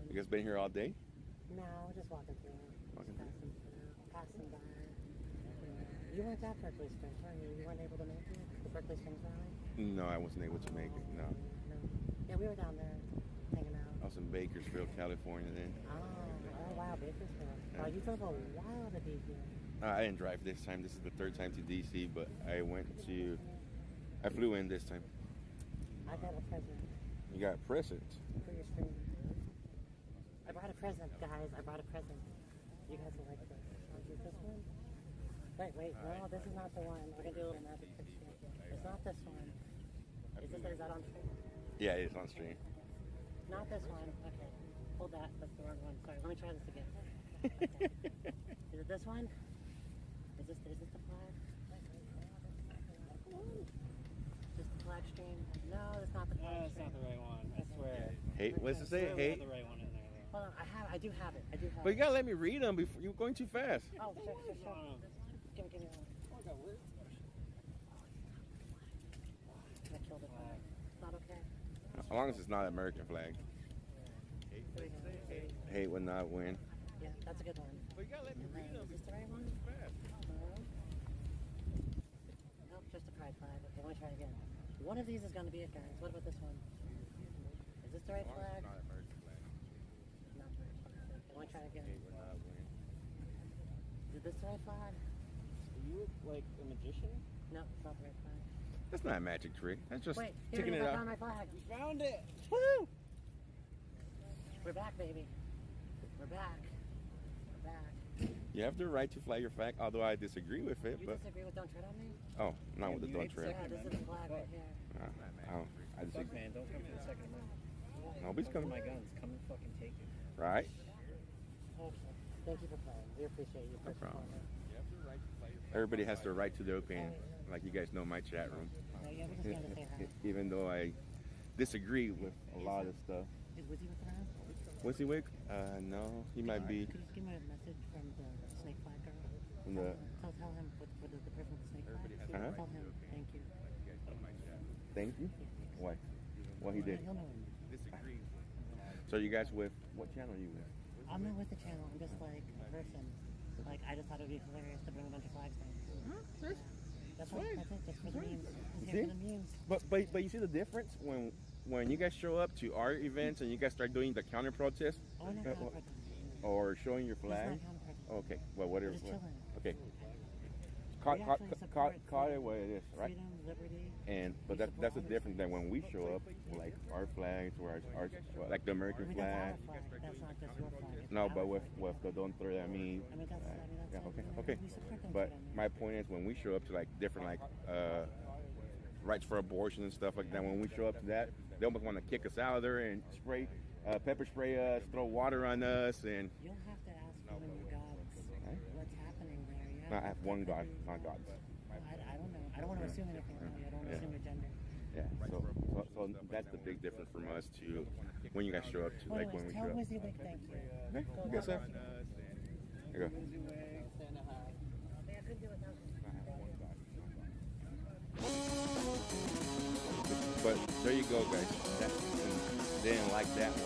You guys been here all day? No, we're just walking through. Walking through? Passing by. Yeah. You weren't at Berkeley Springs, were you? You weren't able to make it? The Berkeley Springs Rally? No, I wasn't able to make it. No. Yeah, we were down there hanging out. I was in Bakersfield, California then. Oh wow, Bakersfield. Yeah. Wow, you drove a while to be here. I didn't drive this time. This is the third time to DC, but I flew in this time. I got a present. You got a present? For your stream. I brought a present, guys. I brought a present. You guys will like this. I'll do this one. Wait. No, this is not the one. We're going to do a little magic picture. It's not this one. Is that on stream? Yeah, it's on stream. Not this one. Okay. Hold that. That's the wrong one. Sorry. Let me try this again. Okay. Is it this one? Is this the flag? Is this the flag stream? No, that's not the flag No, that's stream. not the right one. I swear. Hey, what's it say? We Hey. have the right one in there. Hold on. I do have it. But you gotta let me read them before you're going too fast. Oh, sure. Give me one. Oh, I got weird. I killed it. It's not okay. As long as it's not an American flag. Hate would not win. Yeah, that's a good one. But you gotta let me read them. Is this the right one? Fast. Nope, just a pride flag. Okay, let me try again. One of these is going to be it, guys. What about this one? Is this the right flag? Not an American flag. Not the right flag. Okay, let me try again. Hate would not win. Is this the right flag? Are you like a magician? No, it's not the right flag. That's not a magic trick. That's just Wait, taking it I out. found my flag. You found it! Woo! We're back, baby. We're back. We're back. You have the right to fly your flag, although I disagree with it. You But disagree with Don't Tread on Me? oh, not with the you don't hate tread. Yeah, this is the flag right here. I Fuck, disagree. man, don't come for the Second Amendment. Nobody's Come for coming. my guns. Come and fucking take it. Right? Okay. Thank you for playing. We appreciate you. No problem. Everybody has the right to their opinion. Like you guys know my chat room. No, yeah, we just came to say hi. Even though I disagree with a lot of stuff. Is Wizzy with around? What's he with? No, he might be. Could you just give me a message from the snake flag girl? From the- Tell him for the person with the snake flag. Uh-huh. Tell him thank you. Thank you. Why? What he did? He'll know. So you guys with what channel are you with? I'm not with the channel. I'm just like a person. Like I just thought it would be hilarious to bring a bunch of flags in. That's Sweet. That's it. Just for the memes. Just See? here for the memes. But you see the difference when you guys show up to our events and you guys start doing the counter protest Oh, not counter or showing your flag. It's not counter-protest. Okay, well whatever. Just chilling. Okay. We actually support Call it what it is, right? freedom, liberty. But that's the difference than when we show up, like our flags or our like the I American mean, that's flag. our flag. That's not just your flag. It's No, our but flag. with the don't throw at me. I mean, that's Yeah, it. okay. We support them But for them. my point is when we show up to like different like rights for abortion and stuff like that, when we show up to that, they almost want to kick us out of there and spray, pepper spray us, throw water on us, and You'll have to ask one of your gods what's happening there. Yeah. I have one god, not gods. I don't know. I don't want to assume anything. I don't want to assume your gender. Yeah, so that's the big difference from us to when you guys show up to Well, like when we anyways, tell show up. Wizzy Wig thank you. Okay, you guys have. Here you go. I couldn't do it without you. But there you go, guys. They didn't like that one.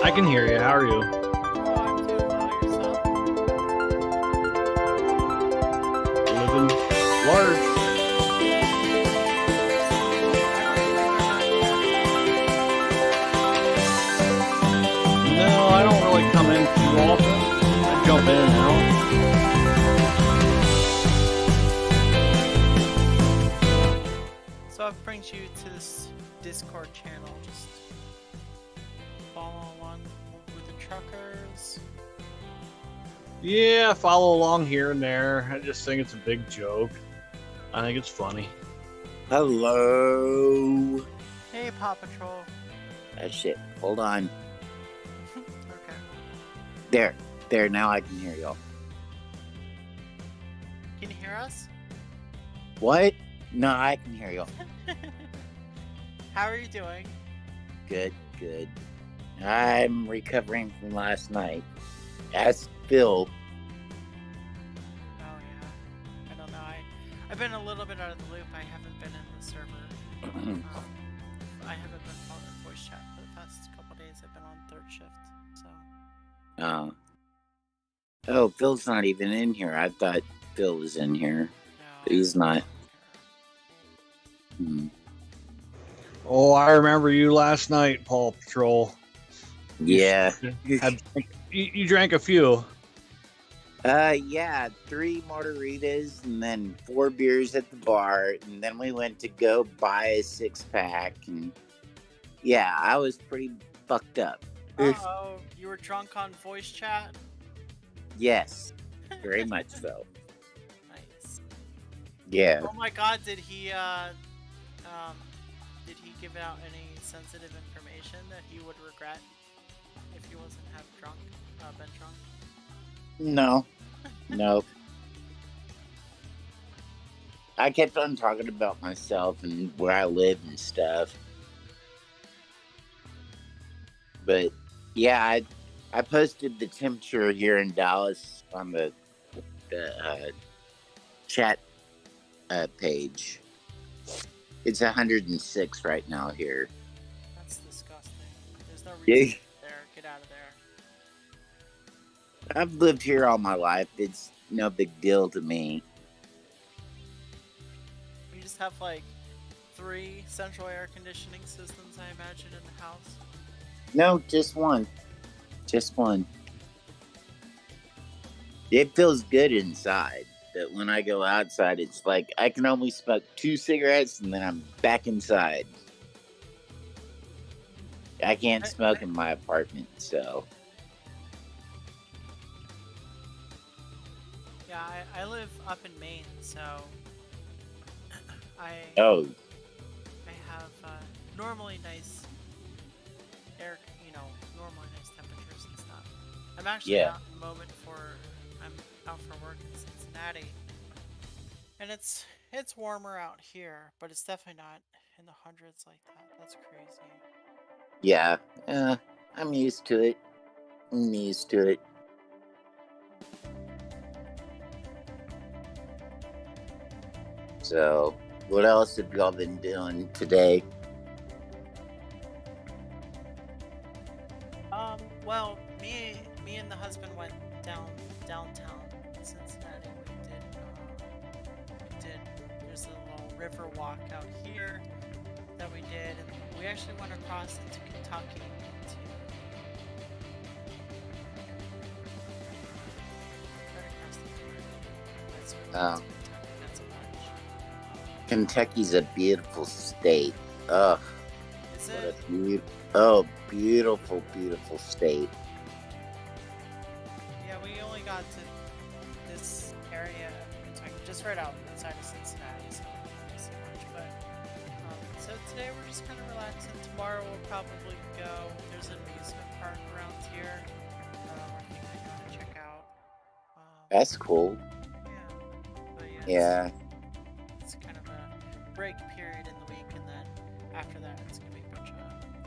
I can hear you. How are you? Oh, I'm doing well. Yourself? Living large. No, I don't really come in too often. I jump in and out. So it brings you to this Discord channel. Just follow along with the truckers. Yeah, I follow along here and there. I just think it's a big joke. I think it's funny. Hello. Hey, Paw Patrol. Shit. Hold on. Okay. There. Now I can hear y'all. Can you hear us? What? No, I can hear y'all. How are you doing? Good. I'm recovering from last night. Ask Phil. Oh yeah. I don't know. I've been a little bit out of the loop. I haven't been in the server. I haven't been following voice chat for the past couple days. I've been on third shift. So. Oh, Phil's not even in here. I thought Phil was in here. No. But he's not. Hmm. Oh, I remember you last night, Paw Patrol. Yeah. You drank a few. Yeah, 3 margaritas and then 4 beers at the bar, and then we went to go buy a 6-pack, and yeah, I was pretty fucked up. Uh-oh. You were drunk on voice chat? Yes, very much so. Nice. Yeah. Oh my god, did he give out any sensitive information that he would regret if he wasn't been drunk? No. Nope. I kept on talking about myself and where I live and stuff. But yeah, I posted the temperature here in Dallas on the chat page. It's 106 right now here. That's disgusting. There's no reason Yeah. there. Get out of there. I've lived here all my life. It's no big deal to me. We just have like 3 central air conditioning systems, I imagine, in the house. No, just one. Just one. It feels good inside, but when I go outside, it's like I can only smoke 2 cigarettes and then I'm back inside. I can't smoke in my apartment, so. Yeah, I live up in Maine, so I Oh, have normally nice air, normally nice temperatures and stuff. I'm actually out at the moment I'm out for work in Cincinnati, and it's warmer out here, but it's definitely not in the hundreds like that. That's crazy. yeah. I'm used to it. So, what else have y'all been doing today? Well, me and the husband went downtown Cincinnati. We did. There's a little river walk out here that we did, and we actually went across into Kentucky right across the border. That's a bunch. Kentucky's a beautiful state. Ugh. Is What it? a beautiful, beautiful state. Yeah, we only got to this area of Kentucky, just right outside of Cincinnati, so not so much. But so today we're just kind of relaxing. Tomorrow we'll probably go. There's an amusement park around here. I think I gotta check out. That's cool. Yeah. But Yeah. It's kind of a break period in the week, and then after that, it's gonna be a bunch of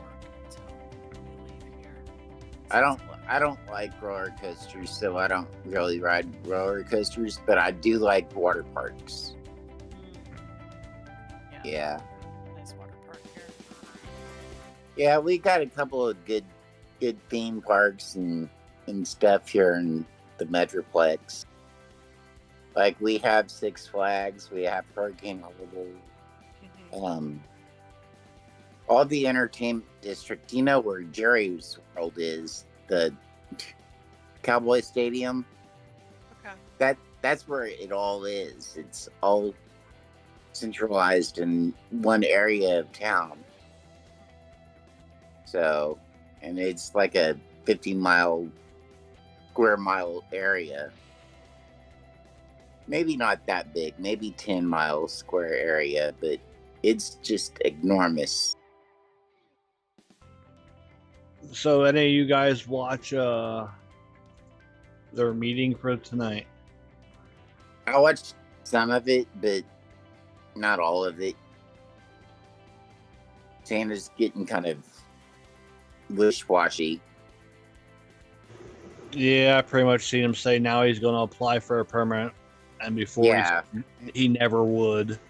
work until we leave here. I don't like roller coasters, so I don't really ride roller coasters, but I do like water parks. Yeah. Nice water park here. Yeah, we got a couple of good good theme parks and stuff here in the Metroplex. Like we have Six Flags, we have Hurricane Holiday, Mhm. all the entertainment district. You know where Jerry's World is, the Cowboy Stadium. Okay. That's where it all is. It's all centralized in one area of town. So, and it's like a 50 square mile area. Maybe not that big, maybe 10 miles square area, but it's just enormous. So, any of you guys watch their meeting for tonight? I watched some of it, but not all of it. Santa's getting kind of wish-washy. Yeah, I pretty much seen him say now he's going to apply for a permit, and before Yeah. he never would.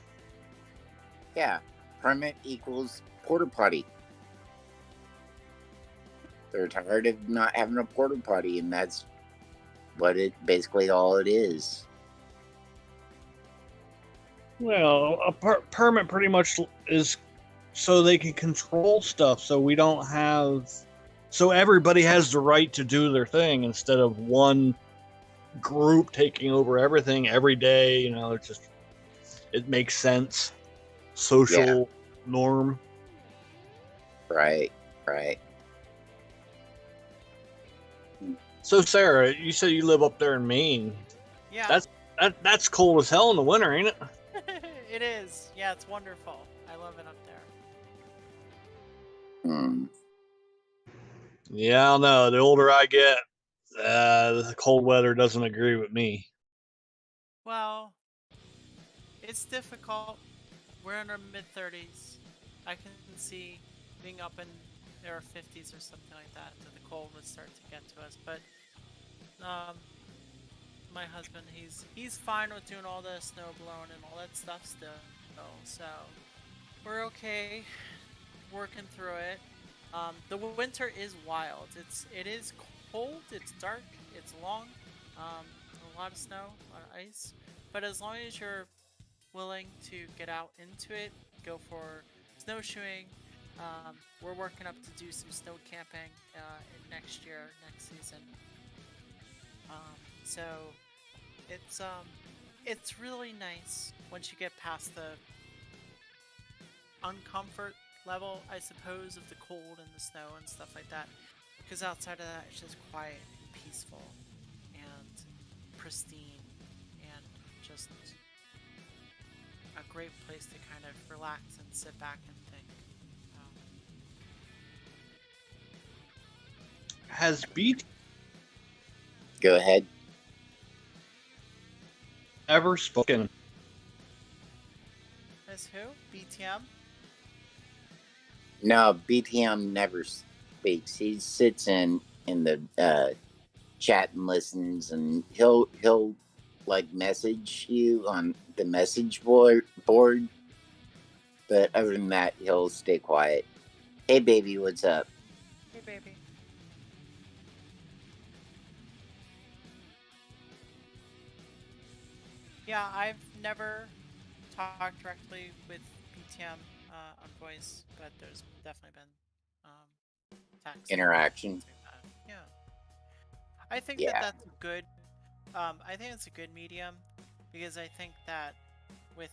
Yeah, permit equals porta potty. They're tired of not having a porta potty, and that's what it basically all it is. Well, a permit pretty much is so they can control stuff, so we don't have, so everybody has the right to do their thing instead of one group taking over everything every day. You know, it makes sense. Social norm. Right. So, Sarah, you said you live up there in Maine. Yeah. That's cold as hell in the winter, ain't it? It is. Yeah, it's wonderful. I love it up there. Yeah, I don't know. The older I get, the cold weather doesn't agree with me. Well, it's difficult. We're in our mid-30s. I can see being up in their 50s or something like that, that the cold would start to get to us. But my husband, he's fine with doing all the snow blowing and all that stuff still. So we're okay, working through it. The winter is wild. It is cold. It's dark. It's long. A lot of snow, a lot of ice. But as long as you're willing to get out into it, go for snowshoeing. We're working up to do some snow camping next season. So it's really nice once you get past the uncomfort level, I suppose, of the cold and the snow and stuff like that. Because outside of that, it's just quiet and peaceful and pristine and just a great place to kind of relax and sit back and think. Has BT Go ahead. ever spoken? As who? BTM? No, BTM never speaks. He sits in the chat and listens, and he'll like message you on the message board. But other than that, he'll stay quiet. Hey, baby, what's up? Hey, baby. Yeah, I've never talked directly with BTM on voice, but there's definitely been text Interaction. Yeah, I think that's a good. I think it's a good medium because I think that with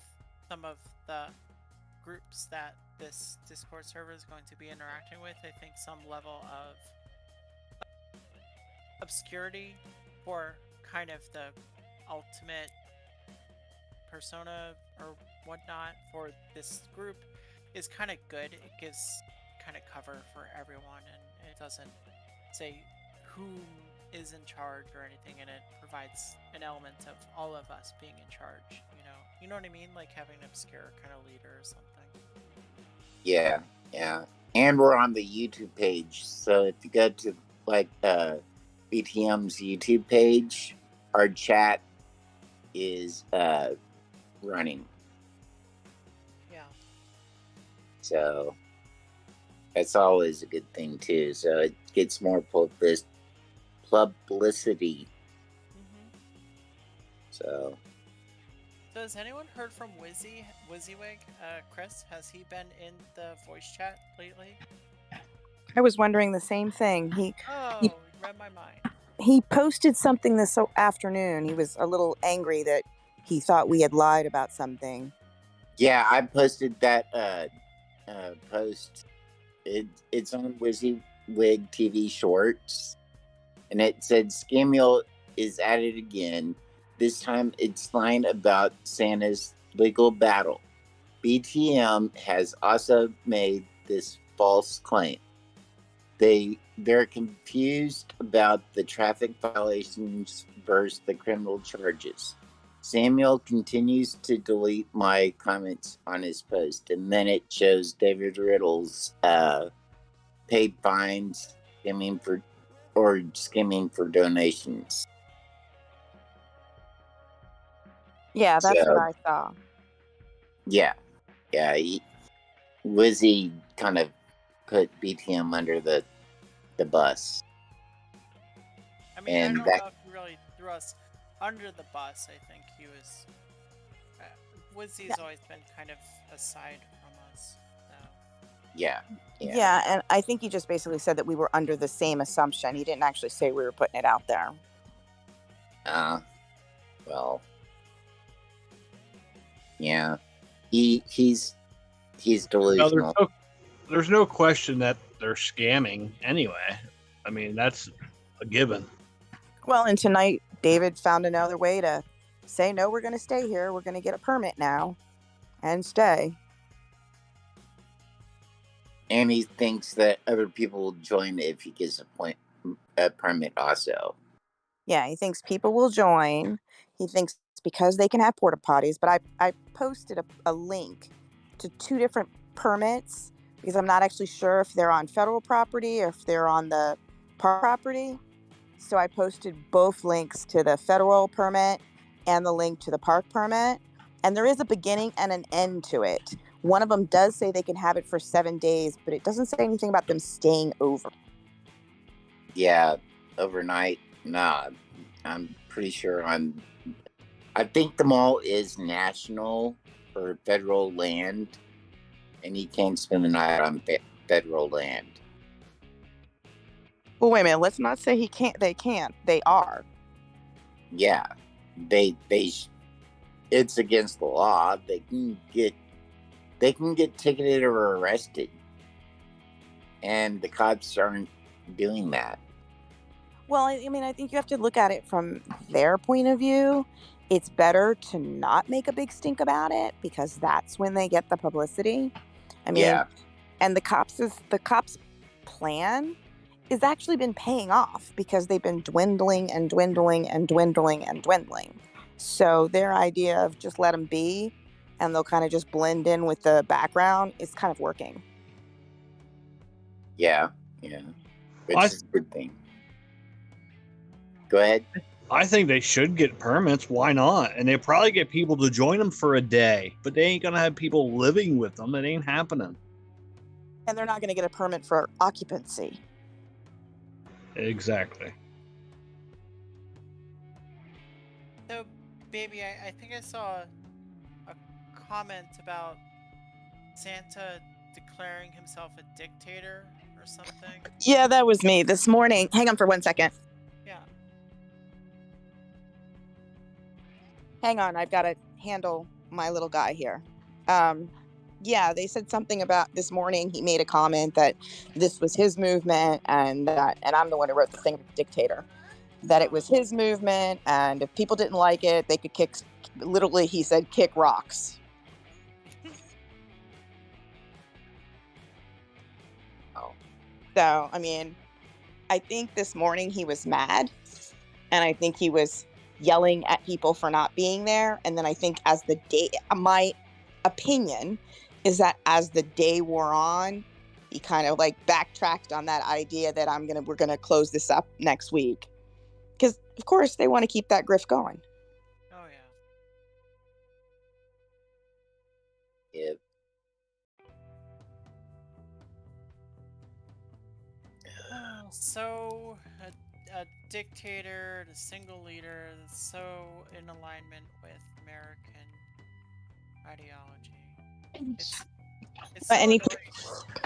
some of the groups that this Discord server is going to be interacting with, I think some level of obscurity for kind of the ultimate persona or whatnot for this group is kind of good. It gives kind of cover for everyone, and it doesn't say who is in charge or anything, and it provides an element of all of us being in charge. You know what I mean? Like having an obscure kind of leader or something. Yeah. And we're on the YouTube page, so if you go to like BTM's YouTube page, our chat is running. Yeah. So That's always a good thing too. So it gets more publicity. Mm-hmm. So So has anyone heard from WYSIWYG? Chris, has he been in the voice chat lately? I was wondering the same thing. He Oh, read my mind. he posted something this afternoon. He was a little angry that he thought we had lied about something. yeah, I posted that post. It's on WYSIWYG TV Shorts, and it said Scamuel is at it again. This time it's lying about Santa's legal battle. BTM has also made this false claim. They're confused about the traffic violations versus the criminal charges. Samuel continues to delete my comments on his post, and then it shows David Riddle's paid fines skimming for donations. Yeah, that's So, what I saw. Yeah. Wizzy kind of put BTM under the bus. I mean, And I don't know if he really threw us under the bus. I think he was. Wizzy's always been kind of aside from us. So. Yeah, and I think he just basically said that we were under the same assumption. He didn't actually say we were putting it out there. Well, yeah, he's delusional. No, there's no question that they're scamming anyway. I mean, that's a given. Well, and tonight David found another way to say, no, we're going to stay here. We're going to get a permit now and stay. And he thinks that other people will join if he gets a permit also. Yeah, he thinks people will join. He thinks it's because they can have porta potties. But I posted a link to 2 different permits because I'm not actually sure if they're on federal property or if they're on the park property. So I posted both links to the federal permit and the link to the park permit. And there is a beginning and an end to it. One of them does say they can have it for 7 days, but it doesn't say anything about them staying over. Yeah, overnight. Nah, I'm pretty sure I think the mall is national or federal land, and you can't spend the night on federal land. Well, wait a minute. Let's not say he can't. They can't. They are. Yeah, they it's against the law. They can get ticketed or arrested, and the cops aren't doing that. Well, I mean, I think you have to look at it from their point of view. It's better to not make a big stink about it because that's when they get the publicity. I mean, Yeah. And the cops' plan is actually been paying off because they've been dwindling and dwindling and dwindling and dwindling. So their idea of just let them be and they'll kind of just blend in with the background is kind of working. Yeah. Which is a good thing. Go ahead. I think they should get permits. Why not? And they probably get people to join them for a day, but they ain't going to have people living with them. It ain't happening. And they're not going to get a permit for occupancy. Exactly. So, baby, I think I saw a comment about Santa declaring himself a dictator or something. Yeah, that was me this morning. Hang on for 1 second. Yeah. Hang on, I've got to handle my little guy here. Yeah, they said something about this morning. He made a comment that this was his movement, and I'm the one who wrote the thing with dictator. That it was his movement, and if people didn't like it, they could kick. Literally, he said, "Kick rocks." So, I mean, I think this morning he was mad, and I think he was yelling at people for not being there. And then I think as the day, my opinion is that as the day wore on, he kind of like backtracked on that idea that we're gonna close this up next week, because of course they want to keep that grift going. Oh yeah. Yep. so a dictator, a single leader that's so in alignment with American ideology. It's so And annoying.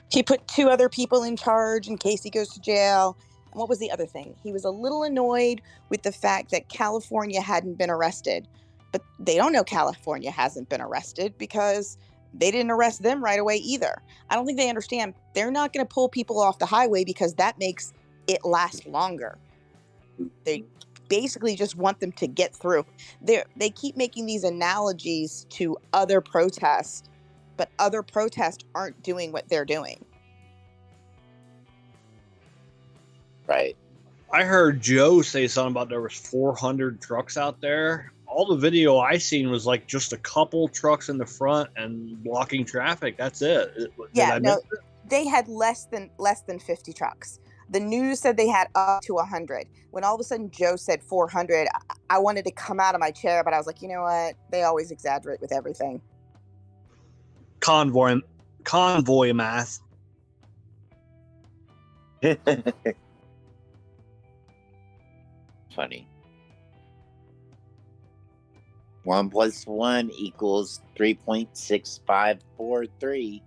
he put 2 other people in charge in case he goes to jail. And what was the other thing? He was a little annoyed with the fact that California hadn't been arrested. But they don't know California hasn't been arrested because they didn't arrest them right away either. I don't think they understand. They're not going to pull people off the highway because that makes it last longer. They basically just want them to get through. They keep making these analogies to other protests, but other protests aren't doing what they're doing. Right. I heard Joe say something about there was 400 trucks out there. All the video I seen was like just a couple trucks in the front and blocking traffic. That's it. They had less than 50 trucks. The news said they had up to 100. When all of a sudden Joe said 400, I wanted to come out of my chair, but I was like, you know what? They always exaggerate with everything. Convoy math. Funny. 1 + 1 = 3.6543.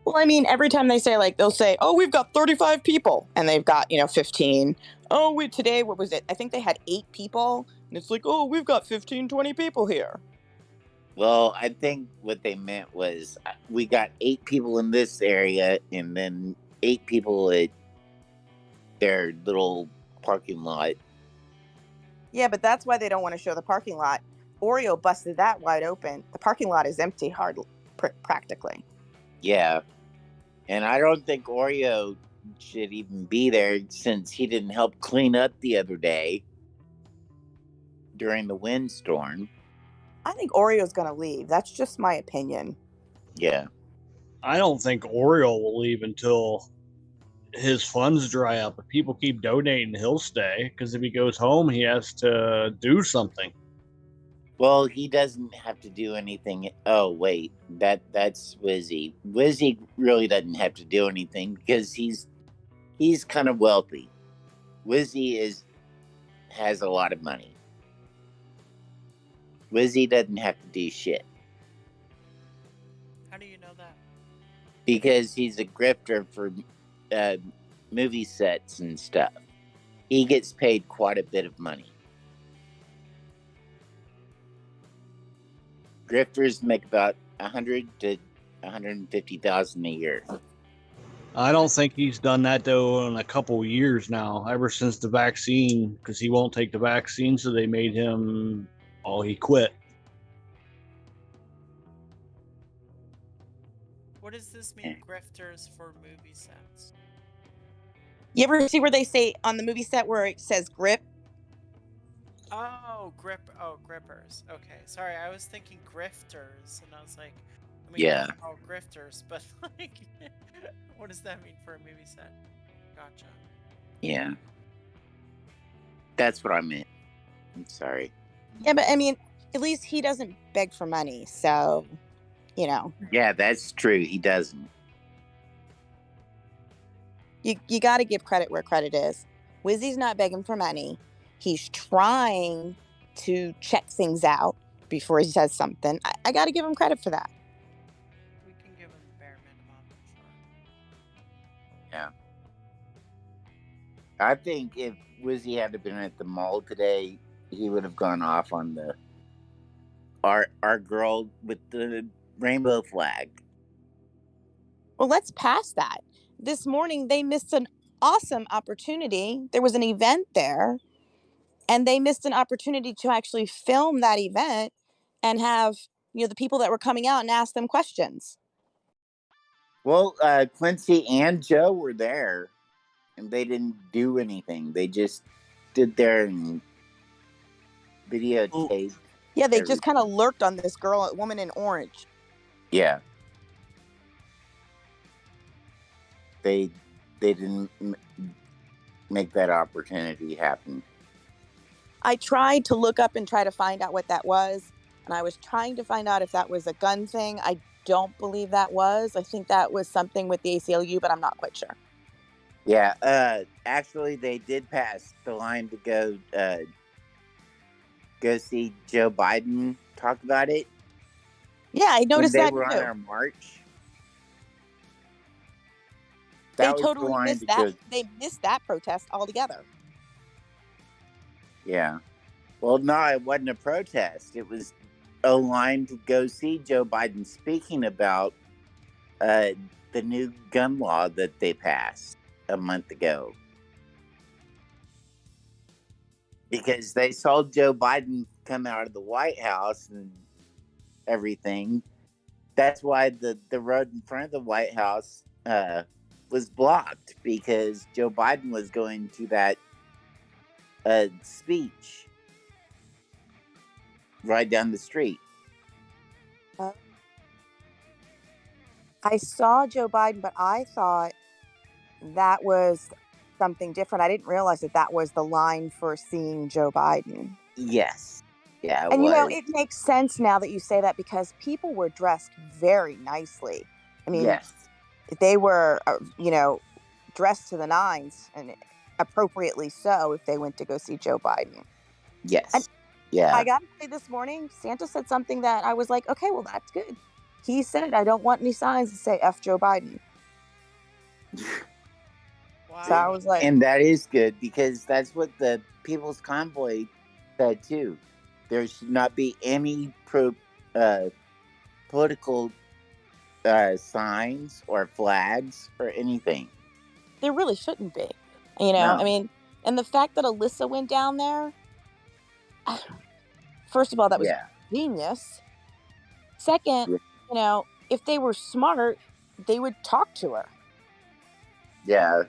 Well, I mean, every time they say, like, they'll say, oh, we've got 35 people, and they've got, 15. Oh, today, what was it? I think they had 8 people, and it's like, oh, we've got 15, 20 people here. Well, I think what they meant was we got 8 people in this area, and then 8 people at their little parking lot. Yeah, but that's why they don't want to show the parking lot. Oreo busted that wide open. The parking lot is empty, practically. Yeah. And I don't think Oreo should even be there since he didn't help clean up the other day during the windstorm. I think Oreo's going to leave. That's just my opinion. Yeah. I don't think Oreo will leave until his funds dry up. If people keep donating, he'll stay. Because if he goes home, he has to do something. Well, he doesn't have to do anything. Oh, wait. That's Wizzy. Wizzy really doesn't have to do anything because he's kind of wealthy. Wizzy has a lot of money. Wizzy doesn't have to do shit. How do you know that? Because he's a grifter for movie sets and stuff. He gets paid quite a bit of money. Grifters make about $100,000 to $150,000 a year. I don't think he's done that though in a couple years now, ever since the vaccine, because he won't take the vaccine, so they made him. Oh, he quit. What does this mean, grifters for movie sets? You ever see where they say on the movie set where it says grip? Grippers. Okay, sorry, I was thinking grifters, and I was like, yeah. Oh, grifters, but like, what does that mean for a movie set? Gotcha. Yeah. That's what I meant. I'm sorry. Yeah, but I mean, at least he doesn't beg for money, so, Yeah, that's true. He doesn't. You got to give credit where credit is. Wizzy's not begging for money. He's trying to check things out before he says something. I got to give him credit for that. We can give him the bare minimum, sure. Yeah. I think if Wizzy had been at the mall today, he would have gone off on our girl with the rainbow flag. Well, let's pass that. This morning, they missed an awesome opportunity. There was an event there, and they missed an opportunity to actually film that event and have, the people that were coming out and ask them questions. Well, Quincy and Joe were there, and they didn't do anything. They just stood there and videotaped. Yeah, they just kind of lurked on this woman in orange. Yeah. They didn't make that opportunity happen. I tried to look up and try to find out what that was, and I was trying to find out if that was a gun thing. I don't believe that was. I think that was something with the ACLU, but I'm not quite sure. Yeah, actually, they did pass the line to go see Joe Biden talk about it Yeah, I when noticed they that were on too. our march. They That was the totally line missed to that. go. They missed that protest altogether. Yeah. Well, no, it wasn't a protest. It was a line to go see Joe Biden speaking about the new gun law that they passed a month ago. Because they saw Joe Biden come out of the White House and everything. That's why the road in front of the White House was blocked, because Joe Biden was going to that speech right down the street. I saw Joe Biden, but I thought that was something different. I didn't realize that that was the line for seeing Joe Biden. Yes. Yeah, it And was. it makes sense now that you say that, because people were dressed very nicely. I mean, Yes. they were, dressed to the nines, and appropriately so if they went to go see Joe Biden. Yes. And yeah. I gotta say, this morning, Santa said something that I was like, okay, well, that's good. He said, I don't want any signs that say F Joe Biden. Wow. So I was like, And that is good, because that's what the People's Convoy said too. There should not be any political signs or flags or anything. there really shouldn't be. No. I mean, and the fact that Alyssa went down there, first of all, that was Yeah. genius. Second, Yeah. If they were smart, they would talk to her. Yeah.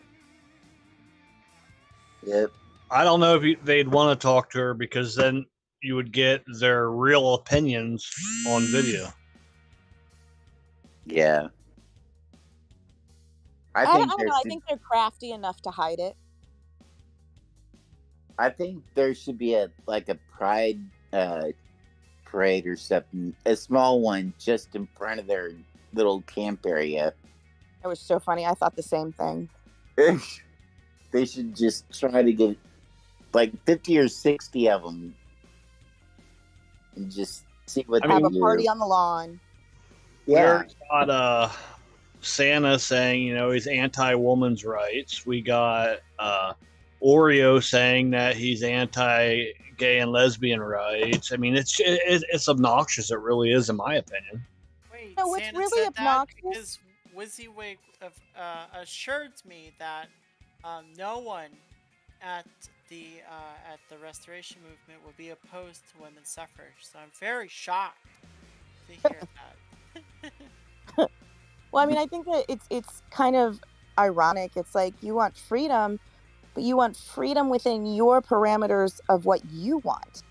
Yep. I don't know if they'd want to talk to her, because then you would get their real opinions on video. Yeah. I don't know. I think they're crafty enough to hide it. I think there should be a pride parade or something, a small one just in front of their little camp area. It was so funny. I thought the same thing. They should just try to get like 50 or 60 of them and just see what they do. Have a party on the lawn. Yeah. We already got Santa saying, he's anti-woman's rights. We got Oreo saying that he's anti-gay and lesbian rights. I mean, it's obnoxious. It really is, in my opinion. Wait, no, what's Santa really said obnoxious? that because WYSIWYG assured me that no one at the Restoration Movement would be opposed to women's suffrage. So I'm very shocked to hear that. Well, I mean, I think that it's kind of ironic. It's like you want freedom, but you want freedom within your parameters of what you want.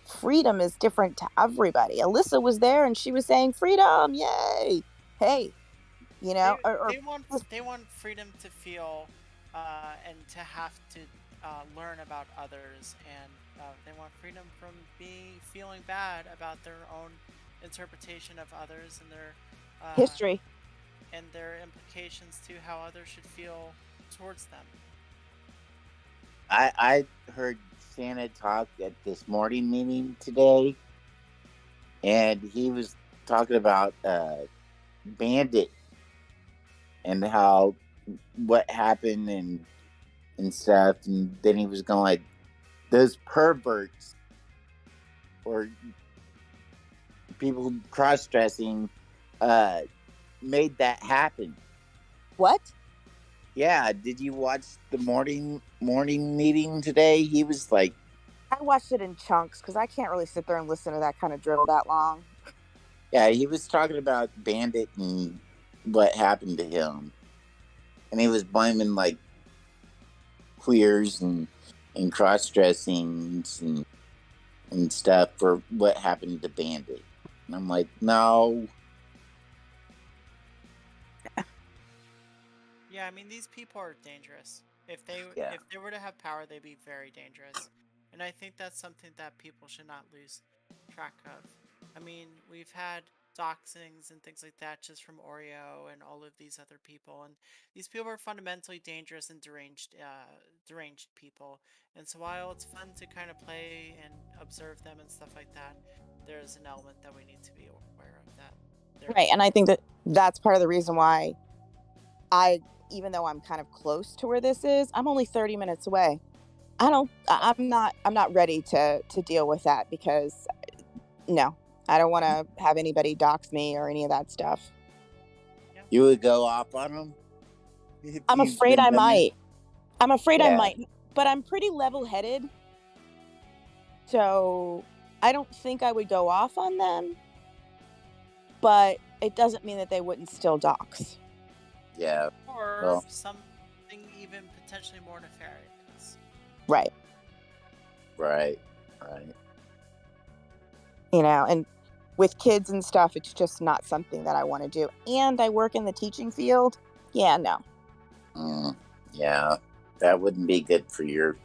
Freedom is different to everybody. Alyssa was there and she was saying freedom, yay! Hey, they want freedom to feel and to have to learn about others, and they want freedom from feeling bad about their own interpretation of others and their history and their implications to how others should feel towards them. I heard Santa talk at this morning meeting today, and he was talking about Bandit and how what happened and stuff, and then he was going like, those perverts or people cross-dressing made that happen. What? Yeah, did you watch the morning meeting today? He was like, I watched it in chunks because I can't really sit there and listen to that kind of drivel that long. Yeah, he was talking about Bandit and what happened to him, and he was blaming like queers and cross-dressing and stuff for what happened to Bandit. And I'm like, no. Yeah, I mean, these people are dangerous. If they were to have power, they'd be very dangerous. And I think that's something that people should not lose track of. I mean, we've had doxings and things like that just from Oreo and all of these other people. And these people are fundamentally dangerous and deranged people. And so while it's fun to kind of play and observe them and stuff like that, there's an element that we need to be aware of that. Right, and I think that that's part of the reason why even though I'm kind of close to where this is, I'm only 30 minutes away. I'm not ready to deal with that because no, I don't want to have anybody dox me or any of that stuff. You would go off on them? I'm afraid I might. I'm afraid I might, but I'm pretty level-headed. So I don't think I would go off on them, but it doesn't mean that they wouldn't still dox. Yeah. Or something even potentially more nefarious. Right. You know, and with kids and stuff, it's just not something that I want to do. And I work in the teaching field. Yeah, no. Yeah, that wouldn't be good for your...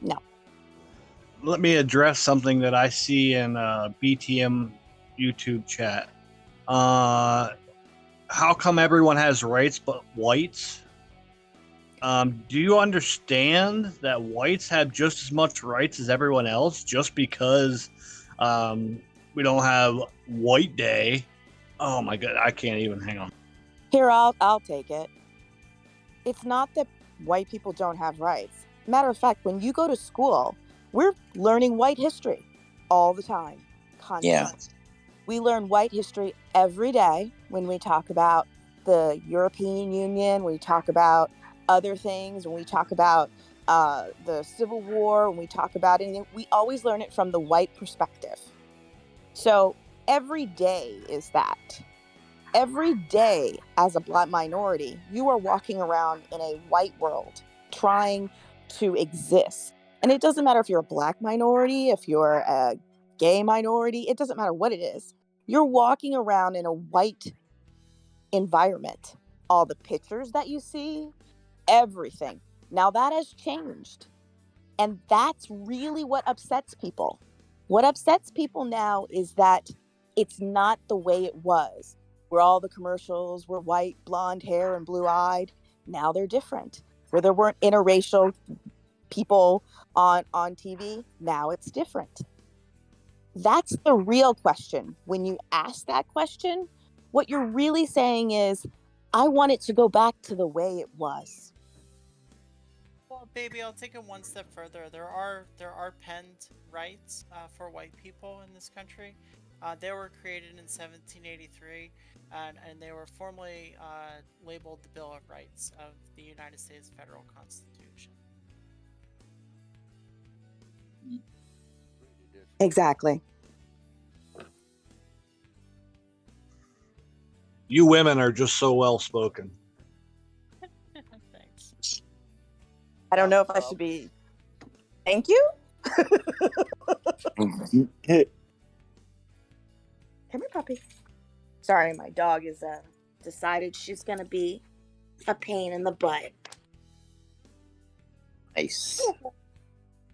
No. Let me address something that I see in BTM YouTube chat. How come everyone has rights but whites? Do you understand that whites have just as much rights as everyone else just because we don't have White Day? Oh my God, I can't even, hang on. Here, I'll take it. It's not that white people don't have rights. Matter of fact, when you go to school, we're learning white history all the time. Constantly. Yeah. We learn white history every day when we talk about the European Union, when we talk about other things, when we talk about the Civil War, when we talk about anything, we always learn it from the white perspective. So every day is that. Every day as a Black minority, you are walking around in a white world trying to exist. And it doesn't matter if you're a Black minority, if you're a gay minority, it doesn't matter what it is. You're walking around in a white environment. All the pictures that you see, everything. Now that has changed. And that's really what upsets people. What upsets people now is that it's not the way it was, where all the commercials were white, blonde hair, and blue-eyed. Now they're different. Where there weren't interracial people on TV, now it's different. That's the real question. When you ask that question, what you're really saying is, I want it to go back to the way it was. Well, baby, I'll take it one step further. There are penned rights for white people in this country. They were created in 1783, and they were formally labeled the Bill of Rights of the United States Federal Constitution. Exactly. You women are just so well spoken. Thanks. I don't know if I should be. Thank you. Come here, puppy. Sorry, my dog is decided she's gonna be a pain in the butt. Nice. Come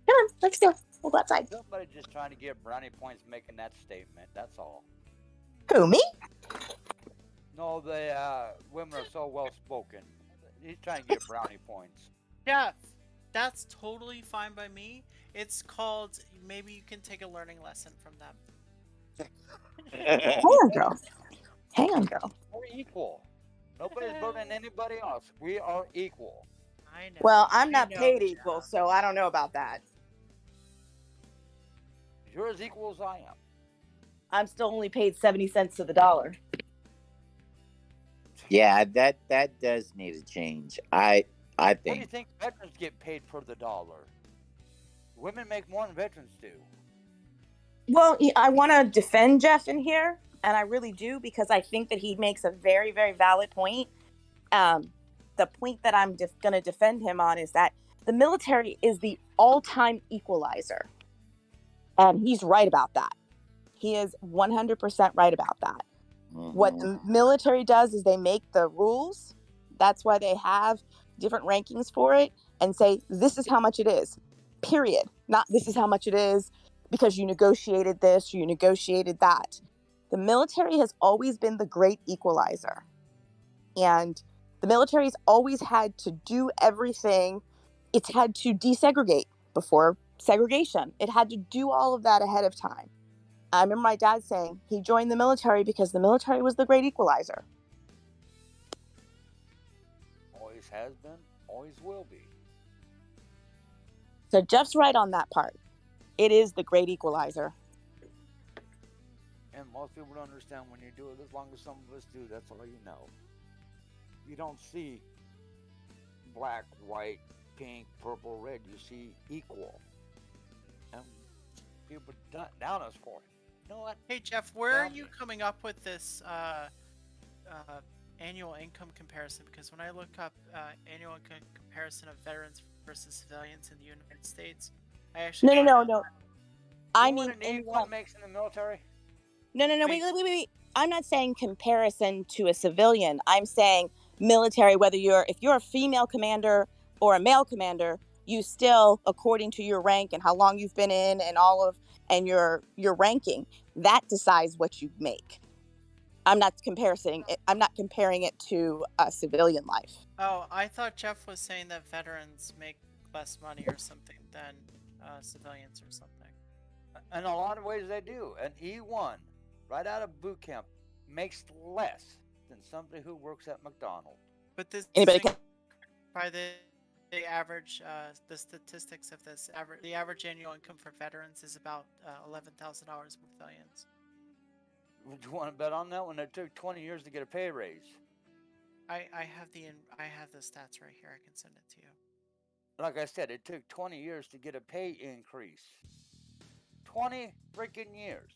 on, let's go. We'll go outside. Somebody just trying to get brownie points making that statement. That's all. Who, me? No, the women are so well spoken. He's trying to get brownie points. Yeah, that's totally fine by me. It's called, maybe you can take a learning lesson from them. Hang on, girl. Hang on, girl. We're equal. Nobody's better than anybody else. We are equal. I know. Well, I'm not I know, paid equal, John. so I don't know about that. You're as equal as I am. I'm still only paid 70 cents to the dollar. Yeah, that does need a change. I What do you think. think veterans get paid per the dollar? Women make more than veterans do. Well, I want to defend Jeff in here, and I really do, because I think that he makes a very, very valid point. The point that I'm going to defend him on is that the military is the all-time equalizer. And he's right about that. He is 100% right about that. Mhm. What the military does is they make the rules. That's why they have different rankings for it and say, this is how much it is, period. Not this is how much it is because you negotiated this, or you negotiated that. The military has always been the great equalizer. And the military's always had to do everything. It's had to desegregate before segregation. It had to do all of that ahead of time. I remember my dad saying he joined the military because the military was the great equalizer. Always has been, always will be. So Jeff's right on that part. It is the great equalizer. And most people don't understand when you do it. As long as some of us do, that's all you know. You don't see black, white, pink, purple, red. You see equal. And people down us for it. You know what? Hey Jeff, where are you coming up with this annual income comparison? Because when I look up annual income comparison of veterans versus civilians in the United States, I actually No. I You know mean, what an E1 makes in the military? No. Wait. I'm not saying comparison to a civilian. I'm saying military, if you're a female commander or a male commander, you still, according to your rank and how long you've been in and your ranking, that decides what you make. I'm not comparing it to a civilian life. Oh, I thought Jeff was saying that veterans make less money or something than civilians or something. In a lot of ways they do. An E1, right out of boot camp, makes less than somebody who works at McDonald's. But this Anybody can... by the average, the statistics of this, the average annual income for veterans is about $11,000 with civilians. Would you want to bet on that when it took 20 years to get a pay raise? I have the stats right here. I can send it to you. Like I said, it took 20 years to get a pay increase. 20 freaking years.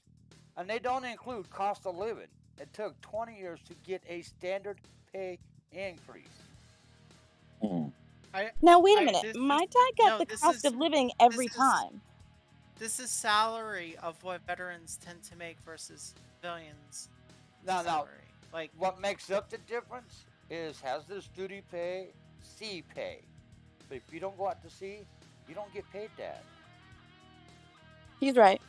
And they don't include cost of living. It took 20 years to get a standard pay increase. Now, wait a minute. My dad got the cost of living every time. This is salary of what veterans tend to make versus civilians. Now, like what makes up the difference is hazardous duty pay, sea pay. But if you don't go out to sea, you don't get paid that. He's right.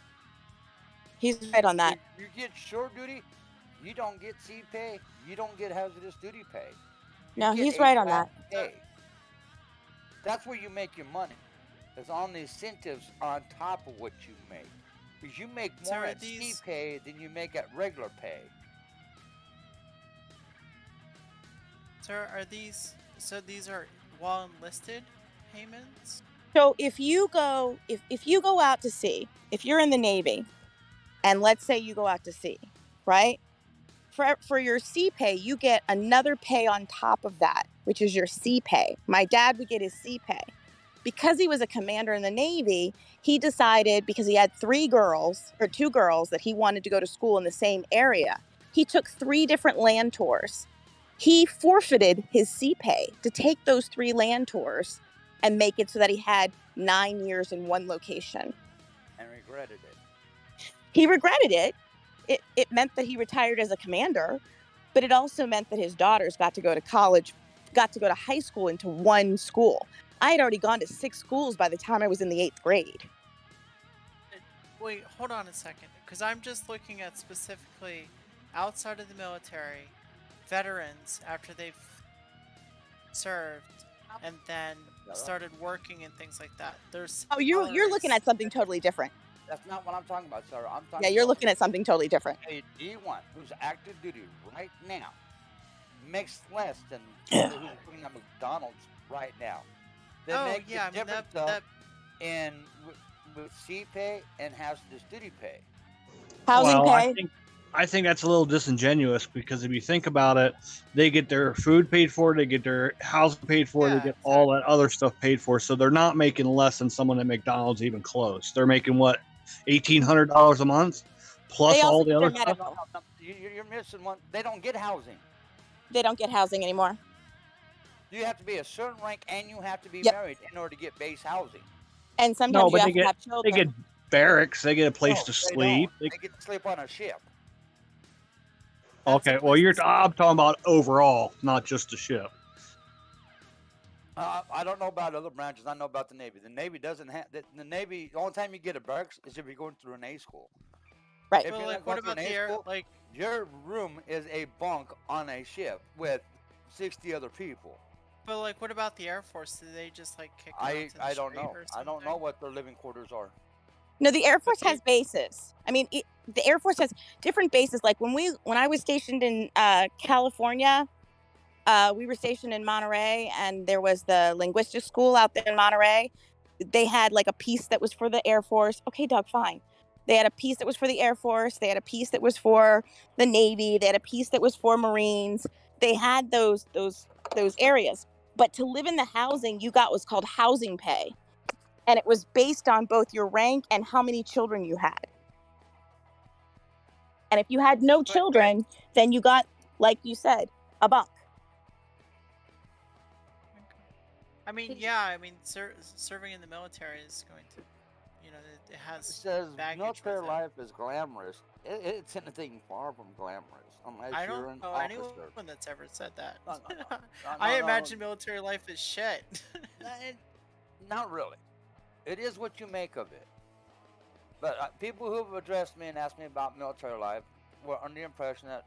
He's right on that. If you get shore duty, you don't get sea pay, you don't get hazardous duty pay. No, he's right on that. Pay. That's where you make your money. It's on the incentives on top of what you make. Because you make more at sea pay than you make at regular pay. Sir, these are while enlisted payments? So if you go out to sea, if you're in the Navy, and let's say you go out to sea, right? For your sea pay, you get another pay on top of that, which is your sea pay. My dad would get his sea pay. Because he was a commander in the Navy, he decided, because he had two girls that he wanted to go to school in the same area, he took 3 different land tours. He forfeited his sea pay to take those 3 land tours and make it so that he had 9 years in one location. And regretted it. He regretted it. It meant that he retired as a commander, but it also meant that his daughters got to go to college, got to go to high school into one school. I had already gone to 6 schools by the time I was in the 8th grade. Wait, hold on a second, because I'm just looking at specifically outside of the military, veterans after they've served and then started working and things like that. You're looking at something totally different. That's not what I'm talking about, sir. I'm talking. Yeah, you're looking at something totally different. A D1 who's active duty right now makes less than who's working at McDonald's right now. They make the difference with sea pay and hazardous duty pay. Housing pay. I think that's a little disingenuous because if you think about it, they get their food paid for, they get their housing paid for, they get all that other stuff paid for. So they're not making less than someone at McDonald's even close. They're making what, $1,800 a month plus all the other stuff. You're missing one. They don't get housing. They don't get housing anymore. You have to be a certain rank and you have to be married in order to get base housing. And sometimes you have to have children. They get barracks. They get a place to sleep. They get to sleep on a ship. Okay, well, I'm talking about overall, not just the ship. I don't know about other branches. I know about the Navy. The Navy doesn't have the Navy. The only time you get a barracks is if you're going through an A school. Right. If But you're like, not what going to about an the A air? school, Like, your room is a bunk on a ship with 60 other people. but like, what about the Air Force? Do they just like kick them out to the I don't street know. or I something? don't know what their living quarters are. No, the Air But Force has bases. I mean, the Air Force has different bases. Like when I was stationed in California, we were stationed in Monterey, and there was the linguistic school out there in Monterey. They had like a piece that was for the Air Force. Okay, Doug, fine. They had a piece that was for the Air Force. They had a piece that was for the Navy. They had a piece that was for Marines. They had those areas. But to live in the housing, you got what's called housing pay, and it was based on both your rank and how many children you had. And if you had no children, then you got, like you said, a bunk. I mean, yeah, I mean, serving in the military is going to, you know, it has It says baggage military with it. life is glamorous. It's anything far from glamorous unless I you're don't an know officer. anyone that's ever said that. No, no, no. I imagine military life is shit. Not really. It is what you make of it. But people who have addressed me and asked me about military life were under the impression that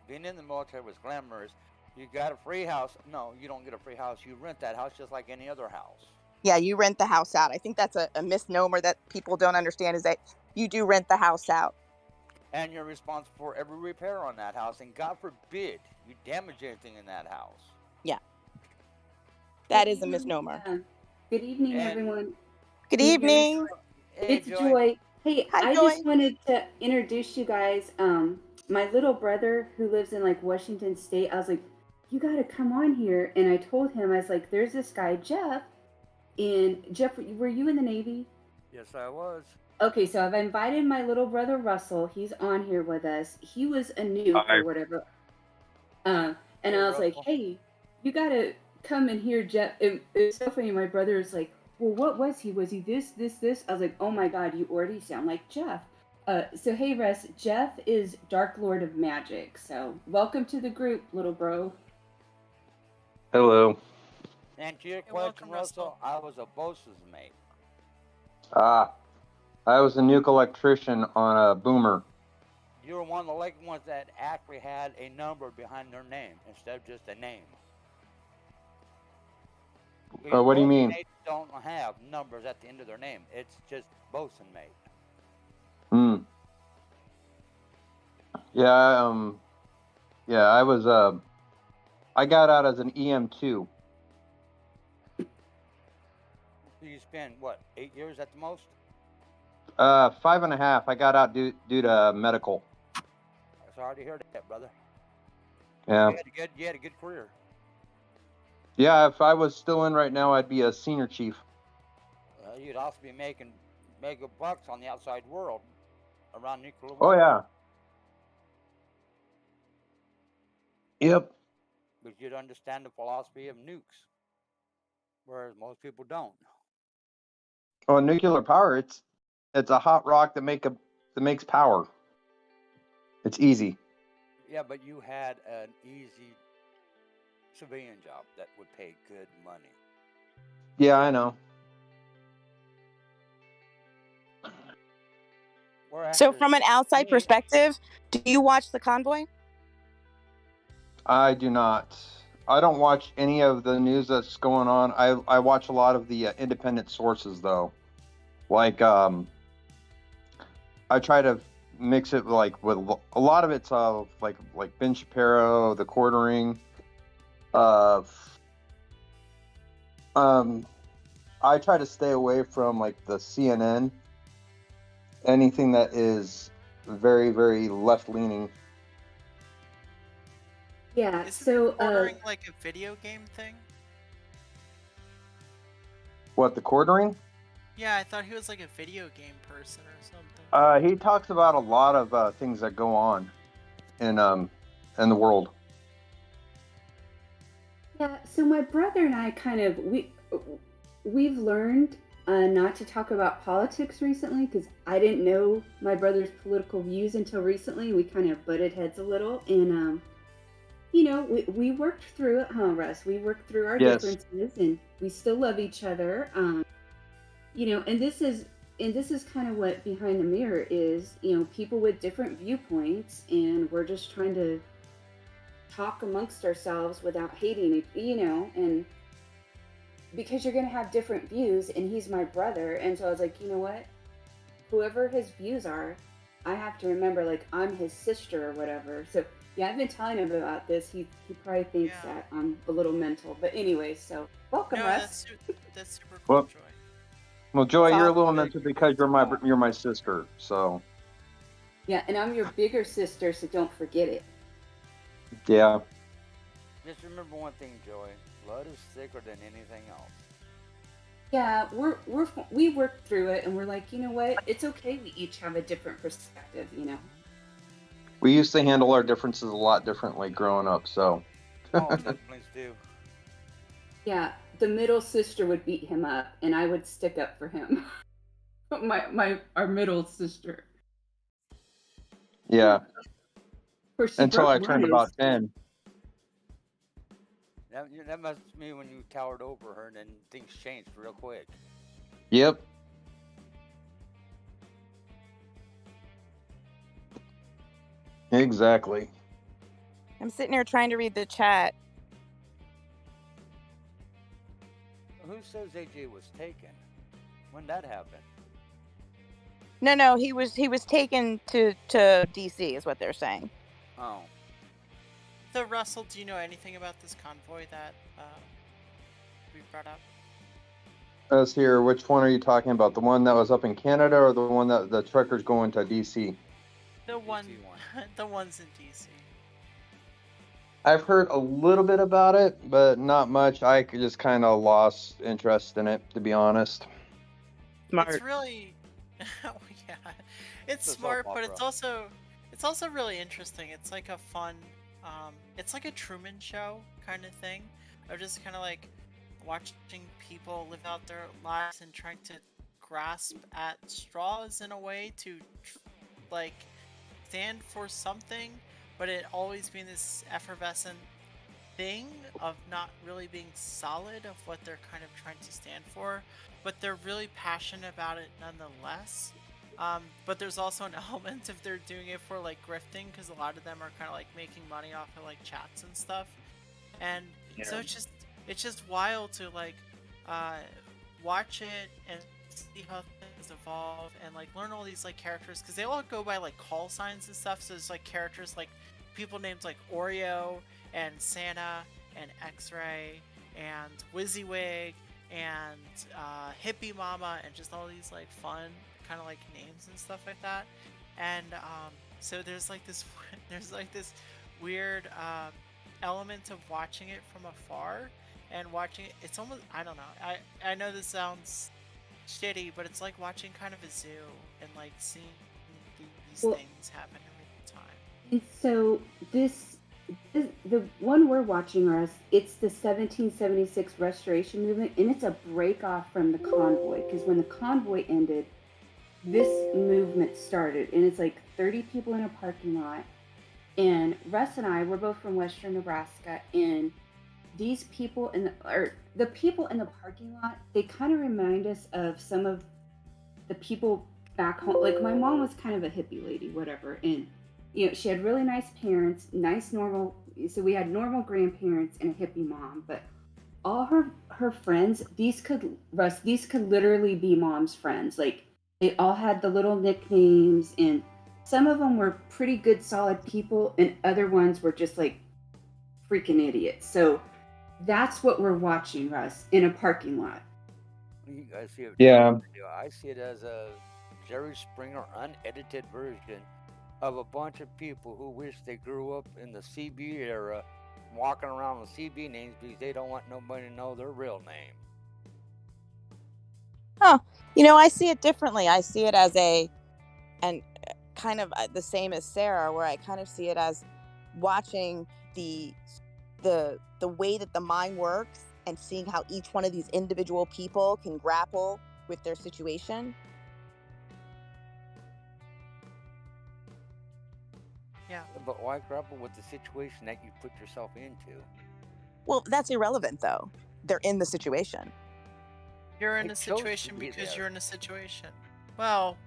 being in the military was glamorous. You got a free house. No, you don't get a free house. You rent that house just like any other house. Yeah, you rent the house out. I think that's a misnomer that people don't understand, is that you do rent the house out. And you're responsible for every repair on that house. And God forbid you damage anything in that house. Yeah. That is a misnomer. Good evening, everyone. Good evening. It's Joy. Hey, Hi, I Joy. just wanted to introduce you guys. My little brother who lives in like Washington State, I was like, you got to come on here. And I told him, I was like, there's this guy, Jeff. And Jeff, were you in the Navy? Yes, I was. Okay, so I've invited my little brother, Russell. He's on here with us. He was a nuke or whatever. And I was like, hey, you got to come and hear Jeff. It's so funny. My brother is like, well, what was he? Was he this? I was like, oh my God, you already sound like Jeff. So hey, Russ, Jeff is Dark Lord of Magic. So welcome to the group, little bro. Hello. And to your question, Russell, I was a bosun's mate. I was a nuke electrician on a boomer. You were one of the lucky ones that actually had a number behind their name instead of just a name. What do you mean? Mates don't have numbers at the end of their name. It's just bosun mate. Yeah, I was, I got out as an EM2. You spent, what, 8 years at the most? 5.5. I got out due to medical. Sorry to hear that, brother. Yeah. You had a good career. Yeah, if I was still in right now, I'd be a senior chief. You'd also be making mega bucks on the outside world around nuclear war. Oh, yeah. Yep. But you'd understand the philosophy of nukes, whereas most people don't. Oh, nuclear power, it's a hot rock that makes power. It's easy. Yeah, but you had an easy civilian job that would pay good money. Yeah, I know. So from an outside perspective, do you watch the Convoy? I do not. I don't watch any of the news that's going on. I watch a lot of the independent sources, though. Like, I try to mix it like with a lot of it's like Ben Shapiro, The Quartering. I try to stay away from like the CNN. Anything that is very, very left leaning. Yeah. Isn't so quartering like a video game thing? What, the Quartering? Yeah, I thought he was like a video game person or something. He talks about a lot of things that go on in the world. Yeah, so my brother and I kind of we've learned not to talk about politics recently because I didn't know my brother's political views until recently. We kind of butted heads a little, and you know, we worked through it, huh, Russ? We worked through our differences, and we still love each other. You know, and this is and this is kind of what Behind the Mirror is, people with different viewpoints, and we're just trying to talk amongst ourselves without hating it, and because you're going to have different views, and he's my brother, and so I was like, you know what? Whoever his views are, I have to remember, like, I'm his sister or whatever. So, yeah, I've been telling him about this. He probably thinks that I'm a little mental. But anyway, so welcome, No, Russ. that's super cool, Well, Joy. well, Joy, you're a little Big. mental because you're my sister. So Yeah, and I'm your bigger sister, so don't forget it. yeah. Just remember one thing, Joey. Blood is thicker than anything else. Yeah, we worked through it, and we're like, you know what? It's okay. We each have a different perspective, We used to handle our differences a lot differently growing up. So All siblings do. Yeah, the middle sister would beat him up, and I would stick up for him. Our middle sister. yeah. Until I broke turned mine. about 10. That must mean when you towered over her and then things changed real quick. Yep. Exactly. I'm sitting here trying to read the chat. Who says AJ was taken? When that happened? No, he was taken to DC is what they're saying. Oh. So, Russell, do you know anything about this convoy that we brought up? Us here, which one are you talking about? The one that was up in Canada or the one that the trucker's going to DC? The one, the ones in DC. I've heard a little bit about it, but not much. I just kind of lost interest in it, to be honest. Smart. It's really, oh yeah, it's smart, but it's also really interesting. It's like a fun, it's like a Truman Show kind of thing. Of just kind of like watching people live out their lives and trying to grasp at straws in a way to like stand for something, but it always being this effervescent thing of not really being solid of what they're kind of trying to stand for, but they're really passionate about it nonetheless. But there's also an element if they're doing it for like grifting, because a lot of them are kind of like making money off of like chats and stuff, and so it's just wild to like watch it and see how things evolve and like learn all these like characters, because they all go by like call signs and stuff. So there's like characters like people named like Oreo and Santa and X-Ray and WYSIWYG and Hippie Mama and just all these like fun kind of like names and stuff like that. And so there's like this weird element of watching it from afar and watching it. It's almost, I don't know, I know this sounds shitty, but it's like watching kind of a zoo and like seeing these things happen every time. And so the one we're watching, Russ, it's the 1776 Restoration Movement, and it's a break off from the Convoy, because when the Convoy ended, this movement started, and it's like 30 people in a parking lot. And Russ and I, we're both from Western Nebraska, and these people the people in the parking lot, they kind of remind us of some of the people back home. Like my mom was kind of a hippie lady, whatever, and she had really nice parents, so we had normal grandparents and a hippie mom, but all her friends, these could literally be mom's friends. Like they all had the little nicknames, and some of them were pretty good, solid people, and other ones were just like freaking idiots. So that's what we're watching, Russ, in a parking lot. You guys see it? Yeah. I see it as a Jerry Springer unedited version of a bunch of people who wish they grew up in the CB era, walking around with CB names because they don't want nobody to know their real name. Huh. I see it differently. I see it as and kind of the same as Sarah, where I kind of see it as watching the way that the mind works and seeing how each one of these individual people can grapple with their situation. Yeah. But why grapple with the situation that you put yourself into? Well, that's irrelevant, though. They're in the situation. You're in a situation because you're in a situation. Well,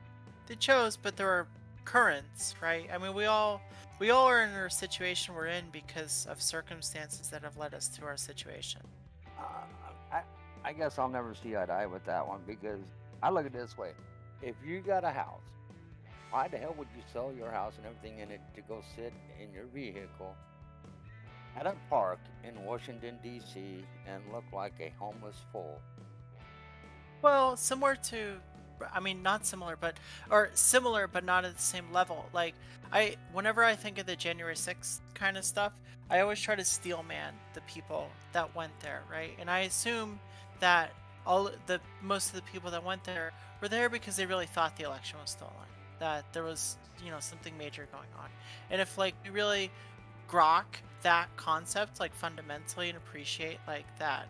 they chose, but there are currents, right? I mean, we all are in our situation we're in because of circumstances that have led us to our situation. Uh, I, I guess I'll never see eye to eye with that one because I look at it this way: if you got a house, why the hell would you sell your house and everything in it to go sit in your vehicle at a park in Washington D.C. and look like a homeless fool? Well, similar to, I mean, not similar, but or similar, but not at the same level. Like whenever I think of the January 6th kind of stuff, I always try to steel man the people that went there, right? And I assume that most of the people that went there were there because they really thought the election was stolen, that there was, something major going on. And if like we really grok that concept like fundamentally and appreciate like that,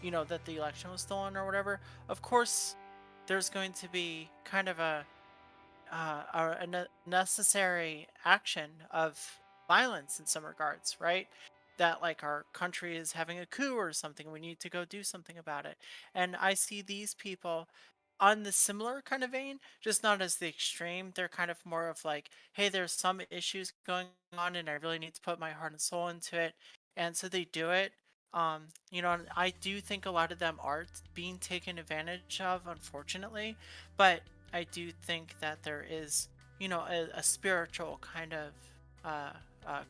that the election was stolen or whatever, of course there's going to be kind of a necessary action of violence in some regards, right? That like our country is having a coup or something. We need to go do something about it. And I see these people on the similar kind of vein, just not as the extreme. They're kind of more of like, hey, there's some issues going on and I really need to put my heart and soul into it. And so they do it. And I do think a lot of them are being taken advantage of, unfortunately. But I do think that there is, a spiritual kind of uh,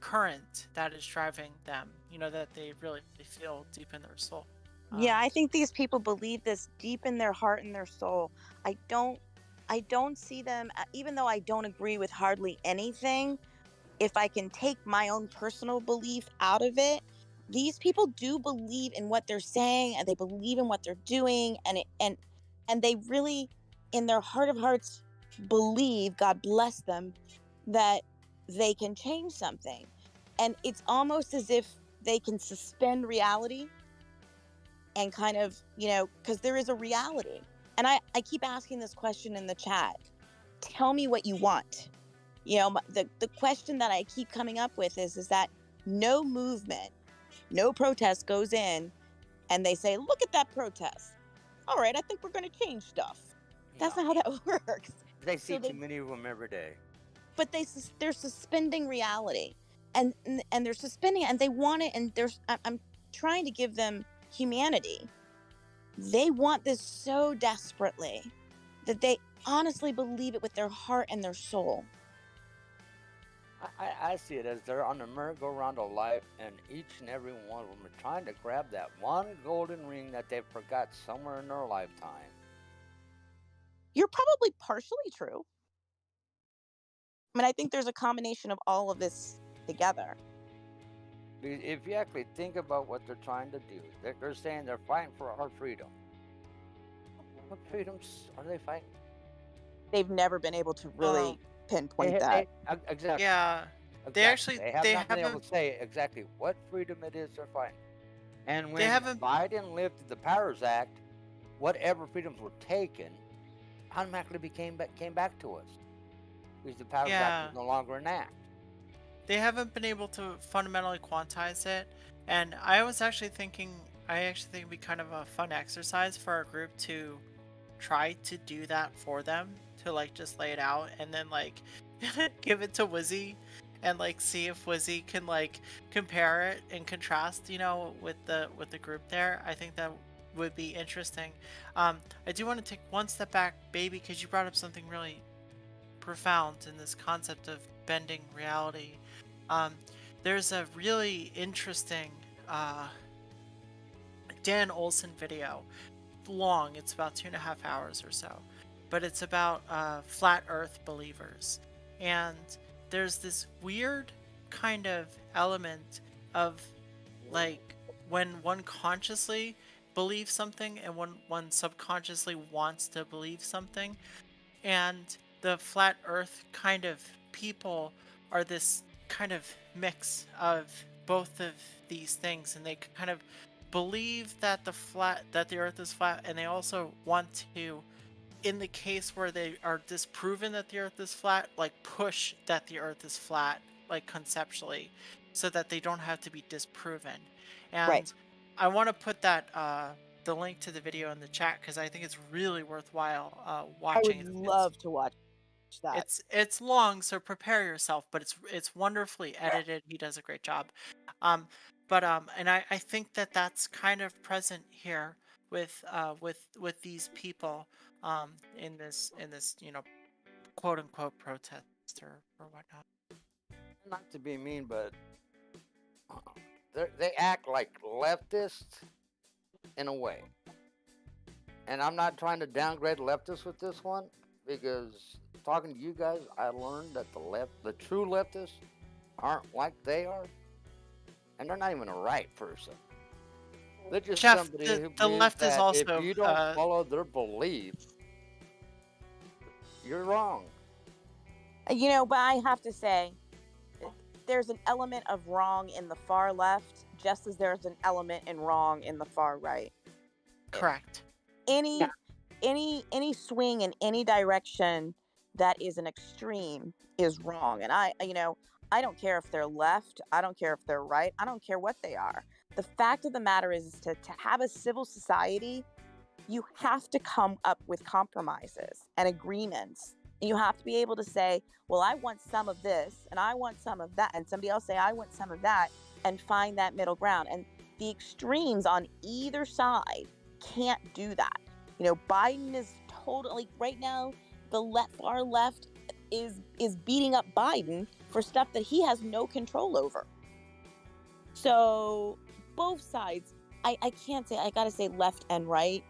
current that is driving them, that they really feel deep in their soul. Yeah, I think these people believe this deep in their heart and their soul. I don't see them, even though I don't agree with hardly anything, if I can take my own personal belief out of it, these people do believe in what they're saying and they believe in what they're doing, and they really in their heart of hearts believe, God bless them, that they can change something. And it's almost as if they can suspend reality and kind of, because there is a reality. And I keep asking this question in the chat. Tell me what you want. The question that I keep coming up with is that no movement, no protest goes in and they say, look at that protest. All right, I think we're going to change stuff. That's not how that works. They see too many of them every day. But they're suspending reality, and they're suspending it, and they want it, and I'm trying to give them humanity. They want this so desperately that they honestly believe it with their heart and their soul. I see it as they're on the merry-go-round of life, and each and every one of them are trying to grab that one golden ring that they forgot somewhere in their lifetime. You're probably partially true. I mean, I think there's a combination of all of this together. If you actually think about what they're trying to do, they're saying they're fighting for our freedom. What freedoms are they fighting? They've never been able to really pinpoint that. Exactly. Yeah. Exactly. They haven't been able to say exactly what freedom it is they're fighting. And when Biden lifted the Powers Act, whatever freedoms were taken automatically came back to us. Because the Powers Act is no longer an act. They haven't been able to fundamentally quantize it. And I actually think it'd be kind of a fun exercise for our group to try to do that for them, to like just lay it out and then like give it to Wizzy and like see if Wizzy can like compare it and contrast, with the group there. I think that would be interesting. I do want to take one step back, baby, because you brought up something really profound in this concept of bending reality. There's a really interesting Dan Olson video, long, it's about 2.5 hours or so, but it's about flat earth believers. And there's this weird kind of element of like when one consciously believes something and when one subconsciously wants to believe something. And the flat earth kind of people are this kind of mix of both of these things, and they kind of believe that the earth is flat, and they also want to, in the case where they are disproven that the earth is flat, like push that the earth is flat, like conceptually, so that they don't have to be disproven. And I want to put that the link to the video in the chat because I think it's really worthwhile I watching. would love to watch that. It's long, so prepare yourself, but it's wonderfully edited. He does a great job. Um, and I think that that's kind of present here with these people in this quote unquote protest or whatnot. Not to be mean, but they act like leftists in a way. And I'm not trying to downgrade leftists with this one, because talking to you guys, I learned that the true leftists aren't like they are, and they're not even a right person. They're just Jeff, somebody the who believes left is that also if you don't follow their belief, you're wrong. But I have to say, there's an element of wrong in the far left, just as there's an element in wrong in the far right. correct. Any swing in any direction that is an extreme is wrong. And I don't care if they're left, I don't care if they're right, I don't care what they are. The fact of the matter is to have a civil society, you have to come up with compromises and agreements. You have to be able to say, well, I want some of this and I want some of that, and somebody else say, I want some of that, and find that middle ground. And the extremes on either side can't do that. Biden is totally, right now, the far left is beating up Biden for stuff that he has no control over. So both sides, I can't say, I gotta say left and right.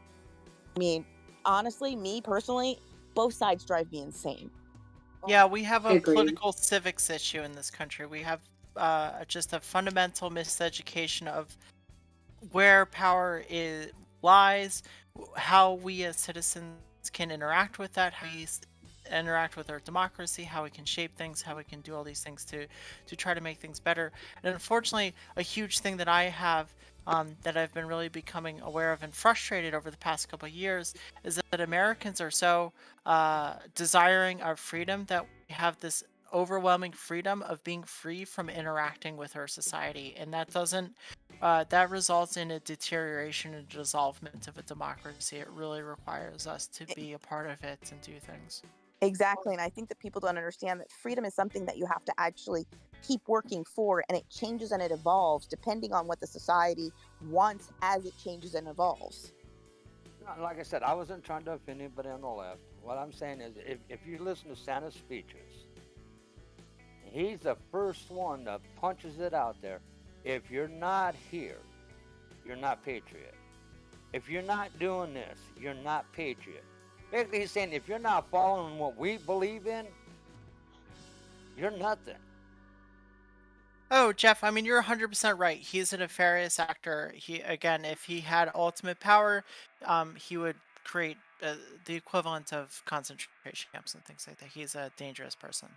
I mean, honestly, me personally, both sides drive me insane. Yeah, we have a Agreed. political civics issue in this country. We have just a fundamental miseducation of where power lies, how we as citizens can interact with that, how we interact with our democracy, how we can shape things, how we can do all these things to try to make things better. And unfortunately, a huge thing that I have that I've been really becoming aware of and frustrated over the past couple of years is that Americans are so desiring our freedom that we have this overwhelming freedom of being free from interacting with our society, and that doesn't that results in a deterioration and dissolvement of a democracy. It really requires us to be a part of it and do things. Exactly. And I think that people don't understand that freedom is something that you have to actually keep working for, and it changes and it evolves depending on what the society wants as it changes and evolves. Like I said, I wasn't trying to offend anybody on the left. What I'm saying is, if you listen to Santa's speeches, he's the first one that punches it out there. If you're not here, you're not patriot. If you're not doing this, you're not patriot. Basically, he's saying if you're not following what we believe in, you're nothing. Oh, Jeff, I mean, you're 100% right. He's a nefarious actor. Again, if he had ultimate power, he would create the equivalent of concentration camps and things like that. He's a dangerous person.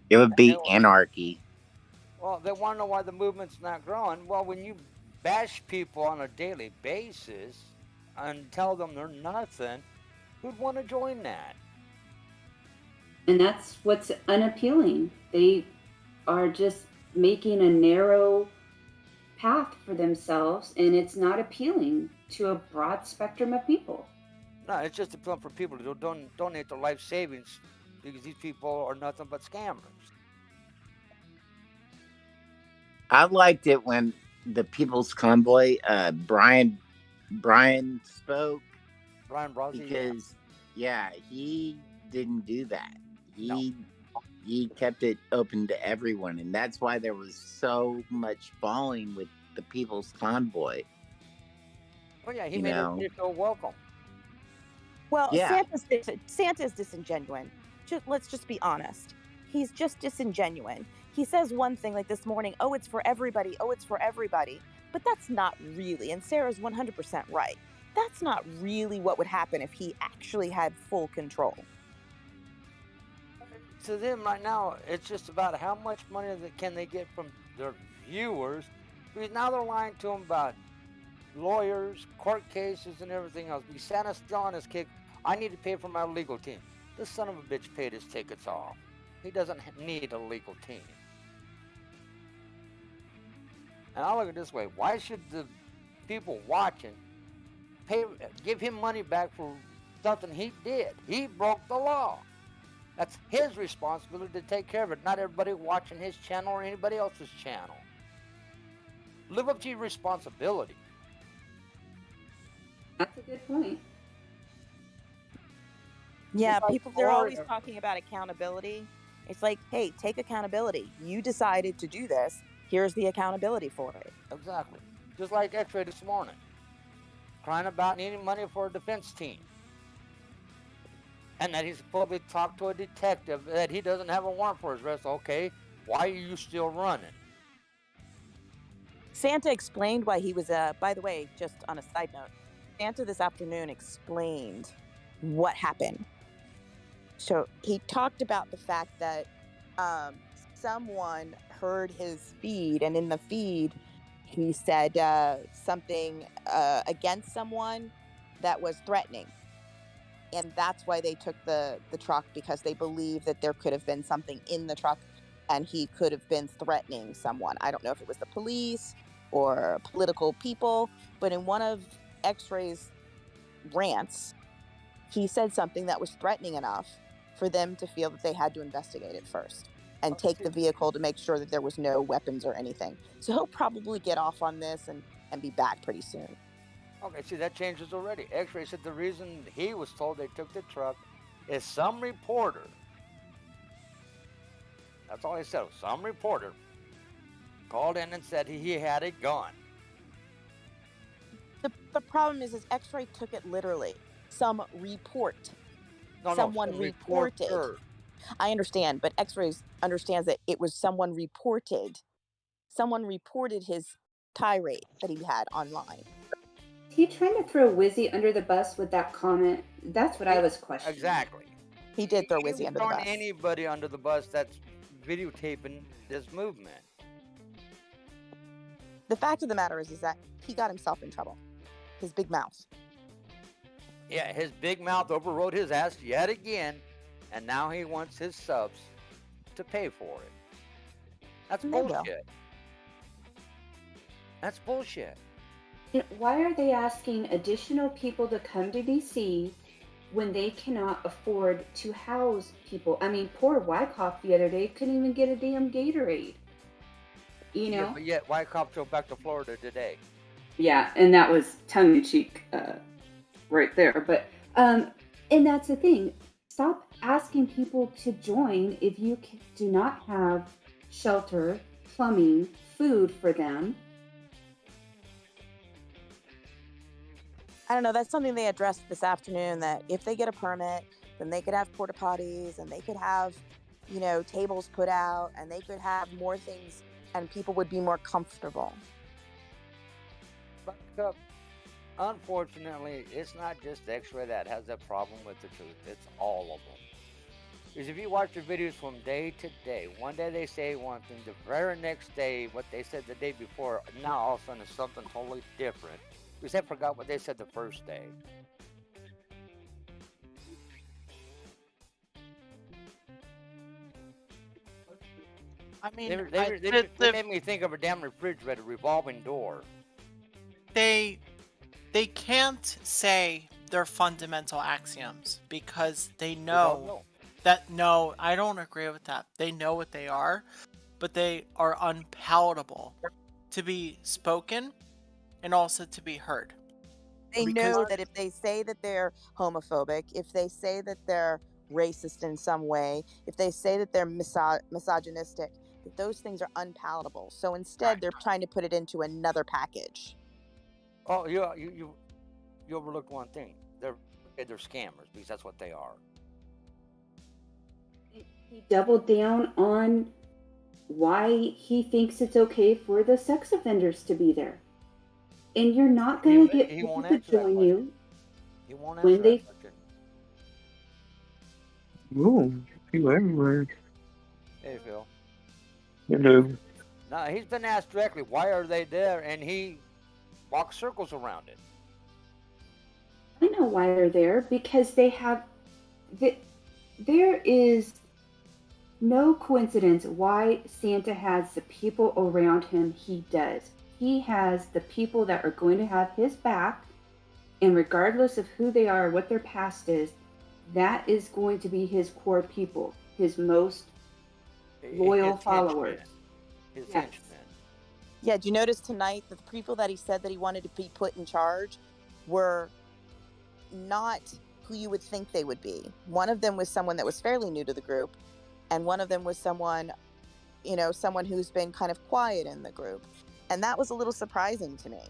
It would be anarchy. Well, they want to know why the movement's not growing. Well, when you bash people on a daily basis and tell them they're nothing, who'd want to join that? And that's what's unappealing. They are just making a narrow path for themselves, and it's not appealing to a broad spectrum of people. No, it's just appealing for people to donate their life savings, because these people are nothing but scammers. I liked it when the People's Convoy, Brian spoke. Brian Brosy, because he didn't do that. He kept it open to everyone, and that's why there was so much falling with the People's Convoy. Oh yeah, he made it feel welcome. Well, Santa's disingenuous. Let's just be honest. He's just disingenuous. He says one thing like this morning, oh, it's for everybody. Oh, it's for everybody. But that's not really, and Sarah's 100% right. That's not really what would happen if he actually had full control. To them right now, it's just about how much money can they get from their viewers, because now they're lying to them about lawyers, court cases, and everything else. Because Santa's still on his kick. I need to pay for my legal team. This son of a bitch paid his tickets off. He doesn't need a legal team. And I look at it this way: why should the people watching give him money back for something he did. He broke the law. That's his responsibility to take care of it, not everybody watching his channel or anybody else's channel. Live up to your responsibility. That's a good point. Yeah, Like people, they're always Florida. talking about accountability. It's like, hey, take accountability. You decided to do this. Here's the accountability for it. Exactly. Just like X-Ray this morning, crying about needing money for a defense team. And that he's supposedly talked to a detective that he doesn't have a warrant for his arrest. Okay, why are you still running? Santa explained why he was, by the way, just on a side note, Santa this afternoon explained what happened. So he talked about the fact that someone heard his feed, and in the feed, he said something against someone that was threatening. And that's why they took the truck, because they believe that there could have been something in the truck and he could have been threatening someone. I don't know if it was the police or political people, but in one of X-Ray's rants, he said something that was threatening enough for them to feel that they had to investigate it first and take the vehicle to make sure that there was no weapons or anything. So he'll probably get off on this and be back pretty soon. Okay, see, that changes already. X-Ray said the reason he was told they took the truck is some reporter, that's all he said, some reporter called in and said he had a gun. The problem is X-Ray took it literally. Some report. Someone some reported. reporter. I understand, but X-Ray understands that it was someone reported. Someone reported his tirade that he had online. He trying to throw Wizzy under the bus with that comment. That's what I was questioning. Exactly. He did throw Wizzy under the bus. Anybody under the bus that's videotaping this movement. The fact of the matter is that he got himself in trouble. His big mouth. Yeah, his big mouth overrode his ass yet again, and now he wants his subs to pay for it. That's bullshit. That's bullshit. Why are they asking additional people to come to DC when they cannot afford to house people? I mean, poor Wyckoff the other day couldn't even get a damn Gatorade. You know? Yeah, but yet Wyckoff drove back to Florida today. Yeah, and that was tongue-in-cheek right there. But, and that's the thing. Stop asking people to join if you do not have shelter, plumbing, food for them. I don't know, that's something they addressed this afternoon, that if they get a permit, then they could have porta potties and they could have, you know, tables put out and they could have more things and people would be more comfortable. But unfortunately, it's not just X-Ray that has that problem with the truth. It's all of them. Because if you watch the videos from day to day, one day they say one thing, the very next day, what they said the day before, now all of a sudden it's something totally different. Because they forgot what they said the first day. I mean, they made me think of a damn refrigerator, revolving door. They can't say they're fundamental axioms because they know that, no, I don't agree with that. They know what they are, but they are unpalatable to be spoken and also to be heard. They know that if they say that they're homophobic, if they say that they're racist in some way, if they say that they're misogynistic, that those things are unpalatable. So instead, they're trying to put it into another package. Oh, you overlooked one thing. They're scammers, because that's what they are. He doubled down on why he thinks it's okay for the sex offenders to be there. And you're not going to get people to join you. He won't answer that question. Ooh, people everywhere. Hey, Phil. Hello. No, he's been asked directly, why are they there? And he walks circles around it. I know why they're there, because they have... There is no coincidence why Santa has the people around him he does. He has the people that are going to have his back And regardless of who they are, what their past is, that is going to be his core people, his most loyal His followers. henchmen. His Yes. henchmen. Yeah, do you notice tonight that the people that he said that he wanted to be put in charge were not who you would think they would be? One of them was someone that was fairly new to the group, and one of them was someone, someone who's been kind of quiet in the group. And that was a little surprising to me.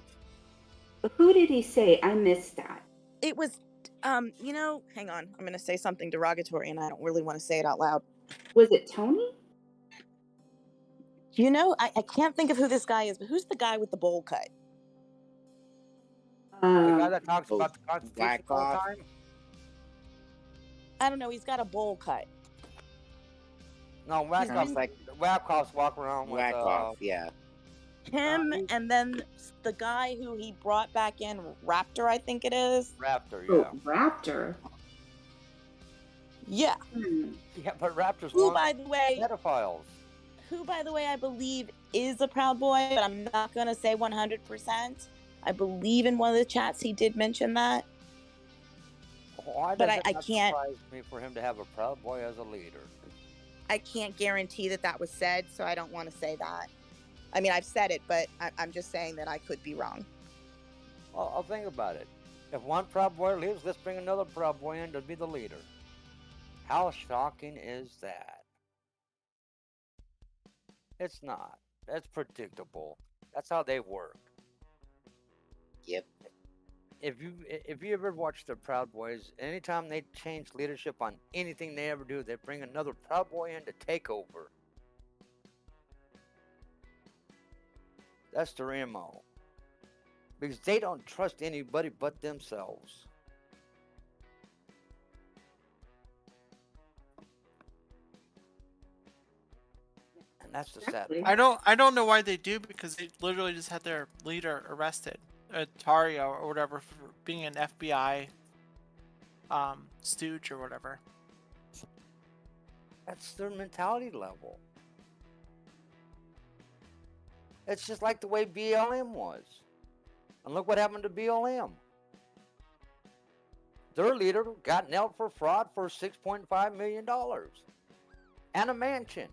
Who did he say? I missed that. It was, hang on. I'm going to say something derogatory, and I don't really want to say it out loud. Was it Tony? I can't think of who this guy is, but who's the guy with the bowl cut? The guy that talks about the Constitution all the time? I don't know. He's got a bowl cut. No, Wackoff's walking around with... Wackoff, yeah. Him, and then the guy who he brought back in, Raptor, I think it is. Raptor, yeah. Oh, Raptor? Yeah. Yeah, but Raptor's Who, one by the way... pedophiles. Who, by the way, I believe is a Proud Boy, but I'm not going to say 100%. I believe in one of the chats he did mention that. Why but does I it not can't... surprise me for him to have a Proud Boy as a leader? I can't guarantee that was said, so I don't want to say that. I mean, I've said it, but I'm just saying that I could be wrong. Well, I'll think about it. If one Proud Boy leaves, let's bring another Proud Boy in to be the leader. How shocking is that? It's not. That's predictable. That's how they work. Yep. If you ever watch the Proud Boys, anytime they change leadership on anything they ever do, they bring another Proud Boy in to take over. That's their MO. Because they don't trust anybody but themselves. And that's the sad part. I don't know why they do, because they literally just had their leader arrested, Tario or whatever, for being an FBI stooge or whatever. That's their mentality level. It's just like the way BLM was. And look what happened to BLM. Their leader got nailed for fraud for $6.5 million. And a mansion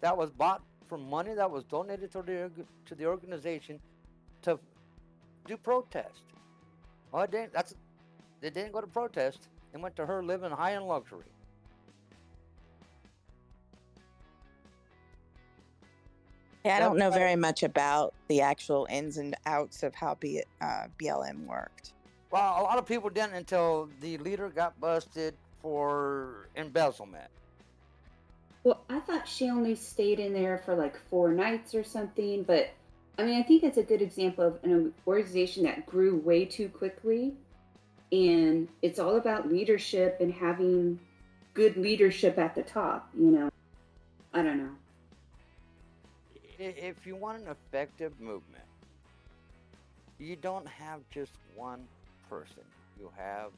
that was bought from money that was donated to the organization to do protest. Well, they didn't go to protest. They went to her living high in luxury. Yeah, I don't know very much about the actual ins and outs of how BLM worked. Well, a lot of people didn't until the leader got busted for embezzlement. Well, I thought she only stayed in there for like 4 nights or something, but I mean, I think it's a good example of an organization that grew way too quickly, and it's all about leadership and having good leadership at the top, I don't know. If you want an effective movement, you don't have just one person. You have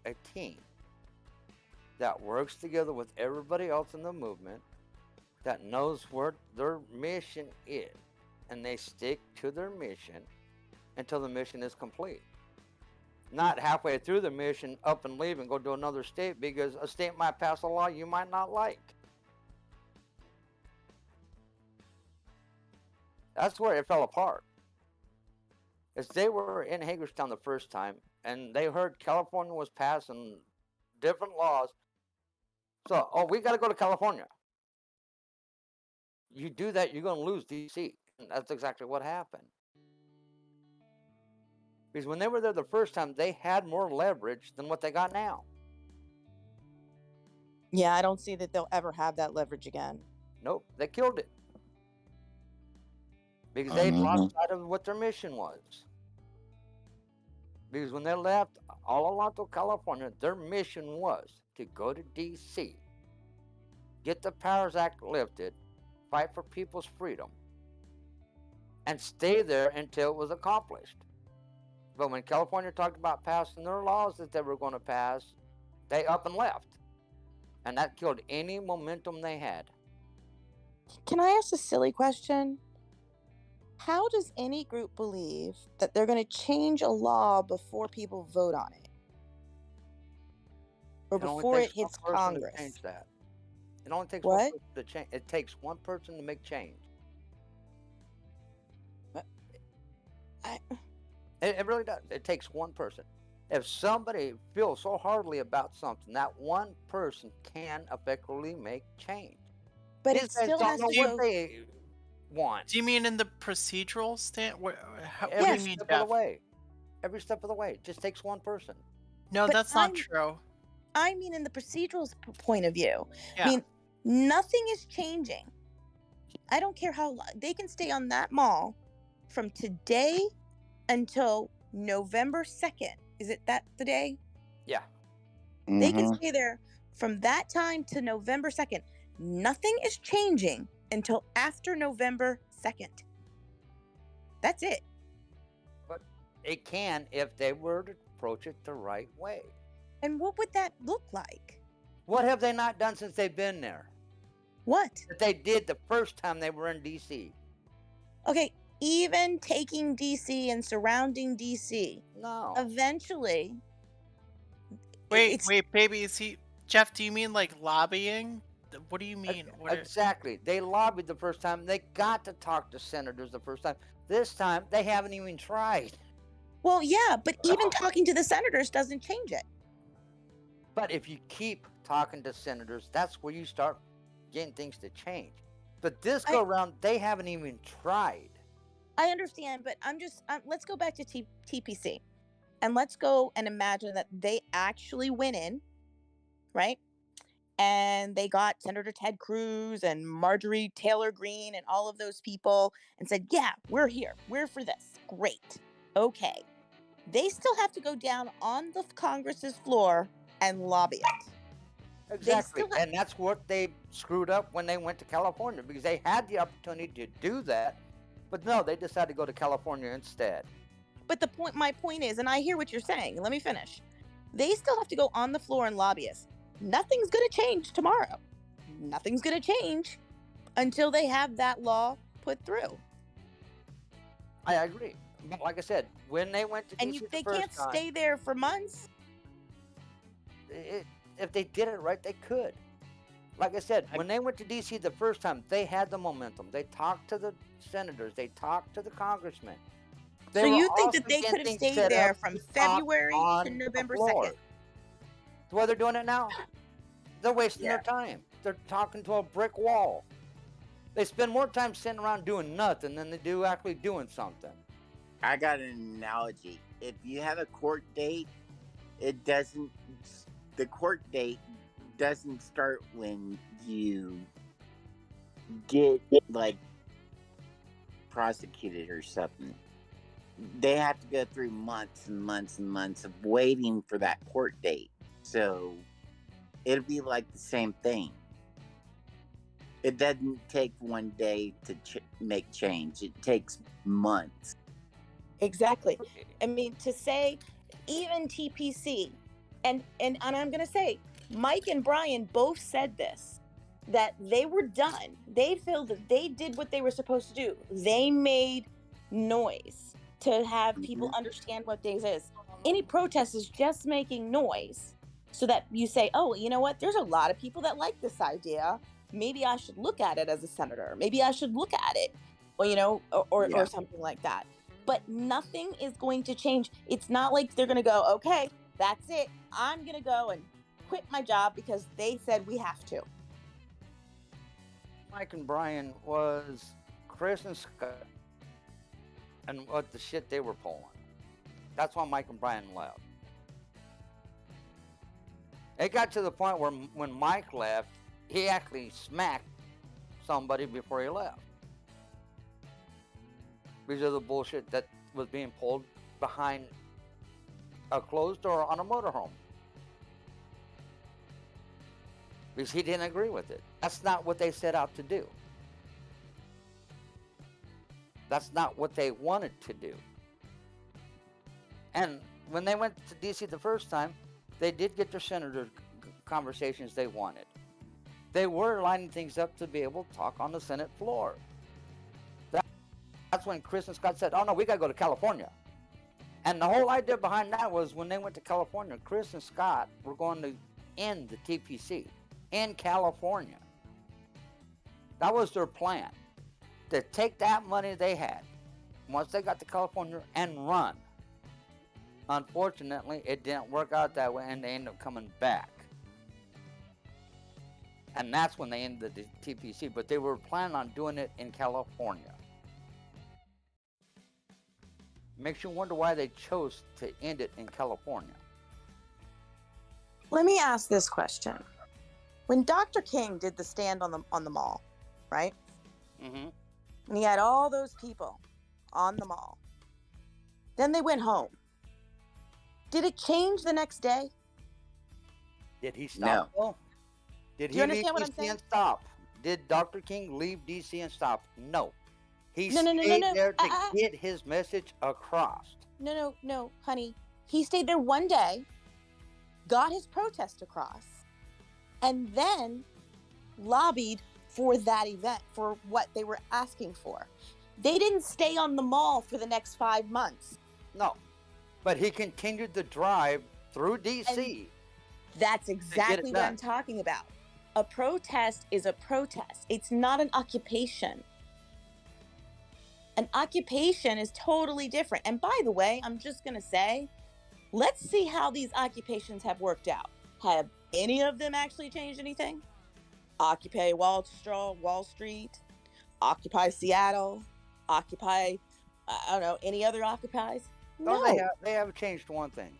a team that works together with everybody else in the movement, that knows what their mission is, and they stick to their mission until the mission is complete. Not halfway through the mission, up and leave and go to another state, because a state might pass a law you might not like. That's where it fell apart. As they were in Hagerstown the first time, and they heard California was passing different laws. So, we got to go to California. You do that, you're going to lose D.C. And that's exactly what happened. Because when they were there the first time, they had more leverage than what they got now. Yeah, I don't see that they'll ever have that leverage again. Nope, they killed it. Because they lost sight of what their mission was. Because when they left Alto, California, their mission was to go to D.C., get the Powers Act lifted, fight for people's freedom, and stay there until it was accomplished. But when California talked about passing their laws that they were going to pass, they up and left. And that killed any momentum they had. Can I ask a silly question? How does any group believe that they're going to change a law before people vote on it? Or It only before it takes one hits person to Congress? change that. It only takes one What? person to change. It takes one person to make change. I, It really does. It takes one person. If somebody feels so hardly about something, that one person can effectively make change. but These it guys still don't has know to what go. they want. Do you mean in the procedural stand? What do Every you mean, step of Jeff? the way. Every step of the way. It just takes one person. No, But that's not true. I mean, in the procedural point of view. Yeah. I mean, nothing is changing. I don't care how long. They can stay on that mall from today until November 2nd. Is it that the day? Yeah. They can stay there from that time to November 2nd. Nothing is changing until after November 2nd. That's it. But it can if they were to approach it the right way. And what would that look like? What have they not done since they've been there? What? That they did the first time they were in D.C. Okay, even taking DC and surrounding DC. No. Eventually. Wait, baby, Jeff, do you mean like lobbying? What do you mean? Exactly. They lobbied the first time. They got to talk to senators the first time. This time, they haven't even tried. Well, yeah, but even talking to the senators doesn't change it. But if you keep talking to senators, that's where you start getting things to change. But this go around, they haven't even tried. I understand, but let's go back to TPC. And let's go and imagine that they actually went in, right? And they got Senator Ted Cruz and Marjorie Taylor Greene and all of those people and said, yeah, we're here. We're for this. Great. Okay. They still have to go down on the Congress's floor and lobby it. Exactly. And that's what they screwed up when they went to California, because they had the opportunity to do that. But no, they decided to go to California instead. But my point is, and I hear what you're saying, let me finish. They still have to go on the floor and lobby us. Nothing's going to change tomorrow. Nothing's going to change until they have that law put through. I agree. But like I said, when they went to and DC they the first can't time, stay there for months. If they did it right, they could. Like I said, when they went to D.C. the first time, they had the momentum. They talked to the senators. They talked to the congressmen. So you think that they could have stayed there from February to November 2nd? The way they're doing it now, they're wasting their time. They're talking to a brick wall. They spend more time sitting around doing nothing than they do actually doing something. I got an analogy. If you have a court date, the court date doesn't start when you get like prosecuted or something. They have to go through months and months and months of waiting for that court date. So it'll be like the same thing. It doesn't take one day to make change. It takes months. Exactly. I mean, to say even TPC, and I'm going to say, Mike and Brian both said this, that they were done. They feel that they did what they were supposed to do. They made noise to have people understand what this is. Any protest is just making noise so that you say, oh, you know what? There's a lot of people that like this idea. Maybe I should look at it as a senator. Maybe I should look at it, or, or something like that. But nothing is going to change. It's not like they're going to go, okay, that's it. I'm going to go and quit my job because they said we have to. Mike and Brian was Chris and Scott and what the shit they were pulling. That's why Mike and Brian left. It got to the point where when Mike left, he actually smacked somebody before he left. Because of the bullshit that was being pulled behind a closed door on a motorhome. Because he didn't agree with it. That's not what they set out to do. That's not what they wanted to do. And when they went to D.C. the first time, they did get their senator conversations they wanted. They were lining things up to be able to talk on the Senate floor. That's that's when Chris and Scott said, "Oh no, we gotta go to California." And the whole idea behind that was when they went to California, Chris and Scott were going to end the TPC in California. That was their plan, to take that money they had once they got to California and run. Unfortunately, it didn't work out that way, and they ended up coming back. And that's when they ended the TPC, but they were planning on doing it in California. Makes you wonder why they chose to end it in California. Let me ask this question. When Dr. King did the stand on the mall, right? Mm-hmm. And he had all those people on the mall. Then they went home. Did it change the next day? Did he stop? No. Did he leave DC and stop? Did Dr. King leave DC and stop? No. He stayed there to get his message across. No, honey. He stayed there one day, got his protest across, and then lobbied for that event, for what they were asking for. They didn't stay on the mall for the next 5 months. No, but he continued the drive through DC. And that's exactly what I'm talking about. A protest is a protest. It's not an occupation. An occupation is totally different. And by the way, I'm just going to say, let's see how these occupations have worked out. Have any of them actually changed anything? Occupy Wall Street, Occupy Seattle, Occupy, I don't know, any other occupies? No. They have changed one thing.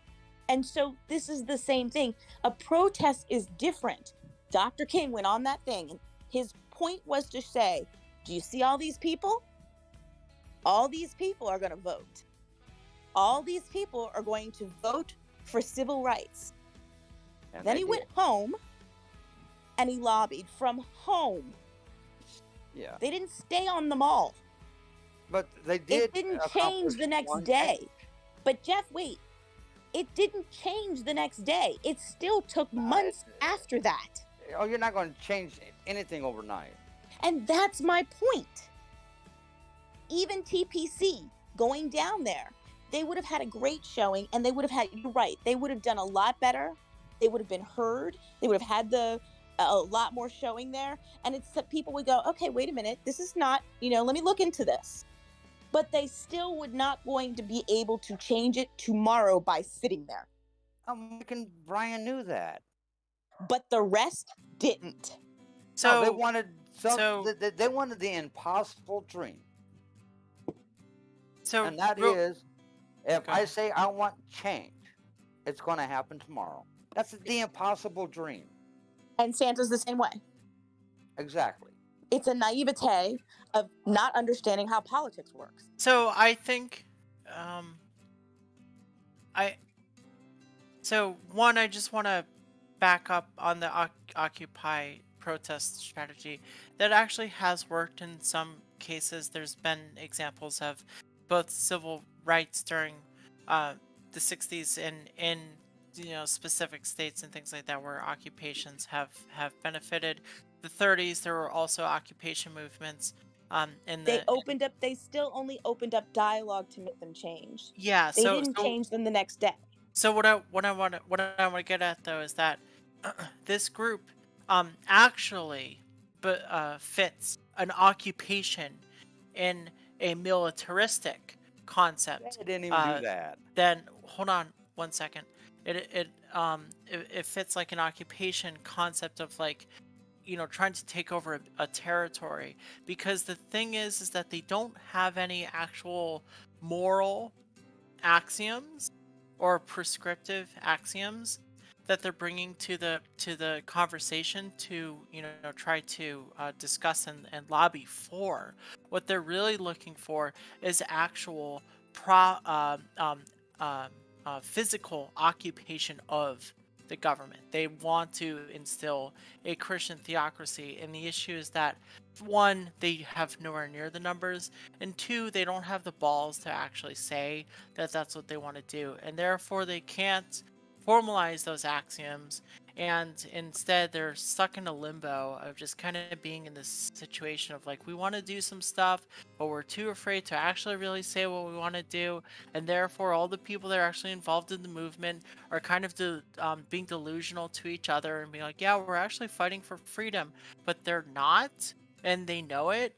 And so this is the same thing. A protest is different. Dr. King went on that thing, and his point was to say, do you see all these people? All these people are going to vote. All these people are going to vote for civil rights. And then he went home and he lobbied from home. Yeah. They didn't stay on the mall. But they did. It didn't change the next day. But Jeff, wait. It didn't change the next day. It still took months after that. Oh, you're not going to change anything overnight. And that's my point. Even TPC going down there, they would have had a great showing, and they would have had, you're right, they would have done a lot better. They would have been heard. They would have had a lot more showing there. And it's that people would go, okay, wait a minute. This is not, let me look into this. But they still would not going to be able to change it tomorrow by sitting there. Brian knew that. But the rest didn't. So they wanted they wanted the impossible dream. And that is, if I say I want change, it's going to happen tomorrow. That's the impossible dream. And Santa's the same way. Exactly. It's a naivete of not understanding how politics works. So I think, I just want to back up on the Occupy protest strategy. That actually has worked in some cases. There's been examples of both civil rights during the 60s in specific states and things like that where occupations have benefited. The 30s, there were also occupation movements. They still only opened up dialogue to make them change. Yeah, they didn't change them the next day. So what I want to get at though is that this group actually fits an occupation in a militaristic concept. They didn't even do that. Then hold on 1 second. It fits like an occupation concept of like, trying to take over a territory, because the thing is that they don't have any actual moral axioms or prescriptive axioms that they're bringing to the conversation to try to discuss and lobby for. What they're really looking for is actual physical occupation of the government. They want to instill a Christian theocracy, and the issue is that, one, they have nowhere near the numbers, and two, they don't have the balls to actually say that that's what they want to do, and therefore they can't formalize those axioms and instead they're stuck in a limbo of just kind of being in this situation of like, we want to do some stuff, but we're too afraid to actually really say what we want to do, and therefore all the people that are actually involved in the movement are kind of being delusional to each other and being like, yeah, we're actually fighting for freedom, but they're not, and they know it,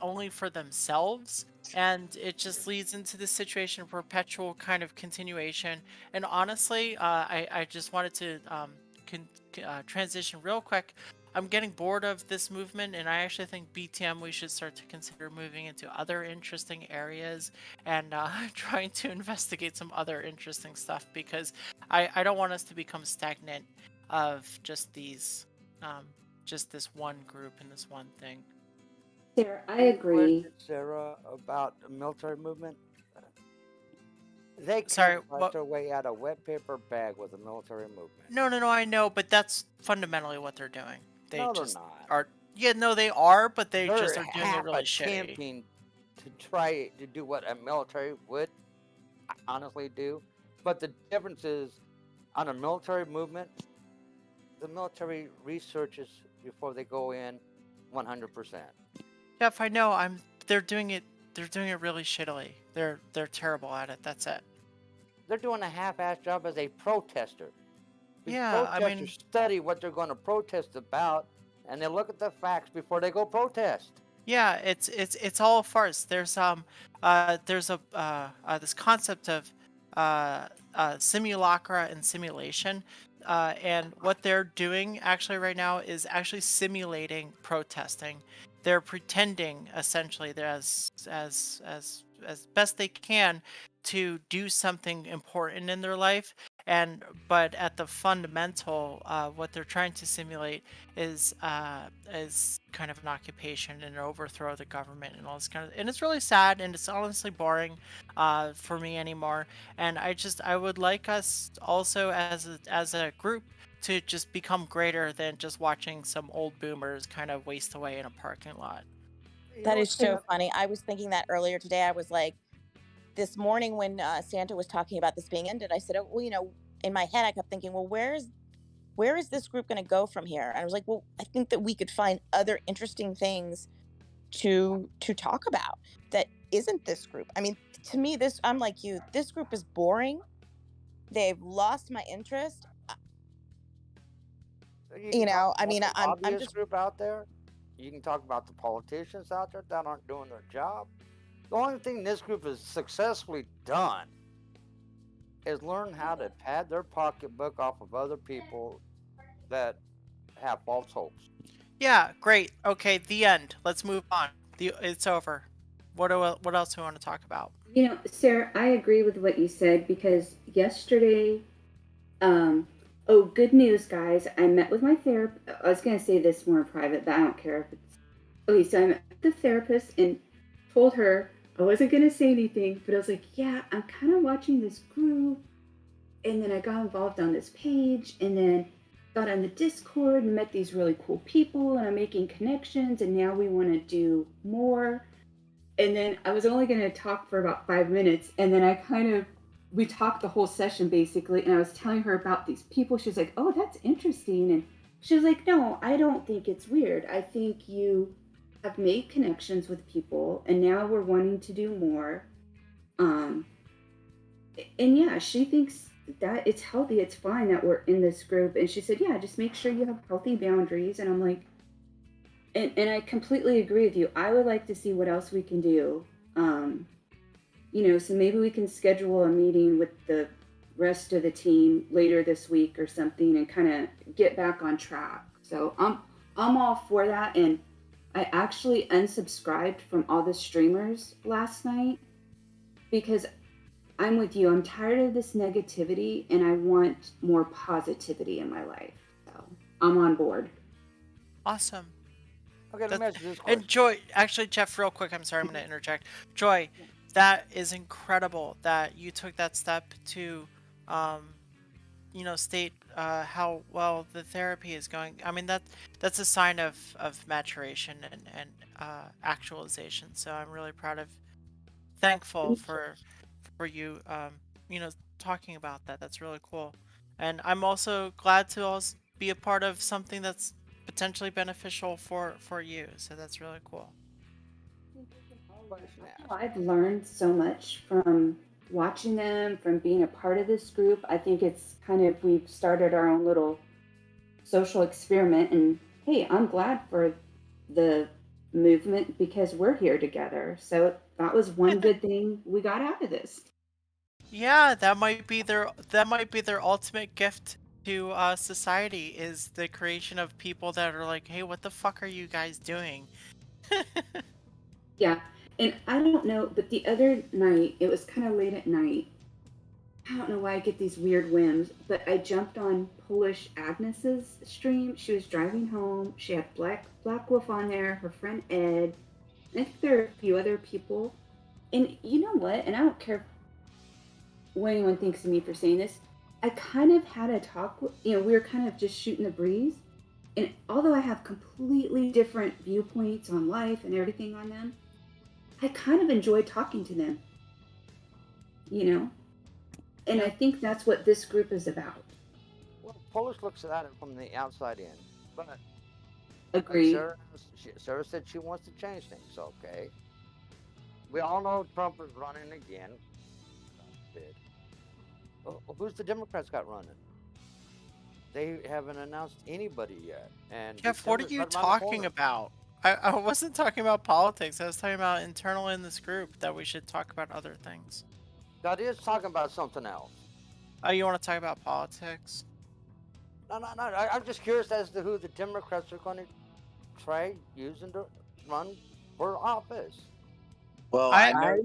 only for themselves. And it just leads into this situation of perpetual kind of continuation. And honestly, I just wanted to transition real quick. I'm getting bored of this movement, and I actually think BTM we should start to consider moving into other interesting areas and trying to investigate some other interesting stuff, because I don't want us to become stagnant of just these, just this one group and this one thing. Sarah, I Any agree. question, Sarah, about the military movement? They Sorry, can't fight what? their way out of a wet paper bag with a military movement. No, I know, but that's fundamentally what they're doing. They No, they're just not. are. Yeah, no, they are, but they just They're are doing it half really shitty. attempting to try to do what a military would honestly do. But the difference is, on a military movement, the military researches before they go in 100%. Jeff, I know. They're doing it. They're doing it really shittily. They're terrible at it. That's it. They're doing a half-ass job as a protester. These Yeah, I protesters mean, study what they're going to protest about, and they look at the facts before they go protest. yeah, it's all a farce. There's this concept of simulacra and simulation, and what they're doing actually right now is actually simulating protesting. They're pretending essentially they're as best they can to do something important in their life, but at the fundamental, what they're trying to simulate is kind of an occupation and an overthrow of the government and all this kind of, and it's really sad, and it's honestly boring for me anymore. And I would like us also as a group to just become greater than just watching some old boomers kind of waste away in a parking lot. That is so funny. I was thinking that earlier today. I was like, this morning when Santa was talking about this being ended, I said, oh, well, in my head, I kept thinking, well, where is this group going to go from here? And I was like, well, I think that we could find other interesting things to talk about that isn't this group. I mean, to me, I'm like you. This group is boring. They've lost my interest. I mean, I'm just group out there. You can talk about the politicians out there that aren't doing their job. The only thing this group has successfully done is learn how to pad their pocketbook off of other people that have false hopes. Yeah, great. Okay, the end. Let's move on. It's over. What else do we want to talk about? Sarah, I agree with what you said, because yesterday, oh, good news, guys. I met with my therapist. I was going to say this more in private, but I don't care if it's... Okay, so I met with the therapist and told her I wasn't going to say anything, but I was like, yeah, I'm kind of watching this group. And then I got involved on this page, and then got on the Discord and met these really cool people, and I'm making connections, and now we want to do more. And then I was only going to talk for about 5 minutes, and then we talked the whole session basically, and I was telling her about these people. She was like, oh, that's interesting. And she was like, no, I don't think it's weird. I think you have made connections with people, and now we're wanting to do more. And yeah, she thinks that it's healthy, it's fine that we're in this group. And she said, yeah, just make sure you have healthy boundaries. And I'm like, and I completely agree with you. I would like to see what else we can do. So maybe we can schedule a meeting with the rest of the team later this week or something, and kind of get back on track. So I'm all for that. And I actually unsubscribed from all the streamers last night, because I'm with you. I'm tired of this negativity, and I want more positivity in my life. So I'm on board. Awesome. Okay, let me ask you this question. And Joy, actually, Jeff, real quick, I'm sorry, I'm going to interject. Joy, that is incredible that you took that step to, state how well the therapy is going. I mean, that's a sign of maturation and actualization. So I'm really thankful for you, talking about that. That's really cool. And I'm also glad to also be a part of something that's potentially beneficial for you. So that's really cool. I've learned so much from watching them, from being a part of this group. I think it's kind of, we've started our own little social experiment. And hey, I'm glad for the movement because we're here together. So that was one good thing we got out of this. Yeah, that might be their ultimate gift to society is the creation of people that are like, hey, what the fuck are you guys doing? Yeah. And I don't know, but the other night, it was kind of late at night. I don't know why I get these weird whims, but I jumped on Polish Agnes's stream. She was driving home. She had Black Wolf on there, her friend Ed. I think there are a few other people. And you know what? And I don't care what anyone thinks of me for saying this. I kind of had a talk, we were kind of just shooting the breeze. And although I have completely different viewpoints on life and everything on them, I kind of enjoy talking to them, And I think that's what this group is about. Well, Polish looks at it from the outside in, but Agreed. Sarah said she wants to change things. Okay, we all know Trump is running again. Who's the Democrats got running? They haven't announced anybody yet. And Jeff, what are you talking about? I wasn't talking about politics. I was talking about internal in this group that we should talk about other things. God is talking about something else. Oh, you want to talk about politics? No. I'm just curious as to who the Democrats are going to try using to run for office. Well, I know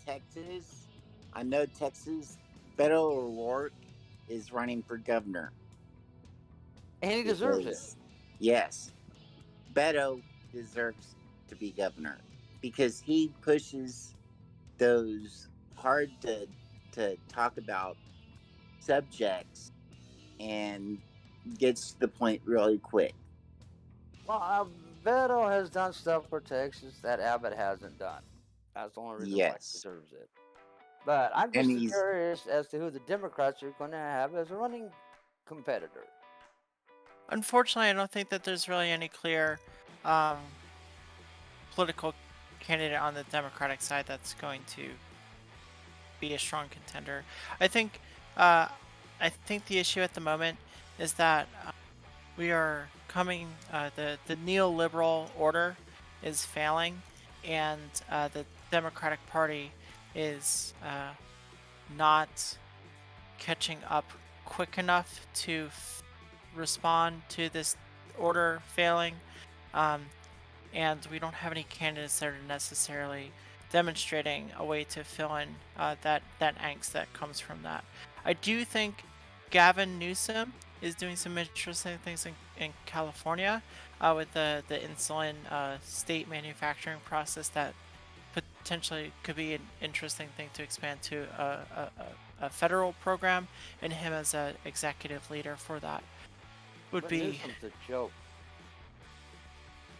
Texas. I know Texas. Beto O'Rourke is running for governor. And he deserves it. Yes. Beto deserves to be governor because he pushes those hard to talk about subjects and gets to the point really quick. Well, Beto has done stuff for Texas that Abbott hasn't done. That's the only reason why he deserves it. But I'm just curious as to who the Democrats are going to have as a running competitor. Unfortunately, I don't think that there's really any clear political candidate on the Democratic side that's going to be a strong contender. I think the issue at the moment is that we are coming. The neoliberal order is failing, and the Democratic Party is not catching up quick enough to respond to this order failing, and we don't have any candidates that are necessarily demonstrating a way to fill in that angst that comes from that. I do think Gavin Newsom is doing some interesting things in California with the insulin state manufacturing process that potentially could be an interesting thing to expand to a federal program, and him as an executive leader for that would be Newsom's a joke.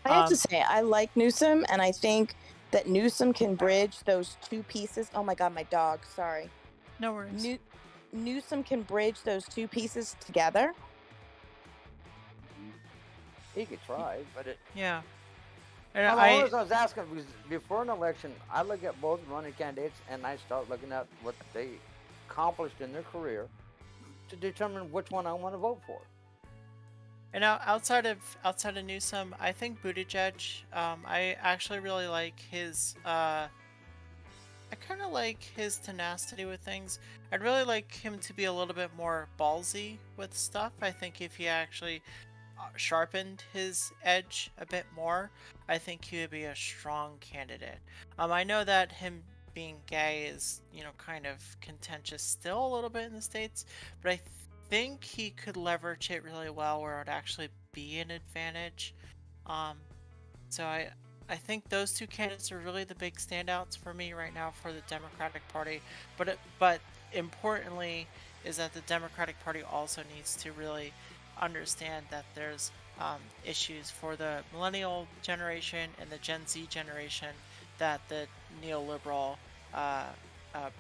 I have to say, I like Newsom, and I think that Newsom can bridge those two pieces. Oh my God, my dog. Sorry. No worries. Newsom can bridge those two pieces together. He could try, but yeah. And I was asking because before an election, I look at both running candidates and I start looking at what they accomplished in their career to determine which one I want to vote for. And now, outside of Newsom, I think Buttigieg. I actually really like his. I kind of like his tenacity with things. I'd really like him to be a little bit more ballsy with stuff. I think if he actually sharpened his edge a bit more, I think he would be a strong candidate. I know that him being gay is, kind of contentious still a little bit in the States, but I think he could leverage it really well where it would actually be an advantage. So I think those two candidates are really the big standouts for me right now for the Democratic Party. But importantly is that the Democratic Party also needs to really understand that there's issues for the millennial generation and the Gen Z generation that the neoliberal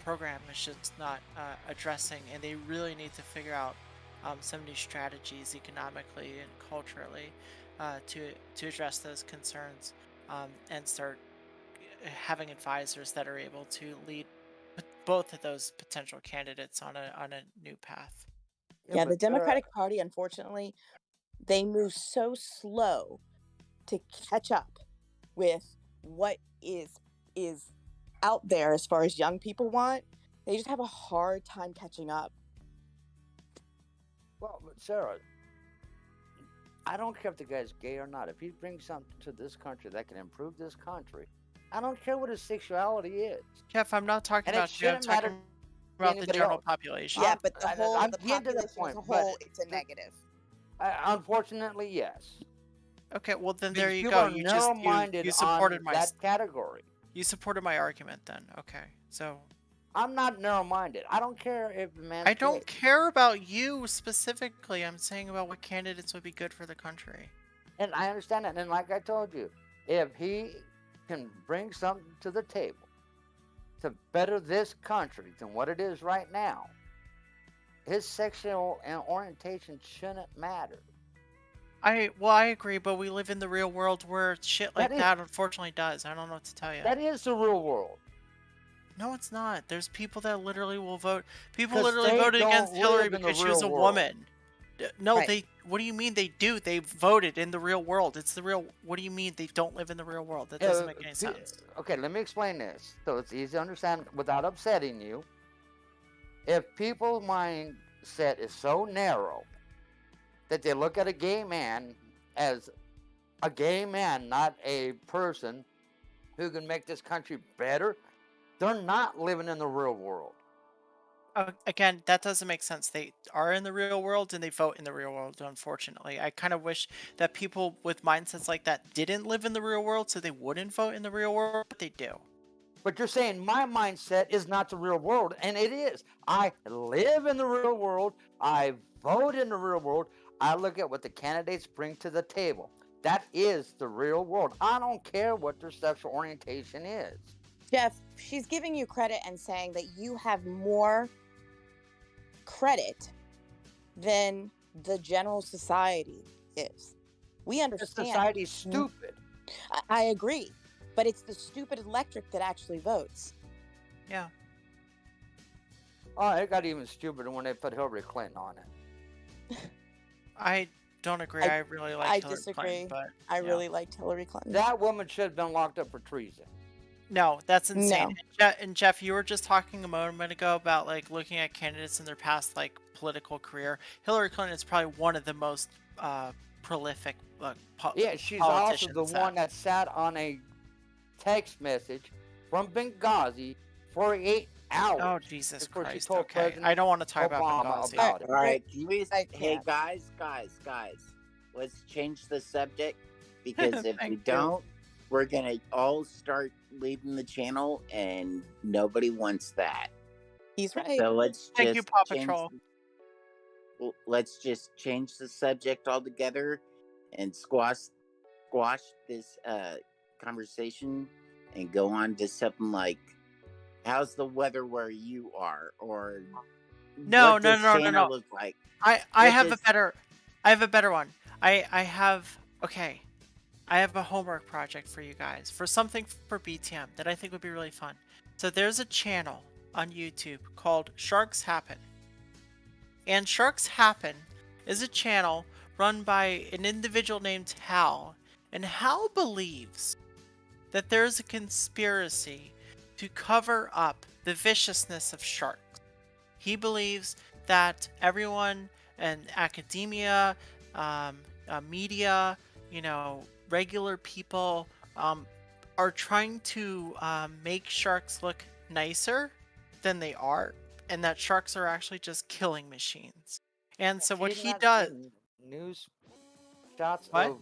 program is just not addressing, and they really need to figure out some new strategies economically and culturally to address those concerns, and start having advisors that are able to lead both of those potential candidates on a new path. Yeah, the but Democratic Party, unfortunately, they move so slow to catch up with what is out there as far as young people want. They just have a hard time catching up. well, but Sarah, I don't care if the guy's gay or not. If he brings something to this country that can improve this country, I don't care what his sexuality is. Jeff, I'm not talking And it about you. I'm shouldn't matter talking to about the anybody general else. population. Yeah, but the I'm the getting to that population as point, a but whole, it's a negative. Unfortunately, yes. Okay, well then Because there you people go. are You just narrow-minded you supported on my that category. you supported my argument then. Okay, so I'm not narrow-minded. I don't care if the man's I don't gay. care about you specifically. I'm saying about what candidates would be good for the country. And I understand that. And like I told you, if he can bring something to the table to better this country than what it is right now, his sexual orientation shouldn't matter. I agree, but we live in the real world where shit like that unfortunately does. I don't know what to tell you. That is the real world. No, it's not. There's people that literally will vote. People 'Cause literally they voted don't against Hillary live in the because she was a real world. woman. No, Right. they. What do you mean they do? They voted in the real world. It's the real. What do you mean they don't live in the real world? That doesn't make any sense. Okay, let me explain this so it's easy to understand without upsetting you. If people's mindset is so narrow that they look at a gay man as a gay man, not a person who can make this country better, they're not living in the real world. Again, that doesn't make sense. They are in the real world and they vote in the real world, unfortunately. I kind of wish that people with mindsets like that didn't live in the real world so they wouldn't vote in the real world, but they do. But you're saying my mindset is not the real world, and it is. I live in the real world. I vote in the real world. I look at what the candidates bring to the table. That is the real world. I don't care what their sexual orientation is. Jeff, she's giving you credit and saying that you have more credit than the general society is. We The understand. society's stupid. I agree, but it's the stupid electric that actually votes. Yeah. Oh, it got even stupider when they put Hillary Clinton on it. I don't agree. I really like I Hillary disagree. Clinton, but I yeah. really liked Hillary Clinton. That woman should have been locked up for treason. No, that's insane. No. And Jeff, you were just talking a moment ago about like looking at candidates in their past like political career. Hillary Clinton is probably one of the most prolific Yeah, she's also the politicians one that sat on a text message from Benghazi for 8 hours. Oh, Jesus before she Christ. told Okay. President I don't want to talk Obama about Benghazi. about it. All right, can we, hey Yeah. guys, let's change the subject because if Thank we you. don't, we're gonna all start leaving the channel, and nobody wants that. He's right. So let's Thank just you, Paw change, Patrol. let's just change the subject altogether and squash this conversation and go on to something like, how's the weather where you are, or No, what no, does no, no, Santa no. look like? I What have does- I have a better one. I have okay. I have a homework project for you guys for something for BTM that I think would be really fun. So there's a channel on YouTube called Sharks Happen. And Sharks Happen is a channel run by an individual named Hal. And Hal believes that there's a conspiracy to cover up the viciousness of sharks. He believes that everyone in academia, media, regular people are trying to make sharks look nicer than they are, and that sharks are actually just killing machines. And so what Has he not does, seen news shots What? of,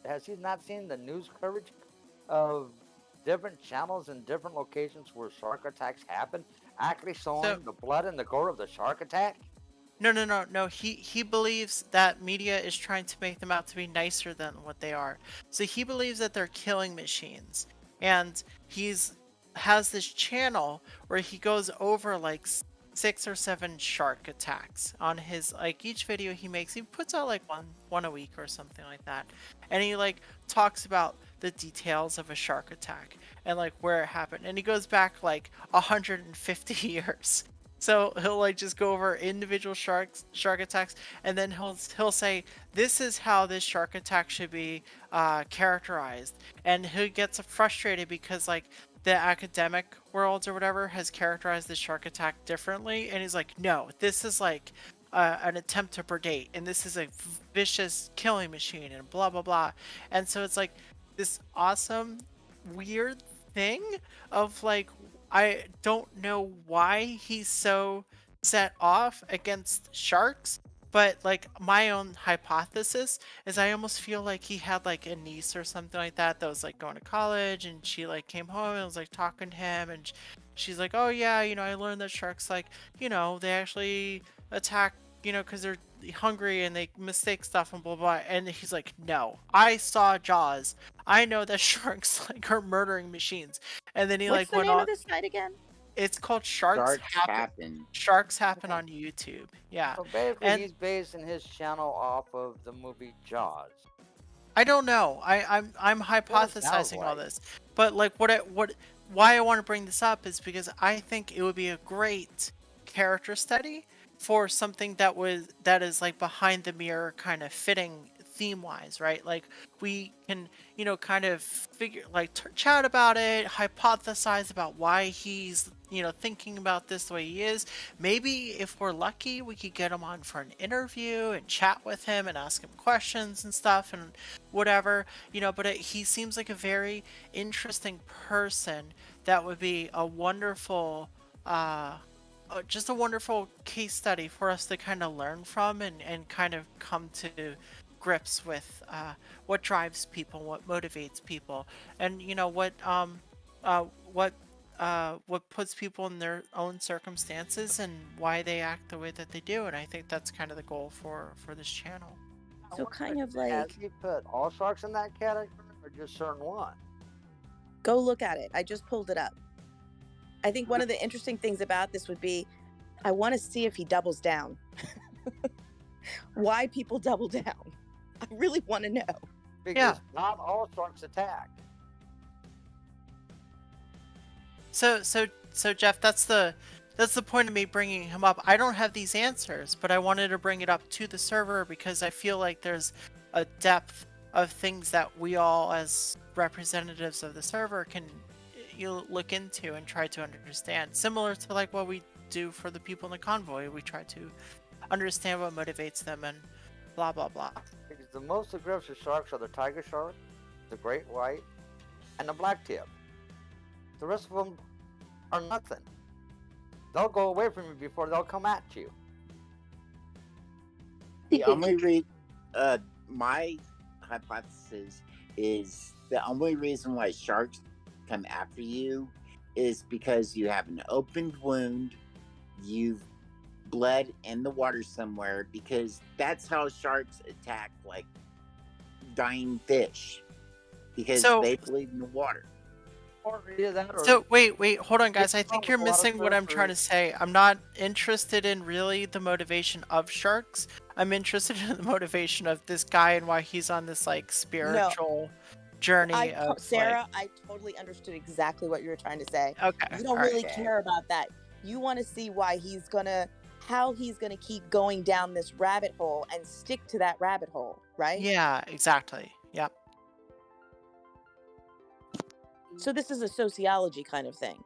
has he not seen the news coverage of different channels in different locations where shark attacks happen, actually showing the blood and the gore of the shark attack? No. He believes that media is trying to make them out to be nicer than what they are. So he believes that they're killing machines, and he's has this channel where he goes over like 6 or 7 shark attacks on his, like, each video he makes. He puts out like one a week or something like that, and he like talks about the details of a shark attack and like where it happened, and he goes back like 150 years. So he'll like just go over individual shark attacks, and then he'll say, this is how this shark attack should be characterized, and he gets frustrated because like the academic world or whatever has characterized the shark attack differently, and he's like, no, this is like an attempt to predate, and this is a vicious killing machine, and blah blah blah. And so it's like this awesome weird thing of like, I don't know why he's so set off against sharks, but like my own hypothesis is I almost feel like he had like a niece or something like that was like going to college, and she like came home and was like talking to him, and she's like, oh yeah, I learned that sharks like, they actually attack, because they're hungry and they mistake stuff and blah blah. And he's like, no, I saw Jaws. I know that sharks like are murdering machines. And then he What's like the went name on. of this site again? It's called Sharks Happen. Sharks Happen on YouTube. Yeah. So basically, And he's basing his channel off of the movie Jaws. I don't know. I'm hypothesizing all like. this, but like why I want to bring this up is because I think it would be a great character study for something that is like behind the mirror kind of fitting theme wise, right? Like we can kind of figure like chat about it, hypothesize about why he's thinking about this the way he is. Maybe if we're lucky we could get him on for an interview and chat with him and ask him questions and stuff and whatever, but he seems like a very interesting person that would be a wonderful just a wonderful case study for us to kind of learn from and kind of come to grips with what drives people, what motivates people, and what puts people in their own circumstances and why they act the way that they do. And I think that's kind of the goal for this channel. So kind of like, Has he put all sharks in that category or just certain one? go look at it. I just pulled it up. I think one of the interesting things about this would be, I want to see if he doubles down. Why people double down. I really want to know. Because not all sharks attack. So Jeff, that's the point of me bringing him up. I don't have these answers, but I wanted to bring it up to the server because I feel like there's a depth of things that we all as representatives of the server can look into and try to understand. Similar to like what we do for the people in the convoy. We try to understand what motivates them and blah blah blah. Because the most aggressive sharks are the tiger shark, the great white, and the black tip. The rest of them are nothing. They'll go away from you before they'll come at you. The only my hypothesis is the only reason why sharks come after you is because you have an opened wound, you've bled in the water somewhere, because that's how sharks attack like dying fish, because they bleed in the water. So wait, hold on guys. I think you're missing what I'm trying to say. I'm not interested in really the motivation of sharks. I'm interested in the motivation of this guy and why he's on this like spiritual journey. Sarah, I totally understood exactly what you were trying to say. Okay. You don't really care about that. You want to see why how he's gonna keep going down this rabbit hole and stick to that rabbit hole, right? Yeah, exactly. Yep. So this is a sociology kind of thing.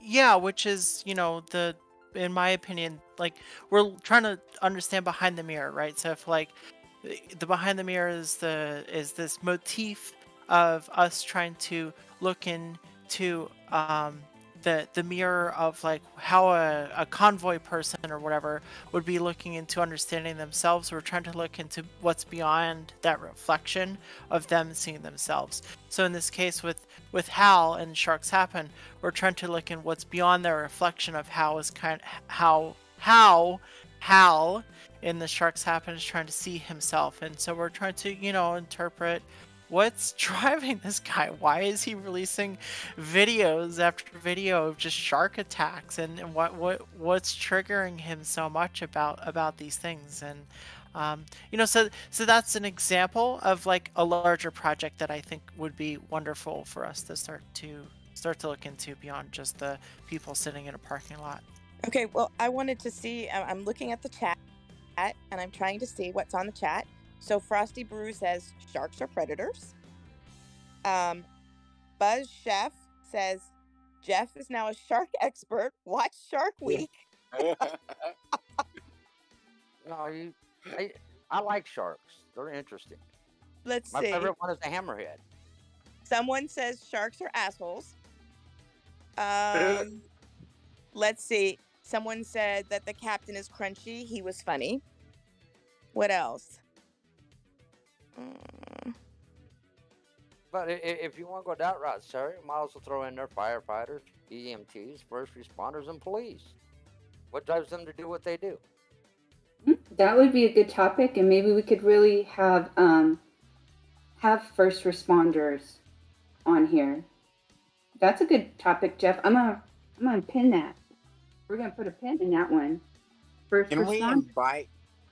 Yeah, which is, in my opinion, like we're trying to understand behind the mirror, right? So if like the behind the mirror is this motif of us trying to look into the mirror of like how a convoy person or whatever would be looking into understanding themselves. We're trying to look into what's beyond that reflection of them seeing themselves. So in this case with Hal and Sharks Happen, we're trying to look in what's beyond their reflection of how Hal in the Sharks Happen is trying to see himself. And so we're trying to, interpret what's driving this guy? Why is he releasing videos after video of just shark attacks? And what's triggering him so much about these things? And so that's an example of like a larger project that I think would be wonderful for us to start to look into beyond just the people sitting in a parking lot. Okay, well, I wanted to see. I'm looking at the chat, and I'm trying to see what's on the chat. So Frosty Brew says sharks are predators. Buzz Chef says Jeff is now a shark expert. Watch Shark Week. No, I like sharks. They're interesting. Let's My see. favorite one is the hammerhead. Someone says sharks are assholes. Let's see. Someone said that the captain is crunchy. He was funny. What else? But if you want to go that route, sir, you might also throw in there firefighters, EMTs, first responders, and police. What drives them to do what they do? That would be a good topic, and maybe we could really have first responders on here. That's a good topic, Jeff. I'm gonna pin that. We're gonna put a pin in that one. First responders.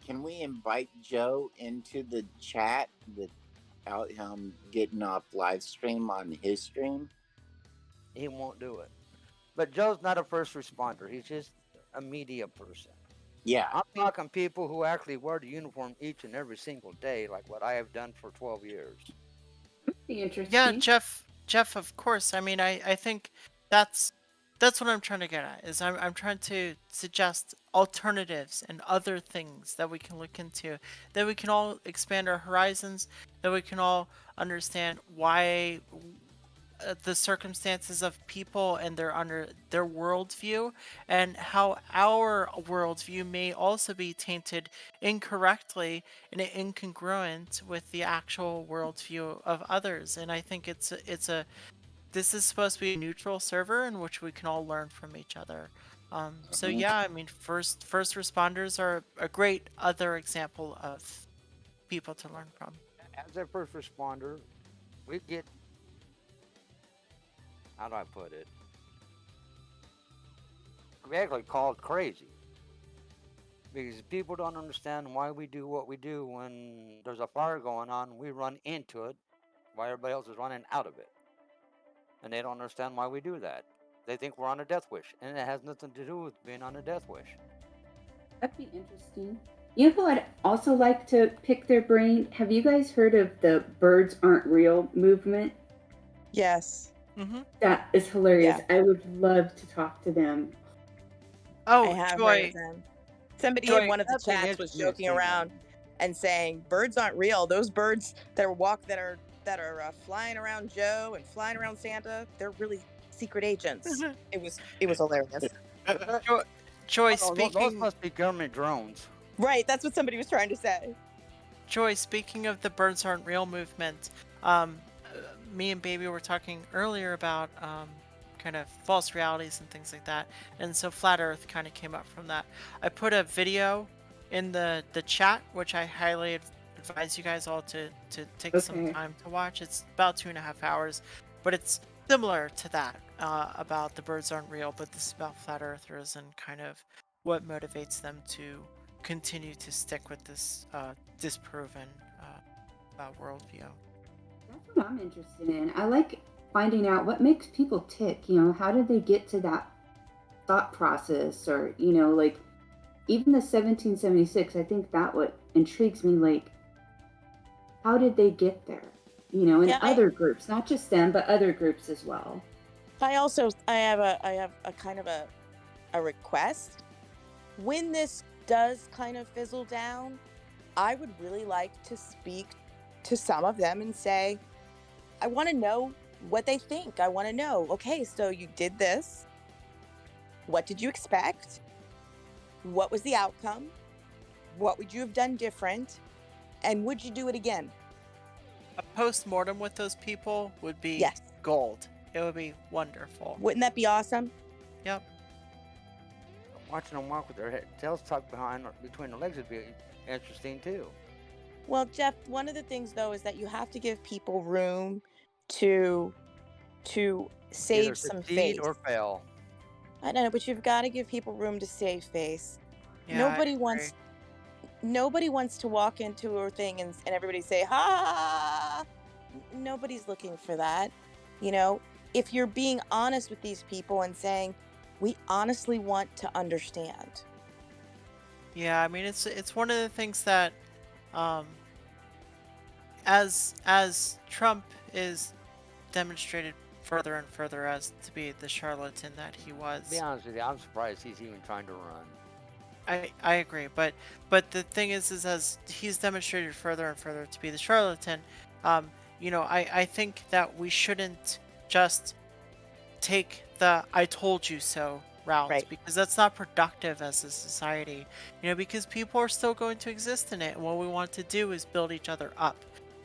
Can we invite Joe into the chat without him getting off live stream on his stream? He won't do it. But Joe's not a first responder. He's just a media person. Yeah. I'm talking people who actually wear the uniform each and every single day, like what I have done for 12 years. Be interesting. Yeah, Jeff, of course. I mean, I think that's what I'm trying to get at. Is I'm trying to suggest alternatives and other things that we can look into, that we can all expand our horizons, that we can all understand why the circumstances of people and their worldview, and how our worldview may also be tainted incorrectly and incongruent with the actual worldview of others. And I think this is supposed to be a neutral server in which we can all learn from each other. So yeah, I mean, first responders are a great other example of people to learn from. As a first responder, we get, how do I put it? We actually called crazy. Because people don't understand why we do what we do when there's a fire going on, we run into it while everybody else is running out of it. And they don't understand why we do that. They think we're on a death wish, and it has nothing to do with being on a death wish. That'd be interesting. You know who I'd also like to pick their brain? Have you guys heard of the Birds Aren't Real movement? Yes. Mm-hmm. That is hilarious. Yeah. I would love to talk to them. Oh, I have Joy. heard of them. Somebody Joy, in one of the that's an chats was interesting joking thing. around and saying birds aren't real. Those birds that are flying around Joe and flying around Santa, they're really secret agents. It was hilarious. Joy, Those speaking must be government drones. Right, that's what somebody was trying to say. Joy, speaking of the Birds Aren't Real movement, me and Baby were talking earlier about kind of false realities and things like that, and so Flat Earth kind of came up from that. I put a video in the chat, which I highly advise you guys all to take some time to watch. It's about 2.5 hours, but it's similar to that, about the birds aren't real, but this is about flat earthers and kind of what motivates them to continue to stick with this disproven worldview. That's what I'm interested in. I like finding out what makes people tick. You know, how did they get to that thought process? Or, you know, like even the 1776, I think that what intrigues me, like, how did they get there? You know, in other groups, not just them, but other groups as well. I have a kind of a request. When this does kind of fizzle down, I would really like to speak to some of them and say, I want to know what they think. I want to know, okay, so you did this. What did you expect? What was the outcome? What would you have done different? And would you do it again? A post-mortem with those people would be gold. It would be wonderful. Wouldn't that be awesome? Yep. Watching them walk with their tails tucked between their legs would be interesting too. Well, Jeff, one of the things though is that you have to give people room to Either save some succeed face. or fail. I don't know, but you've got to give people room to save face. Yeah, I Nobody wants to walk into a thing and everybody say ha. Nobody's looking for that. You know, if you're being honest with these people and saying, we honestly want to understand. Yeah, I mean it's one of the things that um as Trump is demonstrated further and further as to be the charlatan that he To be was. honest with you, I'm surprised he's even trying to run. I agree, but the thing is as he's demonstrated further and further to be the charlatan, you know, I think that we shouldn't just take the "I told you so" route Right. because that's not productive as a society. You know, because people are still going to exist in it, and what we want to do is build each other up.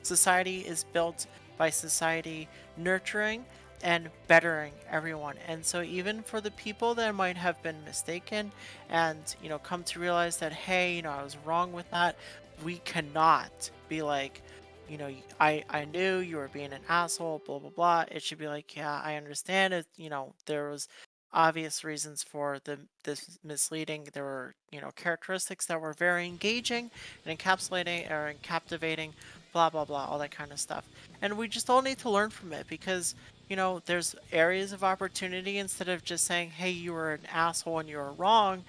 Society is built by society nurturing and bettering everyone. And so even for the people that might have been mistaken and, you know, come to realize that, hey, you know, I was wrong with that, we cannot be like, you know, I knew you were being an asshole, blah blah blah. It should be like, yeah, I understand it. You know, there was obvious reasons for this misleading. There were, you know, characteristics that were very engaging and encapsulating or captivating, blah blah blah, all that kind of stuff. And we just all need to learn from it because, you know, there's areas of opportunity instead of just saying, hey, you were an asshole and you were wrong.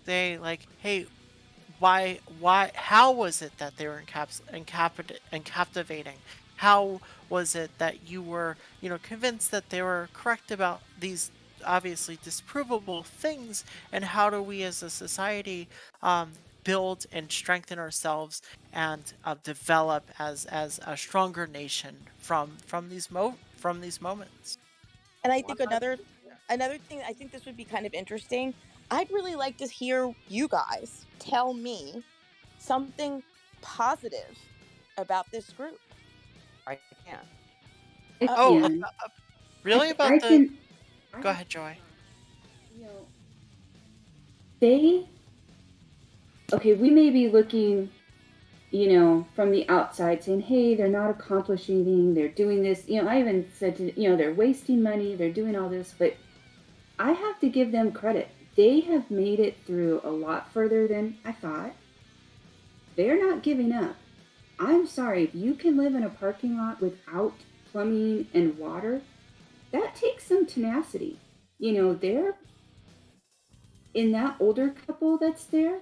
They like, hey, how was it that they were captivating? How was it that you were, you know, convinced that they were correct about these obviously disprovable things? And how do we as a society build and strengthen ourselves and develop as a stronger nation from these moments? And I think another thing, I think this would be kind of interesting. I'd really like to hear you guys tell me something positive about this group. I can't. I Oh, can. really? I About the? can. Go ahead, Joy. You know, they. Okay, we may be looking, you know, from the outside saying, hey, they're not accomplishing anything, they're doing this. You know, I even said, they're wasting money, they're doing all this, but I have to give them credit. They have made it through a lot further than I thought. They're not giving up. I'm sorry, if you can live in a parking lot without plumbing and water, that takes some tenacity. You know, they're in that older couple that's there,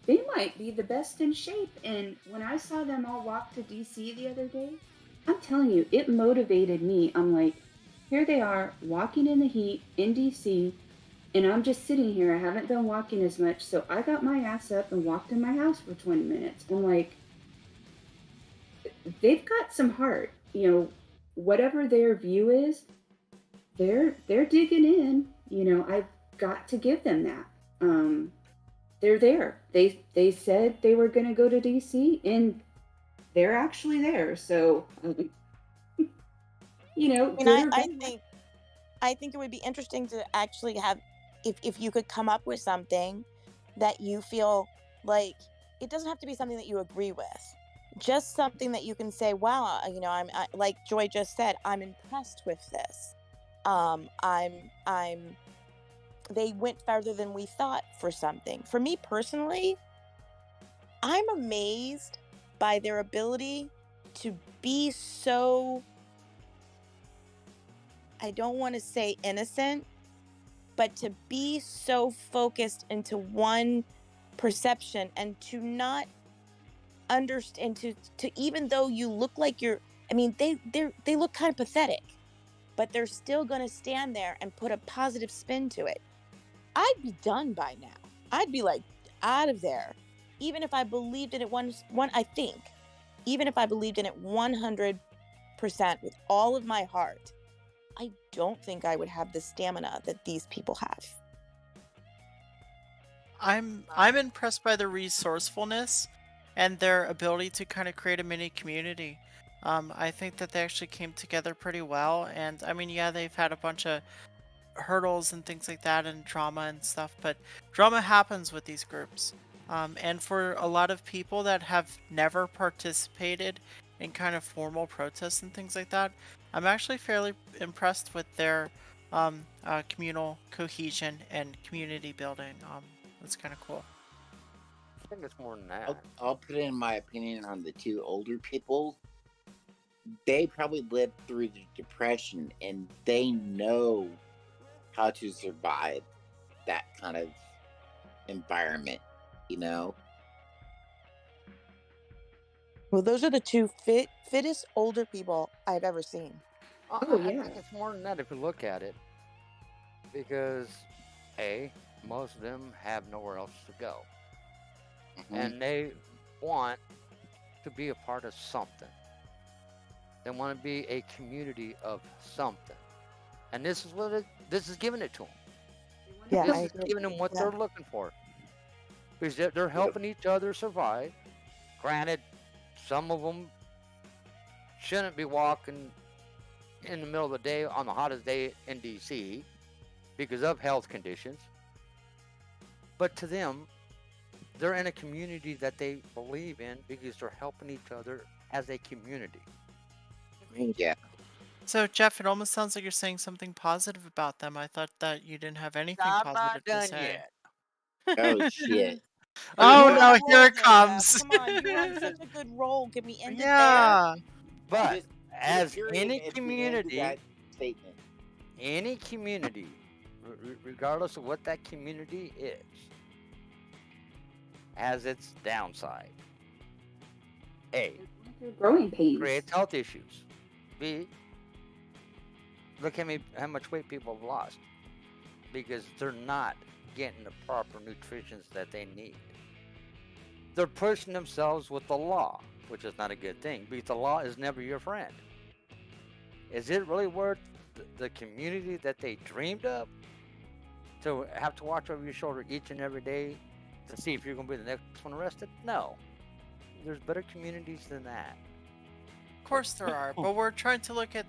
they might be the best in shape. And when I saw them all walk to DC the other day, I'm telling you, it motivated me. I'm like, here they are walking in the heat in DC, and I'm just sitting here. I haven't been walking as much, so I got my ass up and walked in my house for 20 minutes. I'm like, they've got some heart. You know, whatever their view is, they're digging in. You know, I've got to give them that. They're there. They said they were going to go to DC, and they're actually there. So, you know, I mean, I think it would be interesting to actually have, if you could come up with something that you feel like, it doesn't have to be something that you agree with, just something that you can say, wow, you know, like Joy just said, I'm impressed with this. They went farther than we thought for something. For me personally, I'm amazed by their ability to be so, I don't want to say innocent, but to be so focused into one perception and to not understand, to even though you look like you're, I mean, they look kind of pathetic, but they're still going to stand there and put a positive spin to it. I'd be done by now. I'd be like out of there. Even if I believed in it I think, even if I believed in it 100% with all of my heart, I don't think I would have the stamina that these people have. I'm impressed by their resourcefulness and their ability to kind of create a mini community. I think that they actually came together pretty well, and I mean, yeah, they've had a bunch of hurdles and things like that and drama and stuff, but drama happens with these groups. And for a lot of people that have never participated in kind of formal protests and things like that, I'm actually fairly impressed with their communal cohesion and community building. That's kind of cool. I think it's more than that. I'll put in my opinion on the two older people. They probably lived through the Depression and they know how to survive that kind of environment, you know? Well, those are the two fittest older people I've ever seen. I yeah. think it's more than that if you look at it. Because, most of them have nowhere else to go. And they want to be a part of something. They want to be a community of something. And this is what this is giving it to them. Yeah, This I is agree. giving them what Yeah. they're looking for. Because they're helping each other survive. Granted, some of them shouldn't be walking in the middle of the day on the hottest day in DC because of health conditions. But to them, they're in a community that they believe in because they're helping each other as a community. Yeah. So, Jeff, it almost sounds like you're saying something positive about them. I thought that you didn't have anything I'm positive not to done say. yet. Oh, shit. Oh You're no, on a here roll it there, comes. Jeff. Come on, you're on such a good roll. Can we end it there? Yeah. But Just put a as period any at the end of community, that statement. regardless of what that community is, has its downside. A, Growing pains. creates health issues. B, look how much weight people have lost because they're not getting the proper nutrition that they need. They're pushing themselves with the law, which is not a good thing because the law is never your friend. Is it really worth the community that they dreamed of to have to watch over your shoulder each and every day to see if you're going to be the next one arrested? No. There's better communities than that. Of course there are, but we're trying to look at.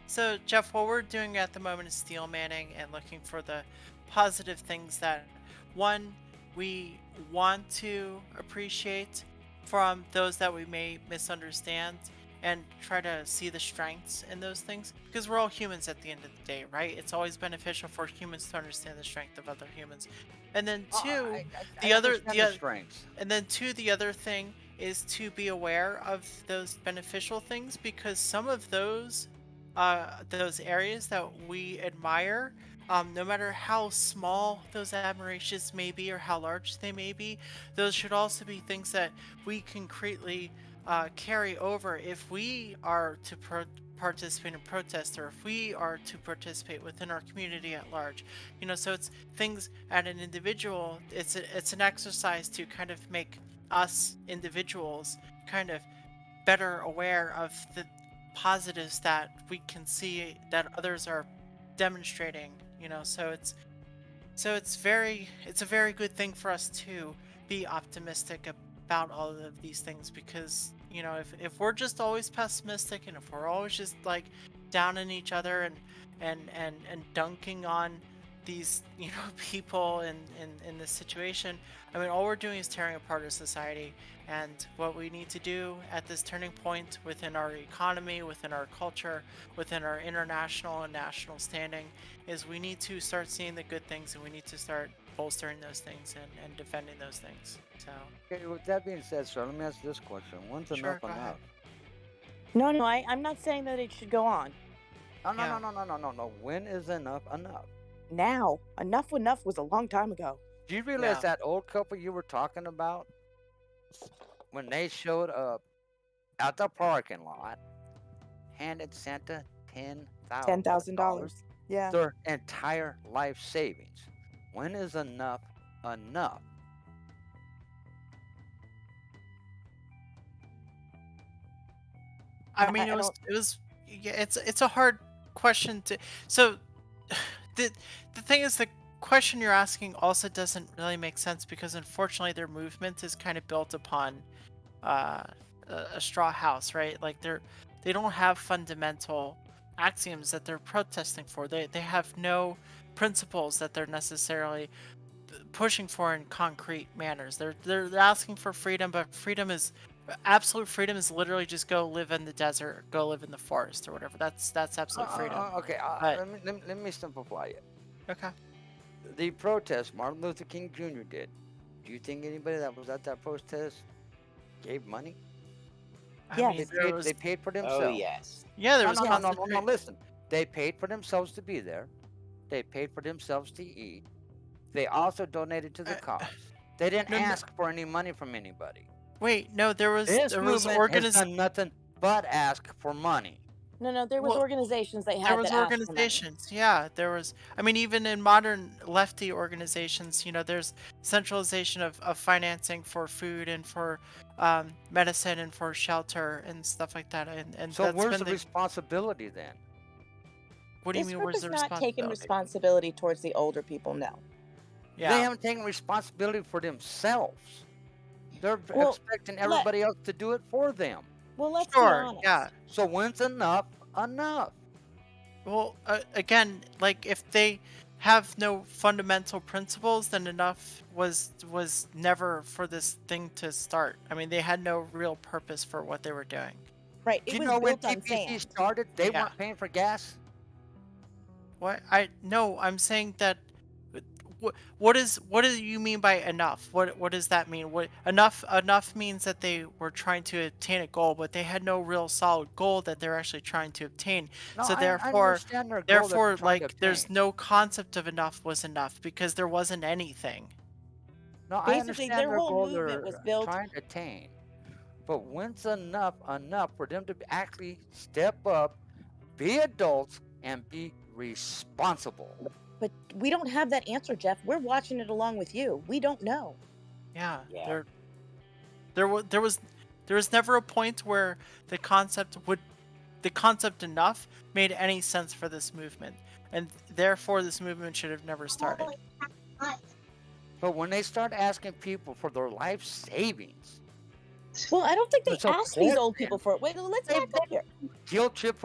So, Jeff, what we're doing at the moment is steel manning and looking for the positive things that, one, we want to appreciate from those that we may misunderstand and try to see the strengths in those things because we're all humans at the end of the day, right? It's always beneficial for humans to understand the strength of other humans. And then two, the other strengths. And then two, the other thing is to be aware of those beneficial things because some of those areas that we admire, no matter how small those admirations may be or how large they may be, those should also be things that we concretely carry over if we are to participate in protests or if we are to participate within our community at large. You know, so it's things at an individual, it's an exercise to kind of make us individuals kind of better aware of the positives that we can see that others are demonstrating, you know. So it's a very good thing for us to be optimistic about all of these things because, you know, if we're just always pessimistic and if we're always just like down on each other and dunking on these, you know, people in this situation, I mean, all we're doing is tearing apart our society. And what we need to do at this turning point within our economy, within our culture, within our international and national standing, is we need to start seeing the good things and we need to start bolstering those things and defending those things. So. Okay, with that being said, sir, let me ask this question. When's Sure, enough go ahead. enough? No, I'm not saying that it should go on. Oh, no. When is enough enough? Now. Enough was a long time ago. Do you realize Yeah. that old couple you were talking about, when they showed up at the parking lot, handed Santa $10,000? $10,000. Yeah. Their entire life savings. When is enough enough? I mean, yeah, it's a hard question to. So, the thing is, the question you're asking also doesn't really make sense because unfortunately their movement is kind of built upon a straw house, right? Like they don't have fundamental axioms that they're protesting for. They have no principles that they're necessarily pushing for in concrete manners. They're asking for freedom, but absolute freedom is literally just go live in the desert, go live in the forest or whatever. That's absolute freedom. Okay, But let me simplify it. okay. The protest Martin Luther King Jr. did. Do you think anybody that was at that protest gave money? I mean, They paid for Oh themselves. yes. yeah, there No, was no, no, no, no, no. concentration. Listen, they paid for themselves to be there. They paid for themselves to eat. They also donated to the cause. They didn't ask for any money from anybody. Wait, no, This movement has done nothing but ask for money. No, there was organizations they had There was that asked for money. organizations, yeah. There was, I mean, even in modern lefty organizations, there's centralization of financing for food and for medicine and for shelter and stuff like that. And So that's where's been the responsibility then? What do you This mean? group Where's has the not taken responsibility? responsibility towards the older people. No. Yeah. They haven't taken responsibility for themselves. They're Well, expecting everybody else to do it for them. Well, let's be Sure, honest. yeah. So when's enough enough? Well, again, like if they have no fundamental principles, then enough was never for this thing to start. I mean, they had no real purpose for what they were doing. Right. Do It you was know when built on TPC sand. started? They Yeah. weren't paying for gas. What? I'm saying that. What do you mean by enough? What does that mean? What enough means that they were trying to obtain a goal, but they had no real solid goal that they're actually trying to obtain. No, So I therefore, understand their goal that they're trying to like there's obtain. no concept of enough was enough because there wasn't anything. No, I Basically, understand their their whole goal movement they're was built. trying to attain. But when's enough for them to actually step up, be adults, and be responsible? But we don't have that answer, Jeff. We're watching it along with you. We don't know. Yeah. Yeah. There was never a point where the concept enough made any sense for this movement, and therefore this movement should have never started. But when they start asking people for their life savings, Well, I don't think they So asked these poor old people for it. Wait, let's They back up here. guilt trip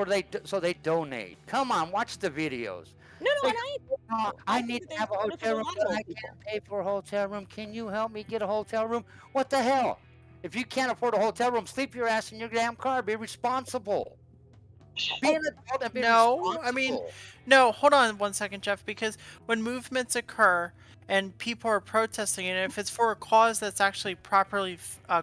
so they donate. Come on, watch the videos. No, They- and I think need that to have a they look at a hotel room, lot of but old I people. can't pay for a hotel room. Can you help me get a hotel room? What the hell? If you can't afford a hotel room, sleep your ass in your damn car. Be responsible. Be an adult and be No, I mean, responsible. no, hold on one second, Jeff, because when movements occur and people are protesting, and if it's for a cause that's actually properly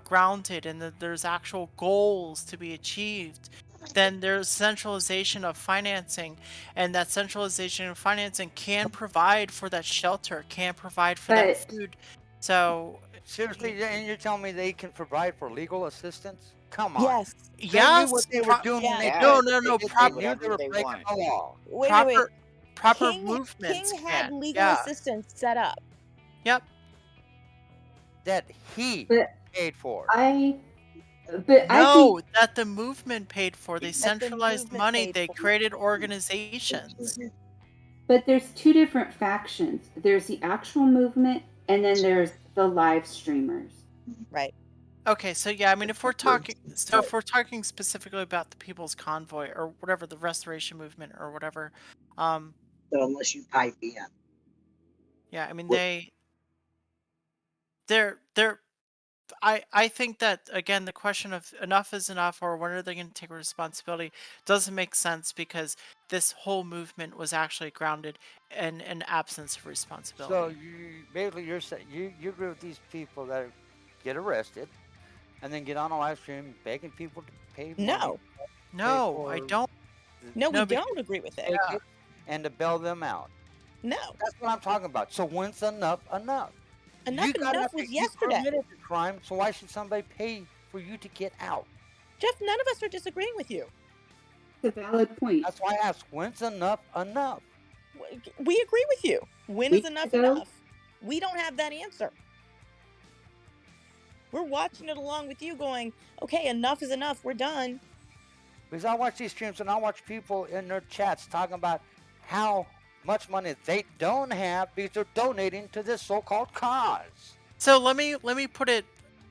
grounded and that there's actual goals to be achieved, then there's centralization of financing, and that centralization of financing can provide for that shelter, can provide for that food. So, Seriously, and you're telling me they can provide for legal assistance? Come on. Yes. They yes, knew what they were doing when they Yeah. did no, it. no, no, They proper, knew they were they breaking want. the law. Wait. proper King movements had can. legal Yeah. assistance set up. Yep. That he But paid for. I No, think that the movement paid for. They That the centralized movement money. paid They for. created organizations. but there's two different factions. There's the actual movement, and then there's the live streamers. Right. Okay, so yeah, I mean, if we're talking specifically about the People's Convoy or whatever, the Restoration Movement or whatever, So unless you pipe in. yeah, I mean they're I think that again the question of enough is enough or when are they going to take responsibility doesn't make sense because this whole movement was actually grounded in an absence of responsibility. So you're saying you agree with these people that get arrested and then get on a live stream begging people to pay money. No. No, I don't. No, we No, be- don't agree with it. Take it and to bail them out. No. That's what I'm talking about. So when's enough enough? You got Enough was nothing. yesterday. You committed the crime, so why should somebody pay for you to get out? Jeff, none of us are disagreeing with you. It's a valid point. That's why I asked, when's enough enough? We agree with you. When is Weeks enough ago? enough? We don't have that answer. We're watching it along with you going, okay, enough is enough. We're done. Because I watch these streams and I watch people in their chats talking about how much money they don't have because they're donating to this so-called cause. So let me put it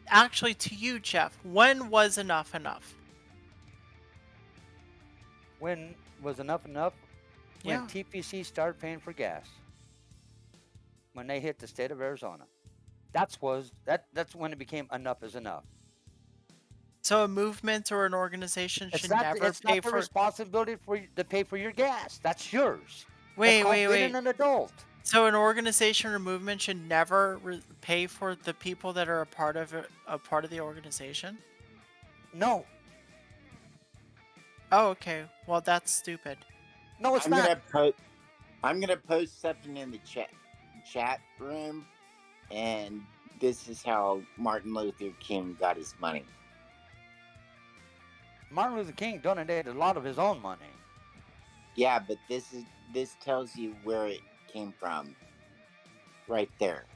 actually to you, Jeff. When was enough enough? When was enough enough? When Yeah. TPC started paying for gas. when they hit the state of Arizona. That's when it became enough is enough. So a movement or an organization It's should not never it's pay not the for. responsibility for you to pay for your gas. That's yours. Wait, That's called wait, being wait. an adult. So an organization or movement should never pay for the people that are a part of the organization. No. Oh, okay. Well, that's stupid. No, it's I'm not. gonna post something in the chat room, and this is how Martin Luther King got his money. Martin Luther King donated a lot of his own money. Yeah, but this tells you where it came from. Right there.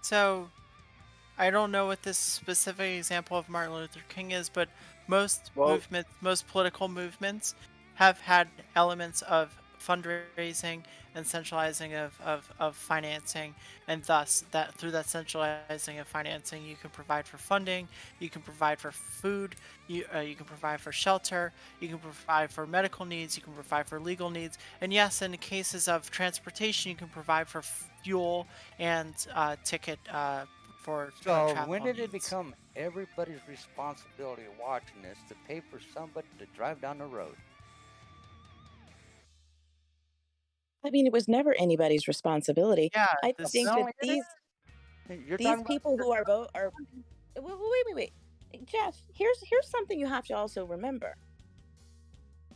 So, I don't know what this specific example of Martin Luther King is, but most political movements have had elements of fundraising and centralizing of financing, and thus through that centralizing of financing you can provide for funding, you can provide for food, you can provide for shelter, you can provide for medical needs, you can provide for legal needs, and yes, in the cases of transportation you can provide for fuel and ticket for So travel when did it needs. become everybody's responsibility watching this to pay for somebody to drive down the road? I mean, it was never anybody's responsibility. Yeah, I this think that You're these talking people who are wait. Jeff, here's something you have to also remember.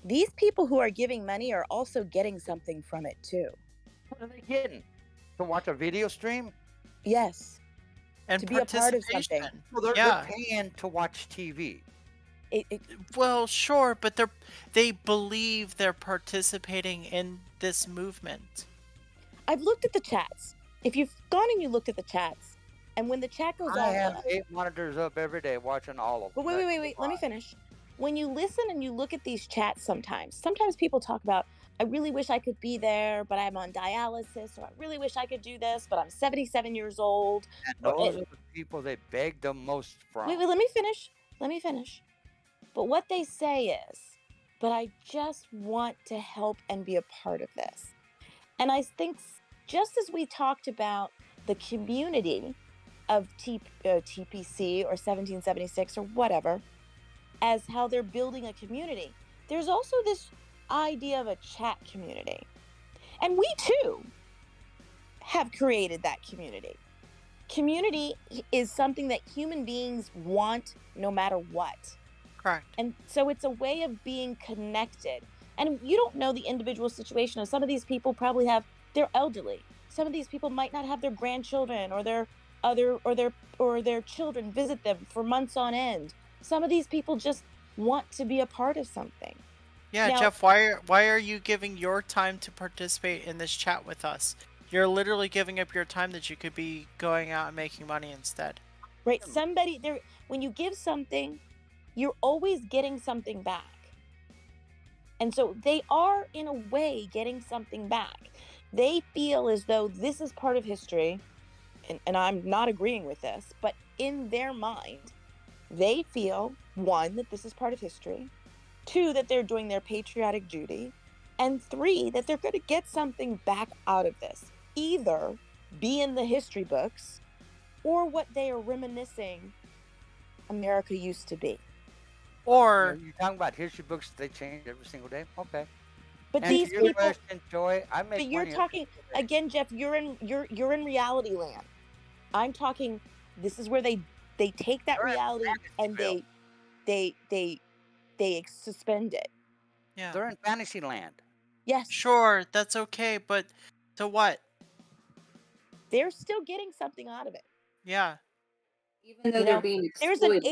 These people who are giving money are also getting something from it too. What are they getting? To watch a video stream? Yes. And to be a part of something. Well, they're paying to watch TV. Well, sure, but they believe they're participating in this movement. I've looked at the chats. If you've gone and you looked at the chats, and when the chat goes I off, have 8 monitors up every day watching all of them. but wait. Let me finish. When you listen and you look at these chats, sometimes people talk about, I really wish I could be there, but I'm on dialysis, or I really wish I could do this, but I'm 77 years old. And those are the people they beg the most from. Wait, let me finish. But what they say is, but I just want to help and be a part of this. And I think just as we talked about the community of TPC or 1776 or whatever, as how they're building a community, there's also this idea of a chat community. And we too have created that community. Community is something that human beings want no matter what. Correct. And so it's a way of being connected. And you don't know the individual situation of some of these people. Probably they're elderly. Some of these people might not have their grandchildren or their children visit them for months on end. Some of these people just want to be a part of something. Yeah, now, Jeff, why are you giving your time to participate in this chat with us? You're literally giving up your time that you could be going out and making money instead. Right. When you give something, you're always getting something back. And so they are, in a way, getting something back. They feel as though this is part of history, and I'm not agreeing with this, but in their mind, they feel, 1, that this is part of history, 2, that they're doing their patriotic duty, and 3, that they're going to get something back out of this. Either be in the history books, or what they are reminiscing America used to be. Or you're talking about history books, they change every single day. Okay. But and these people, question, Joy, I make but you're money talking again, Jeff. You're in reality land. I'm talking. This is where they take that reality and they suspend it. Yeah, they're in fantasy land. Yes. Sure, that's okay, but so what? They're still getting something out of it. Yeah. Even though they're being exploited.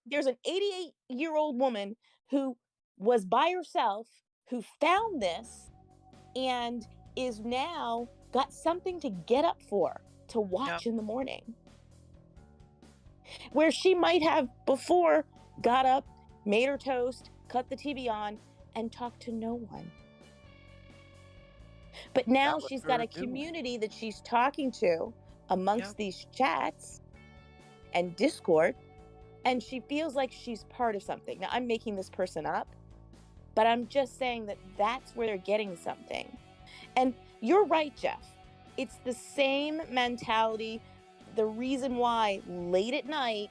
There's an 88-year-old woman who was by herself, who found this and is now got something to get up for, to watch in the morning. Where she might have before got up, made her toast, cut the TV on, and talked to no one. But now she's got a community that she's talking to amongst these chats and Discord, and she feels like she's part of something. Now, I'm making this person up, But I'm just saying that that's where they're getting something. And you're right, Jeff. It's the same mentality. The reason why late at night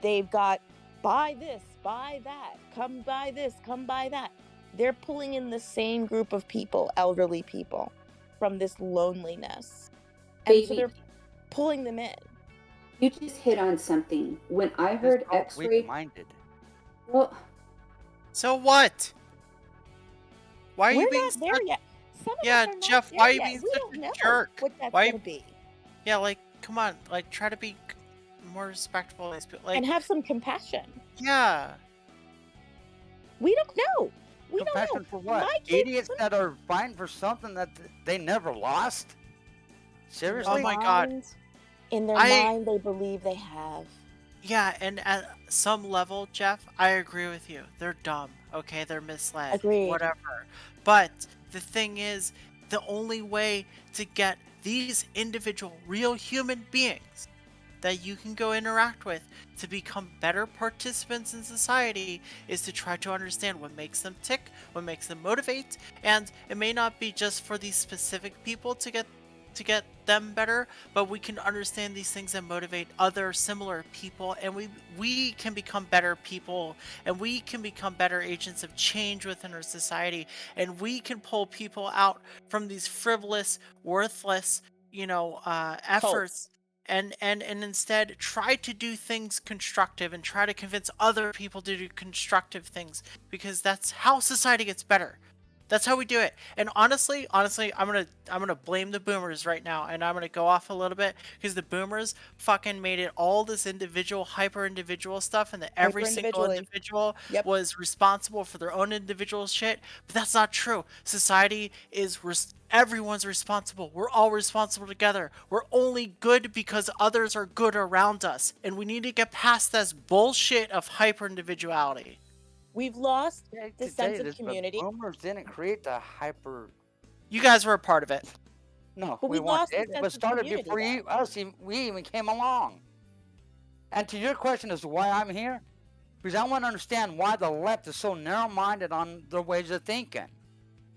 they've got buy this, buy that, come buy this, come buy that. They're pulling in the same group of people, elderly people, from this loneliness. And so Baby, they're pulling them in. you just hit on something. When I heard It's called X-ray, weak-minded. well, So what? Why are you We're being not there such... yet. Some of Yeah, us are not Jeff, there why are you yet. being We such don't a know jerk? what that's Why? going to be. Yeah, like, come on, like, try to be more respectful. Like, And have some compassion. yeah. We don't know. We don't Compassion know. for what? My kids, Idiots that are fighting for something that they never lost? Seriously? Oh my God. In their I- mind, they believe they have. Yeah, and at some level, Jeff, I agree with you. They're dumb, okay? They're misled, Agreed. whatever. But the thing is, the only way to get these individual, real human beings that you can go interact with to become better participants in society is to try to understand what makes them tick, what makes them motivate, and it may not be just for these specific people to get them better, but we can understand these things that motivate other similar people, and we can become better people, and we can become better agents of change within our society, and we can pull people out from these frivolous, worthless, efforts, and instead try to do things constructive and try to convince other people to do constructive things, because that's how society gets better. That's how we do it. And honestly, I'm gonna blame the boomers right now, and I'm gonna go off a little bit because the boomers fucking made it all this individual, hyper individual stuff, and that every single Hyper-individually. individual Yep. was responsible for their own individual shit. But that's not true. Society is everyone's responsible. We're all responsible together. We're only good because others are good around us, and we need to get past this bullshit of hyper individuality. We've lost I hate the to tell sense you of this, but community. boomers didn't create the hyper. You guys were a part of it. No, But we we weren't. lost the It sense was of started community, before though. we even came along. And to your question as to why I'm here, because I want to understand why the left is so narrow-minded on their ways of thinking.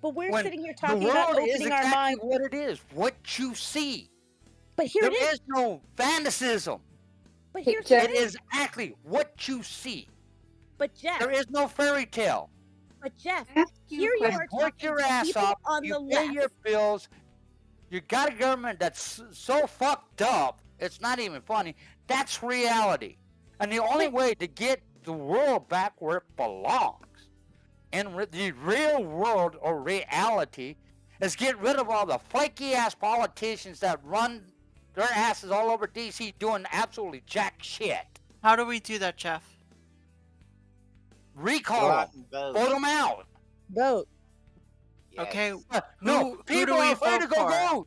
But we're When sitting here the talking about world is opening our exactly minds. what it is, what you see. But here There it is. is no fantasism. But Hey, here's Jeff- the It thing. is exactly what you see. But Jeff. There is no fairy tale. But Jeff. Ask you Here a you You are question. work talking your to ass people off. on You the pay left. your bills. You got a government that's so fucked up. It's not even funny. That's reality. And the only way to get the world back where it belongs in the real world or reality is get rid of all the flaky ass politicians that run their asses all over DC doing absolutely jack shit. How do we do that, Jeff? Recall them. Vote them out. Vote. Okay. No, Who do people we are afraid to vote go for?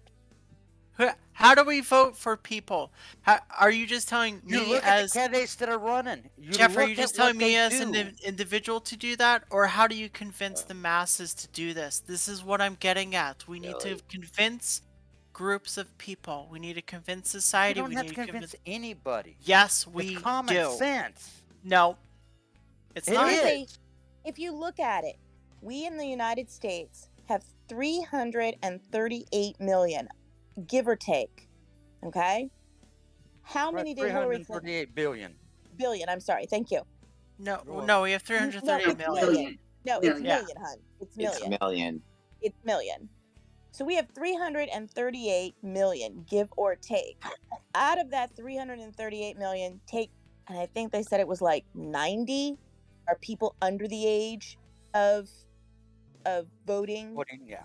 vote. How do we vote for people? Are you just telling You me look at as the candidates that are running. Jeff? Are look you just at telling what me they as do. an individual to do that, or how do you convince the masses to do this? This is what I'm getting at. We need to convince groups of people. We need to convince You society. don't We have need to convince anybody. Yes, we It's common do. sense. No, it's It not. is. Honestly, if you look at it, we in the United States have 338 million, give or take. Okay? How many did Hillary Clinton? 338 billion. Billion, I'm sorry. Thank you. No, we have 338 it's million. million. No, it's Million. million, hun. It's million. It's million. It's million. So we have 338 million, give or take. Out of that 338 million, and I think they said it was like 90 are people under the age of voting. Yeah.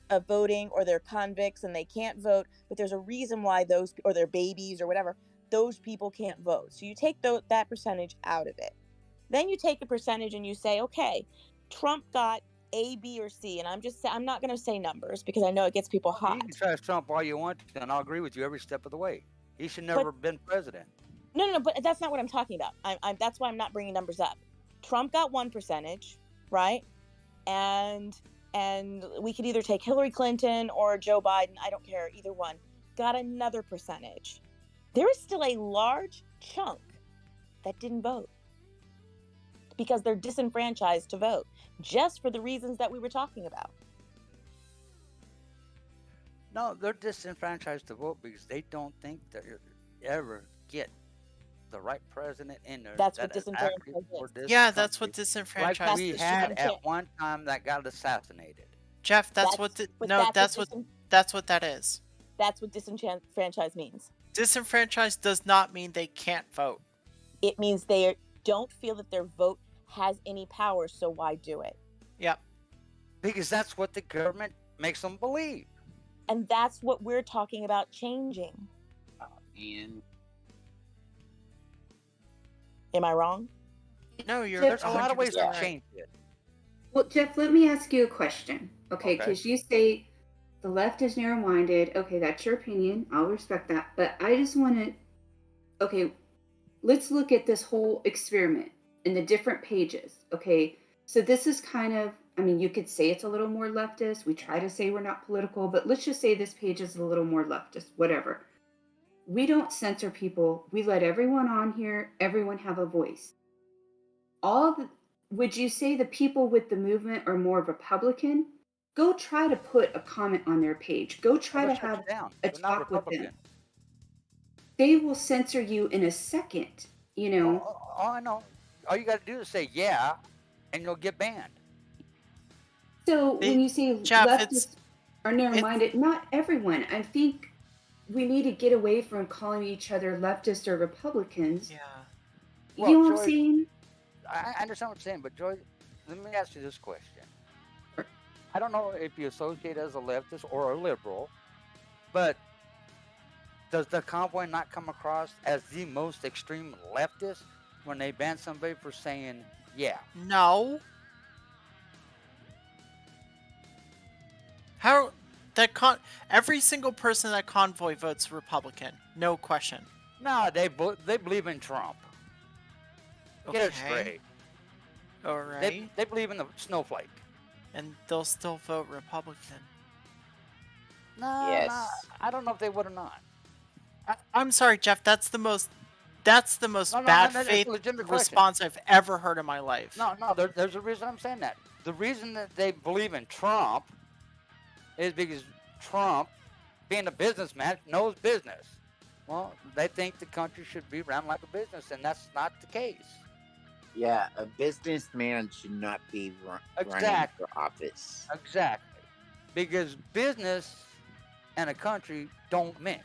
Of voting, or they're convicts and they can't vote, but there's a reason why those, or they're babies or whatever, those people can't vote. So you take that percentage out of it. Then you take a percentage and you say, okay, Trump got A, B, or C, and I'm not going to say numbers because I know it gets people hot. You can trash Trump all you want to, and I'll agree with you every step of the way. He should never have been president. No, but that's not what I'm talking about. That's why I'm not bringing numbers up. Trump got 1%, right? And we could either take Hillary Clinton or Joe Biden, I don't care, either one, got another percentage. There is still a large chunk that didn't vote. because they're disenfranchised to vote, just for the reasons that we were talking about. No, they're disenfranchised to vote because they don't think they'll ever get the right president in there. That's that what is actually disenfranchised for is. this Yeah, that's country, what disenfranchised like we is. had disenfran- at one time that got assassinated. Jeff, That's what that's what that is. That's what disenfranchised means. Disenfranchised does not mean they can't vote. It means they don't feel that their vote has any power, so why do it? Yep. Because that's what the government makes them believe. And that's what we're talking about changing. And Am I wrong? No, you're. There's a lot of ways 100% to right. change it. Well, Jeff, let me ask you a question. Okay, Okay. because you say the left is narrow-minded. Okay, that's your opinion. I'll respect that. But I just want to, okay, let's look at this whole experiment in the different pages. Okay, so this is kind of, I mean, you could say it's a little more leftist. We try to say we're not political, but let's just say this page is a little more leftist, whatever. We don't censor people. We let everyone on here, everyone have a voice. Would you say the people with the movement are more Republican? Go try to put a comment on their page. Go try to have a talk with them. They will censor you in a second, you know. Oh, I know. All you got to do is say yeah, and you'll get banned. So when you say Jeff, leftists are narrow-minded, not everyone. I think we need to get away from calling each other leftists or Republicans. Yeah. You know what I'm saying? I understand what you're saying, but Joy, let me ask you this question. I don't know if you associate as a leftist or a liberal, but does the Convoy not come across as the most extreme leftist when they ban somebody for saying yeah? No. How every single person that Convoy votes Republican, no question. No, they believe in Trump. Get it Okay. straight. All right. They believe in the snowflake. And they'll still vote Republican. No, Yes. no, I don't know if they would or not. I'm sorry, Jeff. That's the most bad that's faith a legitimate response I've ever heard in my life. No, there's a reason I'm saying that. The reason that they believe in Trump is because Trump, being a businessman, knows business. Well, they think the country should be run like a business, and that's not the case. yeah, a businessman should not be running Exactly. for office. Exactly. Because business and a country don't mix.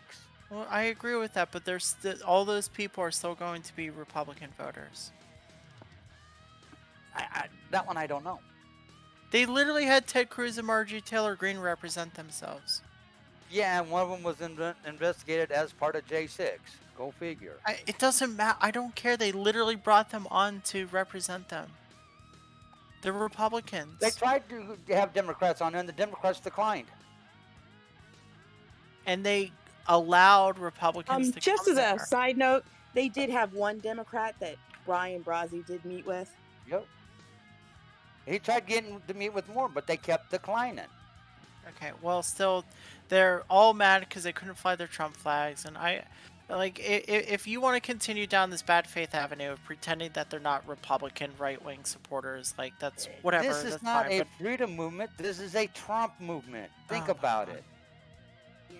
Well, I agree with that, but there's all those people are still going to be Republican voters. That one I don't know. They literally had Ted Cruz and Marjorie Taylor Greene represent themselves. Yeah, and one of them was investigated as part of J6. Go figure. It doesn't matter. I don't care. They literally brought them on to represent them. They're Republicans. They tried to have Democrats on there, and the Democrats declined. And they allowed Republicans to Just come as there. a side note, they did have one Democrat that Brian Brazzi did meet with. Yep. He tried getting to meet with more, but they kept declining. Okay, well, still, they're all mad because they couldn't fly their Trump flags, and if you want to continue down this bad faith avenue of pretending that they're not Republican right-wing supporters, like, that's whatever. This is that's not fine, a but freedom movement. This is a Trump movement. Think Oh, about it.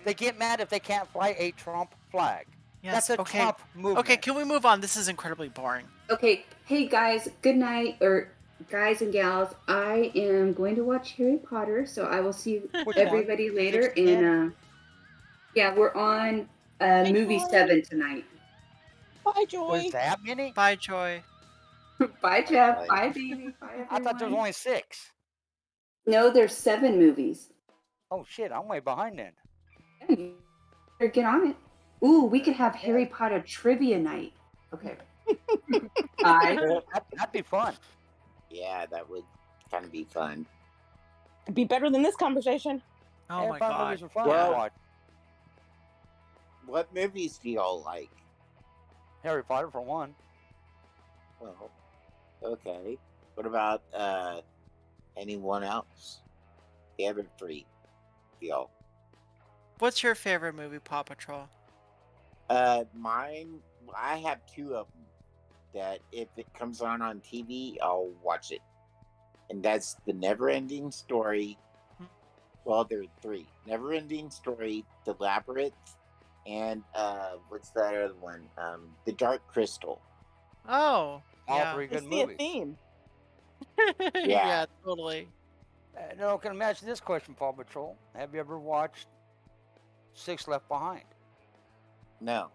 They get mad if they can't fly a Trump flag. yes, That's a okay. Trump movement. Okay, can we move on? This is incredibly boring. Okay, hey guys, good night, or guys and gals. I am going to watch Harry Potter, so I will see Which everybody one? later. 16? And yeah, we're on movie 7 tonight. Bye, Joy. There's that many? Bye, Joy. Bye, Jeff. Bye, baby. Bye, I thought there was everyone. only 6. No, there's 7 movies. Oh shit, I'm way behind then. Yeah, you better get on it. Ooh, we could have Harry Potter trivia night. Okay. Bye. That'd be fun. Yeah, that would kind of be fun. It'd be better than this conversation. Oh Harry my Potter god. movies are fun Well- to watch. What movies do y'all like? Harry Potter for one. Well, okay. What about anyone else? The other 3, y'all. What's your favorite movie, Paw Patrol? Mine. I have 2 of them. that if it comes on TV, I'll watch it. And that's The Never-Ending Story. Well, there are three. Never-Ending Story, The Labyrinth, and what's that other one? The Dark Crystal. Oh, All yeah. three I good see a movies. theme. Yeah, totally. Now, can I imagine this question, Paw Patrol? Have you ever watched Six Left Behind? No.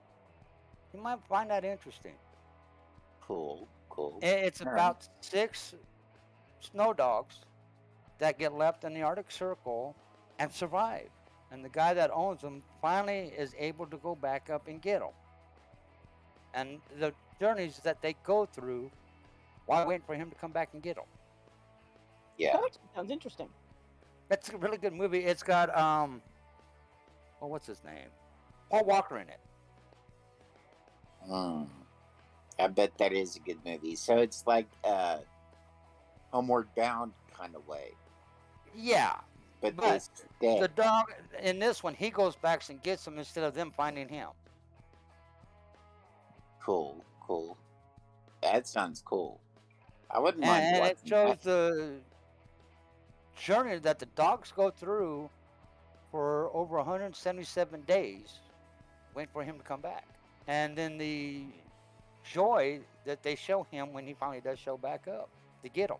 You might find that interesting. Cool. It's All about 6 snow dogs that get left in the Arctic Circle and survive. And the guy that owns them finally is able to go back up and get them. And the journeys that they go through while waiting for him to come back and get them. Yeah. That actually sounds interesting. It's a really good movie. It's got, what's his name? Paul Walker in it. I bet that is a good movie. So it's like Homeward Bound kind of way. Yeah. But But this dead. the dog in this one, he goes back and gets them instead of them finding him. Cool. That sounds cool. I wouldn't mind And watching it shows that. the journey that the dogs go through for over 177 days, waiting for him to come back. And then the joy that they show him when he finally does show back up to get him.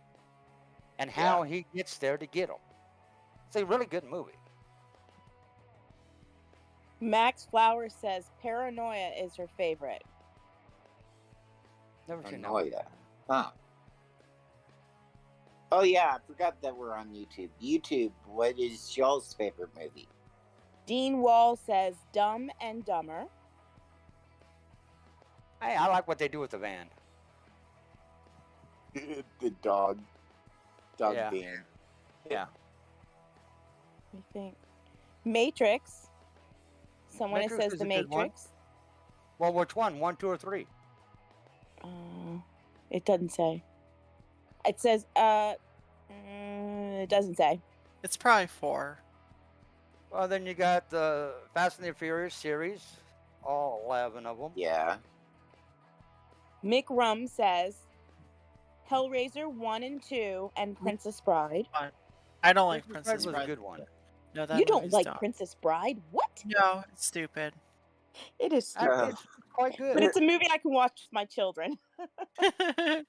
And how he gets there to get him. It's a really good movie. Max Flowers says Paranoia is her favorite. Never seen that. Paranoia. Huh. Oh yeah, I forgot that we're on YouTube. YouTube, what is y'all's favorite movie? Dean Wall says Dumb and Dumber. Hey, I like what they do with the van. The dog Yeah. van. Yeah. I think Matrix. Someone Matrix says is The a good one. Matrix. Well, which one? 1, 2, or 3? It doesn't say. It says it doesn't say. It's probably 4. Well, then you got the Fast and the Furious series, all 11 of them. Yeah. Mick Rum says Hellraiser 1 and 2 and Princess Bride. I don't like Princess Princess Bride Bride. was a good one. No, that You don't movie's like dumb. Princess Bride? What? No, it's stupid. It is stupid. It's quite good. But it's a movie I can watch with my children. I'm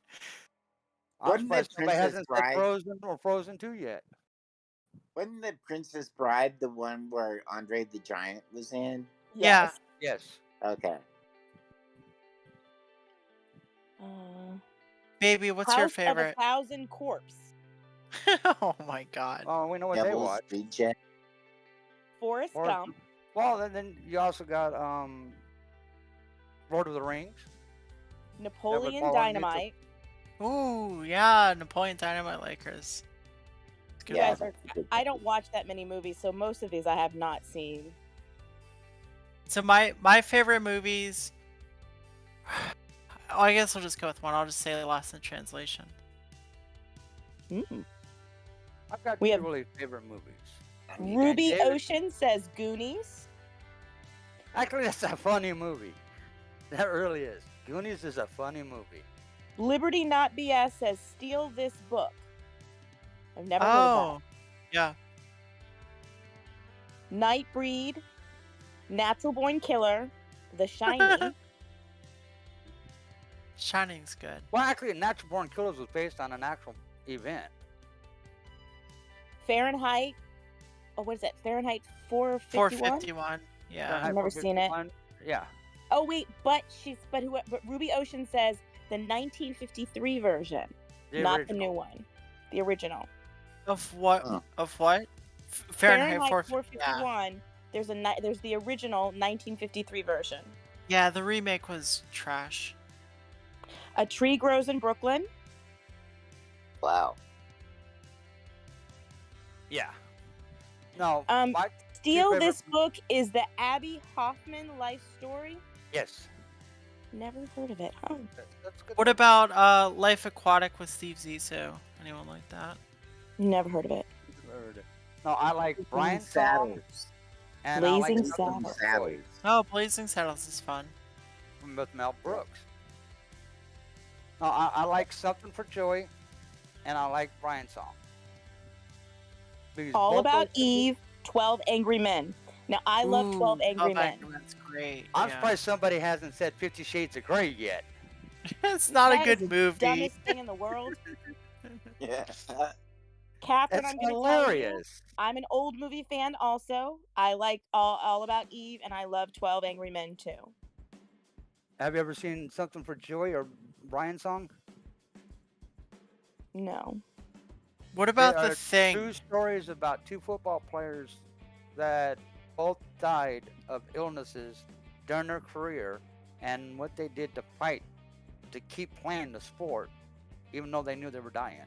Wasn't surprised that somebody Princess hasn't said Bride? Frozen or Frozen 2 yet. Wasn't the Princess Bride the one where Andre the Giant was in? Yeah. Yes. Okay. Baby, what's House your of favorite? 1,000 Corpse. Oh my god. Oh, we know what they Devil's watch. Reject. Forrest Gump. Well, then you also got Lord of the Rings. Napoleon fall on YouTube. Dynamite. Ooh, yeah, Napoleon Dynamite Lakers. It's a good You guys one. are, I don't watch that many movies, so most of these I have not seen. So my favorite movies. Oh, I guess I'll just go with one. I'll just say Lost in Translation. I've got We two have- really favorite movies. Ruby David- Ocean says Goonies. Actually, that's a funny movie. That really is. Goonies is a funny movie. Liberty Not BS says Steal This Book. I've never heard of Oh, yeah. that. Nightbreed, Natural Born Killer, The Shining. Shining's good. Well, actually, Natural Born Killers was based on an actual event. Fahrenheit. Oh, what is that? Fahrenheit 451? 451. Yeah. Fahrenheit I've never seen it. 451. Yeah. Oh wait, but Ruby Ocean says the 1953 version, The not original. the new one, the original. Of what? Huh. Of what? Fahrenheit 451. There's the original 1953 version. Yeah, the remake was trash. A Tree Grows in Brooklyn. Wow. Yeah. No. my Steal favorite- This Book is the Abby Hoffman life story. Yes. Never heard of it. Huh? That's good. What about Life Aquatic with Steve Zissou? Anyone like that? Never heard of it. No, I like Brian Saddles. and Blazing I like Saddles. Saddles. Oh, Blazing Saddles is fun. with Mel Brooks. No, I like Something for Joey, and I like Brian's song. Because All both About those movies- Eve, 12 Angry Men. Now, I love 12 Angry Men. That's great. I'm yeah. surprised somebody hasn't said 50 Shades of Grey yet. It's not a That good is the movie. dumbest thing in the world. Yeah. Catherine, That's I'm going to tell you, hilarious. I'm an old movie fan also. I like All About Eve, and I love 12 Angry Men too. Have you ever seen Something for Joey or Brian's song? No. What about There The are Thing? True stories about two football players that both died of illnesses during their career and what they did to fight to keep playing the sport even though they knew they were dying.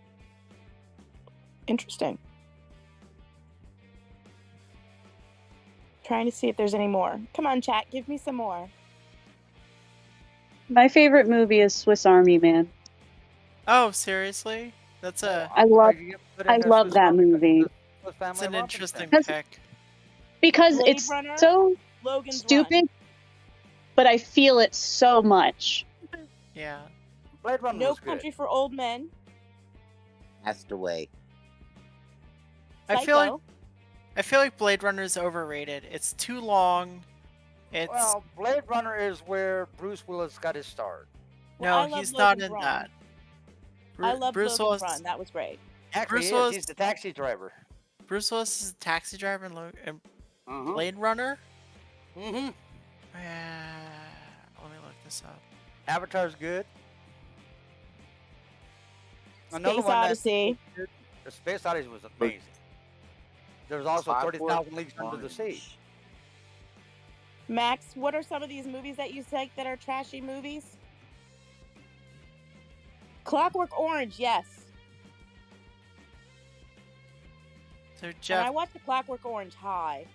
Interesting. Trying to see if there's any more. Come on, chat, give me some more. My favorite movie is Swiss Army Man. Oh, seriously? That's a. I love that movie. That's an interesting Because- pick. Because Blade it's Runner, so Logan's stupid, but I feel it so much. Yeah. Blade Runner No was good. Country for Old Men. Castaway. I feel like Psycho. I feel like Blade Runner is overrated. It's too long. It's Well, Blade Runner is where Bruce Willis got his start. Well, I no, love he's not Logan's in Run. that. I love Bruce Logan's Willis. Run. That was great. Actually, Bruce he is. Willis- He's the taxi driver. Bruce Willis is a taxi driver in Uh-huh. Blade Runner. Mm-hmm. Let me look this up. Avatar's good. Space Odyssey. The Space Odyssey was amazing. There's also Clockwork 30,000 Leagues Under the Sea. Orange. Max, what are some of these movies that you like that are trashy movies? Clockwork Orange, yes. So And I Jeff, watched the Clockwork Orange high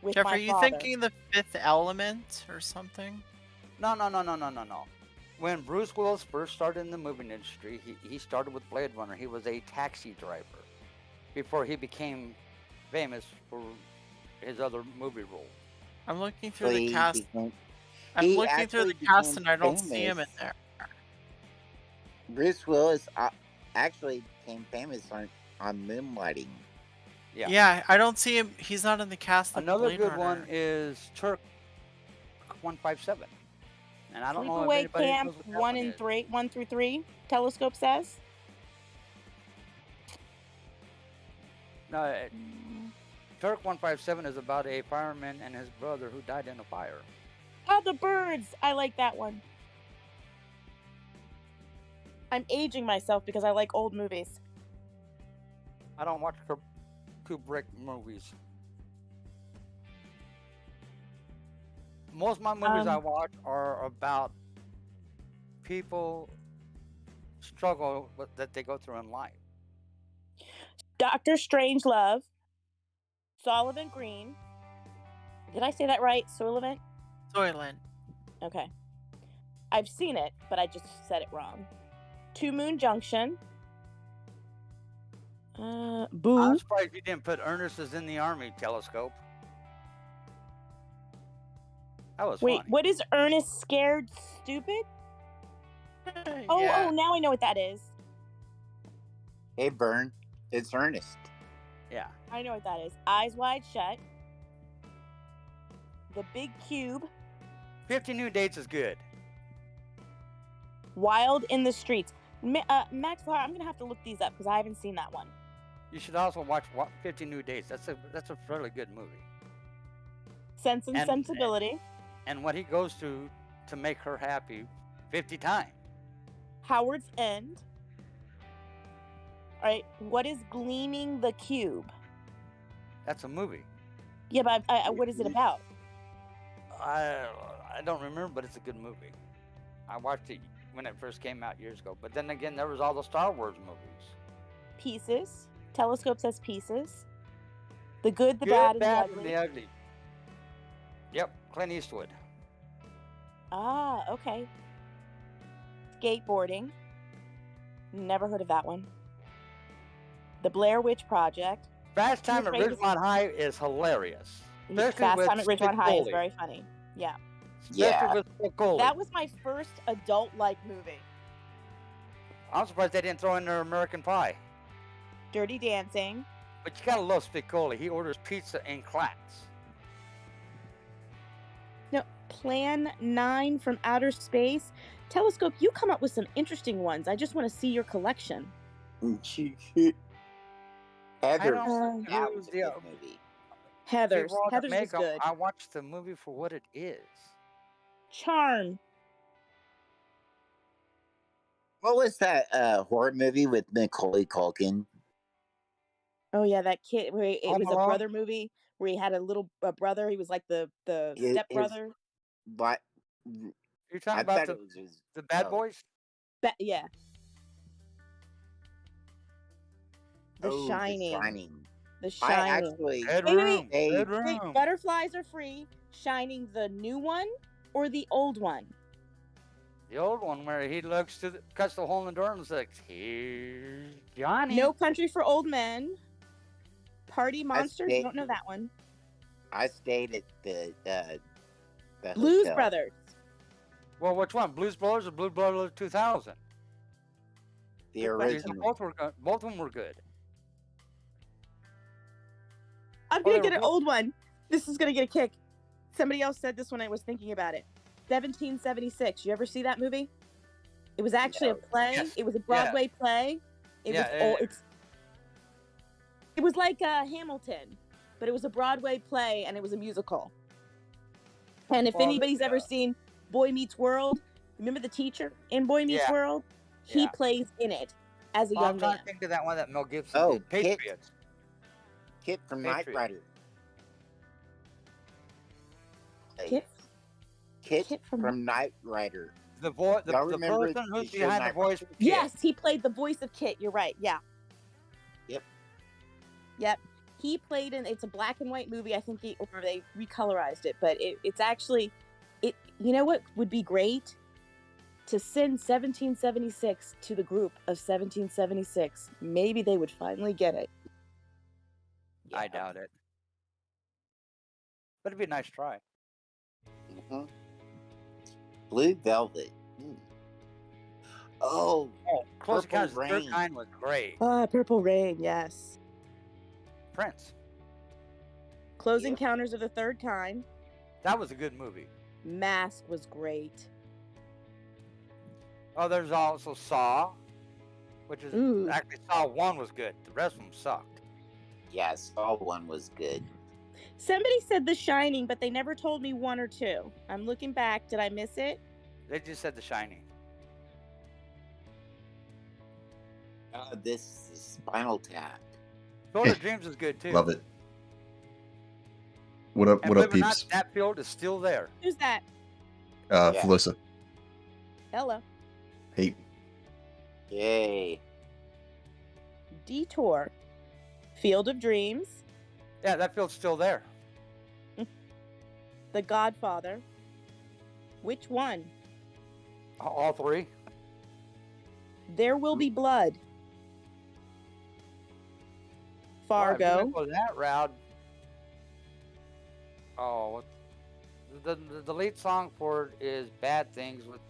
with Jeff, my are you father. thinking The Fifth Element or something? No. When Bruce Willis first started in the movie industry, he started with Blade Runner. He was a taxi driver before he became famous for his other movie roles. I'm looking through So the he cast. became- I'm he looking through the actually cast became and I don't see him in famous. there. Bruce Willis actually became famous on Moonlighting. Yeah, I don't see him. He's not in the cast. Of Another Blade good Runner. one is Turk 157. And I don't know if Sleepaway anybody Camp knows what that 1 one and is. 3, 1 through 3. Telescope says. No, Turk 157 is about a fireman and his brother who died in a fire. Oh, the birds! I like that one. I'm aging myself because I like old movies. I don't watch Kubrick movies. Most of my movies I watch are about people struggle that they go through in life. Dr. Strangelove. Sullivan Green. Did I say that right? Sullivan? Soylent. Okay. I've seen it, but I just said it wrong. Two Moon Junction. Boo. I'm surprised you didn't put Ernest is in the Army Telescope. That was Wait, funny. what is Ernest Scared Stupid? Oh, Yeah. oh, now I know what that is. Hey, Bern, it's Ernest. Yeah. I know what that is. Eyes Wide Shut. The Big Cube. 50 New Dates is good. Wild in the Streets. Max, I'm going to have to look these up because I haven't seen that one. You should also watch 50 New Dates. That's a fairly good movie. Sense and Sensibility. And what he goes through to make her happy 50 times. Howard's End. All right, what is Gleaming the Cube? That's a movie. Yeah, but what is it about? I don't remember, but it's a good movie. I watched it when it first came out years ago. But then again, there was all the Star Wars movies. Pieces. Telescope says Pieces. The Good, the Good, Bad, and the Bad, Ugly. and the Ugly. Yep, Clint Eastwood. Ah, okay. Skateboarding. Never heard of that one. The Blair Witch Project. Fast Time at Who's Ridgemont High is hilarious. Fast Especially Time at with Ridgemont High is Spicoli. very funny. Yeah. Especially with Spicoli. That was my first adult-like movie. I'm surprised they didn't throw in their American Pie. Dirty Dancing. But you gotta love Spicoli. He orders pizza in class. No, Plan 9 from Outer Space. Telescope, you come up with some interesting ones. I just want to see your collection. Heather, don't that know was a the- good movie. Heather's. People that Heather's make was 'em, good. I watched the movie for what it is. Charm. What was that horror movie with Macaulay Culkin? Oh yeah, that kid. Where it Home was a Alone? brother movie where he had a little brother. He was like the His- step his- brother. But You're talking I about thought it was his, the Bad oh. Boys? Yeah. The Oh, Shining. The Shining. The I Shining. actually Red Wait, wait, Room. wait. Red Wait, Room. butterflies are free. Shining, the new one or the old one? The old one where he looks to cuts the hole in the door and says, "Here's Johnny." No Country for Old Men. Party Monsters. stayed- You don't know that one. I stayed at the Blues hotel. Brothers. Well, which one? Blues Brothers or Blues Brothers 2000? The original. Both were good. Both of them were good. I'm Oh, gonna they get were an good. old one. This is gonna get a kick. Somebody else said this when I was thinking about it. 1776. You ever see that movie? It was actually a play. Yes. It was a Broadway play. It was Yeah, it was like Hamilton, but it was a Broadway play and it was a musical. And if Well, anybody's ever seen Boy Meets World, remember the teacher in Boy Meets Yeah. World? He Yeah. plays in it as a Well, I'm young trying man. to think of that one that Mel Gibson Oh, did. Patriots. Kit from Knight Patriot. Rider. Kit? Kit Kit from Knight Rider. The boy, Y'all the remember person who's the show behind the Knight voice. Rider? of Kit. Yes, he played the voice of Kit. You're right. Yeah. Yep. Yep. He played in. It's a black and white movie. I think or they recolorized it, but it's actually it. You know what would be great? To send 1776 to the group of 1776. Maybe they would finally get it. I doubt it. But it'd be a nice try. Mhm. Blue Velvet. Oh, Close Purple Encounters of the Third Rain. Kind was great. Purple Rain. Yes. Prince. Close Yep. Encounters of the Third Kind. That was a good movie. Mask was great. Oh, there's also Saw, which is Ooh. actually Saw 1 was good. The rest of them sucked. yeah, Saw 1 was good. Somebody said The Shining, but they never told me 1 or 2. I'm looking back. Did I miss it? They just said The Shining. This is Spinal Tap. Field of Dreams is good too. Love it. What up? And What up, believe it or peeps? not, that field is still there. Who's that? Yeah. Felissa. Hello. Hey, Yay. Detour. Field of Dreams. Yeah, that field's still there. The Godfather. Which one? All three. There Will Be Blood. Well, if Fargo. you go that route. Oh, the lead song for it is "Bad Things" with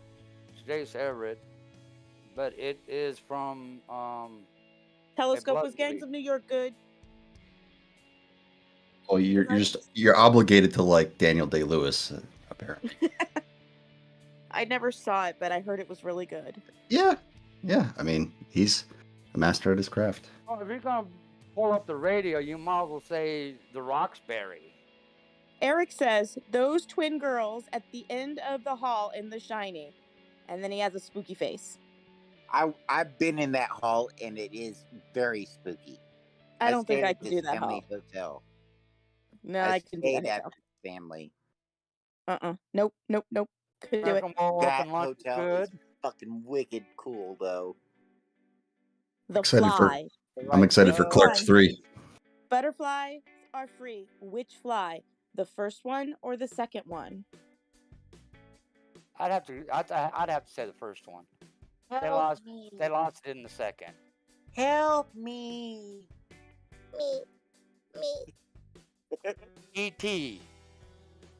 Jace Everett, but it is from Telescope Blood was Gangs movie. of New York good. well, you're obligated to like Daniel Day-Lewis, apparently. I never saw it, but I heard it was really good. Yeah. I mean, he's a master at his craft. Well, if you're gonna pull up the radio, you might as well say the Roxbury. Eric says, those twin girls at the end of the hall in The Shining. And then he has a spooky face. I've been in that hall and it is very spooky. I don't think stayed I at can this do that family hall. hotel. No, I I can do stayed that at hotel. the family. Nope. Couldn't do it. That Open lunch hotel good. is fucking wicked cool though. The Excited for- Fly. I'm excited for Which Clerks one? 3. Butterflies are free. Which fly? The first one or the second one? I'd have to say the first one. They lost it in the second. Help me. E.T.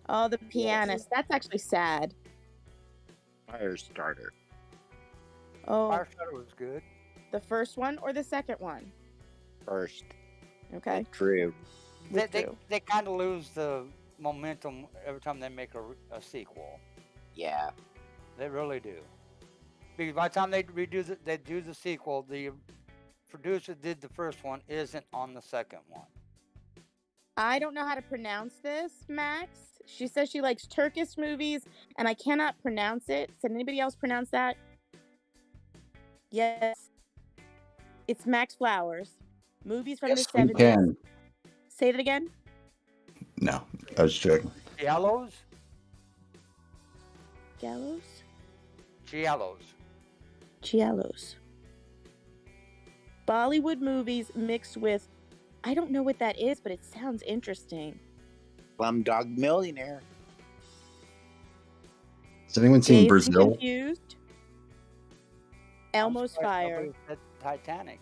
Oh, the pianist. That's actually sad. Firestarter. Oh, Firestarter was good. the first one or the second one? First. Okay. True. They kind of lose the momentum every time they make a sequel. Yeah. They really do. Because by the time they do the sequel, the producer did the first one isn't on the second one. I don't know how to pronounce this, Max. She says she likes Turkish movies, and I cannot pronounce it. Can anybody else pronounce that? Yes. It's Max Flowers. Movies from Yes, the we 70s. can. Say that again. No, I was joking. Giallos? Gallows? Giallos. Giallos. Bollywood movies mixed with, I don't know what that is, but it sounds interesting. Slumdog Millionaire. Has anyone seen Dazed and Brazil? Confused. Elmo's Fire. Titanic.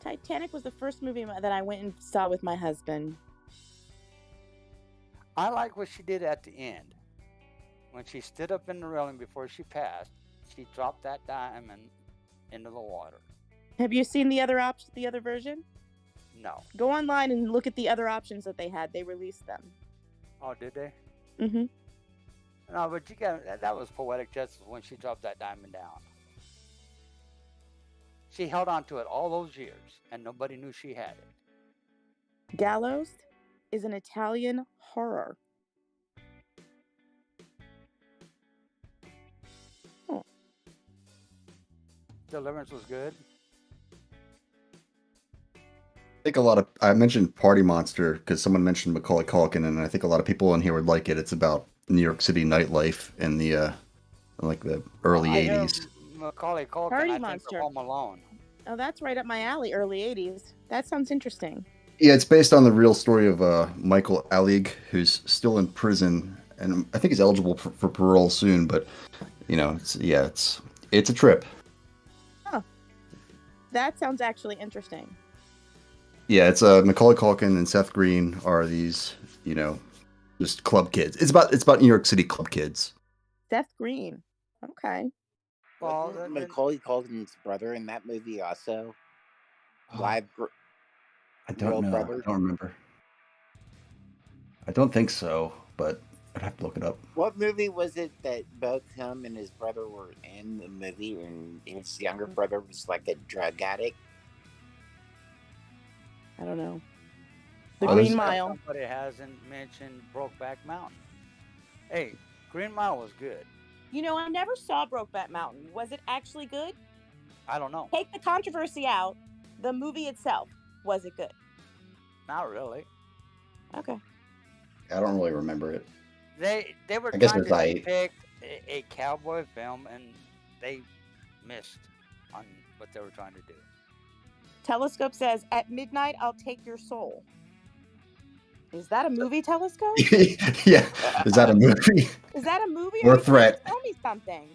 Titanic was the first movie that I went and saw with my husband. I like what she did at the end. When she stood up in the railing before she passed, she dropped that diamond into the water. Have you seen the other the other version? No. Go online and look at the other options that they had. They released them. Oh, did they? Mm-hmm. No, but that was poetic justice when she dropped that diamond down. She held on to it all those years, and nobody knew she had it. Gallows is an Italian horror. Oh. Deliverance was good. I think I mentioned Party Monster because someone mentioned Macaulay Culkin, and I think a lot of people in here would like it. It's about New York City nightlife in the like the early I hear 80s. Macaulay Culkin, Party I think Monster. of Home Alone. Oh, that's right up my alley, early 80s. That sounds interesting. Yeah, it's based on the real story of Michael Alig, who's still in prison, and I think he's eligible for parole soon. But you know, it's a trip. Huh. That sounds actually interesting. Yeah, it's Macaulay Culkin and Seth Green are these, you know, just club kids. It's about New York City club kids. Seth Green. Okay. Well, Macaulay Culkin's brother in that movie also? I don't Real know. brother? I don't remember. I don't think so, but I'd have to look it up. What movie was it that both him and his brother were in the movie, and his younger brother was like a drug addict? I don't know. The Green Mile. Somebody hasn't mentioned Brokeback Mountain. Hey, Green Mile was good. You know, I never saw Brokeback Mountain. Was it actually good? I don't know. Take the controversy out. The movie itself, was it good? Not really. Okay. I don't really remember it. They were I guess trying it to was depict a cowboy film, and they missed on what they were trying to do. Telescope says, at midnight, I'll take your soul. Is that a movie, Telescope? Yeah. Is that a movie? Is that a movie? Or Or a threat? Tell me something.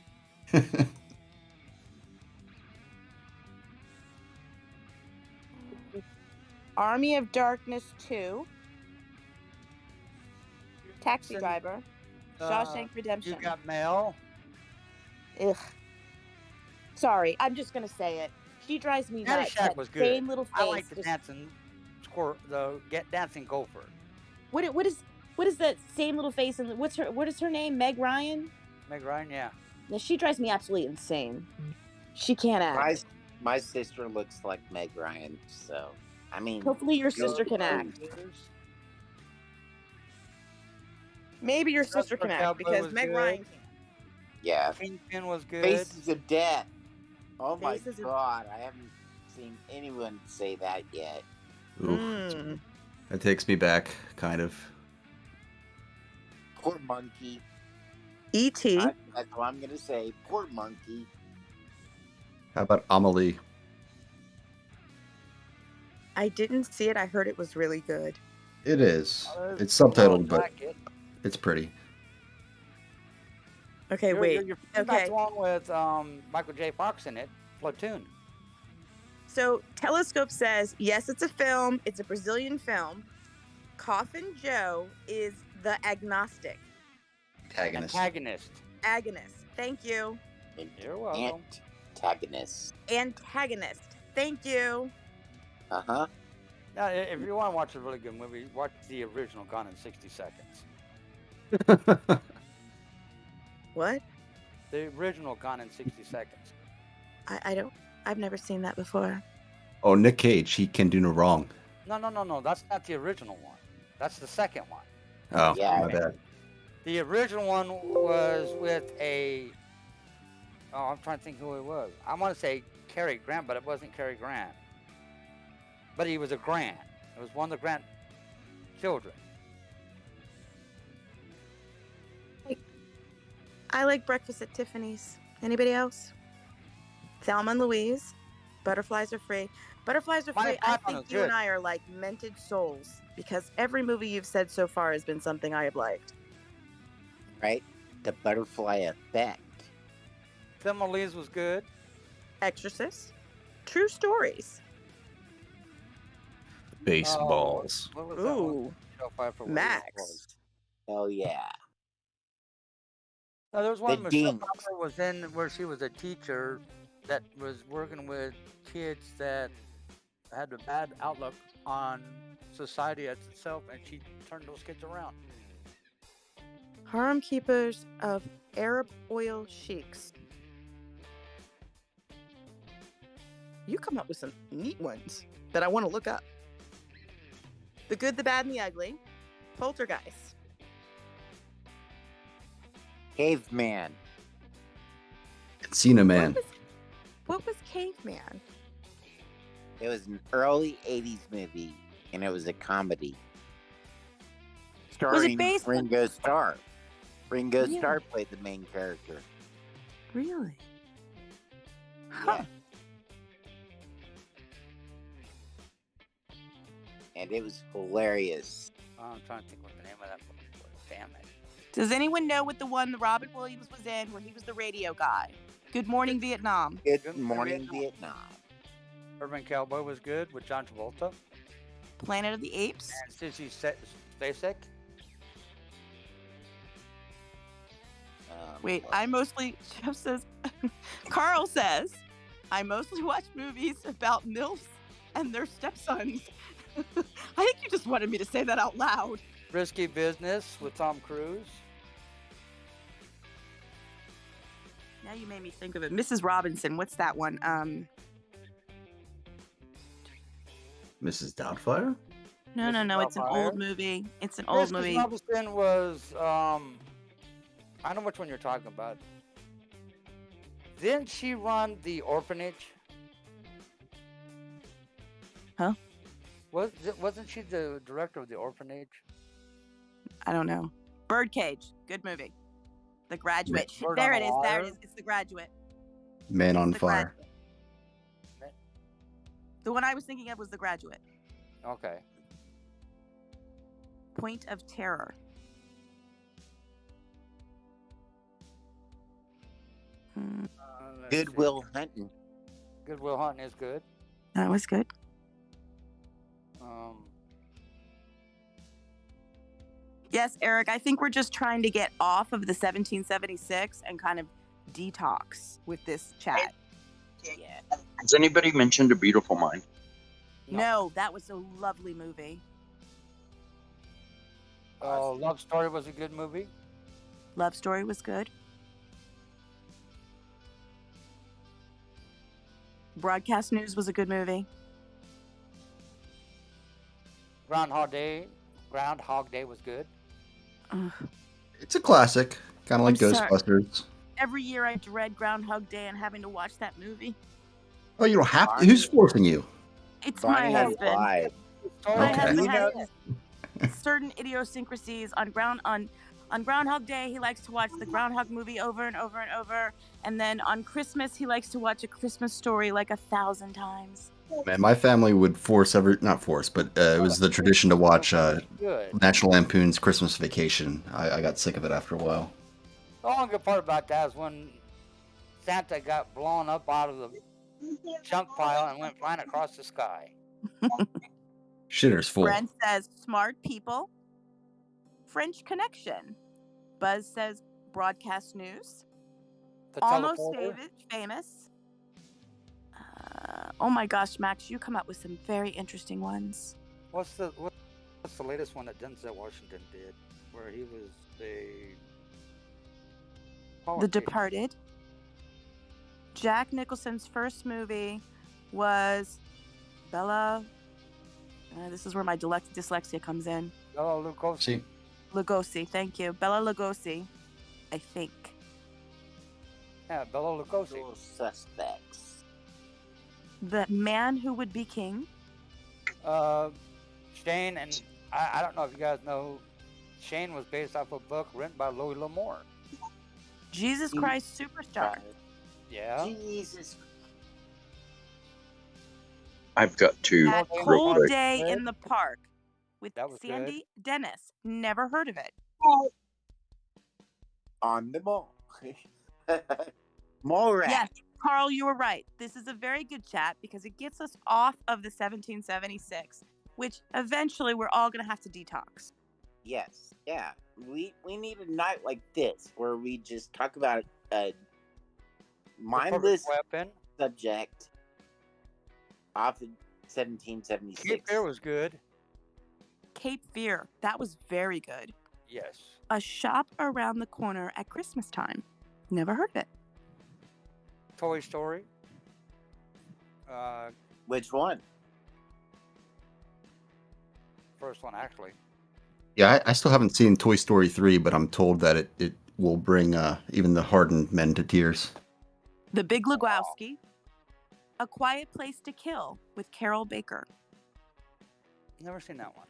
Army of Darkness 2. Taxi Driver. Shawshank Redemption. You got mail? Ugh. Sorry, I'm just gonna say it. She drives me nuts. Caddyshack That was good. same little face. I like the just- dancing dancing gopher. What is that same little face and what is her name? Meg Ryan? Meg Ryan, yeah. Yeah, she drives me absolutely insane. She can't act. My sister looks like Meg Ryan, so I mean. Hopefully your sister can act. Maybe your sister can act because Meg Ryan can't. Yeah. Kingpin was good. Faces of Death. Oh my Faces of- God, I haven't seen anyone say that yet. Ooh, that takes me back, kind of. Poor monkey. E.T. That's what I'm gonna say. Poor monkey. How about Amelie? I didn't see it. I heard it was really good. It is. It's subtitled, but like it. it's pretty. Okay, wait. You're Okay. about the one with Michael J. Fox in it, Platoon. So Telescope says, yes, it's a film. It's a Brazilian film. Coffin Joe is the agnostic. Antagonist. Antagonist. Agonist. Thank you. You're welcome. Antagonist. Antagonist. Thank you. Uh-huh. Now, if you want to watch a really good movie, watch the original Gone in 60 Seconds. What? The original Gone in 60 Seconds. I've never seen that before. Oh, Nick Cage, he can do no wrong. No. That's not the original one. That's the second one. Oh, Yeah. my bad. The original one was with I'm trying to think who it was. I want to say Cary Grant, but it wasn't Cary Grant. But he was a Grant. It was one of the Grant children. I like Breakfast at Tiffany's. Anybody else? Thelma and Louise. Butterflies Are Free. Butterflies Are Free. I think you and I are like mented souls because every movie you've said so far has been something I have liked. Right? The Butterfly Effect. Thelma and Louise was good. Exorcist. True Stories. Baseballs. What was that Ooh. one? Max. Oh, yeah. No, there was one The Michelle Dinks. Pfeiffer was in where she was a teacher that was working with kids that had a bad outlook on society as itself, and she turned those kids around. Harem Keepers of Arab Oil Sheiks. You come up with some neat ones that I want to look up. The Good, the Bad, and the Ugly. Poltergeist. Caveman. Encino Man. What was Caveman? It was an early 80s movie, and it was a comedy. Starring based on- Ringo Starr. Ringo Really? Starr played the main character. Really? Yeah. And it was hilarious. Oh, I'm trying to think what the name of that movie was. Damn it. Does anyone know what the one Robin Williams was in where he was the radio guy? Good Morning Vietnam. Good Morning Vietnam. Urban Cowboy was good with John Travolta. Planet of the Apes. And Sissy Spacek. Wait, I mostly, Jeff says, Carl says, I mostly watch movies about MILFs and their stepsons. I think you just wanted me to say that out loud. Risky Business with Tom Cruise. Now you made me think of it. Mrs. Robinson, what's that one? Mrs. Doubtfire? No, it's an old movie. It's an old movie. Mrs. Robinson was, I know which one you're talking about. Didn't she run the orphanage? Huh? Wasn't she the director of the orphanage? I don't know. Birdcage, good movie. The Graduate. Bird There on it a is. There it Wire? is. It's The Graduate. Man on The Fire. Graduate. The one I was thinking of was The Graduate. Okay. Point of Terror. Let's Good see. Will Hunting. Good Will Hunting is good. That was good. Yes, Eric, I think we're just trying to get off of the 1776 and kind of detox with this chat. Yeah. Has anybody mentioned A Beautiful Mind? No, that was a lovely movie. Love Story was a good movie. Love Story was good. Broadcast News was a good movie. Groundhog Day was good. Ugh. It's a classic. Kind of like I'm sorry. Ghostbusters. Every year I dread Groundhog Day and having to watch that movie. Oh, you don't have to? Who's forcing you? It's Bonnie my and husband. Clyde. My Okay. husband You know- has certain idiosyncrasies on Groundhog Day. He likes to watch the Groundhog movie over and over and over, and then on Christmas he likes to watch A Christmas Story like 1,000 times. Man, my family would not force, but it was the tradition to watch Good. National Lampoon's Christmas Vacation. I got sick of it after a while. The only good part about that is when Santa got blown up out of the junk pile and went flying across the sky. Shitter's full. Brent says Smart People. French Connection. Buzz says Broadcast News. The Almost teleporter. famous. Oh my gosh, Max, you come up with some very interesting ones. What's the latest one that Denzel Washington did, where he was The politician? Departed. Jack Nicholson's first movie was Bella. This is where my dyslexia comes in. Bela Lugosi. Lugosi, thank you. Bella Lugosi, I think. Yeah, Bela Lugosi. Usual Suspects. The Man Who Would Be King. Shane, and I don't know if you guys know, Shane was based off a book written by Louis L'Amour. Jesus Christ Superstar. Yeah. Jesus. I've got two That real Cold quick. Day in the Park with That was Sandy Dennis. Never heard of it. On the mall. Mall rat. Yes, Carl, you were right. This is a very good chat because it gets us off of the 1776, which eventually we're all going to have to detox. Yes. Yeah. We need a night like this where we just talk about a mindless weapon subject off of 1776. Cape Fear was good. Cape Fear, that was very good. Yes. A Shop Around the Corner at Christmas Time. Never heard of it. Toy Story. Which one? First one, actually. Yeah, I still haven't seen Toy Story 3, but I'm told that it will bring even the hardened men to tears. The Big Lebowski. A Quiet Place to Kill with Carol Baker. Never seen that one.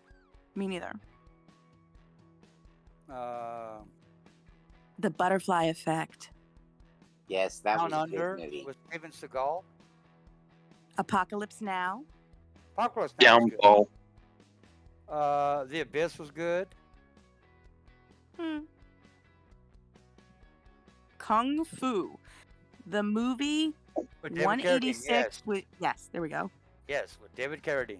Me neither. The Butterfly Effect. Yes, that Down was a Under good movie. with Steven Seagal. Apocalypse Now. Apocalypse Now was Downfall. good. The Abyss was good. Kung Fu. The movie With David 186 Carradine, yes. with yes, there we go. Yes, with David Carradine.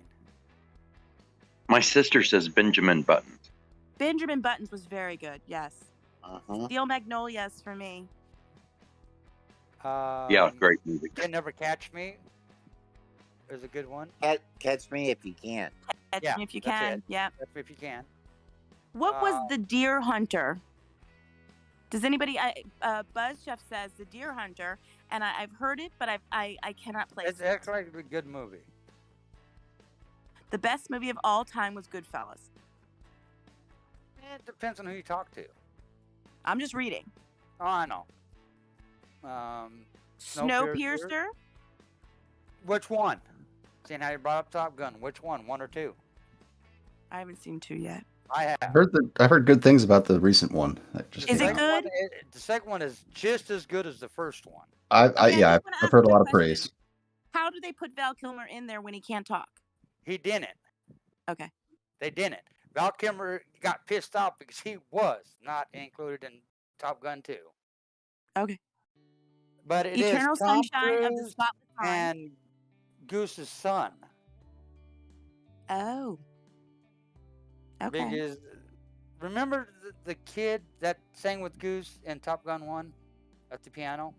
My sister says Benjamin Button. Benjamin Buttons was very good, yes. Uh-huh. Steel Magnolias for me. Yeah, great movie. Can Never Catch Me is a good one. Catch Me If You Can. Catch Yeah, Me If You that's Can. it. Yeah. Catch Me If You Can. What was The Deer Hunter? Does anybody? Buzz Chef says The Deer Hunter, and I've heard it, but I cannot place It's it. actually a good movie. The best movie of all time was Goodfellas. It depends on who you talk to. I'm just reading. Oh, I know. Snowpiercer. Which one? Seeing how you brought up Top Gun, which one? One or two? I haven't seen 2 yet. I have. I've heard good things about the recent one. That just Is came it out. good? The second one is just as good as the first one. Yeah, I've heard a lot of praise. How do they put Val Kilmer in there when he can't talk? He didn't. Okay. They didn't. Val Kilmer got pissed off because he was not included in Top Gun 2. Okay. But it Eternal is Tom Sunshine of the Cruise Spotless Mind. and Goose's son. Oh. Okay. Because remember the kid that sang with Goose in Top Gun 1 at the piano?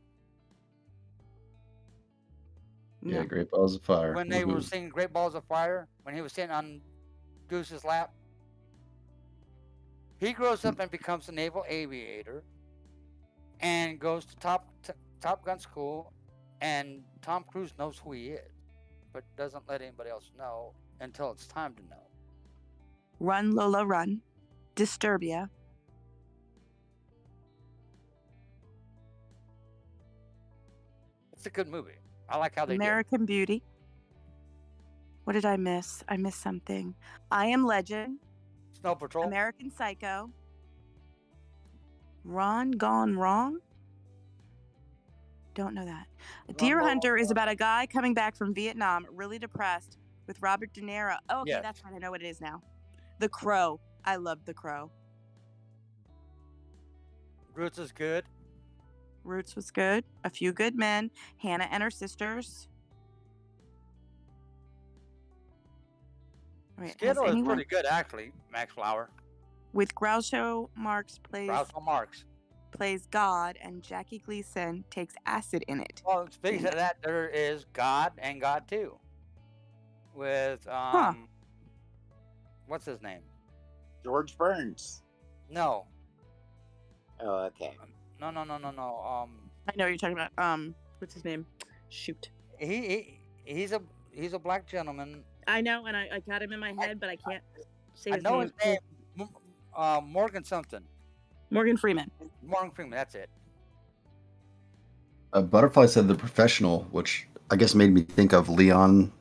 Yeah, Great Balls of Fire. When they were Woohoo. singing Great Balls of Fire, when he was sitting on Goose's lap? He grows up and becomes a naval aviator and goes to Top Gun school, and Tom Cruise knows who he is, but doesn't let anybody else know until it's time to know. Run, Lola, Run. Disturbia. It's a good movie. I like how they did it. American Beauty. What did I miss? I missed something. I Am Legend. Snow Patrol. American Psycho. Ron Gone Wrong? Don't know that. Deer Hunter is about a guy coming back from Vietnam, really depressed, with Robert De Niro. Oh, okay, Yes. that's right. I know what it is now. The Crow. I love The Crow. Roots is good. Roots was good. A Few Good Men. Hannah and Her Sisters. Wait, has Skidoo is anyone pretty good, actually. Max Flower. with Groucho Marx plays Groucho Marx. plays God, and Jackie Gleason takes acid in it. Well, speaking of that, there is God and God 2 with what's his name? George Burns. No. Oh, okay. No. I know what you're talking about. What's his name? Shoot. He's a black gentleman. I know, and I got him in my head, but I can't say I his know name. his name. Morgan something. Morgan Freeman. Morgan Freeman. That's it. Butterfly said The Professional, which I guess made me think of Leon.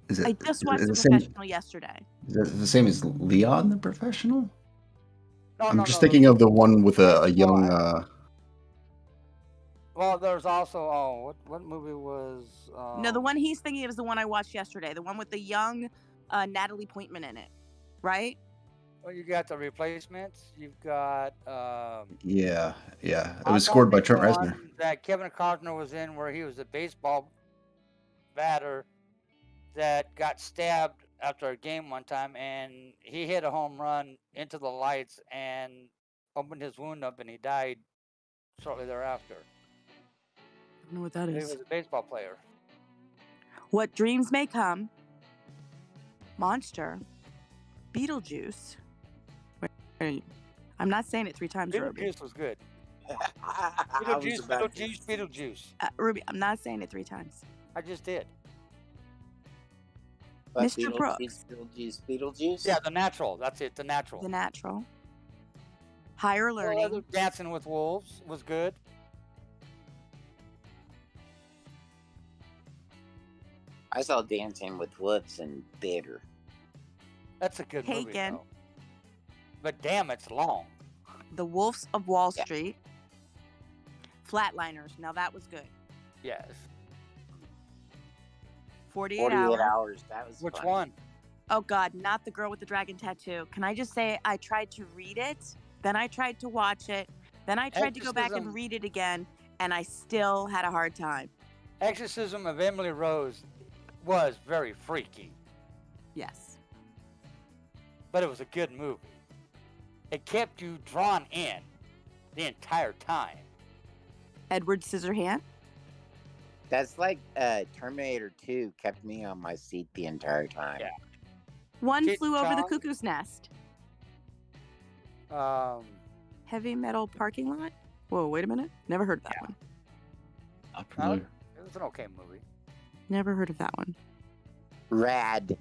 I just watched The same, Professional yesterday. is it the same as Leon the Professional? No, I'm just thinking of the one with a young. Well, there's also what movie was? No, the one he's thinking of is the one I watched yesterday. The one with the young Natalie Portman in it, right? Well, you got The Replacements. You've got. Yeah. It was scored by Trent Reznor. That Kevin Costner was in, where he was a baseball batter that got stabbed after a game one time, and he hit a home run into the lights and opened his wound up, and he died shortly thereafter. I don't know what that He is. was a baseball player. What Dreams May Come, Monster, Beetlejuice. Wait, I'm not saying it 3 times, Ruby. Beetlejuice was good. I was about to- Beetlejuice. Ruby, I'm not saying it 3 times. I just did. But Mr. Brooks. Beetlejuice. Yeah, The Natural. That's it. The Natural. The Natural. Higher Learning. Dancing with Wolves was good. I saw Dancing with Wolves in theater. That's a good movie, Taken. though. But damn, it's long. The Wolves of Wall Street. Flatliners. Now that was good. Yes. 48 hours. That was Which funny. one? Oh God, not the girl with the dragon tattoo. Can I just say I tried to read it, then I tried to watch it, then I tried to go back and Exorcism. read it again, and I still had a hard time. Exorcism of Emily Rose was very freaky, Yes. but it was a good movie. It kept you drawn in the entire time. Edward Scissorhand. That's like Terminator 2 kept me on my seat the entire time. Yeah. One Kid Flew Over the Chong. Cuckoo's Nest. Heavy Metal Parking Lot. Whoa, wait a minute. Never heard of that one. Not familiar. It was an okay movie. Never heard of that one. Rad.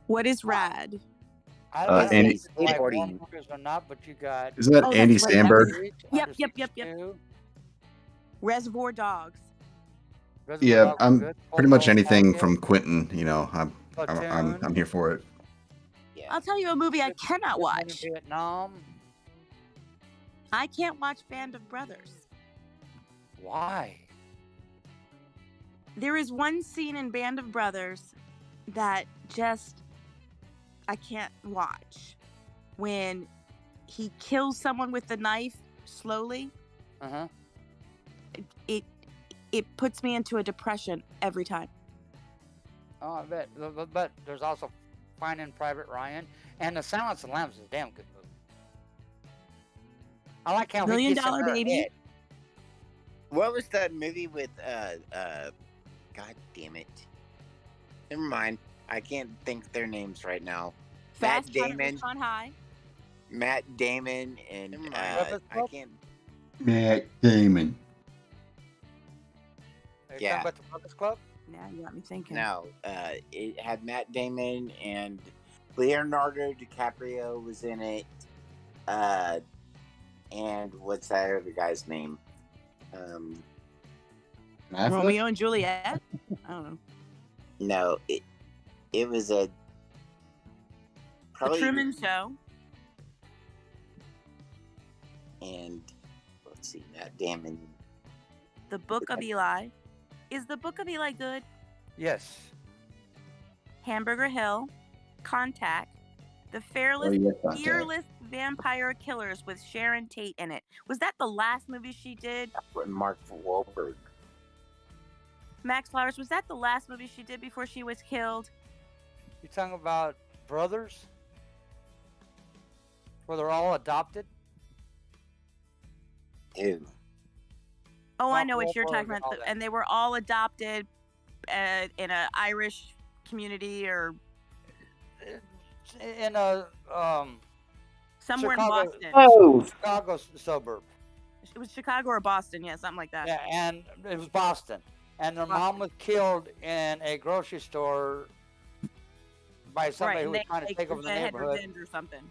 What is Rad? I don't know Andy- if you like war Skateboarding. movies or not, but you got. Isn't that Oh, Andy that's right, Samberg? Yep. Reservoir Dogs. Yeah, I'm good. pretty much Full anything Metal from Quentin. You know, I'm Platoon. here for it. I'll tell you a movie I cannot Good Men in watch. Vietnam. I can't watch Band of Brothers. Why? There is one scene in Band of Brothers that just I can't watch. When he kills someone with the knife slowly, it puts me into a depression every time. Oh, I bet. But there's also Finding Private Ryan, and The Silence of the Lambs is a damn good movie. I like how $1 Million he gets in her Baby. head. What was that movie with God damn it. Never mind. I can't think their names right now. Fast Matt Damon. on High. Matt Damon and I can't. Matt Damon. Are you Yeah. talking about the Breakfast Club? Now you got me thinking. No, it had Matt Damon and Leonardo DiCaprio was in it. And what's that other guy's name? Romeo and Juliet? I don't know. No, it was a The Truman Show. And let's see, Matt Damon. The Book of Eli. Is The Book of Eli good? Yes. Hamburger Hill. Contact. The Fearless, yeah, Contact. Fearless Vampire Killers with Sharon Tate in it. Was that the last movie she did? Mark Wahlberg. Max Flowers, was that the last movie she did before she was killed? You talking about Brothers? Where they're all adopted? Ew. Oh, I Mark know what you're Wahlberg talking and about. all that. And they were all adopted in an Irish community or In a somewhere Chicago, in Boston. Oh, Chicago suburb. It was Chicago or Boston, yeah, something like that. Yeah, and it was Boston. And their mom was killed in a grocery store by somebody Right, who and was trying to take over the had neighborhood. revenge or something.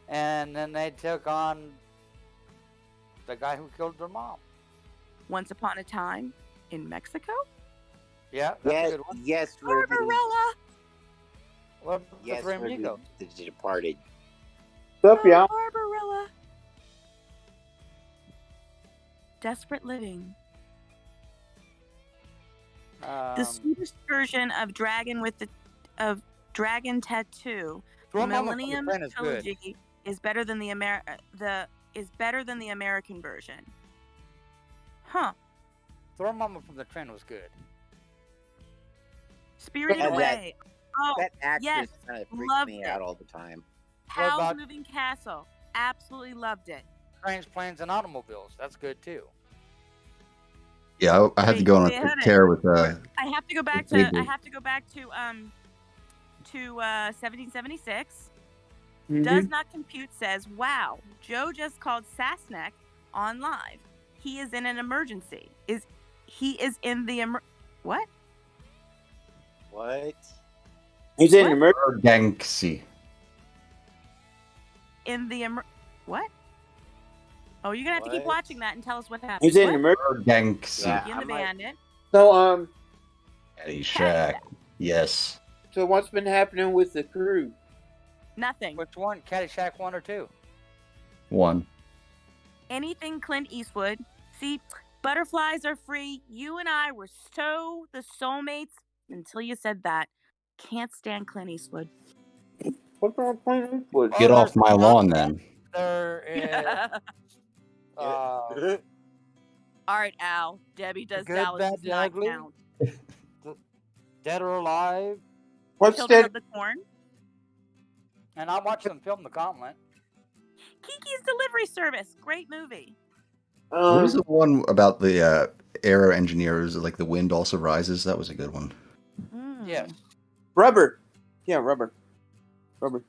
And then they took on the guy who killed their mom. Once Upon a Time in Mexico? Yeah, that's a Yes, good one. yes, Ruby. Barbarella! What about Yes, the Three Ruby. Amigos? The Departed. what's up, y'all? Barbarella. Desperate Living. The Swedish version of Dragon Tattoo, Throw the Mama from the Millennium Train is good. Trilogy is better than the American version. Huh. Throw Mama from the Train was good. Spirited And Away. Oh, That actress yes, kind of freaks loved me it. out all the time. What Howl's about- Moving Castle. Absolutely loved it. Trains, Planes, and Automobiles. That's good too. Yeah, I had to go on Wait, a hold it. tear with. I have to go back to. Big I one. have to go back to 1776. Mhm. Does not compute says, "Wow, Joe just called Sasnek on live. He is in an emergency. He is in the what? What? He's in What? an emergency. Emergency. In the what? Oh, you're gonna have to keep What? watching that and tell us what happened. He's in What? an emergency. Emergency. Yeah. He and the I might- bandit. So, Caddyshack. Yes. so what's been happening with the crew? Nothing. Which one? Caddyshack 1 or 2? One. Anything Clint Eastwood. See, butterflies are free. You and I were so the soulmates until you said that. Can't stand Clint Eastwood. What's wrong with Clint Eastwood? Get Well, off my lawn then. There is. All right, Al. Debbie Does Good, Dallas Bad, does the not Ugly? count. Dead or Alive. What's Children that? of the Corn. And I watched them film The Gauntlet. Kiki's Delivery Service. Great movie. What was the one about the aero engineers? Like the wind also rises. That was a good one. Yes. Rubber. Yeah, rubber. Rubber.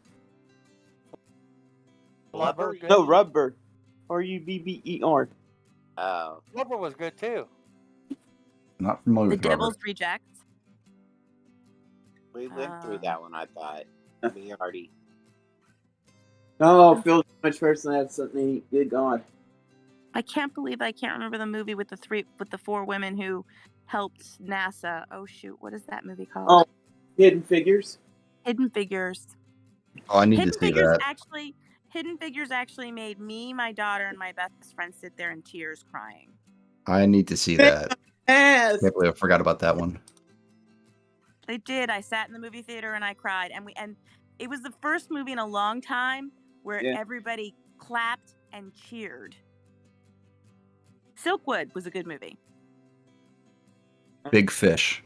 Blubber. Good. No, rubber. R-U-B-B-E-R. Oh. Blubber was good too. Not familiar The with rubber. Devil's Rejects. We went through that one, I thought. We already. Oh, Phil, much person had something. Good God. I can't believe I can't remember the movie with the four women who helped NASA. Oh shoot, what is that movie called? Oh, Hidden Figures. Hidden Figures. Oh, I need Hidden to see Figures that. Hidden Figures actually made me, my daughter, and my best friend sit there in tears crying. I need to see that. Yes. Can't believe I forgot about that one. They did. I sat in the movie theater and I cried, and it was the first movie in a long time where Yeah. everybody clapped and cheered. Silkwood was a good movie. Big Fish.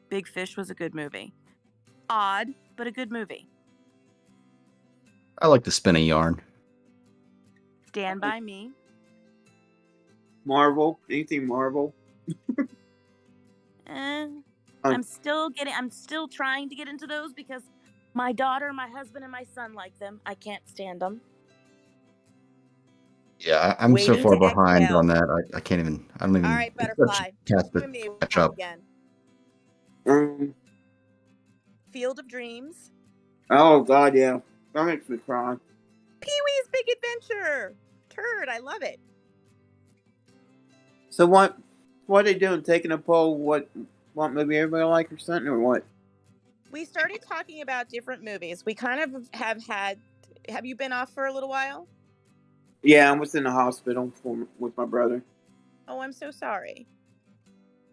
Big Fish was a good movie. Odd, but a good movie. I like to spin a yarn. Stand By Me. Marvel. Anything Marvel? I'm still trying to get into those because my daughter, my husband, and my son like them. I can't stand them. Yeah, I'm so Waiting far to behind Exhale. on that. I can't even. I don't even. All right, it's such Butterfly. a task You to and me catch up. again. Field of Dreams. Oh God, yeah. That makes me cry. Pee-wee's Big Adventure. Turd, I love it. So what are they doing? Taking a poll? What movie everybody like or something or what? We started talking about different movies. We kind of have had. Have you been off for a little while? Yeah, I was in the hospital with my brother. Oh, I'm so sorry.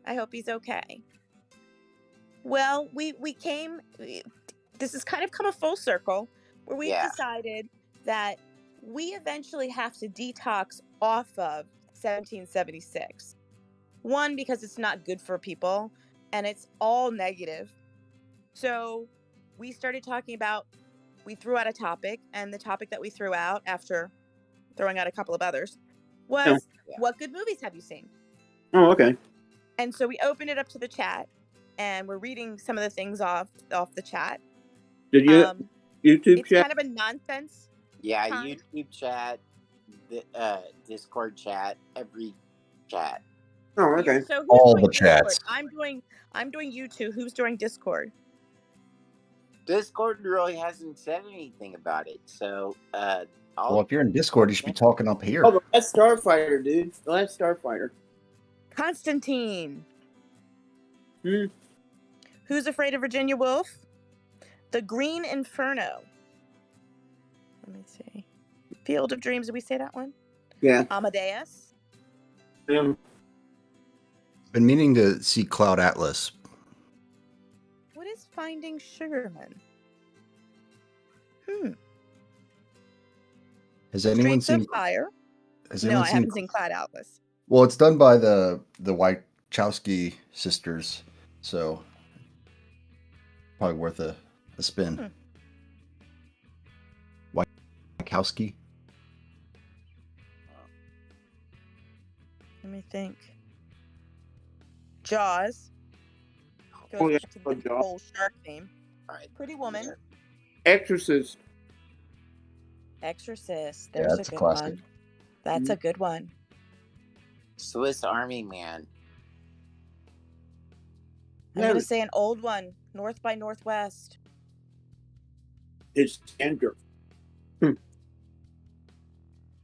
I hope he's okay. Well, we came. This has kind of come a full circle where we've decided that we eventually have to detox off of 1776. One, because it's not good for people and it's all negative. So we started talking about we threw out a topic, and the topic that we threw out after throwing out a couple of others was, what good movies have you seen? Oh, okay. And so we opened it up to the chat, and we're reading some of the things off the chat. Did you YouTube it's chat? kind of a nonsense. Yeah, time. YouTube chat, Discord chat, every chat. Oh, okay. So who's All doing the Discord? chats. I'm doing YouTube. Who's doing Discord? Discord really hasn't said anything about it, so Well, if you're in Discord, you should be talking up here. Oh, the last Starfighter, dude. The last Starfighter. Constantine. Hmm. Who's Afraid of Virginia Woolf? The Green Inferno. Let me see. Field of Dreams. Did we say that one? Yeah. Amadeus. Been meaning to see Cloud Atlas. What is Finding Sugarman? Has anyone Streets of seen? Fire. Has No, anyone I haven't seen Cloud Atlas. Well, it's done by the Wachowski sisters, so probably worth a spin. Wachowski. Let me think. Jaws. Goes Oh, yeah. back to the Jaws. whole shark theme. Pretty Woman. Exorcist. Exorcist. Yeah, There's that's a a good classic. one. That's a good one. Swiss Army Man. I'm gonna say an old one. North by Northwest. It's Sandra.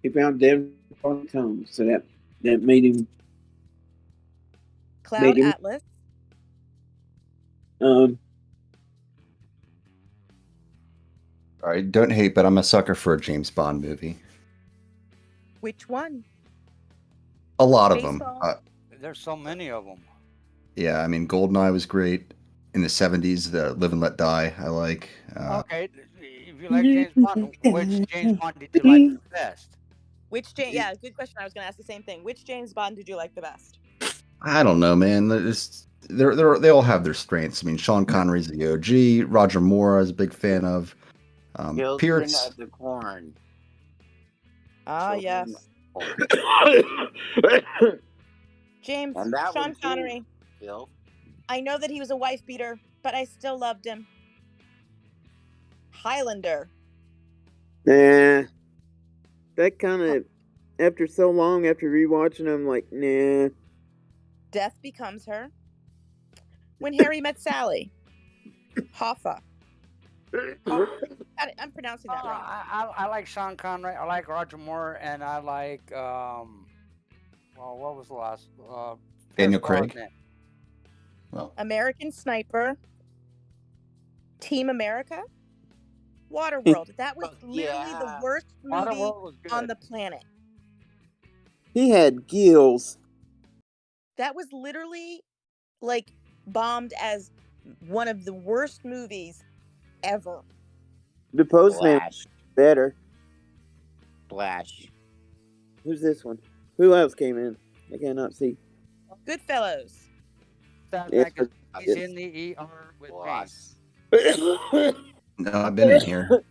He found dead on tongue, so that made him. Cloud Atlas. All right, don't hate, but I'm a sucker for a James Bond movie. Which one? A lot of them. Baseball. There's so many of them. Yeah, I mean, Goldeneye was great in the '70s. The Live and Let Die, I like. Okay, if you like James Bond, which James Bond did you like the best? Which James? Yeah, good question. I was gonna ask the same thing. Which James Bond did you like the best? I don't know, man. They all have their strengths. I mean, Sean Connery's the OG. Roger Moore, I was a big fan of. Children Pierce. of the Corn. Ah, Children yes. James, And that Sean one too, Connery. Phil. I know that he was a wife beater, but I still loved him. Highlander. Nah. That kind of, after so long, after rewatching, I'm like, nah. Death Becomes Her. When Harry Met Sally. Hoffa. I'm pronouncing that wrong. I like Sean Connery. I like Roger Moore, and I like well, what was the last? Daniel Pierce Craig. Brosnan. Well, American Sniper. Team America. Waterworld. That was literally the worst movie Waterworld was good. on the planet. He had gills. That was literally like bombed as one of the worst movies ever. The Postman Flash. better. Flash. Who's this one? Who else came in? I cannot see. Goodfellas. Yeah, He's in the ER with Lost. no, I've been in here.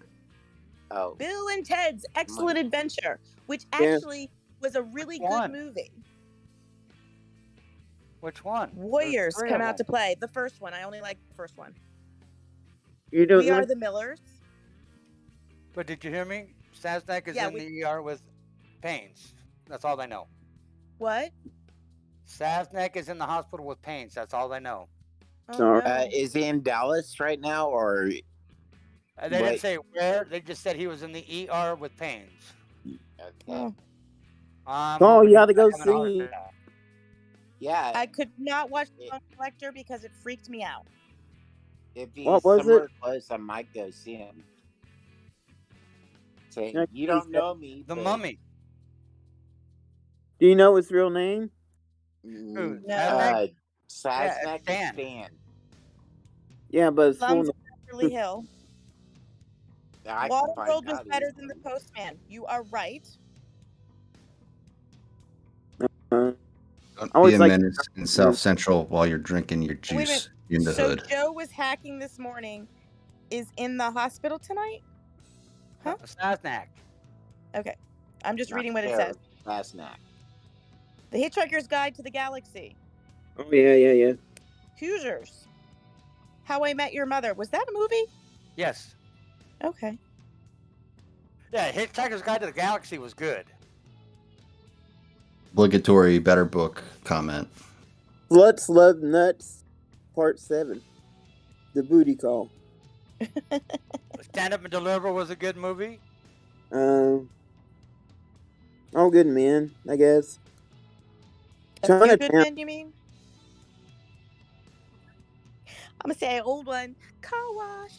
Oh. Bill and Ted's Excellent Adventure, which actually was a really good one? movie. Which one? Warriors There's three come of out to them. play. The first one. I only like the first one. You don't We Are like- the Millers. But did you hear me? Saznak is Yeah, in the ER with pains. That's all they know. What? Saznak is in the hospital with pains. That's all they know. Oh, Sorry. no. Is he in Dallas right now, or? They didn't Wait. say where. They just said he was in the ER with pains. Okay. Oh, you gotta go see. Yeah. I could not watch The Bone Collector because it freaked me out. If he's What was somewhere it? close, I might go see him. Say, Yeah, you don't know me. The but- Mummy. Do you know his real name? Who? Saznak Yeah, is Stan. Stan. Yeah, but his full Slums name. of Beverly Hill. I can find Waterworld was out better his than The name. Postman. You are right. Uh, Don't always be a like- menace in South Central while you're drinking your Wait a juice in the so hood. Joe was hacking this morning. Is in the hospital tonight? Huh? Sasnak. Okay. I'm just Not reading what it Terror, says. Sasnak. The Hitchhiker's Guide to the Galaxy. Oh yeah. Hoosiers. How I Met Your Mother. Was that a movie? Yes. Okay. Yeah, Hitchhiker's Guide to the Galaxy was good. Obligatory better book comment. Sluts Love Nuts, Part 7. The Booty Call. Stand Up and Deliver was a good movie. All Good Men, I guess. A Few Good Chinatown. Men, you mean? I'm going to say an old one. Car Wash.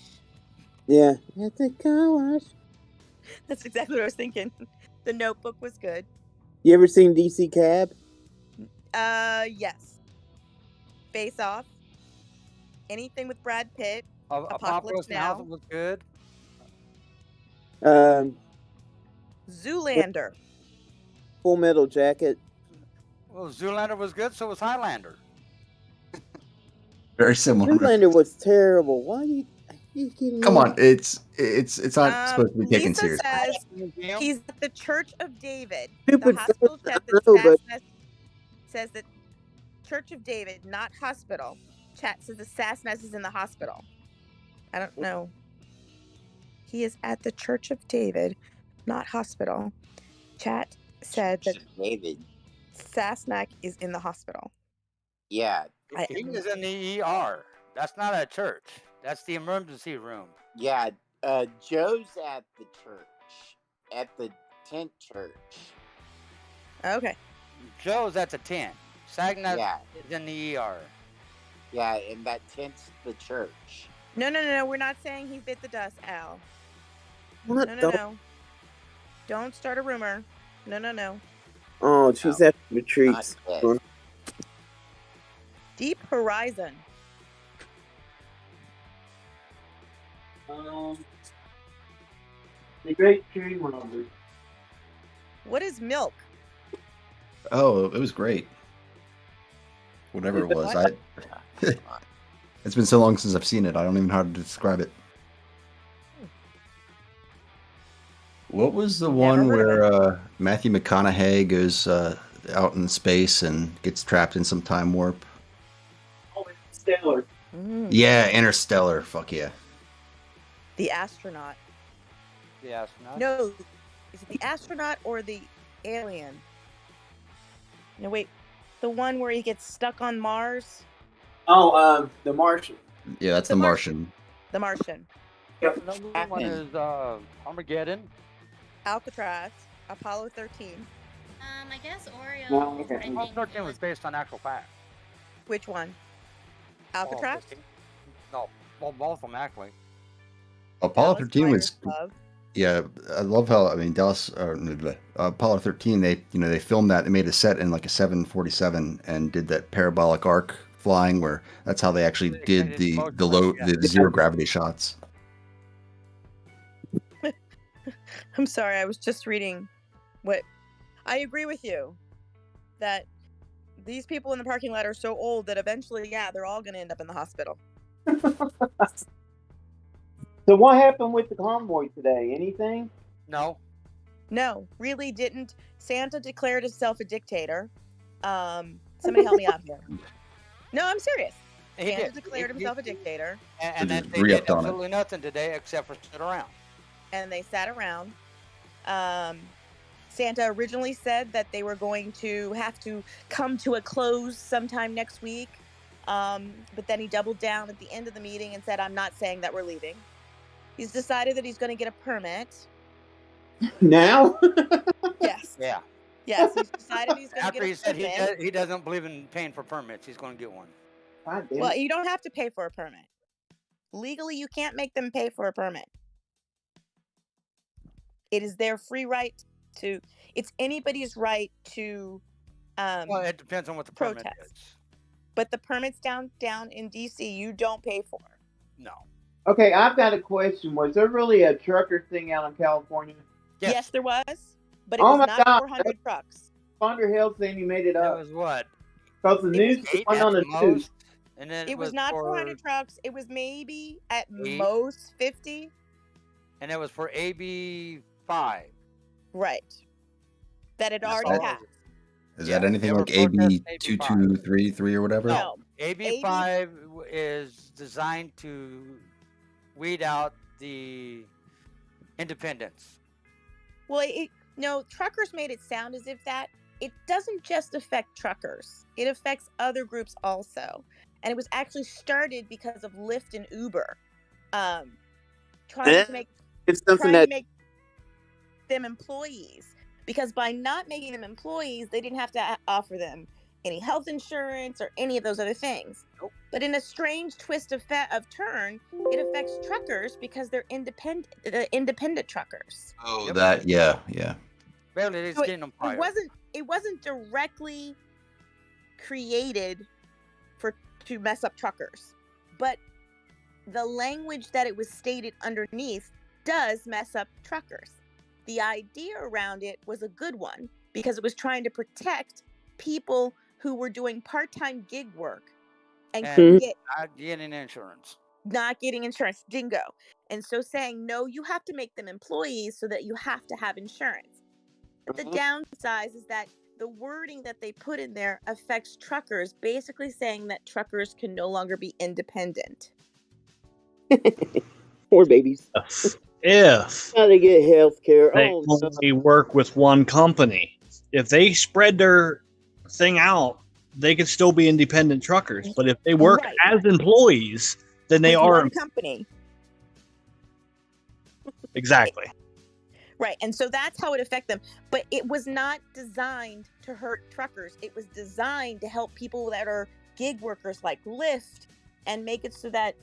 Yeah. At the car wash. That's exactly what I was thinking. The Notebook was good. You ever seen DC Cab? Yes. Face Off. Anything with Brad Pitt. Apocalypse Now was good. Zoolander. Full Metal Jacket. Well, Zoolander was good, so was Highlander. Very similar. Zoolander was terrible. Why are you kidding me? Come on, it's not supposed to be taken Lisa seriously. says he's at the Church of David. Stupid The hospital I chat know, that but- says that Church of David, not hospital. Chat says the Sassness is in the hospital. I don't know. He is at the Church of David, not hospital. Chat said that David. Sassnack is in the hospital. Yeah. He was in the ER. That's not a church. That's the emergency room. Yeah. Joe's at the church. At the tent church. Okay. Joe's at the tent. Sagnac Yeah. is in the ER. Yeah, and that tent's the church. No. We're not saying he bit the dust, Al. What No. the- Don't start a rumor. No. Oh, she's at the retreats. Not dead. Deep Horizon. The Great Tree Wonder. What is Milk? Oh, it was great. Whatever it was, it's been so long since I've seen it. I don't even know how to describe it. What was the one where Matthew McConaughey goes out in space and gets trapped in some time warp? Oh, Stellar. Yeah, Interstellar. Fuck yeah. The Astronaut. The astronaut? No. Is it the astronaut or the alien? No, wait. The one where he gets stuck on Mars? Oh, The Martian. Yeah, that's the Martian. The Martian. Another one is Armageddon. Alcatraz. Apollo 13. I guess Oreo. No, okay. I Apollo think 13 was based on actual facts. Which one? Alcatraz? No, well, both of them actually. Apollo Dallas 13 was. Buyers Club. Yeah, I love how Apollo 13. They filmed that. They made a set in like a 747 and did that parabolic arc flying, where that's how they actually did the zero gravity shots. I'm sorry, I was just reading what I agree with you that these people in the parking lot are so old that eventually, they're all going to end up in the hospital. So what happened with the convoy today? Anything? No. No, really didn't. Santa declared himself a dictator. Somebody help me out here. No, I'm serious. He Santa did. declared himself a dictator. And then they re-upped did on it. absolutely nothing today except for sit around. And they sat around. Santa originally said that they were going to have to come to a close sometime next week. But then he doubled down at the end of the meeting and said, I'm not saying that we're leaving. He's decided that he's going to get a permit. Now? Yes. Yeah. Yes, he's decided he's going to After get he a said permit. he doesn't believe in paying for permits, he's going to get one. Well, you don't have to pay for a permit. Legally, you can't make them pay for a permit. It is their free right to. It's anybody's right to. Well, it depends on what the permit protest. is. But the permits down in DC, you don't pay for. No. Okay, I've got a question. Was there really a trucker thing out in California? Yes, there was, but it Oh was my not God. 400 trucks. Thunder Hill saying he made it That up. was what? Because the news Eight went at on the the news. most, and then It was not 400 trucks. It was maybe at Eight. most 50. and it was for AB5. Right. That had That's already all. passed. Is Yeah, that anything they were like AB protesting AB5. 2233 or whatever? No. AB5 is designed to weed out the independents. Well, no, truckers made it sound as if that it doesn't just affect truckers. It affects other groups also. And it was actually started because of Lyft and Uber trying to make them employees. Because by not making them employees, they didn't have to offer them any health insurance or any of those other things. Nope. But in a strange twist of turn, it affects truckers because they're independent truckers. Oh, that, yeah. Barely, it's So getting them fired. It wasn't directly created to mess up truckers, but the language that it was stated underneath does mess up truckers. The idea around it was a good one because it was trying to protect people who were doing part-time gig work and couldn't not getting insurance. Not getting insurance, dingo. And so saying, no, you have to make them employees so that you have to have insurance. But the downside is that the wording that they put in there affects truckers, basically saying that truckers can no longer be independent. Poor babies. If How they get health care. they Oh, only work with one company. If they spread their thing out, they could still be independent truckers. But if they work as employees, then they With are one company. Exactly. Right, and so that's how it affects them. But it was not designed to hurt truckers. It was designed to help people that are gig workers like Lyft and make it so that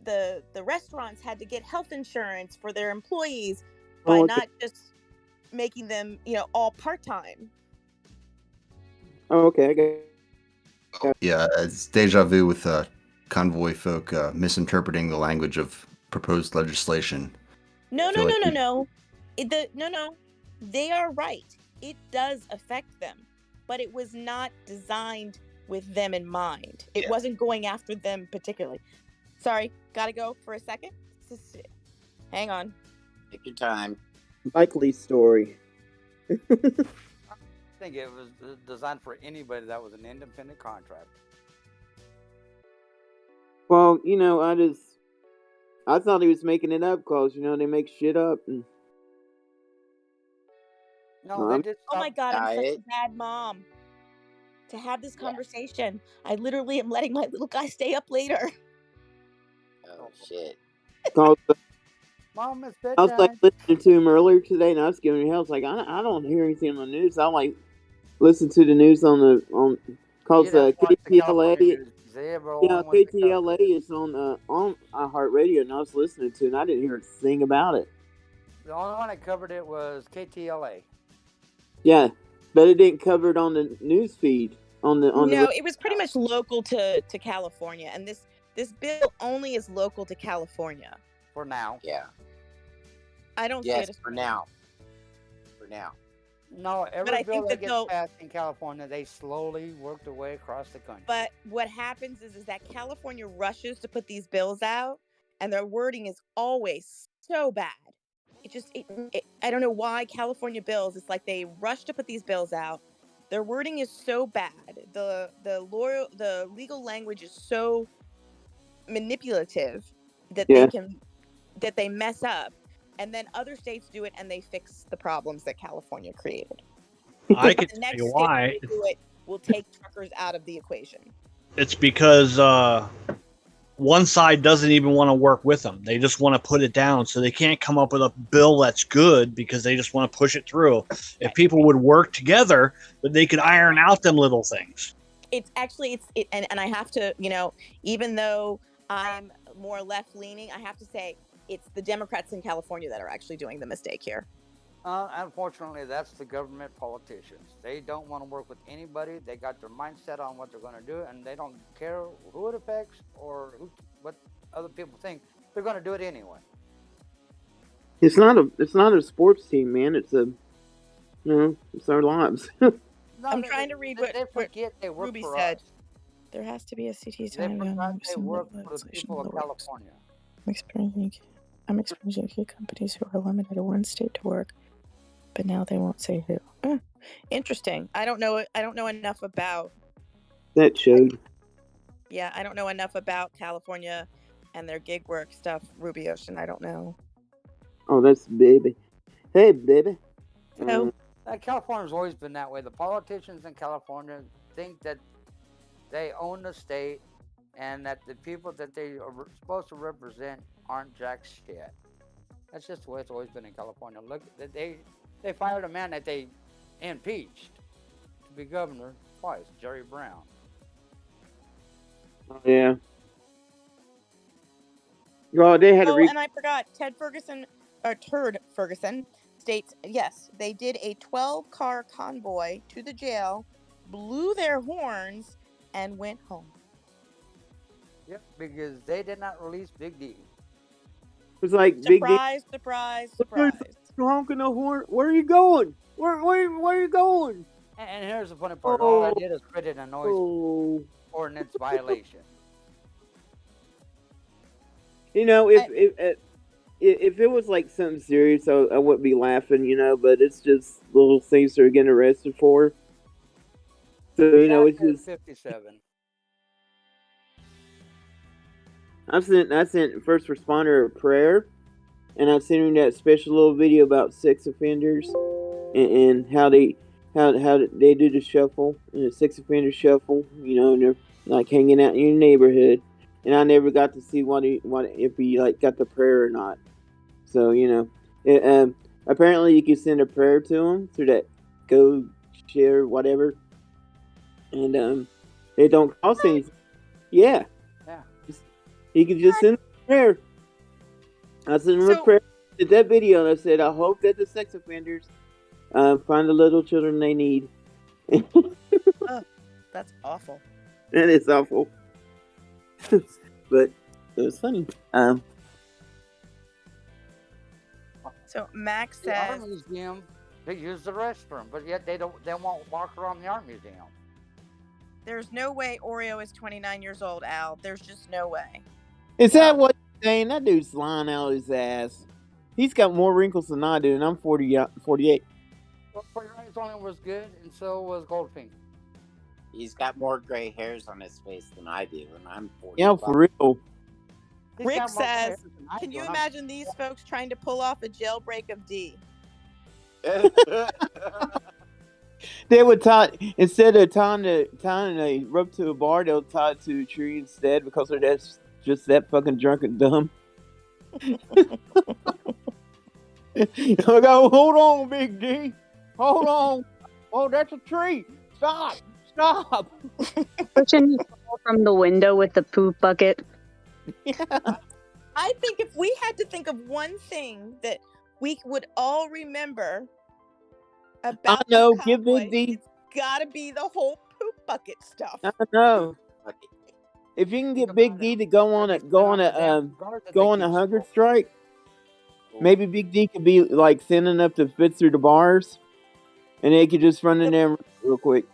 the restaurants had to get health insurance for their employees by not just making them, all part-time. Oh, okay. I got Yeah, it's deja vu with Convoy folk misinterpreting the language of proposed legislation. No. They are right. It does affect them, but it was not designed with them in mind. It wasn't going after them particularly. Sorry, gotta go for a second. Hang on. Take your time. likely story. I think it was designed for anybody that was an independent contractor. Well, I thought he was making it up because, they make shit up. And... No, they did. Oh my God, I'm such a bad mom. To have this conversation, I literally am letting my little guy stay up later. Oh, shit. Mom, it's I was bedtime. listening to him earlier today, and I was giving him hell. I was like, I don't hear anything on the news. I listen to the news on cause KTLA. Yeah, KTLA is on iHeartRadio, and I was listening to it, and I didn't hear a thing about it. The only one that covered it was KTLA. Yeah, but it didn't cover it on the news feed. It was pretty much local to California, and this bill only is local to California. For now. Yeah. I don't see it as for now. For now. No, every bill that gets passed in California, they slowly work their way across the country. But what happens is that California rushes to put these bills out, and their wording is always so bad. I don't know why California bills, it's like they rush to put these bills out. Their wording is so bad. The legal language is so manipulative that they mess up, and then other states do it and they fix the problems that California created. I can the tell next you state why. to do it will take truckers out of the equation. It's because one side doesn't even want to work with them. They just want to put it down, so they can't come up with a bill that's good because they just want to push it through. If people would work together, then they could iron out them little things. It's actually and I have to, even though I'm more left leaning, I have to say it's the Democrats in California that are actually doing the mistake here. Unfortunately, that's the government politicians. They don't want to work with anybody. They got their mindset on what they're going to do, and they don't care who it affects or what other people think. They're going to do it anyway. It's not a sports team, man. It's it's our lives. I'm trying to read what Ruby said. There has to be a CT They forgot they work for the people of California. I'm exposing key companies who are limited to one state to work, but now they won't say who. Interesting. I don't know enough about That showed. Yeah, I don't know enough about California and their gig work stuff, Ruby Ocean. I don't know. Oh, that's baby. Hey, baby. So, California's always been that way. The politicians in California think that they own the state and that the people that they are supposed to represent aren't jack shit. That's just the way it's always been in California. Look, they fired a man that they impeached to be governor twice, Jerry Brown. Yeah. Well, they had and I forgot, Turd Ferguson states, yes, they did a 12-car convoy to the jail, blew their horns, and went home. Yep, because they did not release Big D. It was like surprise, Big D. Surprise. Honking the horn. Where are you going? Where are you going? And here's the funny part. All I did is create a noise ordinance violation. You know, if it was like something serious, I wouldn't be laughing, you know. But it's just little things they're getting arrested for. So you know, it's just 57. I sent first responder a prayer, and I sent him that special little video about sex offenders and how they do the shuffle and the sex offender shuffle, you know, and they're like hanging out in your neighborhood. And I never got to see if he like got the prayer or not. So you know, apparently you can send a prayer to him through that Go Share whatever, and it don't cost anything. Yeah. He could just send a prayer. I sent him a prayer. Did that video, and I said, I hope that the sex offenders find the little children they need. That's awful. That is awful. But it was funny. So Max The says, Art Museum, they use the restroom, but yet they won't walk around the Art Museum. there's no way Oreo is 29 years old, Al. There's just no way. Is that what you're saying? That dude's lying out his ass. He's got more wrinkles than I do, and I'm 48. Well, for your eyes only was good, and so was Goldpink. He's got more gray hairs on his face than I do, and I'm 45. Yeah, for real. Rick says, can you imagine these folks trying to pull off a jailbreak of D? They would tie, instead of tying a rope to a bar, they'll tie it to a tree instead because they're just that fucking drunk and dumb. I go, hold on, Big D. Hold on. Oh, that's a tree. Stop. Pushing from the window with the poop bucket. Yeah. I think if we had to think of one thing that we would all remember about the give Big D. It's gotta be the whole poop bucket stuff. I know. If you can get Big D to go on a hunger strike, maybe Big D could be like thin enough to fit through the bars, and they could just run in there real quick.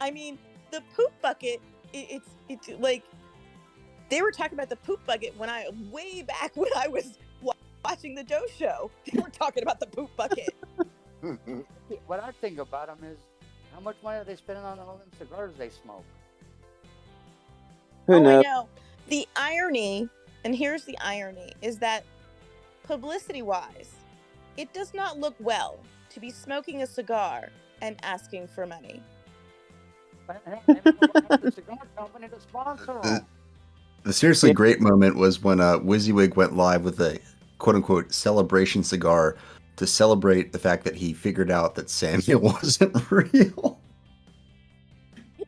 I mean, the poop bucket. It's like they were talking about the poop bucket way back when I was watching the Doe Show. They were talking about the poop bucket. What I think about them is how much money are they spending on all them cigars they smoke? Who knows? I know. The irony, and here's the irony, is that publicity-wise, it does not look well to be smoking a cigar and asking for money. The cigar company to sponsor them. The seriously great moment was when WYSIWYG went live with a quote-unquote celebration cigar to celebrate the fact that he figured out that Samuel wasn't real.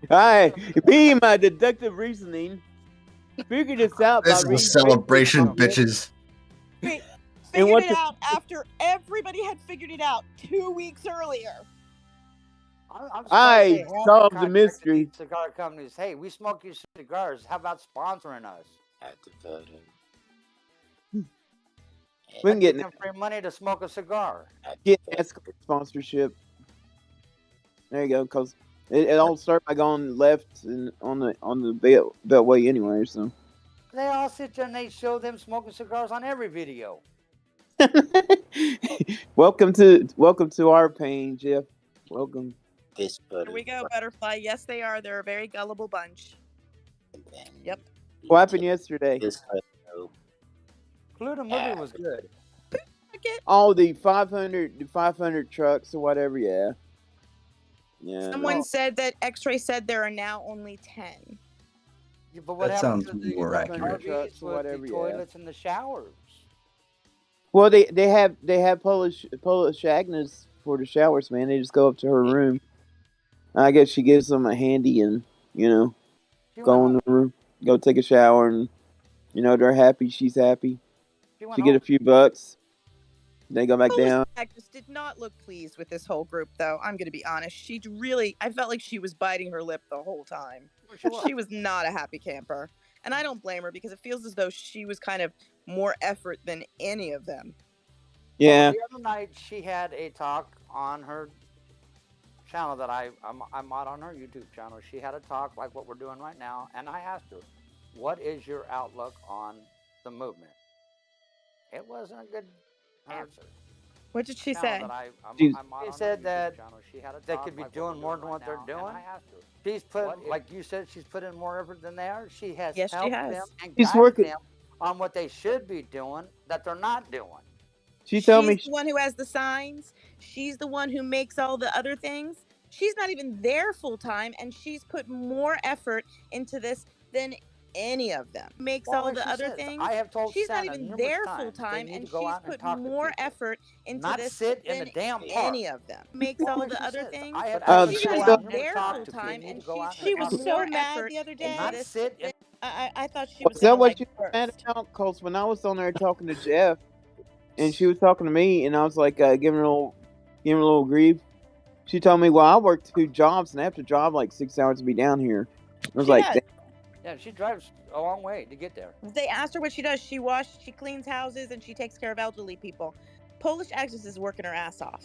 Hi, being my deductive reasoning, figured this out. This is a celebration, bitches. Figured it out after everybody had figured it out 2 weeks earlier. I solved the mystery. Cigar companies, hey, we smoke your cigars. How about sponsoring us? We can get free money to smoke a cigar. Get escort sponsorship. There you go. Because it all started by going left and on the beltway anyway. So They all sit there and they show them smoking cigars on every video. Welcome to our pain, Jeff. Welcome. Here we go, Butterfly. Yes, they are. They're a very gullible bunch. Yep. What happened yesterday? Clue the movie was good. Oh, the 500 trucks or whatever. Yeah. Yeah. Someone said that X-Ray said there are now only 10. Yeah, but what That happened sounds to the more accurate. trucks with Whatever, the yeah. toilets and the showers? Well, they have Polish Agnes for the showers, man. They just go up to her room. I guess she gives them a handy and go in the room, go take a shower, and they're happy. She's happy. She get a few bucks. They go back down. Agnes did not look pleased with this whole group, though. I'm going to be honest. I felt like she was biting her lip the whole time. She was not a happy camper. And I don't blame her because it feels as though she was kind of more effort than any of them. Yeah. Well, the other night she had a talk on her channel that I'm not on her YouTube channel. She had a talk like what we're doing right now, and I asked her, "What is your outlook on the movement?" It wasn't a good answer. What did she say? She said that they could be doing more than what they're doing. She's put, like you said, she's put in more effort than they are. She has Yes, she helped has. them and She's guided working. them on what they should be doing that they're not doing. She's the one who has the signs. She's the one who makes all the other things. She's not even there full time, and she's put more effort into this than any of them. Makes Well, all like the she other says, things. I have told she's not Santa even numerous there times full they time, need and to go she's out and put talk to more people. effort into Not this sit in than the damn park. any of them. Makes all Like the she other says, things. I have She's to not go out even and there talk full to time, people. and Go out she and was talk to so people. mad the other day. Not sit in. I thought she Was was that gonna what like you were burst. mad about? Cause when I was on there talking to Jeff, and she was talking to me, and I was like giving her a little grief. She told me, "Well, I work 2 jobs, and I have to drive like 6 hours to be down here." I was She like, does. Yeah, she drives a long way to get there. They asked her what she does. She cleans houses, and she takes care of elderly people. Polish Agnes is working her ass off.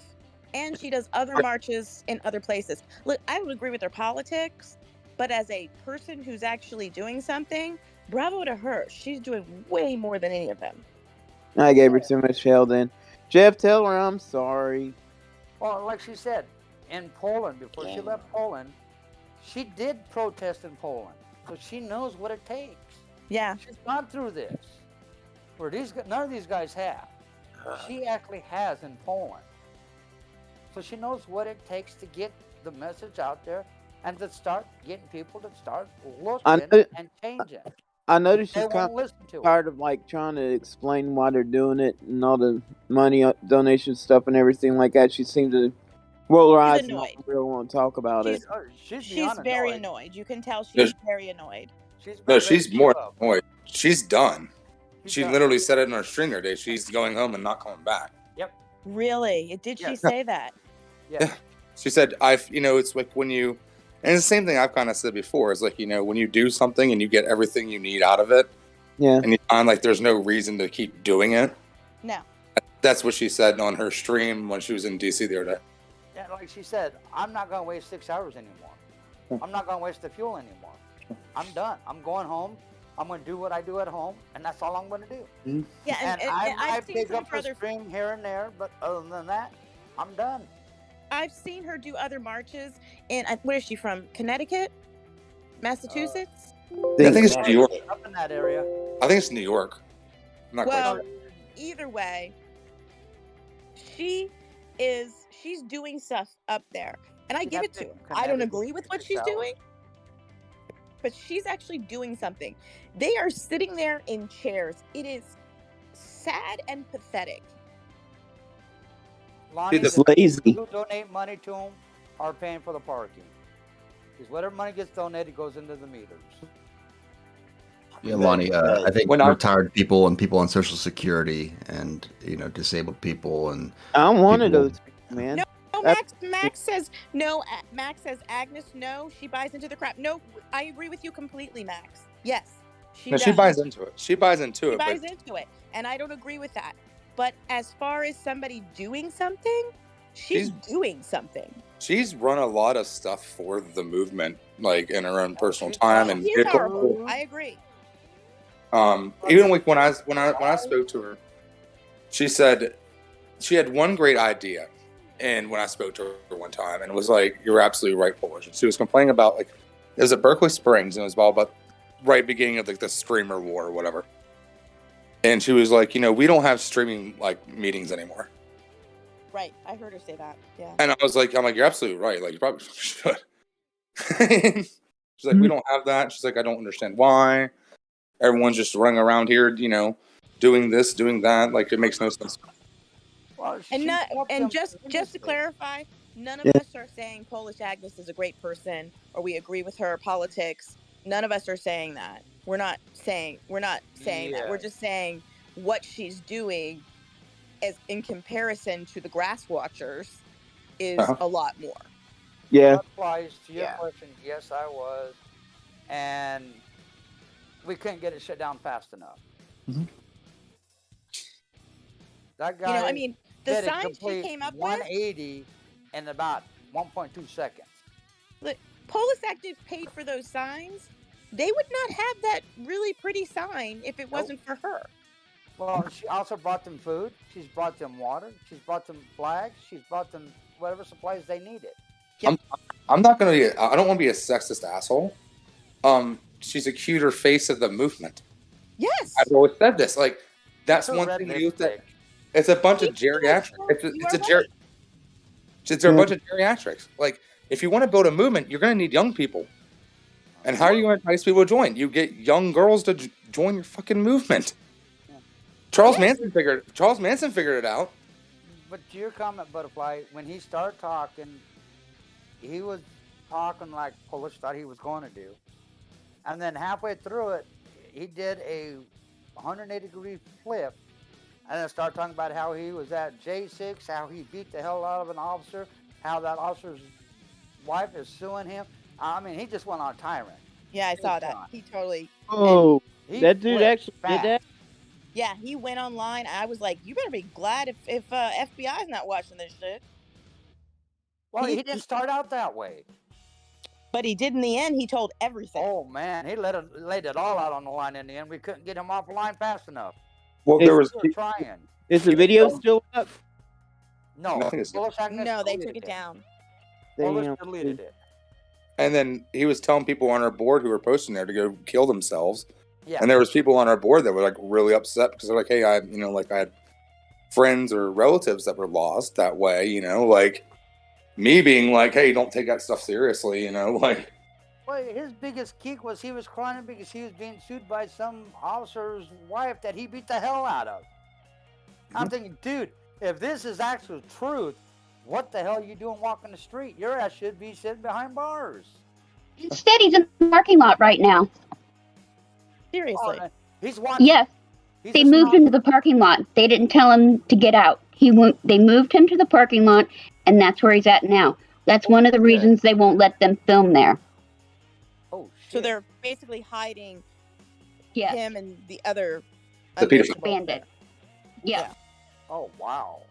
And she does other marches in other places. Look, I would agree with her politics, but as a person who's actually doing something, bravo to her. She's doing way more than any of them. I gave her too much hell then. Jeff, tell her I'm sorry. Well, like she said, in Poland, before she left Poland, she did protest in Poland. So she knows what it takes. Yeah. She's gone through this. Where none of these guys have. She actually has in Poland. So she knows what it takes to get the message out there and to start getting people to start looking and changing. I noticed They she's kind won't listen to of it. tired of like trying to explain why they're doing it and all the money donation stuff and everything like that. She seemed to roll her eyes and not really want to talk about it. She's very annoyed. You can tell she's very annoyed. No, she's more annoyed. She's done. She literally said it in her stringer day. She's going home and not coming back. Yep. Really? Did she say that? Yeah. She said, it's like when you, and it's the same thing I've kind of said before, is like, when you do something and you get everything you need out of it, yeah, and you find like there's no reason to keep doing it. No. That's what she said on her stream when she was in DC the other day. Yeah, like she said, I'm not going to waste 6 hours anymore. I'm not going to waste the fuel anymore. I'm done. I'm going home. I'm going to do what I do at home, and that's all I'm going to do. Mm-hmm. Yeah, and I've I seen pick some up a string here and there, but other than that, I'm done. I've seen her do other marches in, where is she from? Connecticut? Massachusetts? I think it's New York. Up in that area. I think it's New York. I'm not quite Well, sure. either way, she's doing stuff up there. And I give it to her. I don't agree with what she's doing, but she's actually doing something. They are sitting there in chairs. It is sad and pathetic. Lonnie, It's the lazy. people who donate money to them are paying for the parking. Because whatever money gets donated goes into the meters. Yeah, Lonnie, I think retired people and people on Social Security and, disabled people and I'm one of those people, man. No, Max says no. Max says Agnes, no, she buys into the crap. No, I agree with you completely, Max. Yes, she does. She buys into it. She buys into She it. buys into it, and I don't agree with that. But as far as somebody doing something, she's doing something. She's run a lot of stuff for the movement, like in her own personal time and She's horrible. I agree. Even like when I spoke to her, she said she had one great idea, and when I spoke to her one time, and it was like, "You're absolutely right, Polish." She was complaining about like it was at Berkeley Springs, and it was all about right beginning of like the streamer war or whatever. And she was like, we don't have streaming like meetings anymore. Right, I heard her say that. Yeah. And I'm like, you're absolutely right. Like, you probably should. She's like, we don't have that. She's like, I don't understand why. Everyone's just running around here, doing this, doing that. Like, it makes no sense. Well, And just to clarify, none of us are saying Polish Agnes is a great person or we agree with her politics. None of us are saying that. We're not saying that. We're just saying what she's doing as in comparison to the grass watchers is a lot more. Yeah. That applies to your question. Yes, I was. And we couldn't get it shut down fast enough. Mm-hmm. That guy the signs she came up 180 in about 1.2 seconds. Look, Polish Active paid for those signs. They would not have that really pretty sign if it wasn't for her. Well, she also brought them food. She's brought them water. She's brought them flags. She's brought them whatever supplies they needed. Yep. I'm not going to be, I don't want to be a sexist asshole. She's a cuter face of the movement. Yes. I've always said this. Like, that's one thing you that it's a bunch of geriatrics. It's a bunch of geriatrics. Like, if you want to build a movement, you're going to need young people. And how are you going to entice people to join? You get young girls to join your fucking movement. Charles Manson figured it out. But to your comment, Butterfly, when he started talking, he was talking like Polish thought he was going to do. And then halfway through it, he did a 180-degree flip and then started talking about how he was at J6, how he beat the hell out of an officer, how that officer's wife is suing him. I mean, he just went on a tyrant. Yeah, I saw that. He totally... Oh, that dude actually did that? Yeah, he went online. I was like, you better be glad if FBI's not watching this shit. Well, he didn't start out that way. But he did in the end. He told everything. Oh, man. He laid it all out on the line in the end. We couldn't get him off the line fast enough. Well, we were trying. Is the video still up? No. No, they took it down. Polish deleted it. And then he was telling people on our board who were posting there to go kill themselves. Yeah. And there was people on our board that were like really upset because they're like, hey, I had friends or relatives that were lost that way, like me being like, hey, don't take that stuff seriously, like. Well, his biggest kick was he was crying because he was being sued by some officer's wife that he beat the hell out of. I'm thinking, dude, if this is actual truth, what the hell are you doing walking the street? Your ass should be sitting behind bars. Instead, he's in the parking lot right now. Seriously. He's watching. Yes. They moved him to the parking lot. They didn't tell him to get out. They moved him to the parking lot, and that's where he's at now. That's one of the reasons they won't let them film there. Oh, shit. So they're basically hiding him and the other bandit. Yeah. Oh, wow.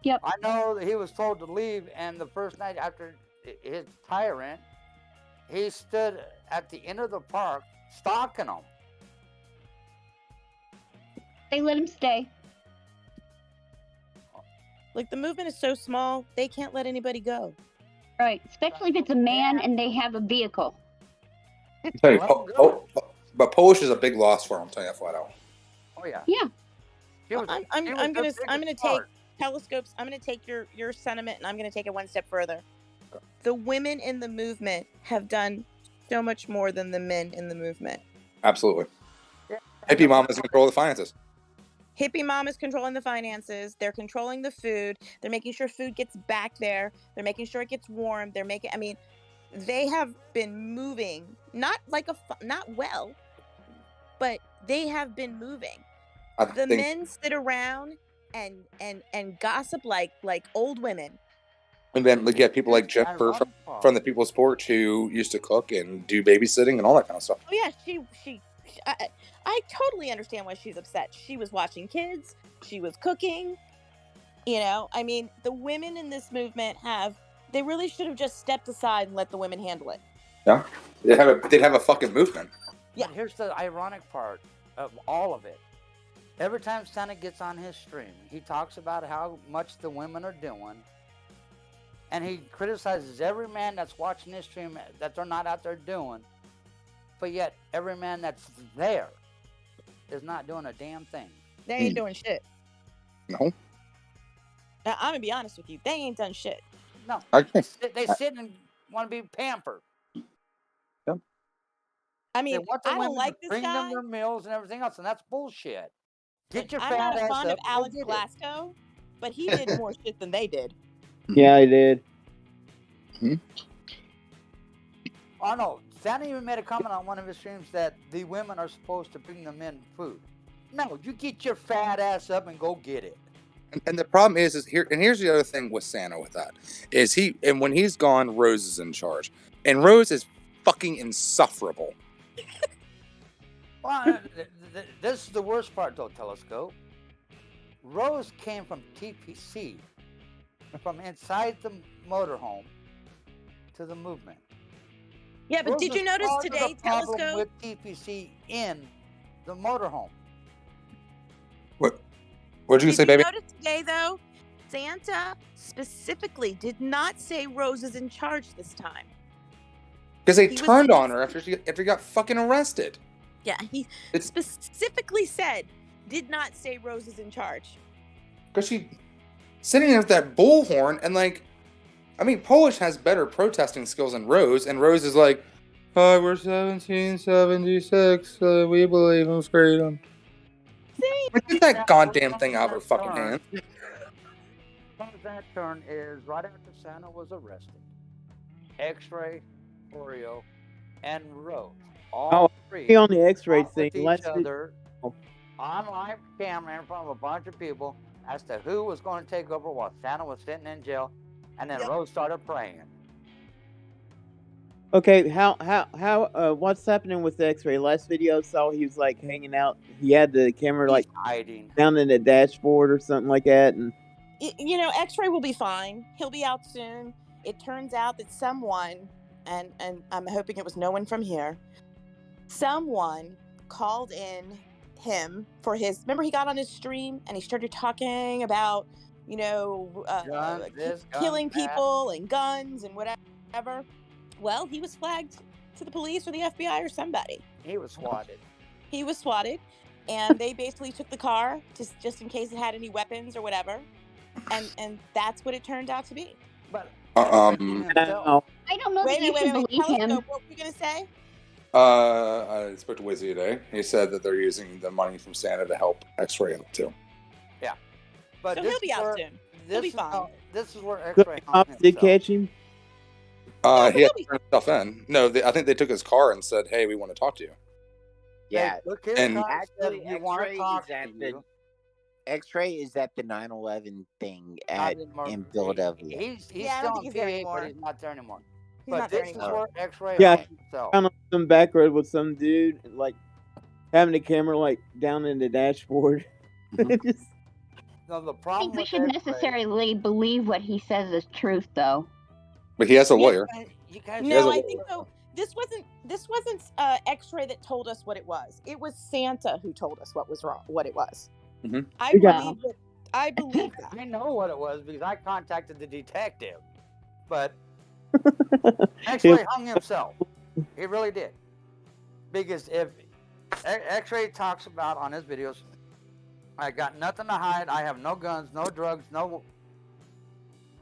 Yep. I know that he was told to leave, and the first night after his tyrant, he stood at the end of the park stalking them. They let him stay. Like, the movement is so small, they can't let anybody go. Right, especially if it's a man and they have a vehicle. But Polish is a big loss for him, I'm telling you that flat out. Oh yeah. Yeah. I'm gonna take telescopes. I'm gonna take your sentiment, and I'm gonna take it one step further. The women in the movement have done so much more than the men in the movement. Absolutely. Hippie mom is in control of the finances. Hippie mom is controlling the finances. They're controlling the food. They're making sure food gets back there. They're making sure it gets warm. They have been moving, not well, but they have been moving. The men sit around and gossip like old women. And then you have people like Jennifer from the People's Porch who used to cook and do babysitting and all that kind of stuff. Oh yeah, I totally understand why she's upset. She was watching kids. She was cooking. The women in this movement they really should have just stepped aside and let the women handle it. Yeah, they'd have a fucking movement. Yeah. Here's the ironic part. of all of it. Every time Santa gets on his stream, he talks about how much the women are doing, and he criticizes every man that's watching his stream that they're not out there doing, but yet every man that's there is not doing a damn thing. They ain't doing shit. No. Now, I'm gonna be honest with you. They ain't done shit. No. They sit and want to be pampered. Yep. I mean, they want the I women don't like to this bring guy. them their meals and everything else, and that's bullshit. Get your I'm fat not a ass fan up of and go Alex get it. Glasgow, but he did more shit than they did. Yeah, I did. Oh no, Santa even made a comment on one of his streams that the women are supposed to bring the men food. No, you get your fat ass up and go get it. And the problem is here, and here's the other thing with Santa with that, is and when he's gone, Rose is in charge. And Rose is fucking insufferable. Well, this is the worst part though, Telescope. Rose came from TPC, from inside the motorhome to the movement. Yeah, but Rose did you is notice part of the today, problem Telescope? with TPC in the motorhome? What'd you say, Did you baby? notice today, though, Santa specifically did not say Rose is in charge this time. Because they He was turned just- on her after she got fucking arrested. Yeah, he specifically said, did not say Rose is in charge. Because she sitting there with that bullhorn and Polish has better protesting skills than Rose, and Rose is like, "Hi, we're 1776. We believe in freedom." Get that goddamn thing out of her fucking hand. That turn is right after Santa was arrested. X-Ray, Oreo, and Rose. All three on the X-ray fought thing. with each Let's other on live camera in front of a bunch of people as to who was going to take over while Santa was sitting in jail, and then Rose started praying. Okay, what's happening with the X-ray? Last video I saw he was like hanging out. He had the camera like hiding down in the dashboard or something like that, and You know, X-Ray will be fine. He'll be out soon. It turns out that someone, and I'm hoping it was no one from here, someone called in him for his, remember he got on his stream and he started talking about, killing people and guns and whatever. Well, he was flagged to the police or the FBI or somebody. He was swatted. He was swatted, and they basically took the car just in case it had any weapons or whatever, and that's what it turned out to be. But I don't know that you should believe him. Telescope, what were you gonna say? I spoke to Wizzy today. He said that they're using the money from Santa to help X-Ray up too. Yeah, but So this he'll be is out where- soon. This He'll be is fine. how- This is where the X-Ray hung cops did himself. catch him. He had to turn himself in. No, I think they took his car and said, "Hey, we want to talk to you." Yeah, and actually, you want to X-ray talk is at to the you. X-ray is at the 9/11 thing Not in anymore. Philadelphia. He's Yeah, I don't still think on he's there PA, anymore. but he's not there anymore. He's But not there this is anymore. where X-Ray Yeah, hung himself. found on some back road with some dude like having the camera like down in the dashboard. Just, No, the I problem think we with should X-Ray- necessarily believe what he says is truth, though. But he has a lawyer. You guys No, I think so. This wasn't X-Ray that told us what it was. It was Santa who told us what was wrong, what it was. Mhm. I Yeah. believe that. I believe that. I know what it was because I contacted the detective, but X-Ray hung himself. He really did. Because if X-Ray talks about on his videos, I got nothing to hide. I have no guns, no drugs, no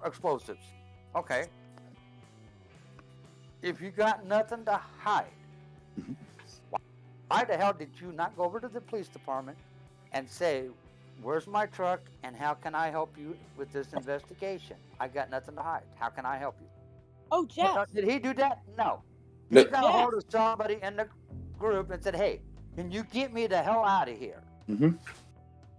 explosives. Okay. If you got nothing to hide, why the hell did you not go over to the police department and say, "Where's my truck and how can I help you with this investigation? I got nothing to hide. How can I help you?" Oh, Jeff. Did he do that? No. No. He got a hold of somebody in the group and said, "Hey, can you get me the hell out of here?"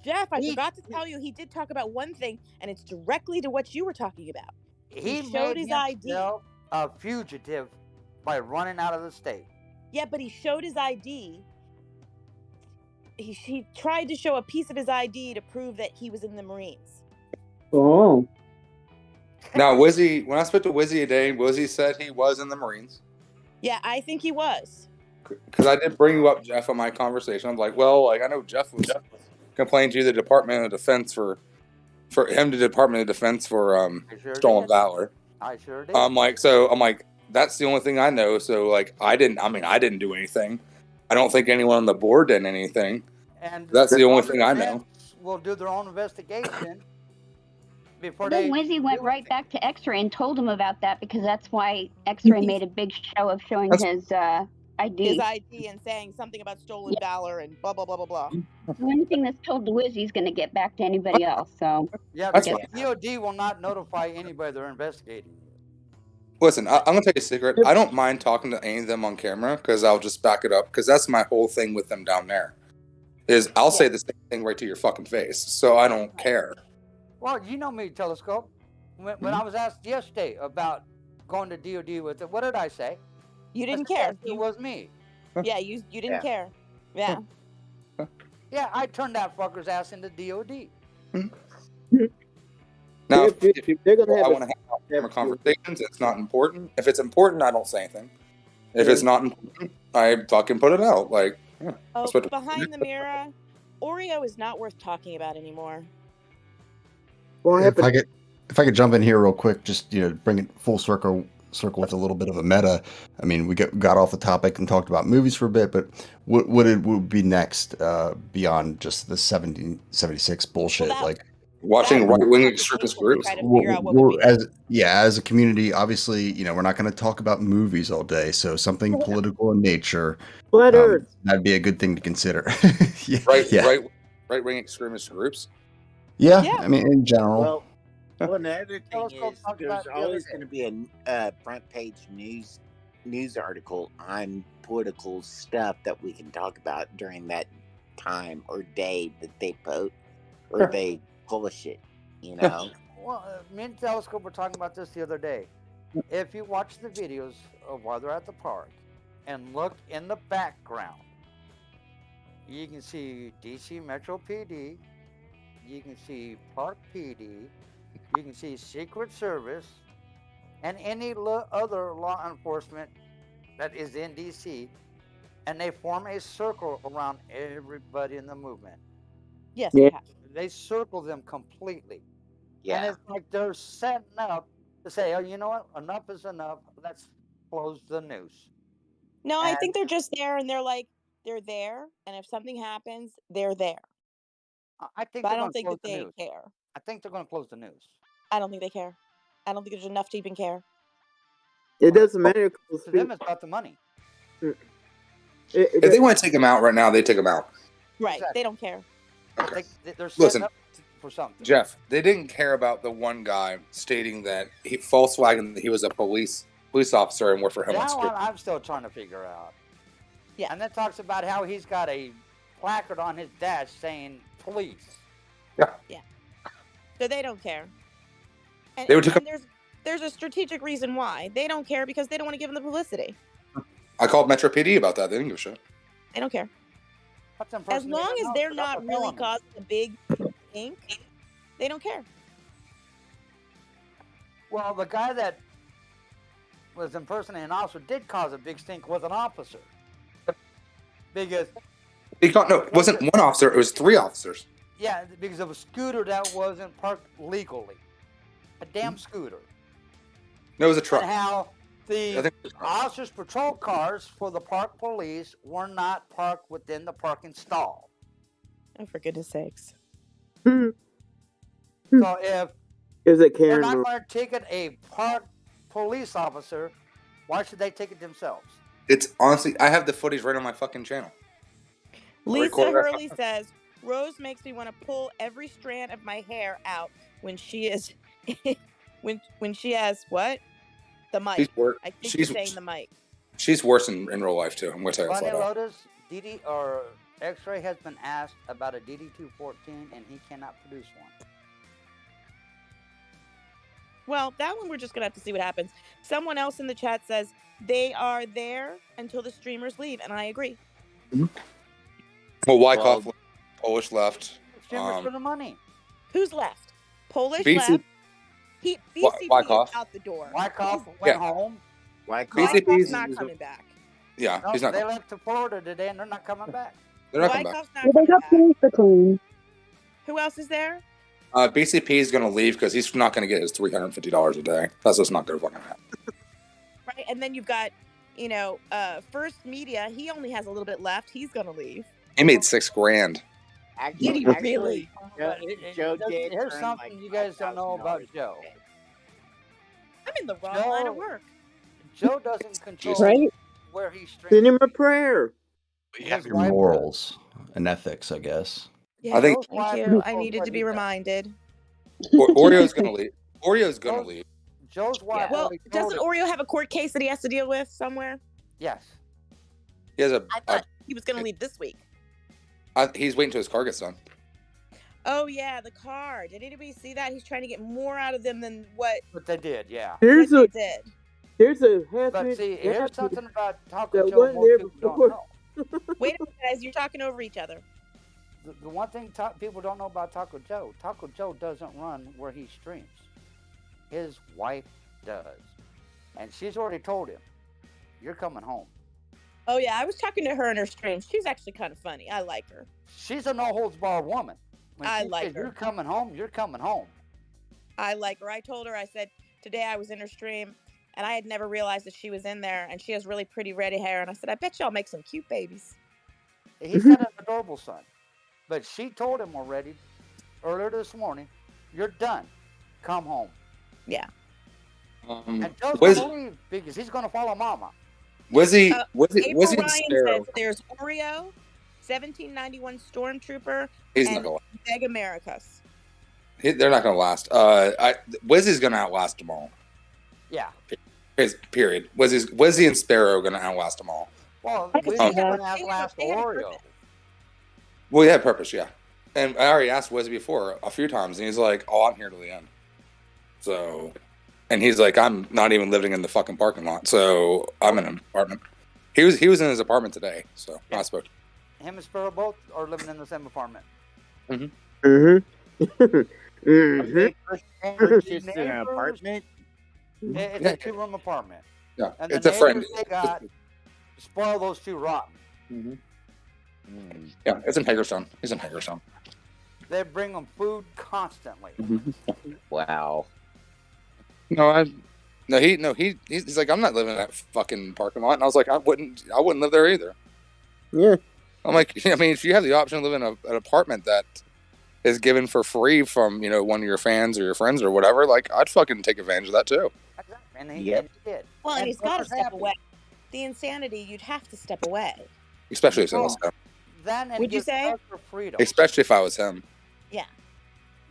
Jeff, I forgot to tell you, he did talk about one thing, and it's directly to what you were talking about. He showed made his ID. himself a fugitive by running out of the state. Yeah, but he showed his ID. He tried to show a piece of his ID to prove that he was in the Marines. oh, Now, Wizzy, when I spoke to Wizzy today, Wizzy said he was in the Marines. Yeah, I think he was. because I did bring you up, Jeff, on my conversation. I'm like, well, like I know Jeff was complaining to the Department of Defense for the Department of Defense for stolen valor. I sure did. I'm like, that's the only thing I know. So like, I didn't do anything. I don't think anyone on the board did anything. And that's the only thing I know. Will do their own investigation before then Wizzy went right back to X-Ray and told him about that because that's why X-Ray made a big show of showing his ID. His ID and saying something about stolen valor and blah blah blah blah blah. So anything that's told to Wizzy's going to get back to anybody else. So yeah, because DOD will not notify anybody they're investigating. Listen, I'm gonna tell you a secret. I don't mind talking to any of them on camera because I'll just back it up because that's my whole thing with them down there. Is I'll say the same thing right to your fucking face, so I don't care. Well, you know me, Telescope. When I was asked yesterday about going to DOD with it, what did I say? You didn't care. It was me. Yeah, you didn't care. Yeah. Yeah, I turned that fucker's ass into DOD. Now, if I want to have conversations, it's not important. If it's important, I don't say anything. If it's not important, I fucking put it out. Like, Behind the mirror, Oreo is not worth talking about anymore. Well, if I could jump in here real quick, just bring it full circle with a little bit of a meta. I mean, we got off the topic and talked about movies for a bit, but what would be next beyond just the 1776 bullshit? Like watching right-wing extremist groups. As a community, obviously, we're not going to talk about movies all day. So something political in nature, that'd be a good thing to consider. Right-wing extremist groups. Yeah, I mean, in general. Well, another thing is there's always going to be a front page news article on political stuff that we can talk about during that time or day that they vote or they publish it, Well, me and Telescope were talking about this the other day. If you watch the videos of while they're at the park and look in the background, you can see DC Metro PD, you can see Park PD, you can see Secret Service, and any other law enforcement that is in DC, and they form a circle around everybody in the movement. Yes, they circle them completely. Yeah. And it's like they're setting up to say, oh, you know what? Enough is enough. Let's close the noose. No, I think they're just there, and they're there, and if something happens, they're there. I don't think that they care. I think they're going to close the news. I don't think they care. I don't think there's enough to even care. It doesn't matter. To them, it's about the money. If they want to take them out right now, they take them out. Right. Exactly. They don't care. Okay. They're setting up for something. Jeff, they didn't care about the one guy stating that false flagging that he was a police officer and worked for Homeland Security. I'm still trying to figure out. Yeah. And then talks about how he's got a placard on his dash saying police. Yeah. So they don't care. And, they would take there's a strategic reason why. They don't care because they don't want to give them the publicity. I called Metro PD about that. They didn't give a shit. They don't care. As long as they're not really causing a big stink, they don't care. Well, the guy that was impersonating an officer did cause a big stink with an officer. Because... it wasn't one officer. It was 3 officers. Yeah, because of a scooter that wasn't parked legally. A damn scooter. No, it was a truck. And how the officers' patrol cars for the park police were not parked within the parking stall. Oh, for goodness sakes. So if they're not going to ticket a park police officer, why should they ticket themselves? It's honestly, I have the footage right on my fucking channel. Lisa Hurley says, Rose makes me want to pull every strand of my hair out when she is when she has what? The mic. I think she's saying the mic. She's worse in real life too. I'm gonna tell you Ronnie Lotus, X-Ray has been asked about a DD-214 and he cannot produce one. Well, that one we're just gonna have to see what happens. Someone else in the chat says they are there until the streamers leave, and I agree. Mm-hmm. Well, Wyckoff Polish left. Streamers for the money. Who's left? Polish BC. left. BCP is out the door. Wyckoff went home. Wyckoff's not coming back. Yeah, No, he's not. they left to Florida today, and they're not coming back. They're not coming back. Wyckoff's not Well, they coming got back. things to clean. Who else is there? BCP is going to leave because he's not going to get his $350 a day. That's just not going to fucking happen. Right, and then you've got, First Media. He only has a little bit left. He's gonna leave. He made $6,000. Did he really? Joe Here's did earn something like you guys don't know about $5,000 Joe. I'm in the wrong line of work. Joe doesn't control Right? where he streams. Send him a prayer. His Your wife morals and ethics, I guess. Yeah, I think- thank you. I needed to be reminded. Oreo's going to leave. Oreo's going to leave. Joe's wife. Well, already told doesn't him. Oreo have a court case that he has to deal with somewhere? Yes. He has a. I thought he was gonna leave this week. He's waiting till his car gets done. Oh yeah, the car. Did anybody see that? He's trying to get more out of them than what But they did, yeah. Here's they a did. here's a half But see, here's something about Taco that Joe wasn't most there people don't before. know. Wait a minute, guys. You're talking over each other. The one thing people don't know about Taco Joe doesn't run where he streams. His wife does. And she's already told him, you're coming home. Oh yeah, I was talking to her in her stream. She's actually kind of funny. I like her. She's a no-holds-barred woman. When I she like says, her. You're coming home, you're coming home. I like her. I told her, I said, today I was in her stream and I had never realized that she was in there and she has really pretty reddy hair. And I said, I bet y'all make some cute babies. He's got an adorable son. But she told him already, earlier this morning, you're done. Come home. Yeah. And Joe's Was going to leave because he's going to follow Mama. he? April Was he in Ryan Sparrow? says there's Oreo, 1791 Stormtrooper, He's not and gonna. Meg Americas. They're not going to last. Wizzy's going to outlast them all. Yeah. Period. Wizzy and Sparrow going to outlast them all. Well, Because we're they going have- to have they last have a Oreo. purpose. Well, yeah, purpose, yeah. And I already asked Wizzy before a few times, and he's like, "Oh, I'm here till the end." So, and he's like, "I'm not even living in the fucking parking lot, so I'm in an apartment." He was in his apartment today, so I spoke. Him and Sparrow both are living in the same apartment. Purchased an apartment. It's a two-room apartment. Yeah, And the it's a friend. neighbors they got spoil those two rotten. Yeah, it's in Hagerstown. He's in Hagerstown. They bring them food constantly. Wow. He's like, I'm not living in that fucking parking lot, and I was like, I wouldn't live there either. Yeah. I'm like, I mean, if you have the option to live in an apartment that is given for free from one of your fans or your friends or whatever, like, I'd fucking take advantage of that too. And he Yep. did. Well, and he's got to Booker's step happy. away. The insanity, you'd have to step away. Especially if it was him. Then and Would you give say? us for freedom. Especially if I was him. Yeah.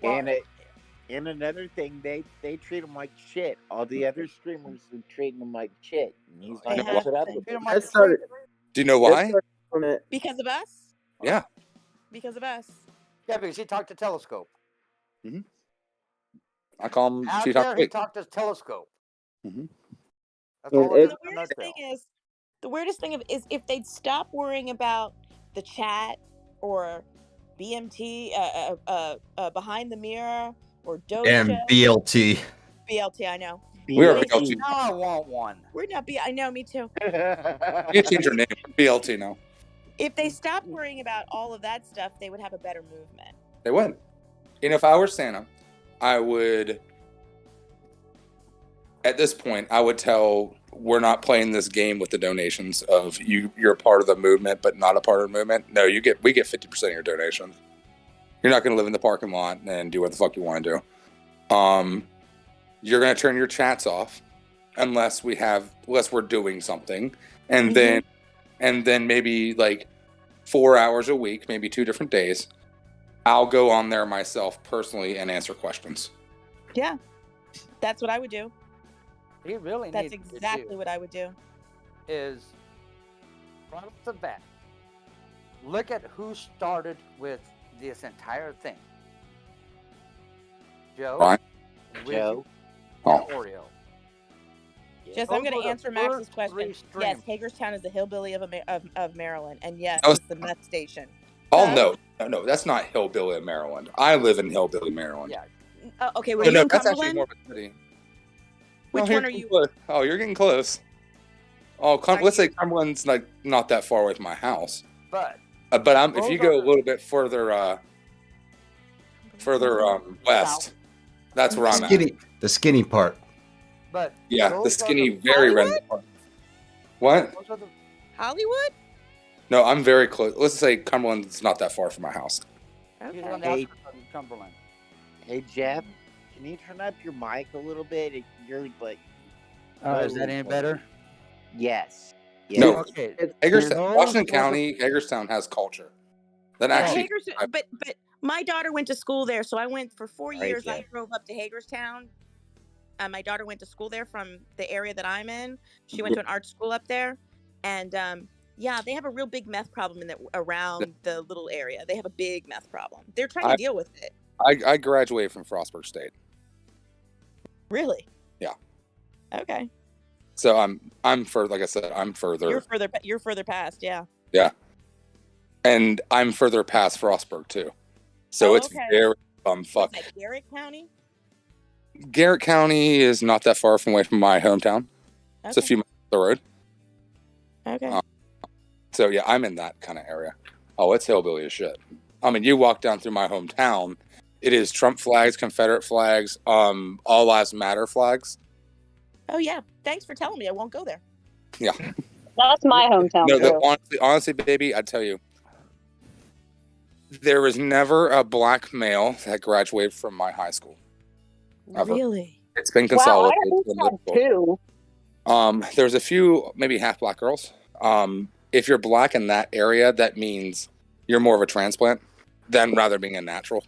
And another thing, they treat him like shit. All the other streamers are treating him like shit, and he's not They gonna have put up to. with Treat it. 'em like That started. Do you know that why? started from it. Because of us? Yeah. Because of us. Yeah, because he talked to Telescope. I call him Out She there, Talk he Fake. talked to Telescope. Mhm. That's And all it is it- in a nutshell. The weirdest thing is if they'd stop worrying about the chat or BMT, behind the mirror or Doja. And BLT. BLT, I know. We are They- BLT. Now I want one. We're not I know, me too. You change your name. BLT now. If they stopped worrying about all of that stuff, they would have a better movement. They would. And if I were Santa, I would, at this point, I would tell, we're not playing this game with the donations of you're a part of the movement, but not a part of the movement. No, we get 50% of your donations. You're not going to live in the parking lot and do what the fuck you want to do. You're going to turn your chats off unless we're doing something. And then maybe like 4 hours a week, maybe 2 different days, I'll go on there myself personally and answer questions. Yeah. That's what I would do. He really That's needs to exactly do what I would do. is right off the bat, look at who started with this entire thing. Joe, Right. Wizzy, Joe. and Oh. Oreo. Just, Those I'm going were to the answer Max's first question. three Yes, streams. Hagerstown is the hillbilly of Maryland, and yes, Oh. it's the meth station. Oh, no, that's not hillbilly in Maryland. I live in hillbilly Maryland. Yeah. Okay, were No, you no, in that's actually Cumberland? more of a city. Which No, one are you're you? close. Oh, you're getting close. Oh, let's say Cumberland's like not that far away from my house. But if you go a little bit further west, that's where I'm at. The skinny part. But yeah, the skinny, very red part. What? Hollywood? No, I'm very close. Let's say Cumberland's not that far from my house. He's on the Hey, outskirts of Cumberland. hey Jeff, can you turn up your mic a little bit? You're like. Is that any better? Yes. No. Okay. Hagerstown, Washington County, Hagerstown has culture. That actually. Hagerstown, but my daughter went to school there, so I went for 4 Right, years. yeah. I drove up to Hagerstown. My daughter went to school there from the area that I'm in. She went to an art school up there, and yeah, they have a real big meth problem around the little area. They have a big meth problem. They're trying to deal with it. I graduated from Frostburg State. Really? Yeah. Okay. So I'm further. Like I said, I'm further. You're further past. Yeah. Yeah. And I'm further past Frostburg too. So it's very fuck. What's that, Garrett County? Garrett County is not that far away from my hometown. It's a few miles up the road. Okay. So yeah, I'm in that kind of area. Oh, it's hillbilly as shit. I mean, you walk down through my hometown, it is Trump flags, Confederate flags, All Lives Matter flags. Oh yeah. Thanks for telling me. I won't go there. Yeah. That's my hometown. No, honestly, baby, I tell you, there was never a black male that graduated from my high school. Ever. Really? It's been Wow, consolidated. I too. There's a few maybe half black girls. If you're black in that area, that means you're more of a transplant than rather being a natural.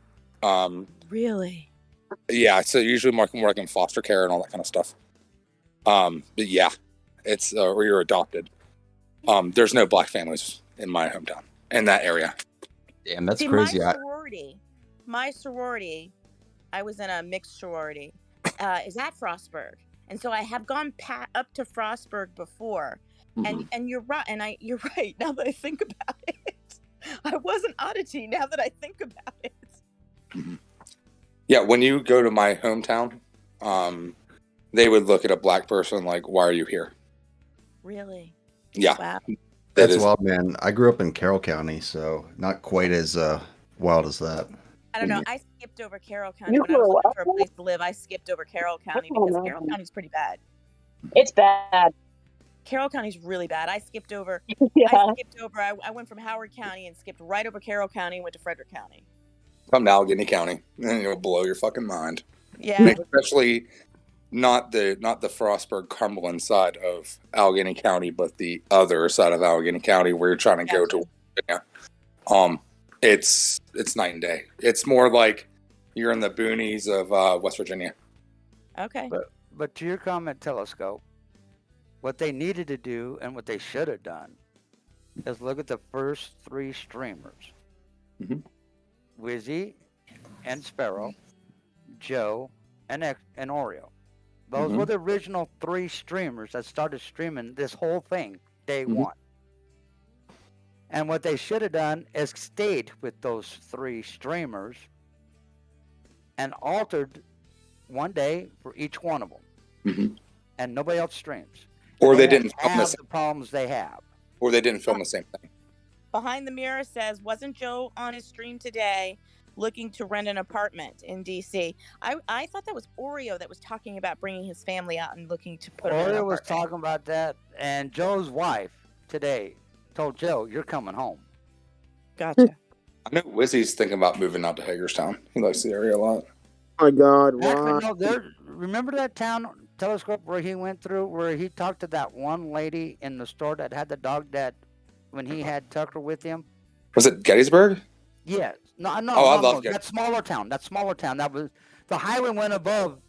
Really? Yeah, so usually more like in foster care and all that kind of stuff. But yeah, it's or you're adopted. There's no black families in my hometown in that area. Damn, that's See, crazy. My sorority, I was in a mixed sorority, is at Frostburg, and so I have gone up to Frostburg before, and you're right, you're right. Now that I think about it, I was an oddity. Now that I think about it, Yeah, when you go to my hometown, they would look at a black person like, "Why are you here?" really? Yeah. Wow. That's wild, man. I grew up in Carroll County, so not quite as wild as that. I don't know. I skipped over Carroll County when I was looking for a place to live. I skipped over Carroll County because Carroll County's pretty bad. It's bad. Carroll County's really bad. I skipped over. Yeah. I went from Howard County and skipped right over Carroll County and went to Frederick County. Come to Allegheny County, and it'll blow your fucking mind. Yeah. Especially not the Frostburg Cumberland side of Allegheny County, but the other side of Allegheny County where you're trying to go to Virginia. It's night and day. It's more like you're in the boonies of West Virginia. Okay. But to your comment, Telescope, what they needed to do and what they should have done is look at the first three streamers. Wizzy and Sparrow, Joe and Oreo. Those were the original three streamers that started streaming this whole thing day one. And what they should have done is stayed with those three streamers and altered one day for each one of them. And nobody else streams. Or they didn't film have the problems they have. Or they didn't film the same thing. Behind the Mirror says, wasn't Joe on his stream today looking to rent an apartment in D.C.? I thought that was Oreo that was talking about bringing his family out and looking to put him in an Oreo was apartment. talking about that, and Joe's wife today told Joe, "You're coming home." Gotcha. I know Wizzy's thinking about moving out to Hagerstown. He likes the area a lot. Oh my God! Actually, Why? no, remember that town Telescope where he went through, where he talked to that one lady in the store that had the dog that when he had Tucker with him? Was it Gettysburg? Yes. No, I no. love That smaller town. That was the highway went above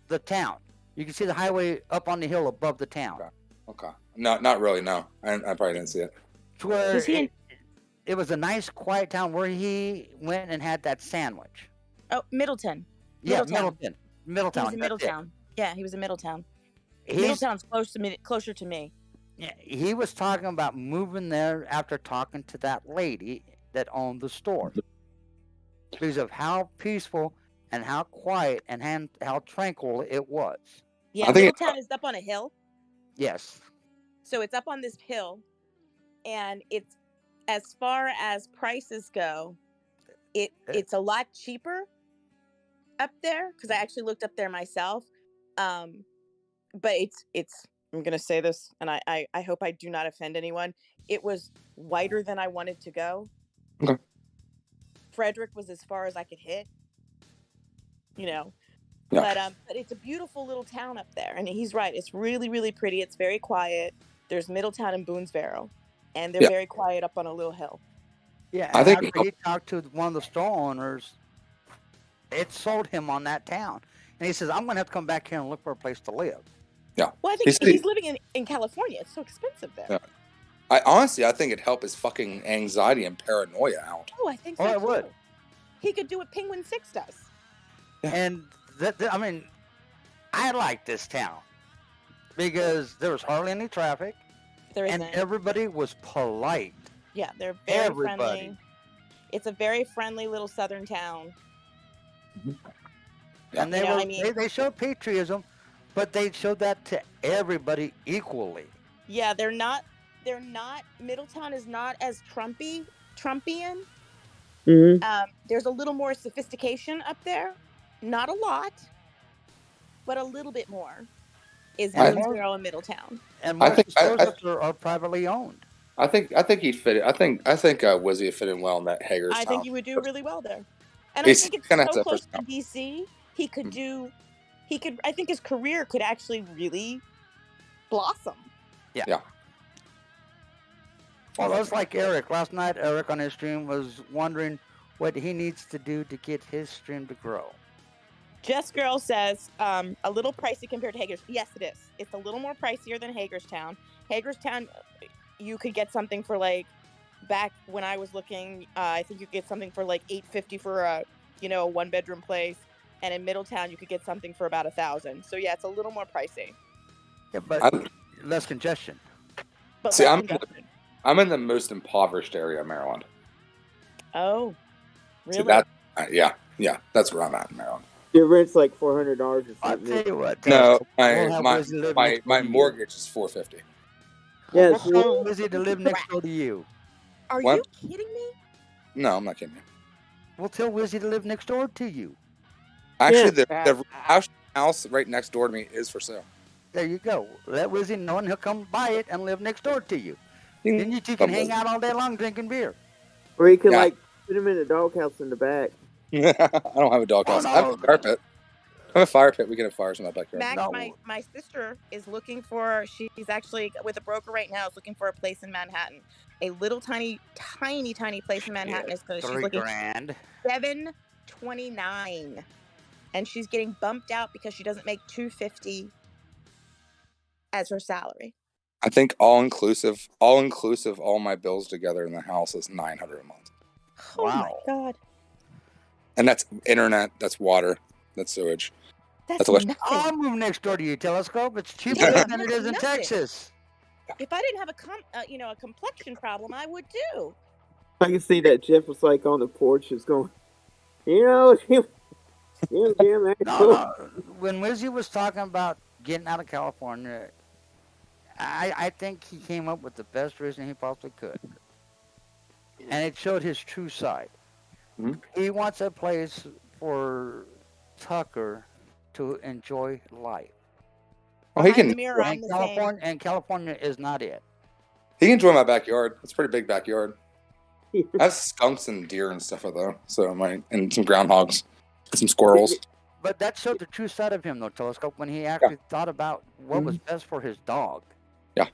the town. You can see the highway up on the hill above the town. Okay. No, not really. No, I probably didn't see it. To where it was a nice, quiet town where he went and had that sandwich. Oh, Middleton. Yeah, Middletown. Middletown. He was in Middletown. Yeah, he was in Middletown. He's- Middletown's closer to me. Yeah, he was talking about moving there after talking to that lady that owned the store because of how peaceful and how quiet and how tranquil it was. Yeah, Middletown is up on a hill. Yes. So it's up on this hill, and it's, as far as prices go, it's a lot cheaper up there, because I actually looked up there myself. But it's I'm gonna say this, and I hope I do not offend anyone. It was wider than I wanted to go. Okay. Frederick was as far as I could hit, Yeah. but it's a beautiful little town up there, and he's right. It's really, really pretty. It's very quiet. There's Middletown and Boonesboro, and they're Yeah. very quiet up on a little hill. Yeah, I and think- after he talked to one of the store owners, it sold him on that town. And he says, I'm going to have to come back here and look for a place to live. Yeah. Well, I think he's living in California. It's so expensive there. Yeah. I think it'd help his fucking anxiety and paranoia out. Oh, I think so Oh, it too. would. He could do what Penguin 6 does. And I mean, I like this town because there was hardly any traffic, There and isn't. everybody was polite. Yeah, they're very Everybody. friendly. It's a very friendly little southern town. And they You know, were I mean- they showed patriotism, but they showed that to everybody equally. Yeah, they're not. Middletown is not as Trumpian. Mm-hmm. There's a little more sophistication up there. Not a lot, but a little bit more. Is I- Boonesboro and Middletown. And I most think- stores I- up there are privately owned. I think he'd fit it. I think Wizzy would fit in well in that Hagerstown. I think he would do really well there. And He's I think it's gonna have so to close to first- DC. He could do. He could. I think his career could actually really blossom. Yeah. Well, that's like Eric. Last night, Eric on his stream was wondering what he needs to do to get his stream to grow. Jess Girl says a little pricey compared to Hagerstown. Yes, it is. It's a little more pricier than Hagerstown. Hagerstown, you could get something for like, back when I was looking, I think you could get something for like $850 for a one bedroom place, and in Middletown you could get something for about $1,000. So yeah, it's a little more pricey. Yeah, but I'm- less congestion. But See, less I'm congestion. in the most impoverished area of Maryland. Oh, really? So that that's where I'm at in Maryland. Your rent's like $400 or I'll something. tell you what. No, we'll have Wizzy live next door my to you. mortgage is $450. Yeah, We'll tell Wizzy to live next door to you. Are What? you kidding me? No, I'm not kidding you. We'll tell Wizzy to live next door to you. Actually, Yeah. the house right next door to me is for sale. There you go. Let Wizzy know, and he'll come buy it and live next door to you. You Then you two can hang out all day long drinking beer. Or you could Yeah. like put him in a doghouse in the back. I don't have a doghouse. Oh, I have no. a fire pit. I have a fire pit. We can have fires in my backyard. Max, No. my sister is looking for. She's actually with a broker right now. Is looking for a place in Manhattan. A little tiny place in Manhattan. Is she's looking $3,000. $729, and she's getting bumped out because she doesn't make $250 as her salary. I think all inclusive, all my bills together in the house is $900 a month, Oh my Wow. god, and that's internet, that's water, that's sewage. that's That's what- nothing. I'll move next door to you, Telescope. It's cheaper Yeah, than it is in nothing. Texas. If I didn't have a complexion problem, I would too. I can see that Jeff was like on the porch, just going, Jim, that's No, cool. no. When Wizzy was talking about getting out of California, I think he came up with the best reason he possibly could. And it showed his true side. Mhm. He wants a place for Tucker to enjoy life. Well, he Behind the can mirror, I'm the same. California is not it. he can enjoy my backyard. It's a pretty big backyard. I have skunks and deer and stuff like that. So and some groundhogs, and some squirrels. But that showed the true side of him, though, Telescope, when he actually thought about what was best for his dog. Yeah.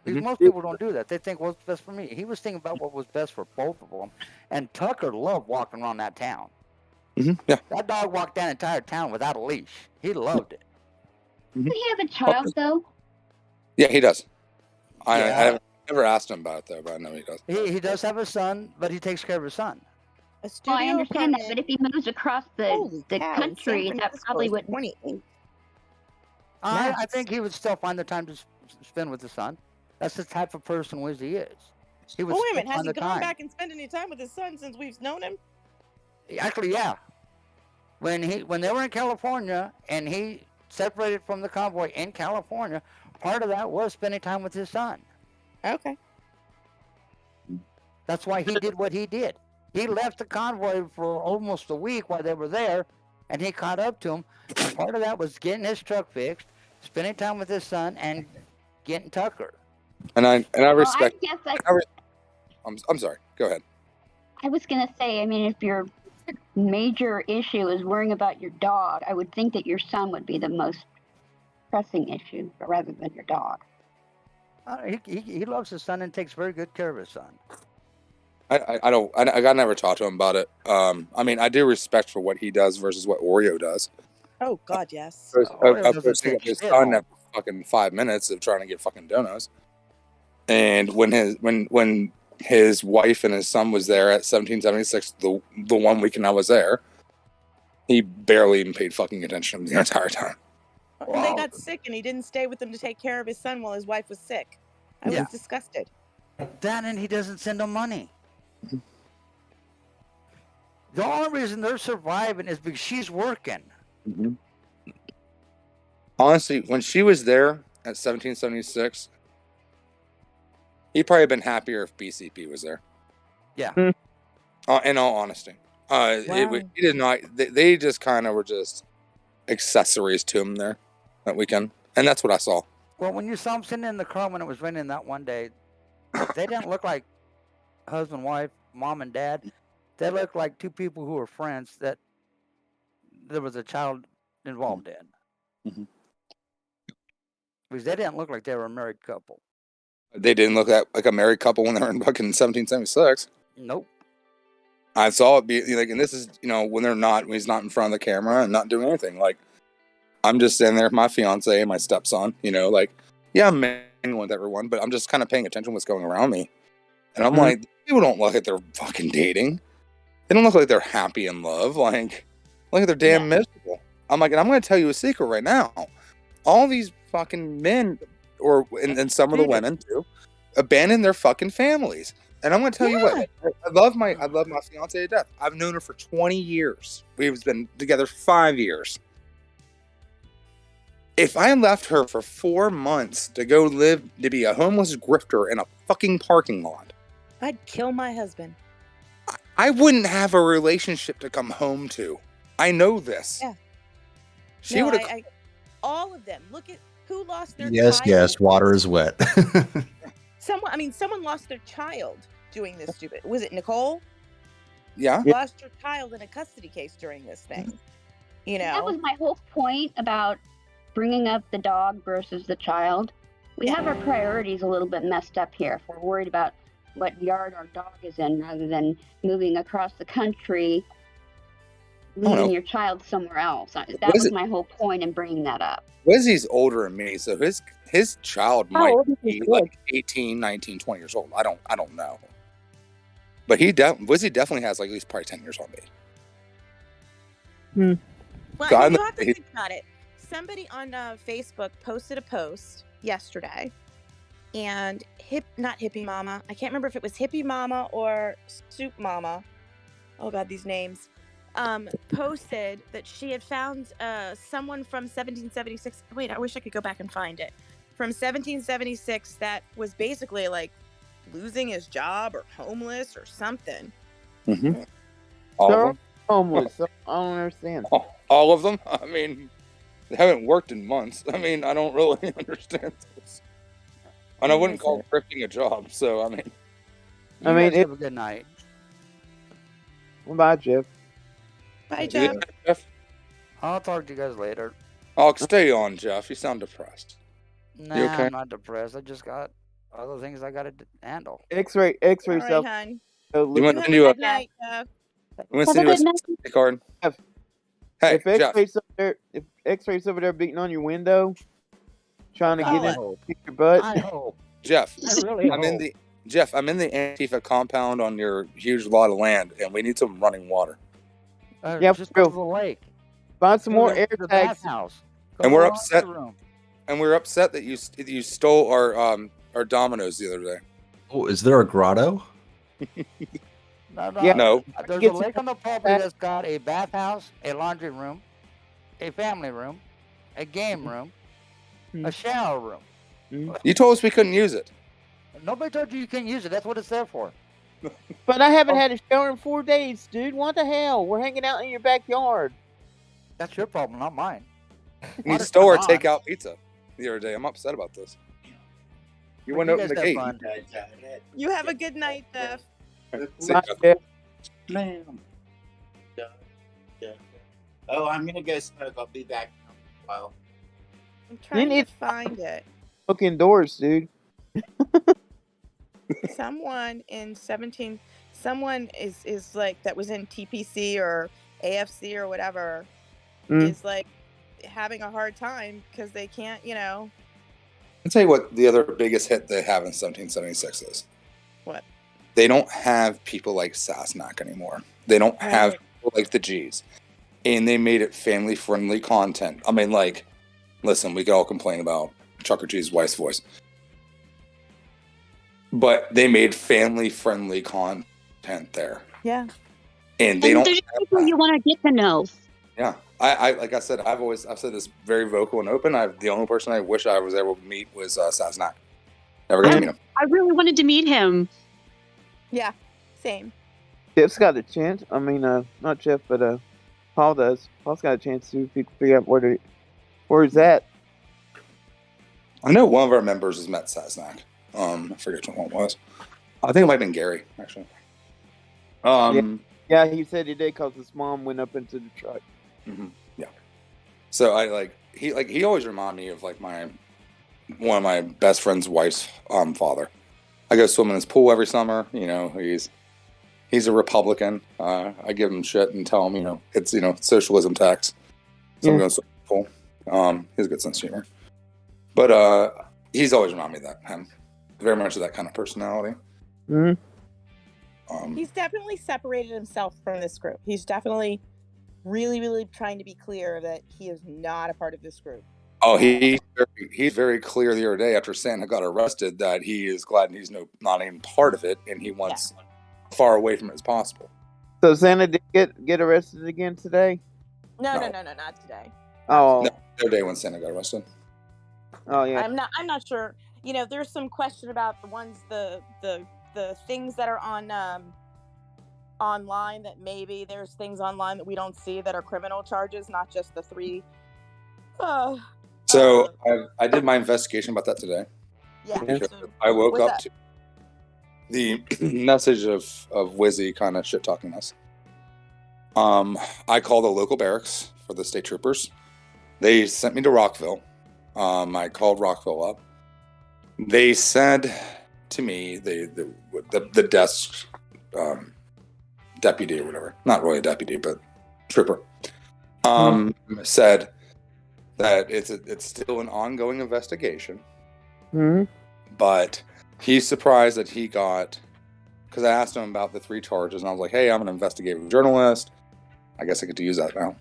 Because Mhm. most people don't do that. They think, what's best for me? He was thinking about what was best for both of them. And Tucker loved walking around that town. Yeah. That dog walked that entire town without a leash. He loved it. Does he have a child, though? Yeah, he does. I Yeah. haven't never asked him about it though, but I know he does. He does have a son, but he takes care of his son. A studio Well, I understand that, apartment. but if he moves across Holy the cow, San country, that Francisco probably is would. 28. I Nuts. think he would still find the time to spend with his son. That's the type of person Wizzy is. He would Oh, wait a still minute. Has find he the gone time. back and spent any time with his son since we've known him? Actually, yeah. When they were in California and he separated from the convoy in California, part of that was spending time with his son. Okay. That's why he did what he did. He left the convoy for almost a week while they were there, and he caught up to him. And part of that was getting his truck fixed, spending time with his son, and getting Tucker. And I respect. Well, I guess I'm sorry. Go ahead. I was gonna say, I mean, if your major issue is worrying about your dog, I would think that your son would be the most pressing issue rather than your dog. He loves his son and takes very good care of his son. I got never talked to him about it. I mean, I do respect for what he does versus what Oreo does. Oh God, yes. His son after fucking 5 minutes of trying to get fucking donuts, and when his wife and his son was there at 1776, the 1 weekend I was there, he barely even paid fucking attention the entire time. Wow. They got sick, and he didn't stay with them to take care of his son while his wife was sick. I was disgusted. That, and he doesn't send them money. The only reason they're surviving is because she's working. Mm-hmm. Honestly, when she was there at 1776, he'd probably been happier if BCP was there. Yeah. In all honesty, he did not. They just kind of were just accessories to him there that weekend, and that's what I saw. Well, when you saw them sitting in the car when it was raining that one day, they didn't look like husband, wife, mom, and dad. They looked like two people who were friends that there was a child involved in. Mm-hmm. Because they didn't look like they were a married couple. They didn't look like a married couple when they were in fucking 1776. Nope. I saw it be like, and this is, when he's not in front of the camera and not doing anything. Like, I'm just standing there with my fiance and my stepson, I'm mingling with everyone, but I'm just kind of paying attention to what's going around me. And I'm like, people don't look like they're fucking dating. They don't look like they're happy in love. Like they're damn miserable. I'm like, and I'm going to tell you a secret right now. All these fucking men, and some of the women too, abandon their fucking families. And I'm going to tell you what, I love my fiance to death. I've known her for 20 years. We've been together 5 years. If I left her for 4 months to go live to be a homeless grifter in a fucking parking lot, I'd kill my husband. I wouldn't have a relationship to come home to. I know this. Yeah. She would have. All of them. Look at who lost their Yes, child. yes, water is wet. Someone lost their child doing this stupid. Was it Nicole? Yeah. Lost her child in a custody case during this thing. That was my whole point about bringing up the dog versus the child. We have our priorities a little bit messed up here. If we're worried about what yard our dog is in rather than moving across the country, leaving your child somewhere else. That was my whole point in bringing that up. Wizzy's older than me, so his child might be like 18, 19, 20 years old. I don't know. But Wizzy definitely has like at least probably 10 years on me. Well, you have to think about it. Somebody on Facebook posted a post yesterday, and not Hippie Mama. I can't remember if it was Hippie Mama or Soup Mama. Oh God, these names. Posted that she had found someone from 1776. Wait, I wish I could go back and find it. From 1776 that was basically like losing his job or homeless or something. Mm-hmm. They're homeless. So I don't understand. All of them? I mean, they haven't worked in months. I mean, I don't really understand this. And I wouldn't call thrifting a job, so I mean. Have a good night. Bye, Jeff. Bye, Jeff. I'll talk to you guys later. Oh, stay on, Jeff. You sound depressed. Nah, you okay? I'm not depressed. I just got other things I got to handle. X-ray All stuff. right, hon. You want to send you a Night, Jeff. card? Hey, if X-ray's over there beating on your window, trying to get in your butt. I hope. Jeff, I really I'm in the Antifa compound on your huge lot of land, and we need some running water. Just go to the lake. Find some more air tags. And we're upset. And we're upset that you stole our Dominoes the other day. Oh, is there a grotto? No. There's a lake on the property that's got a bathhouse, a laundry room, a family room, a game room, a shower room. You told us we couldn't use it. Nobody told you can't use it. That's what it's there for. But I haven't had a shower in 4 days, dude. What the hell? We're hanging out in your backyard. That's your problem, not mine. We stole our takeout pizza the other day. I'm upset about this. You want to open the gate? You have a good night, Jeff. Ma'am. Oh, I'm gonna go smoke. I'll be back in a while. I'm trying to find it. Look indoors, dude. Someone in 17, someone is like that was in TPC or AFC or whatever is like having a hard time because they can't, I'll tell you what the other biggest hit they have in 1776 is. What? They don't have people like Sasnak anymore. They don't have people like the G's. And they made it family-friendly content. I mean, like, listen, we could all complain about Chuck E. Cheese's wife's voice. But they made family-friendly content there. Yeah. And they don't... There's people you want to get to know. Yeah. I like I said, I've said this very vocal and open. The only person I wish I was able to meet was Sasnak. Never got to meet him. I really wanted to meet him. Yeah, same. Jeff's got a chance. I mean, not Jeff, but Paul does. Paul's got a chance to figure out where he's at. I know one of our members has met Sasnak. I forget which one it was. I think it might have been Gary, actually. Yeah, he said he did because his mom went up into the truck. Mm-hmm. Yeah. So he always reminded me of like one of my best friend's wife's father. I go swim in his pool every summer. He's a Republican. I give him shit and tell him, it's socialism tax. So I'm going to swim in the pool. He's a good sense of humor. But he's always reminded me of that. Him. Very much of that kind of personality. He's definitely separated himself from this group. He's definitely really, really trying to be clear that he is not a part of this group. Oh, he's very clear the other day after Santa got arrested that he is glad he's not even part of it, and he wants far away from it as possible. So Santa did get arrested again today? No, not today. Oh, no, the other day when Santa got arrested. Oh yeah. I'm not sure. There's some question about the ones the things that are on online that maybe there's things online that we don't see that are criminal charges, not just the 3. So I did my investigation about that today. Yeah. So I woke up to the message of Wizzy kind of shit talking us. I called the local barracks for the state troopers. They sent me to Rockville. I called Rockville up. They said to me, the desk deputy or whatever, not really a deputy, but trooper, said that it's still an ongoing investigation. But he's surprised that he got, because I asked him about the 3 charges, and I was like, hey, I'm an investigative journalist. I guess I get to use that now.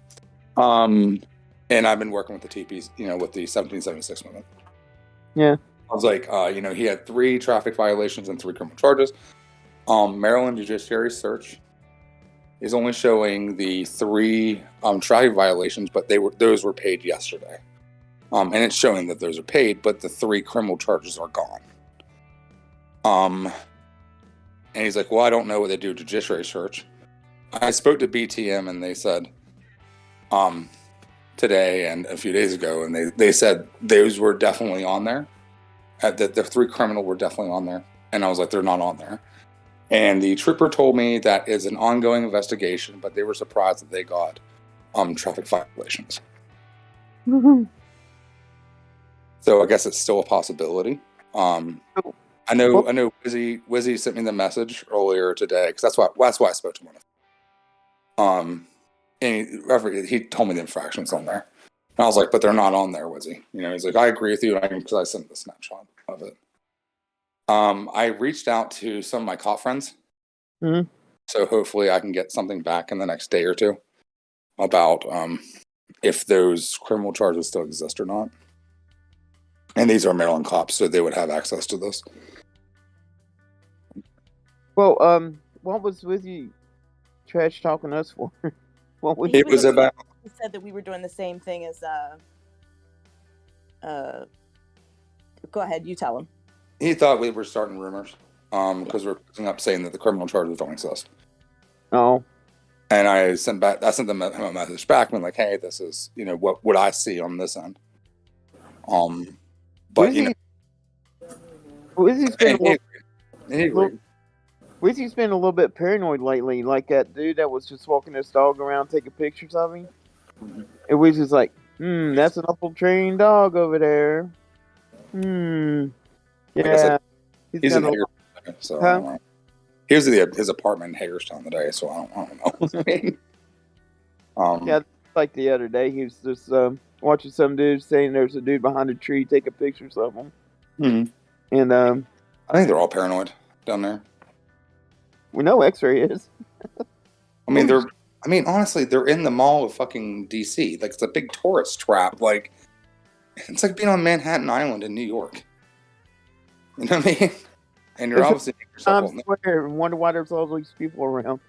And I've been working with the TPs, with the 1776 movement. Yeah. I was like, he had 3 traffic violations and 3 criminal charges. Maryland Judiciary Search is only showing the 3 traffic violations, but those were paid yesterday. And it's showing that those are paid, but the 3 criminal charges are gone. And he's like, well, I don't know what they do Judiciary Search. I spoke to BTM and they said, today and a few days ago, and they said those were definitely on there. That the 3 criminal were definitely on there. And I was like, they're not on there. And the trooper told me that is an ongoing investigation, but they were surprised that they got traffic violations. So I guess it's still a possibility. I know Wizzy sent me the message earlier today, because that's why I spoke to him. And he told me the infractions on there. And I was like, but they're not on there, Wizzy. He's like, I agree with you, because I sent the snapshot of it. I reached out to some of my cop friends. So hopefully I can get something back in the next day or 2 about if those criminal charges still exist or not. And these are Maryland cops, so they would have access to this. Well, what was Wizzy trash talking us for? It was about... He said that we were doing the same thing as go ahead. You tell him. He thought we were starting rumors, because we're picking up saying that the criminal charges don't exist. Oh. And I sent them him a message back, and like, hey, this is what I see on this end. But Wizzy's been a little bit paranoid lately. Like that dude that was just walking his dog around taking pictures of him. Mm-hmm. And Wizzy's like, that's an awful trained dog over there. Yeah. He's in Hagerstown, so I don't know. He was at his apartment in Hagerstown today, so I don't know. Yeah, like the other day, he was just watching some dude saying there's a dude behind a tree taking pictures of him. Mm-hmm. And I think they're all paranoid down there. We know X-Ray is. Honestly, they're in the mall of fucking DC. Like, it's a big tourist trap. Like, it's like being on Manhattan Island in New York. You know what I mean? And you're obviously Times Square and wonder why there's all these people around.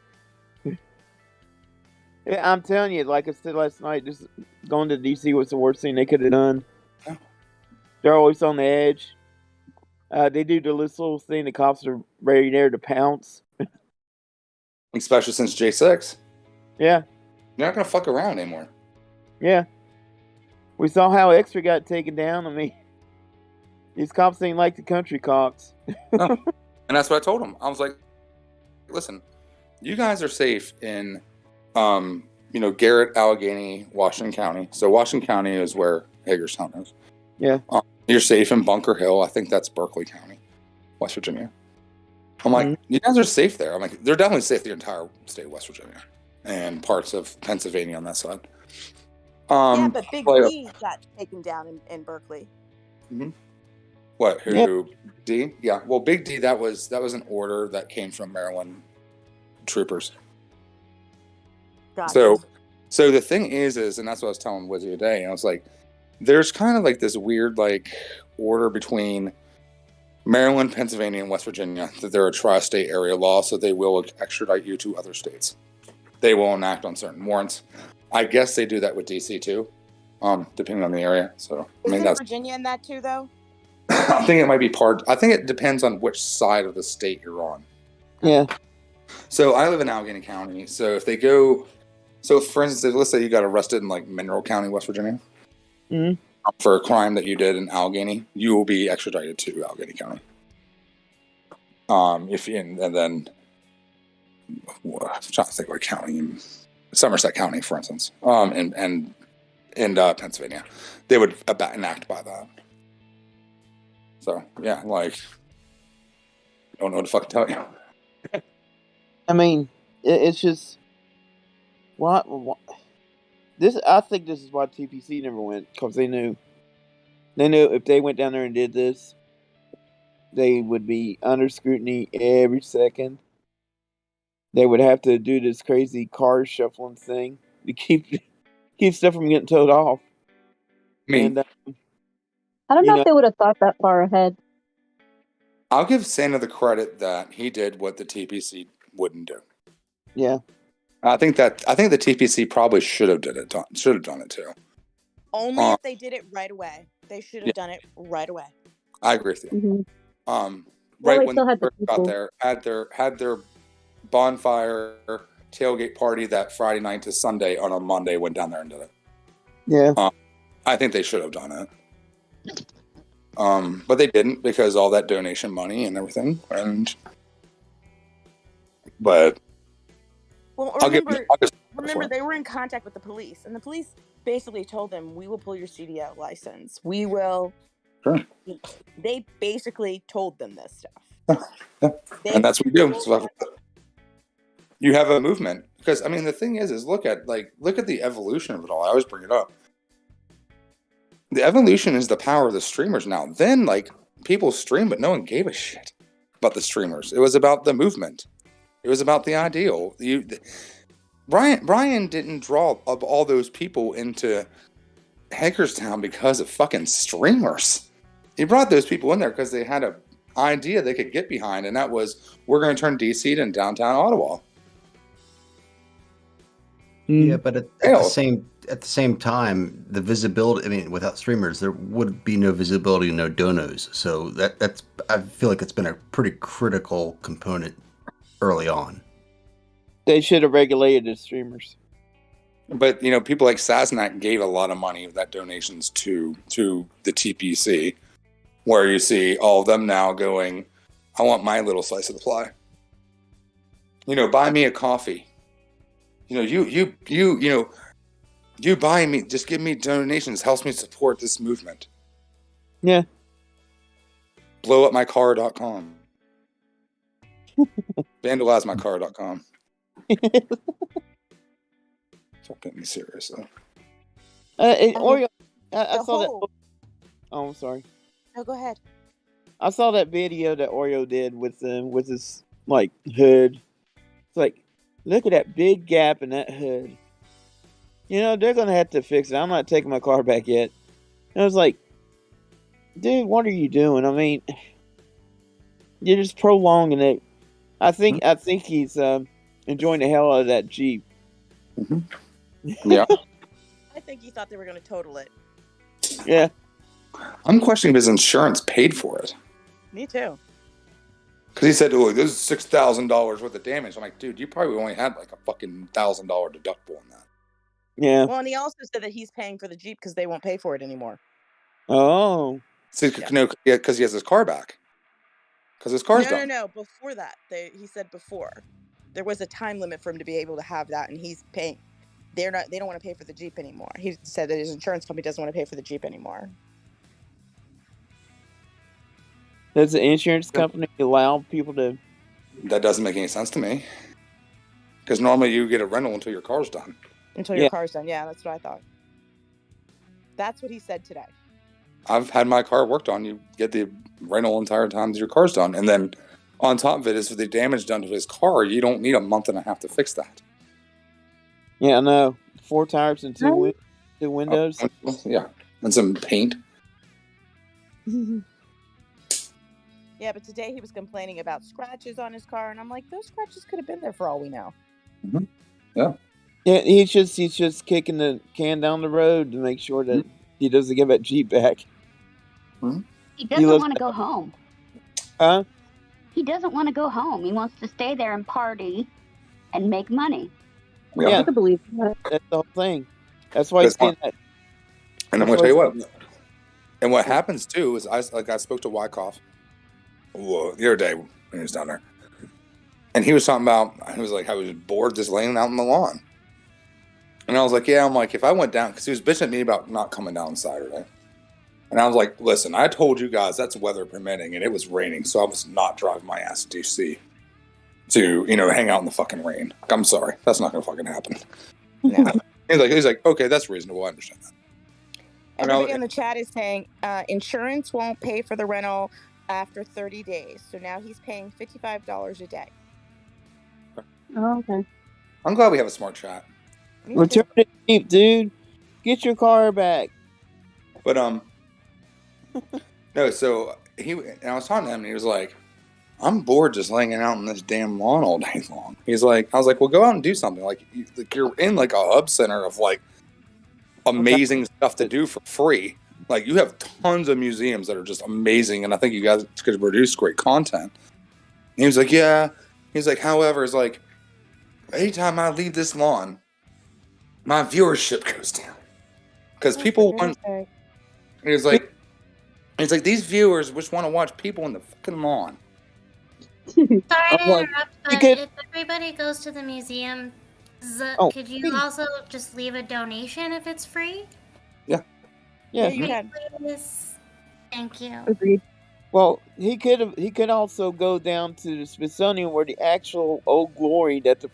Yeah, I'm telling you, like I said last night, just going to DC was the worst thing they could have done. Yeah. They're always on the edge. They do the little thing, the cops are ready there to pounce. Especially since J6. Yeah. You're not going to fuck around anymore. Yeah. We saw how X-Ray got taken down. I mean, these cops ain't like the country cops. No. And that's what I told them. I was like, listen, you guys are safe in, Garrett, Allegheny, Washington County. So Washington County is where Hagerstown is. Yeah. You're safe in Bunker Hill. I think that's Berkeley County, West Virginia. I'm like, you guys are safe there. I'm like, they're definitely safe the entire state of West Virginia and parts of Pennsylvania on that side. Yeah, but Big D got taken down in Berkeley. Mm-hmm. What? Who? D? Yeah. Well, Big D. That was an order that came from Maryland troopers. Gotcha. So the thing is, and that's what I was telling Wizzy today. I was like, there's kind of like this weird order between Maryland, Pennsylvania, and West Virginia that they're a tri-state area law, so they will extradite you to other states. They will enact on certain warrants. I guess they do that with DC too, depending on the area. So Isn't Virginia in that too, though? I think it might be part. I think it depends on which side of the state you're on. Yeah. So I live in Allegheny County. So if they go, for instance, let's say you got arrested in Mineral County, West Virginia, for a crime that you did in Allegheny, you will be extradited to Allegheny County. And then I'm trying to think what county, Somerset County, for instance, and Pennsylvania, they would enact by that. So yeah, I don't know what to fucking tell you. I mean, it's just what this. I think this is why TPC never went, because they knew if they went down there and did this, they would be under scrutiny every second. They would have to do this crazy car shuffling thing to keep stuff from getting towed off. I don't know if they would have thought that far ahead. I'll give Santa the credit that he did what the TPC wouldn't do. Yeah. I think the TPC probably should have done it too. Only if they did it right away. They should have done it right away. I agree with you. Mm-hmm. Right when they first got there, had their bonfire tailgate party that Friday night to Sunday, on a Monday went down there and did it. Yeah. I think they should have done it. But they didn't, because all that donation money and everything. Well, remember they were in contact with the police, and the police basically told them, we will pull your CDL license. We will. Sure. They basically told them this stuff. Yeah. And that's what you do. So you have a movement. Because, the thing is look at the evolution of it all. I always bring it up. The evolution is the power of the streamers now. Then, people stream, but no one gave a shit about the streamers. It was about the movement. It was about the ideal. Brian didn't draw up all those people into Hagerstown because of fucking streamers. He brought those people in there because they had an idea they could get behind, and that was, we're going to turn DC to downtown Ottawa. Yeah, but at the at the same time, the visibility. I mean, without streamers, there would be no visibility, no donos. So that's. I feel like it's been a pretty critical component early on. They should have regulated the streamers. But people like Sasnak gave a lot of money of that donations to the TPC, where you see all of them now going, I want my little slice of the pie. Buy me a coffee. You buy me, just give me donations, helps me support this movement. Yeah. Blowupmycar.com. Vandalizemycar.com. Don't get me serious though. Oreo, I saw that. Oh, I'm sorry. No, go ahead. I saw that video that Oreo did with his hood. It's like, look at that big gap in that hood. They're gonna have to fix it. I'm not taking my car back yet. And I was like, dude, what are you doing? I mean, you're just prolonging it. I think he's enjoying the hell out of that Jeep. Mm-hmm. Yeah. I think he thought they were going to total it. Yeah. I'm questioning if his insurance paid for it. Me too. Because he said, "Oh, this is $6,000 worth of damage." I'm like, dude, you probably only had like a fucking $1,000 deductible on that. Yeah. Well, and he also said that he's paying for the Jeep because they won't pay for it anymore. Oh. So, because he has his car back. Because his car's done. No. Before that, he said before there was a time limit for him to be able to have that, and he's paying. They don't want to pay for the Jeep anymore. He said that his insurance company doesn't want to pay for the Jeep anymore. Does the insurance company allow people to? That doesn't make any sense to me. Because normally you get a rental until your car's done. Until your car's done. Yeah, that's what I thought. That's what he said today. I've had my car worked on. You get the rental entire time that your car's done. And then on top of it is for the damage done to his car, you don't need a month and a half to fix that. Yeah, I know. 4 tires and 2 windows. Yeah. And some paint. Yeah, but today he was complaining about scratches on his car, and I'm like, those scratches could have been there for all we know. Mm-hmm. Yeah. Yeah, he's just kicking the can down the road to make sure that he doesn't give that Jeep back. Mm-hmm. He doesn't want to go home. Huh? He doesn't want to go home. He wants to stay there and party and make money. Yeah, I can believe that. That's the whole thing. That's why he's getting that. And I'm going to tell you what. And what happens too is I spoke to Wyckoff the other day when he was down there, and he was talking about I was bored just laying out on the lawn, and I was like, yeah, I'm like, if I went down, because he was bitching at me about not coming down Saturday, and I was like, listen, I told you guys that's weather permitting, and it was raining, so I was not driving my ass to DC to hang out in the fucking rain. I'm sorry, that's not gonna fucking happen. No. He's like, okay, that's reasonable. I understand that. Everybody in the chat is saying insurance won't pay for the rental after 30 days. So now he's paying $55 a day. Oh, okay. I'm glad we have a smart chat. Return the Jeep, dude. Get your car back. But no. So I was talking to him, and he was like, "I'm bored just laying out on this damn lawn all day long." I was like, "Well, go out and do something. Like you're in like a hub center of like amazing stuff to do for free. Like you have tons of museums that are just amazing, and I think you guys could produce great content." And he was like, "Yeah." He's like, "However, it's like anytime I leave this lawn, my viewership goes down because people want." He's like, these viewers just want to watch people in the fucking lawn. Sorry to interrupt, but if everybody goes to the museum, could you also just leave a donation if it's free? Yeah, you can. Please. Thank you. Agreed. Well, he could also go down to the Smithsonian where the actual Old Glory that the.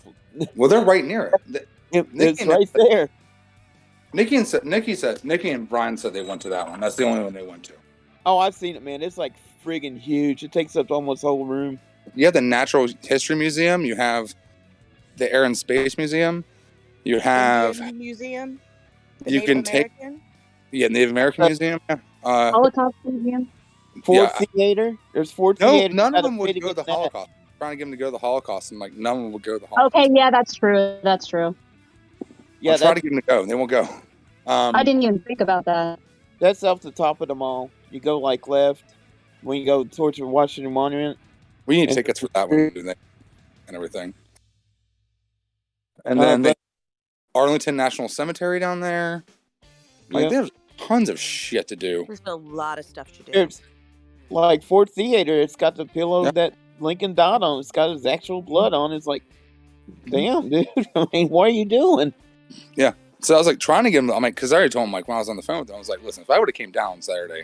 Well, they're right near it. It's right there. Nikki and Brian said they went to that one. That's the only one they went to. Oh, I've seen it, man. It's like friggin' huge. It takes up almost the whole room. You have the Natural History Museum. You have the Air and Space Museum. You have Indian Museum. You can take Native American Museum. Holocaust Museum. Ford Theater. There's Ford Theater. None of them would go to the Holocaust. Trying to get them to go to the Holocaust, and like none of them would go to the Holocaust. Okay, yeah, that's true. That's true. Yeah, I'm trying to get them to go, and they won't go. I didn't even think about that. That's off the top of the mall. You go like left when you go towards the Washington Monument. We need tickets for that one, do they? And everything. And then Arlington National Cemetery down there. Like, there's tons of shit to do. There's a lot of stuff to do. There's like Ford Theater. It's got the pillow that Lincoln died on. It's got his actual blood on. It's like, damn, dude. I mean, what are you doing? Yeah. So I was like trying to get him. I'm like, because I already told him, like, when I was on the phone with him, I was like, listen, if I would have came down Saturday,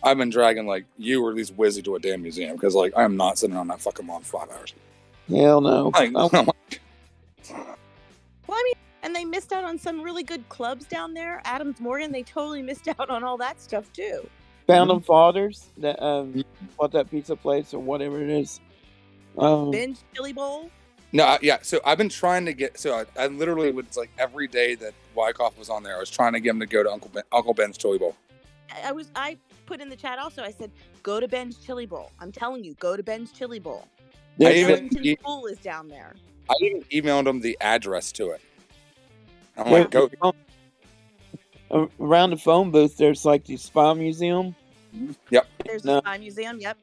I've been dragging like you or at least Wizzy to a damn museum because like I am not sitting on that fucking lawn for 5 hours. Hell no. Like, Well, I mean, and they missed out on some really good clubs down there. Adams Morgan, they totally missed out on all that stuff too. Founding Fathers, that what that pizza place or whatever it is. Binge Chili Bowl. No, yeah. So I've been trying to get. So I literally was like every day that Wyckoff was on there, I was trying to get him to go to Uncle Ben's Chili Bowl. I put in the chat also. I said, go to Ben's Chili Bowl. I'm telling you, go to Ben's Chili Bowl. Ellington Pool is down there. I even emailed him the address to it. I'm like, go. Around the phone booth, there's like the Spy Museum. Yep. There's the Spy Museum. Yep.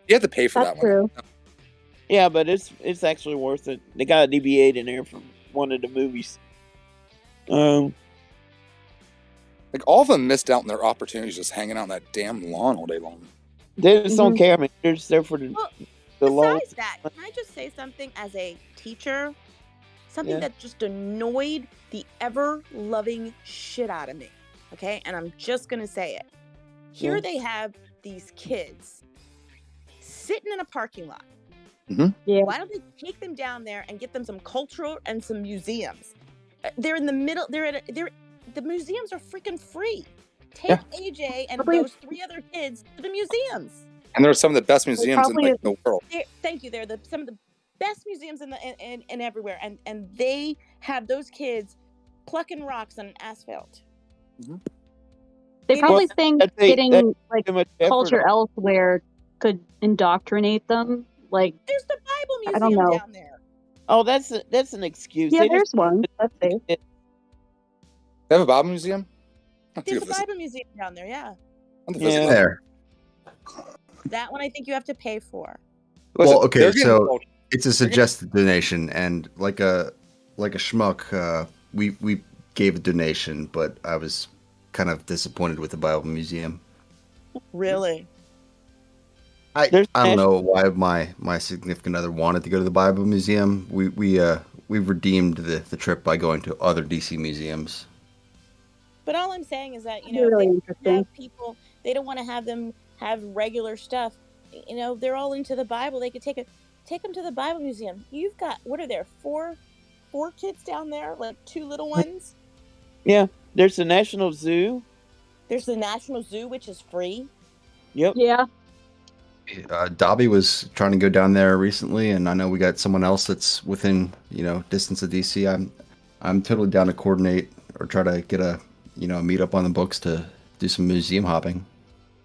You have to pay for that one. Yeah, but it's actually worth it. They got a DB8 in there from one of the movies. Like all of them missed out on their opportunities just hanging out on that damn lawn all day long. They just don't care. I mean, they're just there for the low. Besides that, can I just say something as a teacher? Something that just annoyed the ever-loving shit out of me. Okay? And I'm just going to say it. Here they have these kids sitting in a parking lot. Yeah. Why don't they take them down there and get them some cultural and some museums? They're in the middle. The museums are freaking free. Take AJ and those 3 other kids to the museums. And there are some of the best museums in like, the world. Thank you. They're some of the best museums in everywhere, and they have those kids plucking rocks on asphalt. Mm-hmm. They probably think getting like culture elsewhere could indoctrinate them. Like there's the Bible Museum I don't know. down there. Oh, that's an excuse. Yeah, there's one. That's safe. They have a Bible museum? There's a Bible Museum down there, yeah. There. That one I think you have to pay for. Well, okay, so it's a suggested donation, and like a schmuck, we gave a donation, but I was kind of disappointed with the Bible Museum. Really? I don't know why my significant other wanted to go to the Bible Museum. We redeemed the trip by going to other DC museums. But all I'm saying is that, really they have people, they don't want to have them have regular stuff. They're all into the Bible. They could take them to the Bible Museum. You've got, what are there, four kids down there, like 2 little ones? Yeah, there's the National Zoo. There's the National Zoo, which is free. Yep. Yeah. Dobby was trying to go down there recently, and I know we got someone else that's within distance of DC. I'm totally down to coordinate or try to get a meet up on the books to do some museum hopping.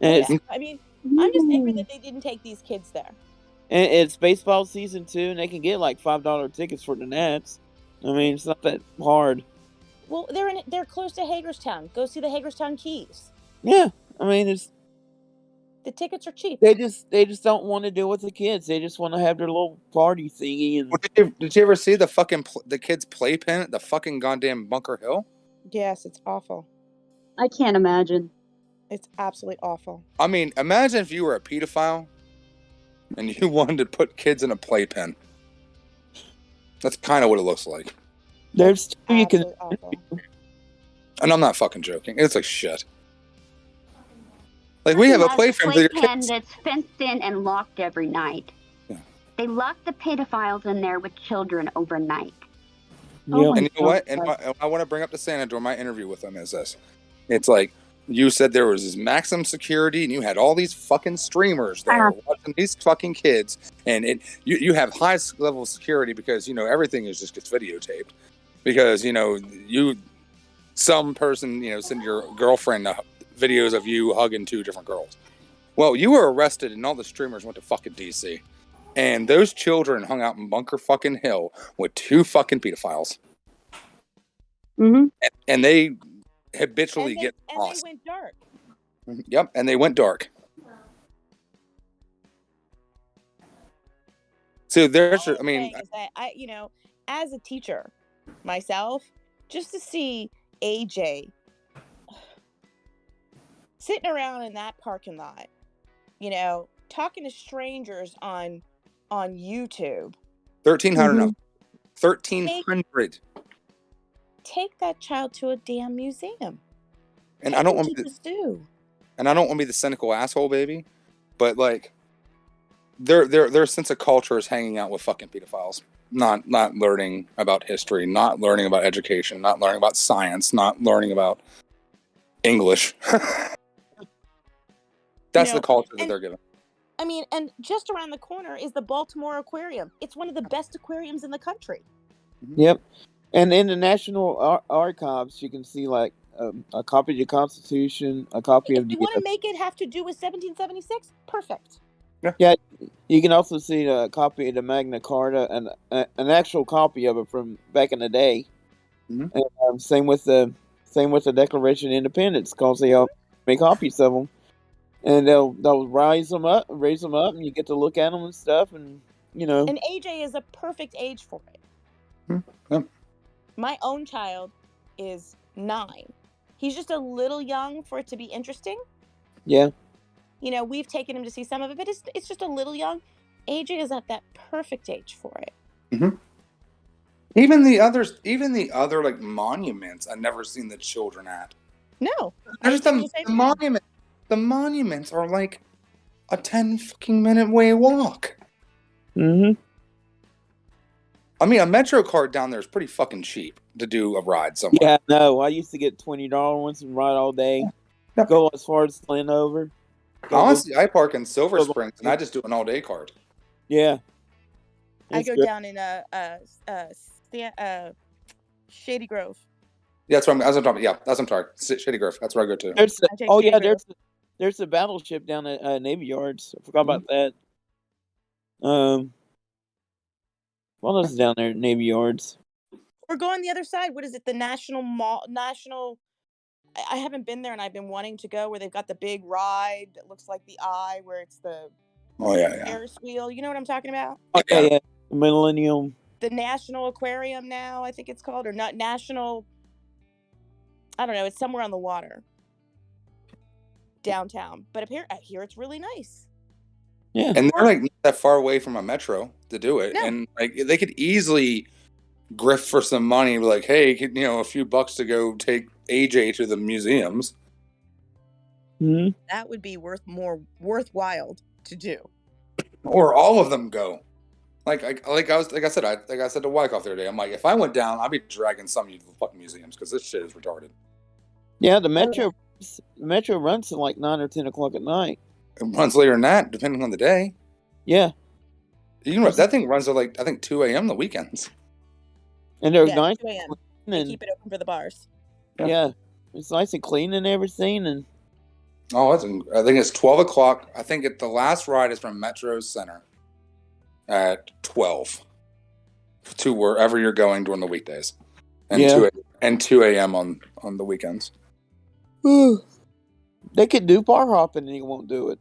I mean, I'm just angry that they didn't take these kids there. And it's baseball season too, and they can get like $5 tickets for the Nats. I mean, it's not that hard. Well, they're close to Hagerstown. Go see the Hagerstown Keys. Yeah, I mean the tickets are cheap. They just don't want to deal with the kids. They just want to have their little party thingy. And Did you ever see the kids' playpen at the fucking goddamn Bunker Hill? Yes, it's awful. I can't imagine. It's absolutely awful. I mean, imagine if you were a pedophile and you wanted to put kids in a playpen. That's kind of what it looks like. There's two you can. And I'm not fucking joking. It's like shit. Like we have a playpen for your kids. That's fenced in and locked every night. Yeah. They lock the pedophiles in there with children overnight. Yeah. And you know what? And I want to bring up the Santa during my interview with him is this. It's like you said there was this maximum security and you had all these fucking streamers there watching these fucking kids, and you have high level of security because everything is just gets videotaped because some person send your girlfriend videos of you hugging 2 different girls. Well, you were arrested and all the streamers went to fucking DC. And those children hung out in Bunker fucking Hill with 2 fucking pedophiles. Mm-hmm. And they habitually get and lost. they went dark. Yep, and they went dark. So there's, All I'm saying is that as a teacher myself, just to see AJ sitting around in that parking lot, talking to strangers on YouTube. 1,300. 1,300. Take that child to a damn museum. And Take I don't him want to the zoo. And I don't want to be the cynical asshole, baby, but like their sense of culture is hanging out with fucking pedophiles. Not learning about history, not learning about education, not learning about science, not learning about English. That's the culture that they're given. I mean, and just around the corner is the Baltimore Aquarium. It's one of the best aquariums in the country. Yep. And in the National Archives, you can see like a copy of the Constitution, a copy of the. You want to make it have to do with 1776? Perfect. Yeah, you can also see a copy of the Magna Carta and an actual copy of it from back in the day. Mm-hmm. And same with the Declaration of Independence, because they all make copies of them, and they'll raise them up, and you get to look at them and stuff, and And AJ is a perfect age for it. Mm-hmm. My own child is 9. He's just a little young for it to be interesting. Yeah. We've taken him to see some of it, but it's just a little young. AJ is at that perfect age for it. Mm-hmm. Even the other like monuments, I've never seen the children at. No, There's the monument. The monuments are like a 10 fucking minute way walk. Mm-hmm. I mean, a Metro card down there is pretty fucking cheap to do a ride somewhere. Yeah, no, I used to get $20 ones and ride all day. Go as far as Landover. Honestly, I park in Silver Springs and I just do an all day card. Yeah. I go down in Shady Grove. Yeah, that's what I'm talking about. Yeah, that's what I'm sorry. Shady Grove. That's where I go to. There's a battleship down at Navy Yards. I forgot about that. What else is down there at Navy Yards? We're going the other side. What is it? The National Mall? I haven't been there, and I've been wanting to go where they've got the big ride that looks like the eye, where it's the Ferris wheel. You know what I'm talking about? Oh, yeah. Millennium. The National Aquarium now, I think it's called, or not National. I don't know. It's somewhere on the water, downtown. But I hear it's really nice. Yeah, and they're like not that far away from a Metro to do it, and like they could easily grift for some money. Like, hey, a few bucks to go take AJ to the museums. Mm-hmm. That would be worthwhile to do. Or all of them go. Like I said to Wyckoff the other day, I'm like, if I went down, I'd be dragging some of you to the fucking museums because this shit is retarded. Yeah, the Metro runs till like 9 or 10 o'clock at night. It runs later than that, depending on the day. Yeah. That thing runs till like I think 2 a.m. the weekends. And they're nice. 2 a.m. They keep it open for the bars. Yeah, it's nice and clean and everything. And I think it's 12 o'clock. I think the last ride is from Metro Center at 12 to wherever you're going during the weekdays, and 2 a.m. on the weekends. They could do bar hopping and he won't do it.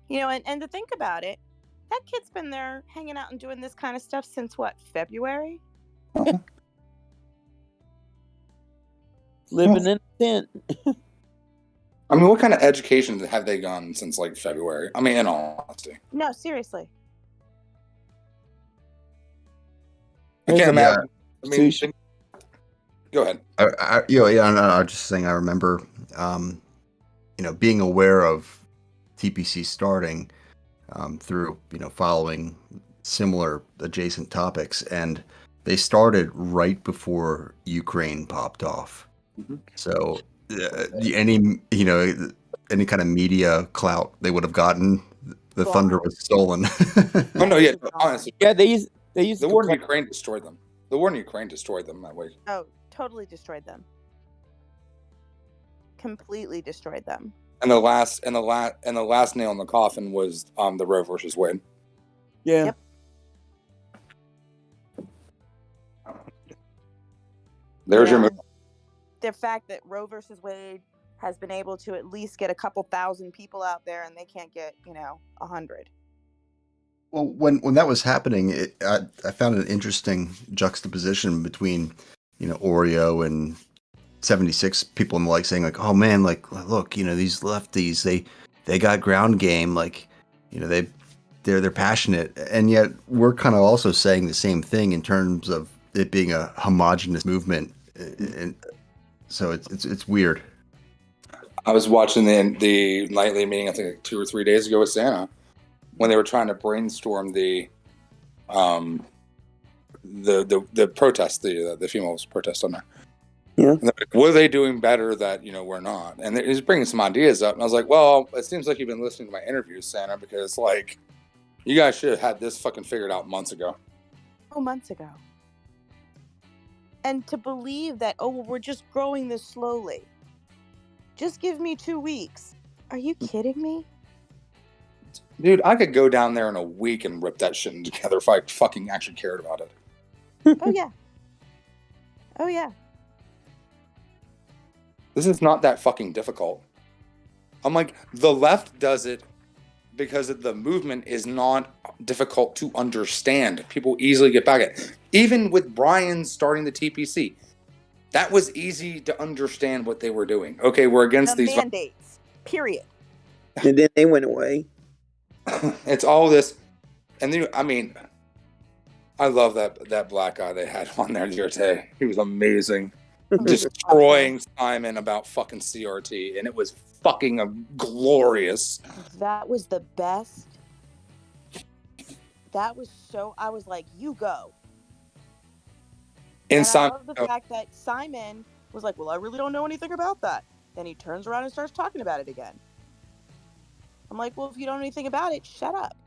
And to think about it, that kid's been there hanging out and doing this kind of stuff since what, February? Living in a tent. I mean, what kind of education have they gone since like February? I mean, in all honesty. No, seriously. I can't imagine. I mean, go ahead. I was just saying. I remember, being aware of TPC starting through following similar adjacent topics, and they started right before Ukraine popped off. Mm-hmm. So any kind of media clout they would have gotten, the thunder was stolen. Oh no, yeah, honestly, yeah, they used the war in Ukraine destroyed them. The war in Ukraine destroyed them that way. Oh, totally destroyed them. Completely destroyed them. And the last nail in the coffin was the Roe versus Wade. Yeah. Yep. There's your move. The fact that Roe versus Wade has been able to at least get a couple thousand people out there, and they can't get 100. Well, when that was happening, I found an interesting juxtaposition between, Oreo and 76 people and the like saying like, oh man, like look, these lefties, they got ground game, like, they're passionate, and yet we're kind of also saying the same thing in terms of it being a homogenous movement, and so it's weird. I was watching the nightly meeting, I think like 2 or 3 days ago with Santa, when they were trying to brainstorm the protest, the females protest on there. Yeah. And like, what are they doing better that we're not? And he's bringing some ideas up, and I was like, well, it seems like you've been listening to my interviews, Santa, because like you guys should have had this fucking figured out months ago. Oh, months ago. And to believe that, we're just growing this slowly. Just give me 2 weeks. Are you kidding me? Dude, I could go down there in a week and rip that shit together if I fucking actually cared about it. Oh, yeah. Oh, yeah. This is not that fucking difficult. I'm like, the left does it because the movement is not difficult to understand. People easily get back at it. Even with Brian starting the TPC, that was easy to understand what they were doing. Okay, we're against these mandates. Period. And then they went away. It's all this, and then, I mean, I love that black guy they had on there the other day. He was amazing, destroying Simon about fucking CRT, and it was fucking glorious. That was the best. That was so. I was like, you go. And I love the fact that Simon was like, well, I really don't know anything about that. Then he turns around and starts talking about it again. I'm like, well, if you don't know anything about it, shut up.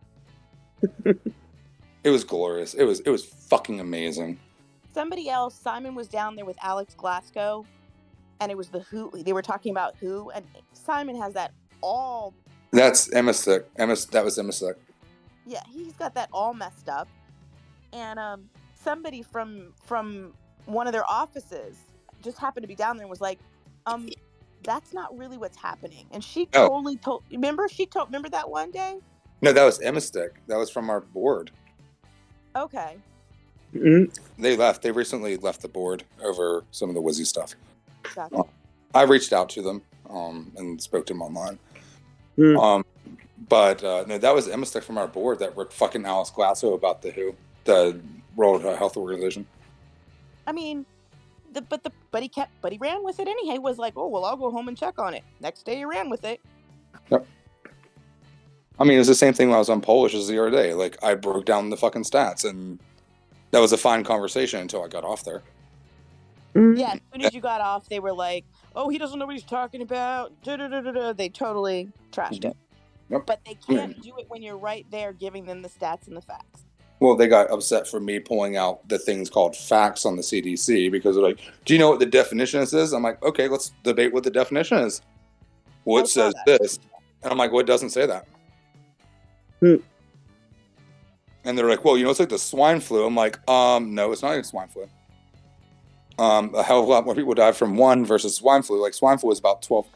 It was glorious. It was fucking amazing. Somebody else, Simon was down there with Alex Glasgow, and it was the Who. They were talking about Who, and Simon has that all. That's Emma Stick. That was Emma Stick. Yeah, he's got that all messed up, and somebody from one of their offices just happened to be down there and was like, that's not really what's happening. And she totally told. Remember that one day? No, that was Emma Stick. That was from our board. Okay. Mm-hmm. They left. They recently left the board over some of the Wizzy stuff. Gotcha. I reached out to them and spoke to them online. Mm. But no, that was Emma Stick from our board that were fucking Alice Glasso about the Who, the World Health Organization. I mean, but he ran with it anyhow. He was like, oh well, I'll go home and check on it. Next day he ran with it. Yep. I mean, it's the same thing when I was on Polish as the other day. Like, I broke down the fucking stats, and that was a fine conversation until I got off there. Yeah, as soon as you got off, they were like, oh, he doesn't know what he's talking about. They totally trashed it. Yep. But they can't do it when you're right there giving them the stats and the facts. Well, they got upset for me pulling out the things called facts on the CDC because they're like, do you know what the definition is? I'm like, okay, let's debate what the definition is. Well, it says this. And I'm like, well, it doesn't say that. And they're like, well, it's like the swine flu. I'm like, no, it's not like swine flu. A hell of a lot more people died from one versus swine flu. Like, swine flu is about 12,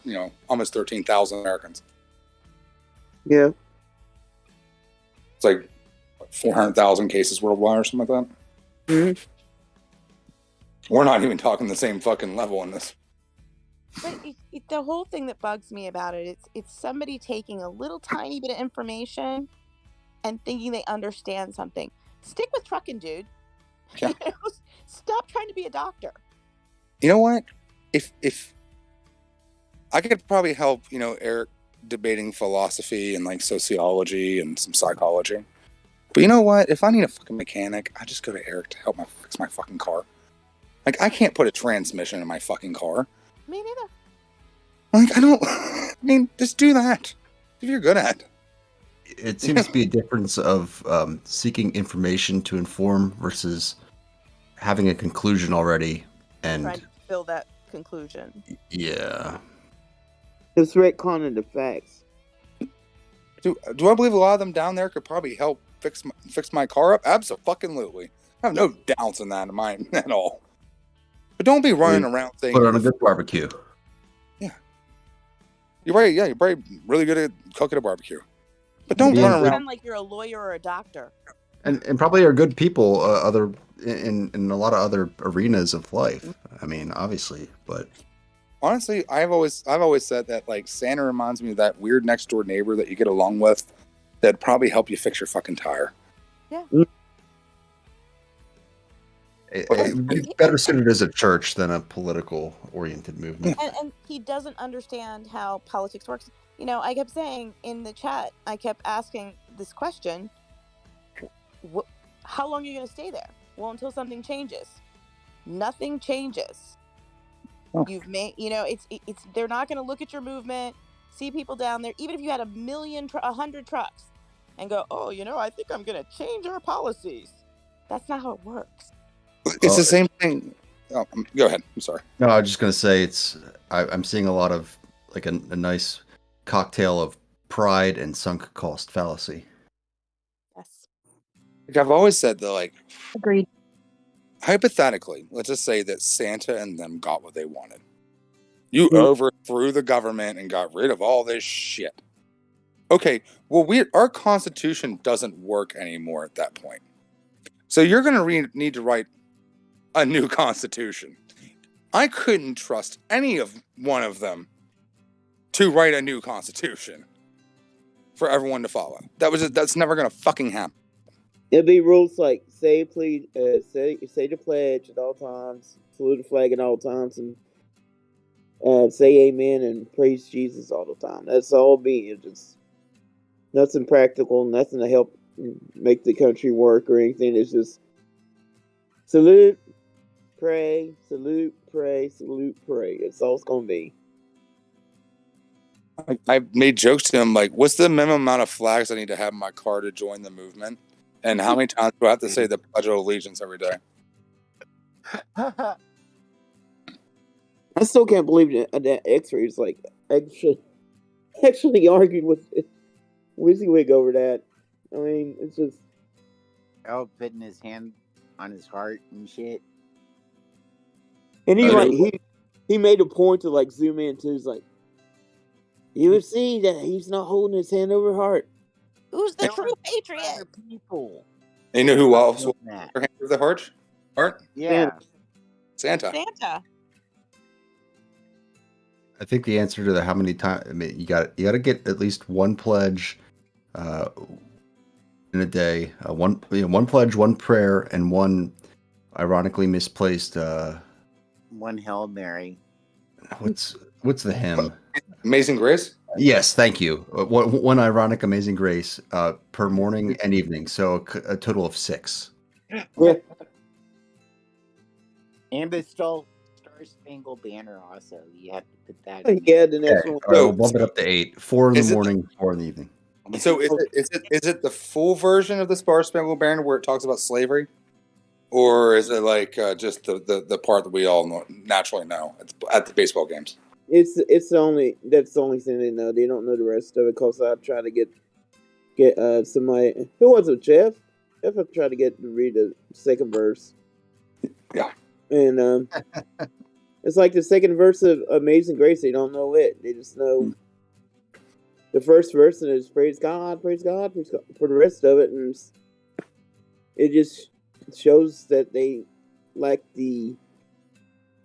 almost 13,000 Americans. Yeah. It's like 400,000 cases worldwide or something like that. Mm-hmm. We're not even talking the same fucking level in this. But the whole thing that bugs me about it, it's somebody taking a little tiny bit of information and thinking they understand something. Stick with trucking, dude. Yeah. Stop trying to be a doctor. You know what? If I could probably help, Eric debating philosophy and like sociology and some psychology. But you know what? If I need a fucking mechanic, I just go to Eric to help me fix my fucking car. Like, I can't put a transmission in my fucking car. Me neither. Like, just do that if you're good at it. It seems to be a difference of seeking information to inform versus having a conclusion already and trying to fill that conclusion. Yeah. It's retconning the facts. Do I believe a lot of them down there could probably help fix my car up? Absolutely. I have no doubts in that in mind at all. But don't be running around saying Put on a good barbecue. You're right. Yeah, you're probably really good at cooking a barbecue. But don't Don't run around. pretend like you're a lawyer or a doctor. And probably are good people other in a lot of other arenas of life. I mean, obviously, but honestly, I've always said that like Santa reminds me of that weird next door neighbor that you get along with that'd probably help you fix your fucking tire. Yeah. It's better suited as a church than a political oriented movement. And he doesn't understand how politics works. You know, I kept saying in the chat, I kept asking this question: how long are you going to stay there? Well, until something changes. Nothing changes. Oh. You've made, you know, it's they're not going to look at your movement, see people down there, even if you had 100 trucks, and go, oh, you know, I think I'm going to change our policies. That's not how it works. It's the same thing. Oh, go ahead. I'm sorry. No, I was just going to say I'm seeing a lot of like a nice cocktail of pride and sunk cost fallacy. Yes. Like I've always said that, like, agreed. Hypothetically, let's just say that Santa and them got what they wanted. You overthrew the government and got rid of all this shit. Okay, well, our Constitution doesn't work anymore at that point. So you're going to need to write a new Constitution. I couldn't trust any of one of them to write a new Constitution for everyone to follow. That's never going to fucking happen. It'll be rules like say the pledge at all times, salute the flag at all times, and say amen and praise Jesus all the time. That's all it'll be. It's just nothing practical, nothing to help make the country work or anything. It's just salute, pray, salute, pray, salute, pray. It's all it's gonna be. I made jokes to him like, what's the minimum amount of flags I need to have in my car to join the movement? And how many times do I have to say the Pledge of Allegiance every day? I still can't believe that X-Ray is like actually argued with WYSIWYG over that. I mean, it's just putting his hand on his heart and shit. And he made a point to like zoom in too. He's like, you would see that he's not holding his hand over heart. Who's the true patriot? People. And you know who else will put their hand over the heart? Yeah. Santa. I think the answer to how many times, I mean, you got to get at least one pledge in a day. One pledge, one prayer, and one ironically misplaced. One Hail Mary. What's the hymn? Amazing Grace. Yes, thank you. One ironic Amazing Grace per morning and evening, so a total of 6. And the Star Spangled Banner also. You have to put that. Yeah, the next one. We'll bump it up to 8. 4 in the morning, 4 in the evening. So is it the full version of the Star Spangled Banner where it talks about slavery, or is it like just the part that we all naturally know at the baseball games? That's the only thing they know. They don't know the rest of it. Cause I tried to get somebody who was it, Jeff. Jeff tried to get to read the second verse. Yeah. And it's like the second verse of Amazing Grace. They don't know it. They just know the first verse, and it's praise God, praise God, praise God. For the rest of it, and it just shows that they lack the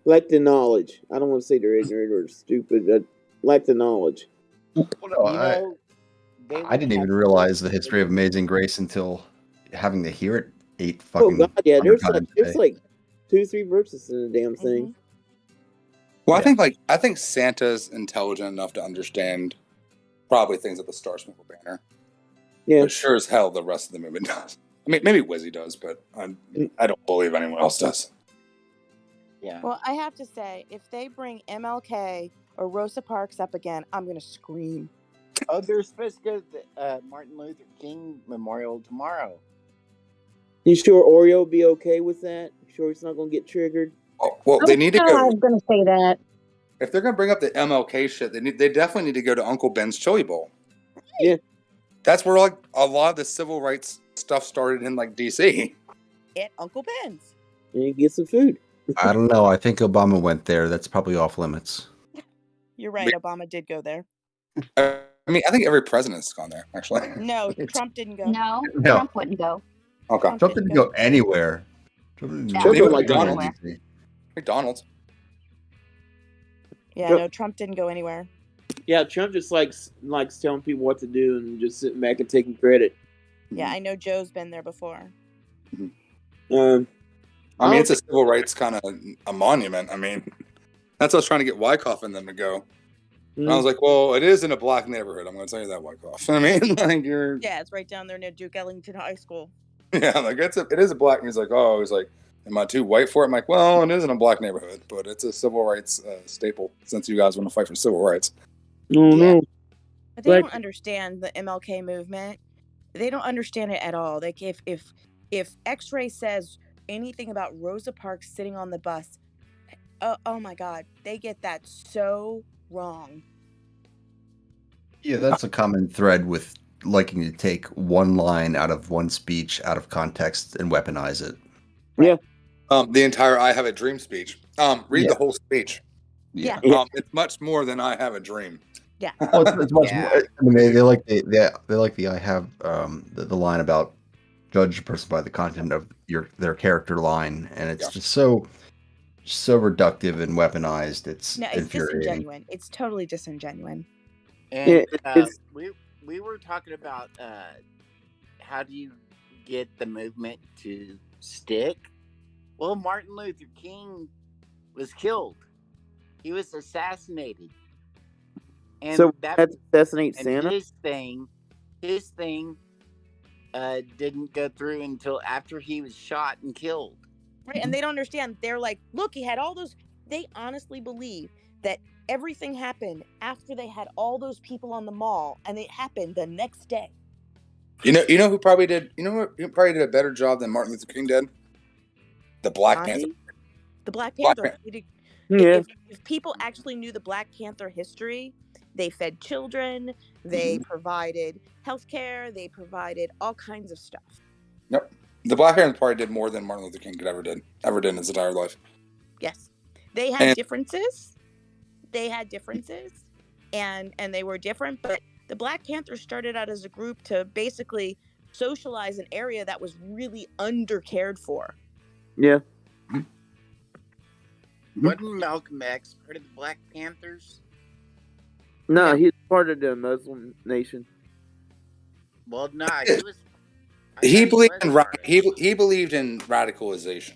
knowledge. I don't want to say they're ignorant or stupid, but lack the knowledge. Well, I didn't even realize the history of Amazing Grace until having to hear it 8 fucking. Oh God, yeah. There's times like 2-3 verses in the damn thing. Well, I think Santa's intelligent enough to understand probably things at the Star Spangled Banner. Yeah. But sure as hell the rest of the movement does. I mean, maybe Wizzy does, but I don't believe anyone else does. Yeah. Well, I have to say, if they bring MLK or Rosa Parks up again, I'm going to scream. Oh, they're supposed to go to the Martin Luther King Memorial tomorrow. You sure Oreo will be okay with that? Sure he's not going to get triggered? Oh, well, they need to go. I was going to say that. If they're going to bring up the MLK shit, they definitely need to go to Uncle Ben's Chili Bowl. Yeah. That's where like a lot of the civil rights stuff started in like DC. At Uncle Ben's. And you get some food. I don't know. I think Obama went there. That's probably off limits. You're right. Obama did go there. I mean, I think every president's gone there, actually. No, Trump didn't go. No, No. Trump wouldn't go. Okay. Trump didn't go anywhere. Trump didn't Yeah, Trump he went wouldn't go McDonald's. anywhere. McDonald's. Yeah, Trump- no, Trump didn't go anywhere. Yeah, Trump just likes telling people what to do and just sitting back and taking credit. Yeah, I know Joe's been there before. I mean, it's a civil rights kind of a monument. I mean, that's what I was trying to get Wyckoff and them to go. And I was like, well, it is in a black neighborhood. I'm going to tell you that, Wyckoff. I mean, like you're. Yeah, it's right down there near Duke Ellington High School. Yeah, like it is a black. And he's like, oh, he's like, am I too white for it? I'm like, well, it isn't a black neighborhood, but it's a civil rights staple since you guys want to fight for civil rights. No. But they don't understand the MLK movement. They don't understand it at all. Like if X-Ray says anything about Rosa Parks sitting on the bus, oh my God, they get that so wrong. Yeah, that's a common thread with liking to take one line out of one speech out of context and weaponize it. Yeah. The entire "I Have a Dream" speech. Read the whole speech. Yeah. It's much more than "I Have a Dream." Yeah. Well, it's much more. I mean, they like the I have the line about judge a person by the content of their character line, and it's just so reductive and weaponized. It's infuriating. Disingenuine. It's totally disingenuine. And we were talking about how do you get the movement to stick? Well, Martin Luther King was killed. He was assassinated. And So that's assassinate and Santa? his thing didn't go through until after he was shot and killed. Right, and they don't understand. They're like, look, he had all those. They honestly believe that everything happened after they had all those people on the mall, and it happened the next day. You know who probably did. You know who probably did a better job than Martin Luther King did? The Black Panther. The Black Panther. If people actually knew the Black Panther history, they fed children, they provided healthcare, they provided all kinds of stuff. Yep. The Black Panther Party did more than Martin Luther King could ever did in his entire life. Yes. They had differences. And they were different, but the Black Panthers started out as a group to basically socialize an area that was really undercared for. Yeah. Wasn't Malcolm X part of the Black Panthers? No, he's part of the Muslim nation. Well, no, he was. He believed in radicalization.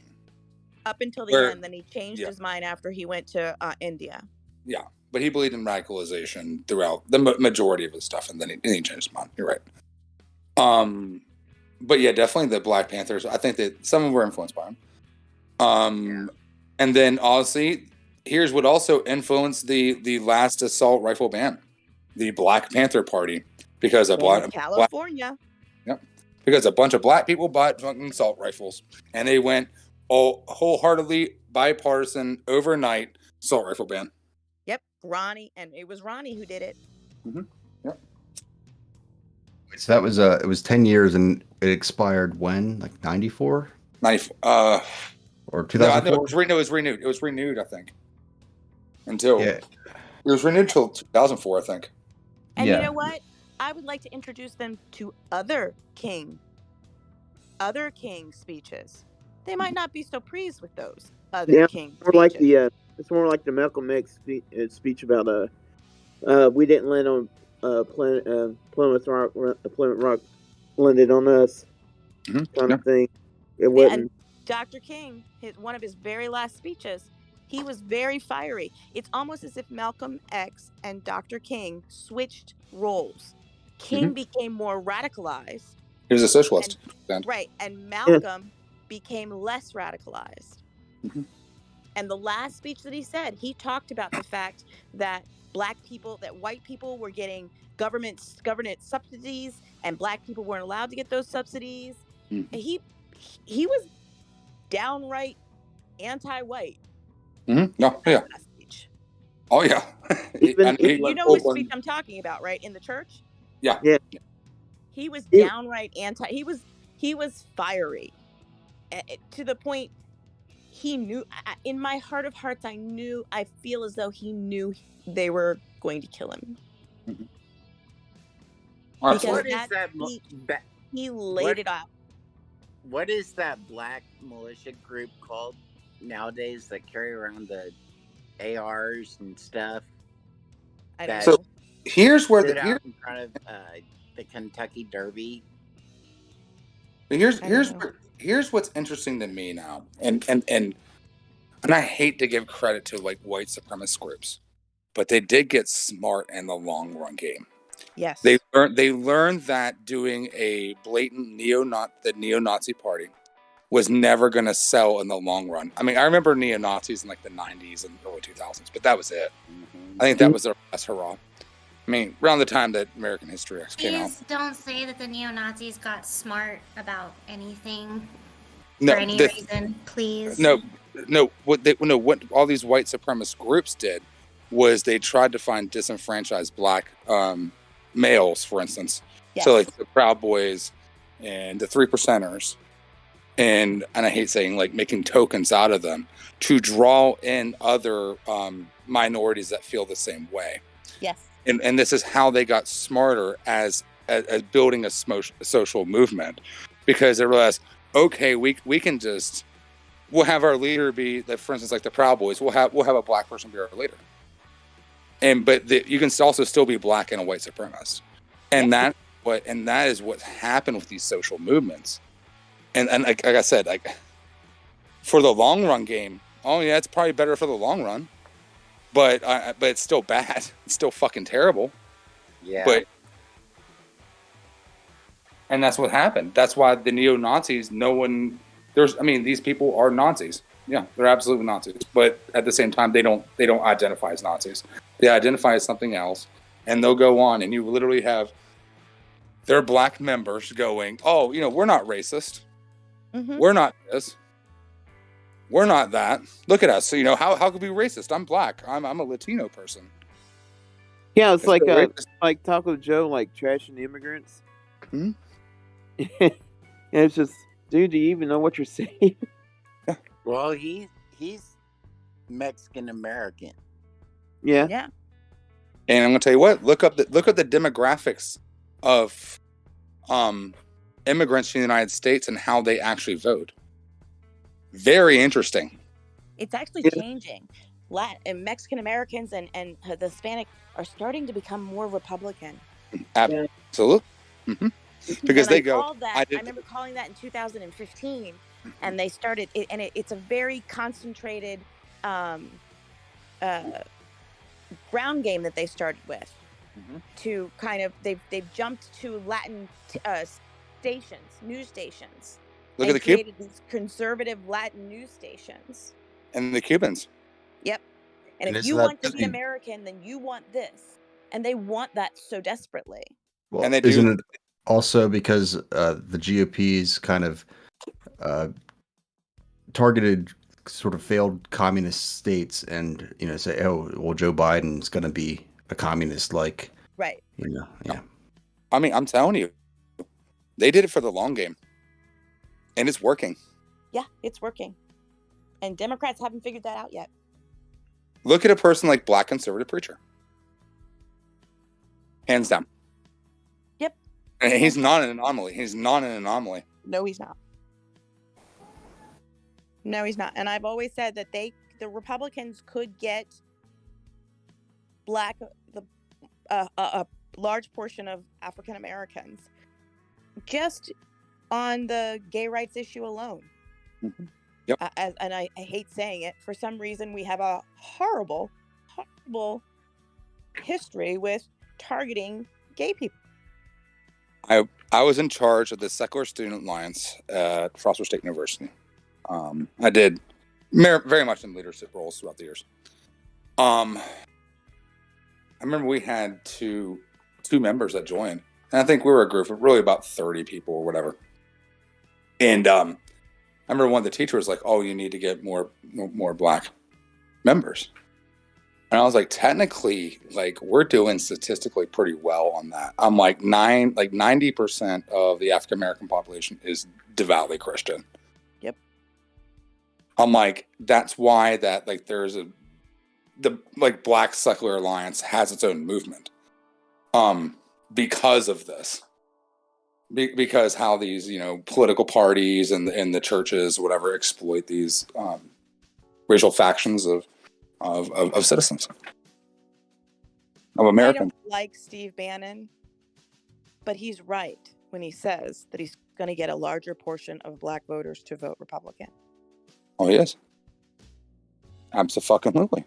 Up until the end, then he changed his mind after he went to India. Yeah, but he believed in radicalization throughout the majority of his stuff, and then he changed his mind. You're right. But yeah, definitely the Black Panthers. I think that some of them were influenced by him. And then honestly, here's what also influenced the last assault rifle ban: the Black Panther Party, because California. Because a bunch of black people bought fucking assault rifles, and they went wholeheartedly bipartisan overnight assault rifle ban. Yep, Ronnie, and it was Ronnie who did it. Yep. So that was it was 10 years, and it expired when? Like 94? 94. Or 2004? No, it was renewed. It was renewed, I think. It was renewed until 2004, I think. And you know what? I would like to introduce them to other King speeches. They might not be so pleased with those other King speeches. It's more like the Malcolm X speech about we didn't land on Plymouth Rock landed on us kind of thing. It wasn't. And Dr. King, one of his very last speeches, he was very fiery. It's almost as if Malcolm X and Dr. King switched roles. King became more radicalized. He was a socialist. Right. And Malcolm became less radicalized. And the last speech that he said, he talked about the fact that white people were getting government subsidies and black people weren't allowed to get those subsidies. And he was downright anti-white. No, yeah. Oh, yeah. You know which speech I'm talking about, right? In the church? Yeah. He was downright anti. He was fiery to the point. he knew. In my heart of hearts, I feel as though he knew they were going to kill him. What Because is that? he laid it out. What is that black militia group called nowadays that carry around the ARs and stuff? I don't So know. here's where stood the out in front of the Kentucky Derby. Here's what's interesting to me now, and I hate to give credit to like white supremacist groups, but they did get smart in the long run game. Yes, they learned that doing a blatant neo-Nazi party was never going to sell in the long run. I mean, I remember neo-Nazis in like the 90s and early 2000s, but that was it. I think that was their last hurrah. I mean, around the time that American History X came out. Please don't say that the neo-Nazis got smart about anything No, for any reason, please. No. What all these white supremacist groups did was they tried to find disenfranchised black males, for instance. Yes. So like the Proud Boys and the 3%ers, and I hate saying like making tokens out of them to draw in other minorities that feel the same way. Yes. And this is how they got smarter as building a social movement, because they realized, okay, we can just, we'll have our leader be, like, for instance, like the Proud Boys, we'll have a black person be our leader, but you can also still be black and a white supremacist, and that is what happened with these social movements, and like I said, like for the long run game, oh yeah, it's probably better for the long run. But it's still bad. It's still fucking terrible. Yeah. And that's what happened. That's why the neo-Nazis, these people are Nazis. Yeah, they're absolutely Nazis. But at the same time, they don't identify as Nazis. They identify as something else. And they'll go on, and you literally have their black members going, oh, we're not racist. Mm-hmm. We're not this. We're not that. Look at us. So, how could we be racist? I'm black. I'm a Latino person. Yeah, it's like Taco Joe, like trashing immigrants. Hmm? And it's just, dude, do you even know what you're saying? Well, he's Mexican American. Yeah. Yeah. And I'm gonna tell you what. Look up the demographics of immigrants in the United States and how they actually vote. Very interesting. It's actually changing. Mexican Americans and the Hispanic are starting to become more Republican. Absolutely. Mm-hmm. Because and they go. I remember calling that in 2015, and they started. It's a very concentrated ground game that they started with. Mm-hmm. To kind of they've jumped to Latin news stations. Look at the created these conservative Latin news stations. And the Cubans. Yep. And if you want to be American, then you want this. And they want that so desperately. Well, and they isn't it also because the GOP's kind of targeted sort of failed communist states and, say, oh, well, Joe Biden's going to be a communist, like. Right. Yeah. I mean, I'm telling you, they did it for the long game. And it's working. Yeah, it's working. And Democrats haven't figured that out yet. Look at a person like Black Conservative Preacher. Hands down. Yep. And he's not an anomaly. He's not an anomaly. No, he's not. No, he's not. And I've always said that the Republicans could get a large portion of African Americans just on the gay rights issue alone. Mm-hmm. Yep. And I hate saying it. For some reason, we have a horrible history with targeting gay people. I was in charge of the Secular Student Alliance at Foster State University. I did very much in leadership roles throughout the years. I remember we had two members that joined. And I think we were a group of really about 30 people or whatever. And I remember one of the teachers was like, oh, you need to get more Black members. And I was like, technically, like, we're doing statistically pretty well on that. I'm like 90% of the African American population is devoutly Christian. Yep. I'm like, that's why that like there's the Black Secular Alliance has its own movement, because of this, because how these political parties and the churches whatever exploit these racial factions of citizens of Americans. I don't like Steve Bannon, but he's right when he says that he's going to get a larger portion of black voters to vote Republican. Oh, he is. Absolutely.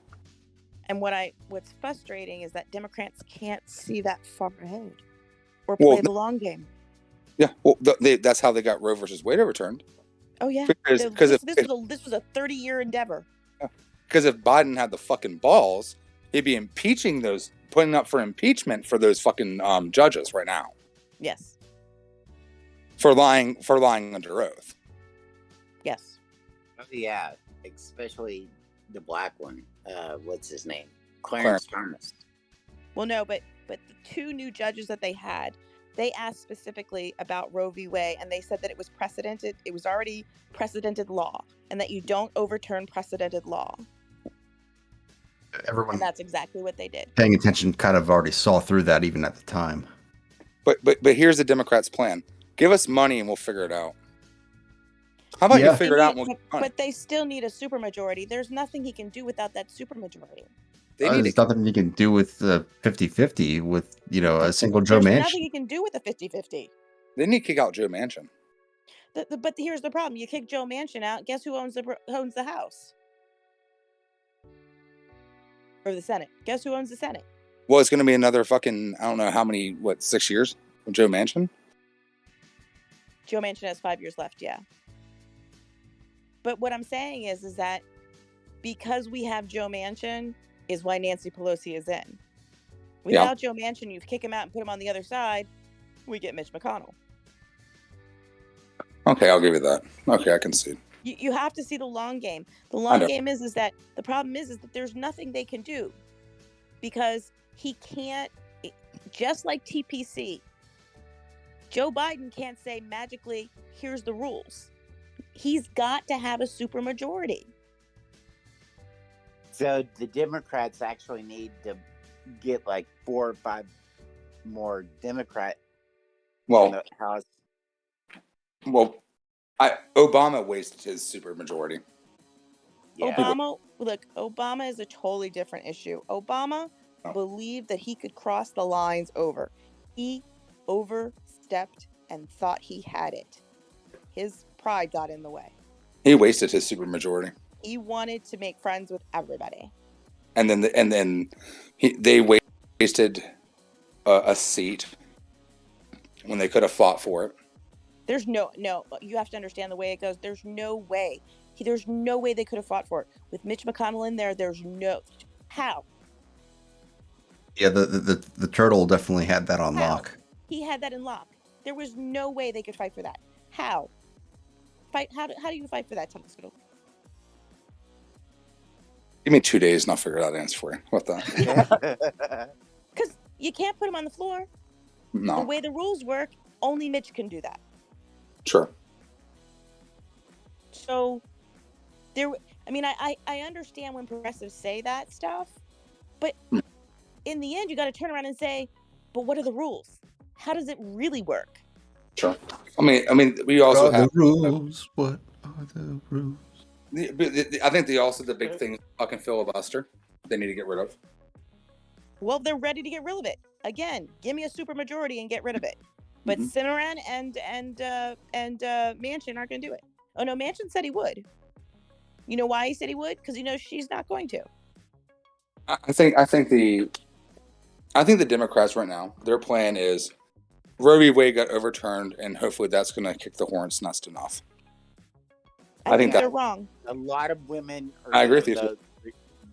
And what's frustrating is that Democrats can't see that far ahead or play the long game. Yeah, well, that's how they got Roe versus Wade overturned. Oh yeah, because this was a 30-year endeavor. Because if Biden had the fucking balls, he'd be putting up for impeachment for those fucking judges right now. Yes. For lying under oath. Yes. Oh yeah, especially the black one. What's his name? Clarence Thomas. Well, no, but the two new judges that they had, they asked specifically about Roe v. Wade, and they said that it was precedented. It was already precedented law, and that you don't overturn precedented law. Everyone and that's exactly what they did. paying attention kind of already saw through that even at the time. But here's the Democrats' plan: give us money and we'll figure it out. How about you figure it out? And we'll get money? But they still need a supermajority. There's nothing he can do without that supermajority. There's nothing you can do with the 50-50 with a single Joe There's Manchin. nothing you can do with a 50-50. They need to kick out Joe Manchin. But here's the problem: you kick Joe Manchin out. Guess who owns the House or the Senate? Guess who owns the Senate? Well, it's going to be another fucking, I don't know how many, 6 years of Joe Manchin? Joe Manchin has 5 years left, yeah. But what I'm saying is that because we have Joe Manchin is why Nancy Pelosi is in. Without Joe Manchin, you kick him out and put him on the other side, we get Mitch McConnell. Okay, I'll give you that. Okay, I can see. You have to see the long game. The long game is that the problem is that there's nothing they can do because he can't, just like TPC, Joe Biden can't say magically, here's the rules. He's got to have a supermajority. So the Democrats actually need to get 4 or 5 more Democrat in the House. Well, Obama wasted his supermajority. Yeah. Obama is a totally different issue. Obama believed that he could cross the lines over. He overstepped and thought he had it. His pride got in the way. He wasted his supermajority. He wanted to make friends with everybody. And then they wasted a seat when they could have fought for it. There's no, you have to understand the way it goes. There's no way they could have fought for it. With Mitch McConnell in there, how? Yeah, the turtle definitely had that on lock. He had that in lock. There was no way they could fight for that. How? How do you fight for that, Thomas? Give me 2 days and I'll figure out the answer for you. What the? Because you can't put him on the floor. No. The way the rules work, only Mitch can do that. Sure. So, I understand when progressives say that stuff, but in the end, you got to turn around and say, but what are the rules? How does it really work? Sure. I mean, we also have the rules. What are the rules? I think the big thing is fucking filibuster. They need to get rid of. Well, they're ready to get rid of it. Again, give me a supermajority and get rid of it. But Cimarron and Manchin aren't going to do it. Oh no, Manchin said he would. You know why he said he would? Because he knows she's not going to. I think the Democrats right now, their plan is Roe v. Wade got overturned, and hopefully that's going to kick the hornet's nest enough. I think they're wrong. A lot of women are I agree with you. vote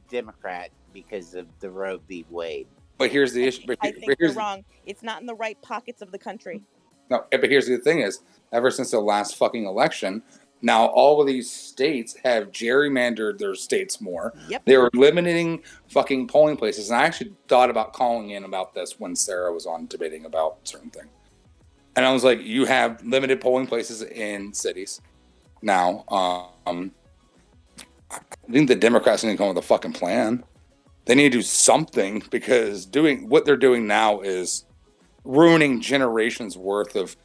Democrat because of the Roe v. Wade. But here's the issue. I think they're wrong. It's not in the right pockets of the country. No, but here's the thing is, ever since the last fucking election, now all of these states have gerrymandered their states more. Yep. They were limiting fucking polling places. And I actually thought about calling in about this when Sarah was on debating about certain thing. And I was like, you have limited polling places in cities now. I think the Democrats need to come up with a fucking plan. They need to do something, because what they're doing now is ruining generations worth of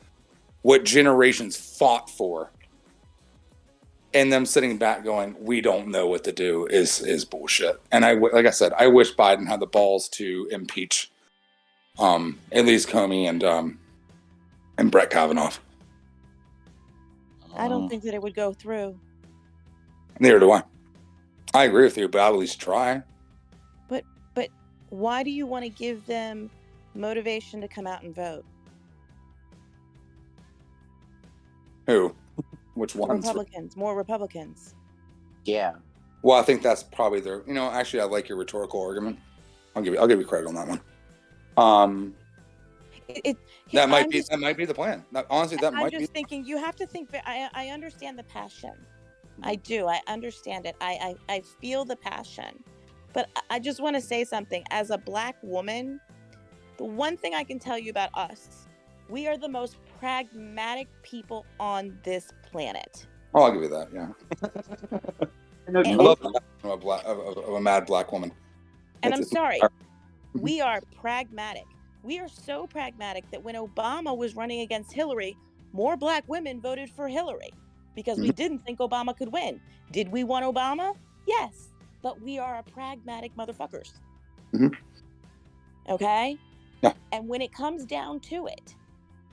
what generations fought for. And them sitting back going, we don't know what to do is bullshit. And like I said, I wish Biden had the balls to impeach at least Comey and Brett Kavanaugh. I don't think that it would go through. Neither do I. I agree with you, but I'll at least try. But why do you want to give them motivation to come out and vote? Who? Which ones? Republicans. More Republicans. Yeah. Well, I think that's probably their. Actually, I like your rhetorical argument. I'll give you credit on that one. That might be the plan. Honestly, that might be. I'm just thinking. You have to think. I understand the passion. I do. I understand it. I feel the passion. But I just want to say something. As a Black woman, the one thing I can tell you about us, we are the most pragmatic people on this planet. Oh, I'll give you that. Yeah. I love that of a mad Black woman. And I'm sorry, we are pragmatic. We are so pragmatic that when Obama was running against Hillary, more Black women voted for Hillary because we didn't think Obama could win. Did we want Obama? Yes, but we are a pragmatic motherfuckers. Okay? Yeah. And when it comes down to it,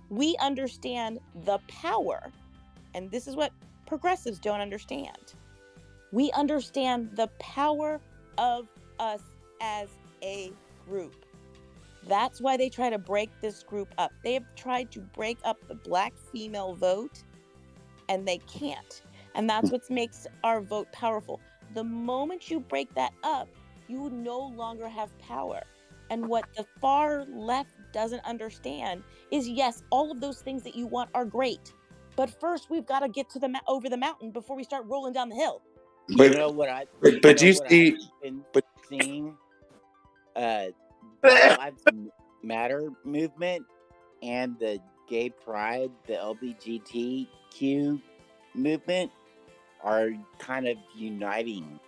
we understand the power, and this is what progressives don't understand. We understand the power of us as a group. That's why they try to break this group up. They have tried to break up the Black female vote, and they can't. And that's what makes our vote powerful. The moment you break that up, you no longer have power. And what the far left doesn't understand is, yes, all of those things that you want are great, but first we've got to get to over the mountain before we start rolling down the hill. But do you see? But seeing, Black Lives Matter movement and the gay pride, the LGBTQ movement are kind of uniting.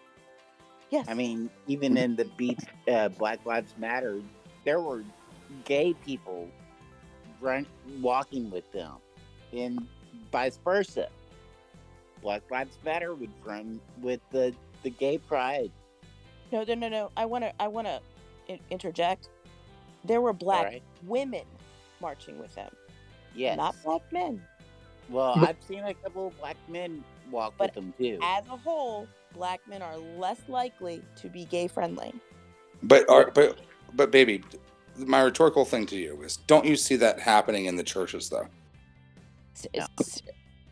Yes. I mean, even in the Black Lives Matter, there were gay people walking with them, and vice versa. Black Lives Matter would run with the gay pride. No. I wanna interject. There were Black women marching with them. Yes. Not Black men. Well, I've seen a couple of Black men walk with them too. As a whole, Black men are less likely to be gay friendly. But baby, my rhetorical thing to you is, don't you see that happening in the churches though?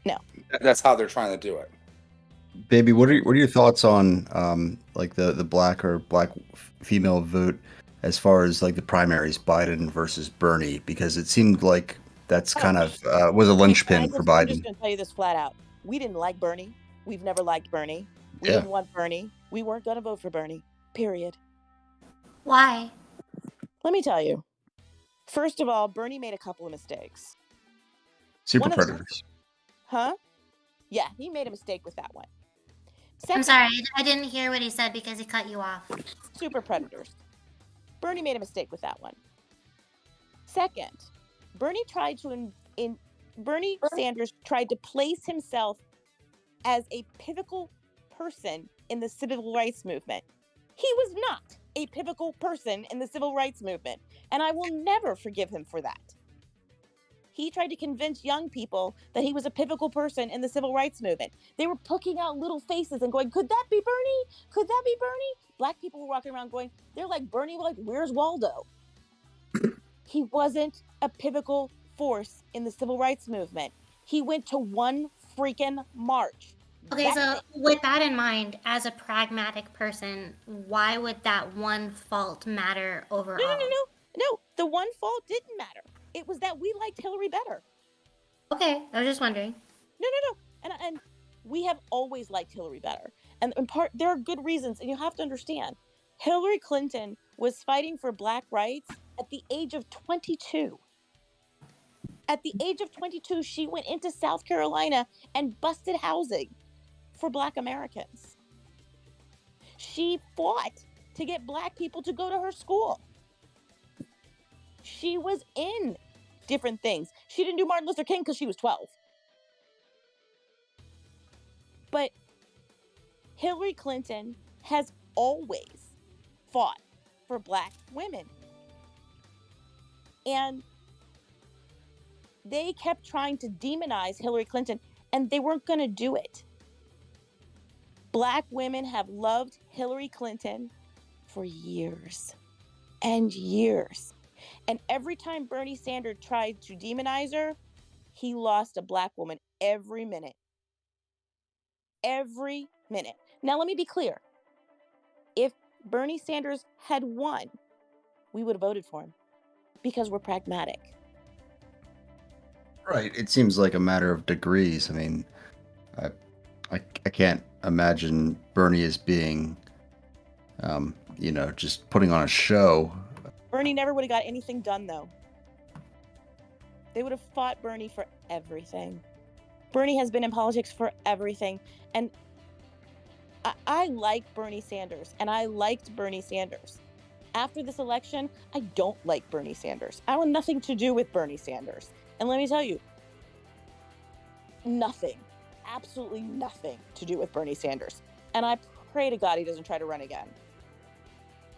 No. That's how they're trying to do it. Baby, what are your thoughts on like the Black or Black female vote as far as like the primaries, Biden versus Bernie? Because it seemed like that's kind of was a linchpin for Biden. I'm just going to tell you this flat out. We didn't like Bernie. We've never liked Bernie. We didn't want Bernie. We weren't going to vote for Bernie. Period. Why? Let me tell you. First of all, Bernie made a couple of mistakes. Super predators. Huh? Yeah, he made a mistake with that one. I'm sorry, I didn't hear what he said because he cut you off. Super predators. Bernie made a mistake with that one. Second, Bernie Sanders tried to place himself as a pivotal person in the civil rights movement. He was not a pivotal person in the civil rights movement, and I will never forgive him for that. He tried to convince young people that he was a pivotal person in the civil rights movement. They were poking out little faces and going, could that be Bernie? Could that be Bernie? Black people were walking around going, they're like Bernie, like, where's Waldo? He wasn't a pivotal force in the civil rights movement. He went to one freaking march. Okay, so with that in mind, as a pragmatic person, why would that one fault matter overall? No, the one fault didn't matter. It was that we liked Hillary better. Okay, I was just wondering. No. And we have always liked Hillary better. And in part, there are good reasons, and you have to understand. Hillary Clinton was fighting for Black rights at the age of 22. At the age of 22, she went into South Carolina and busted housing for Black Americans. She fought to get black people to go to her school. She was in different things. She didn't do Martin Luther King because she was 12. But Hillary Clinton has always fought for black women. And they kept trying to demonize Hillary Clinton, and they weren't going to do it. Black women have loved Hillary Clinton for years and years. And every time Bernie Sanders tried to demonize her, he lost a black woman every minute. Every minute. Now, let me be clear. If Bernie Sanders had won, we would have voted for him because we're pragmatic. Right. It seems like a matter of degrees. I mean, I can't imagine Bernie as being, just putting on a show. Bernie never would have got anything done, though. They would have fought Bernie for everything. Bernie has been in politics for everything. And I like Bernie Sanders, and I liked Bernie Sanders. After this election, I don't like Bernie Sanders. I want nothing to do with Bernie Sanders. And let me tell you, nothing, absolutely nothing to do with Bernie Sanders. And I pray to God he doesn't try to run again.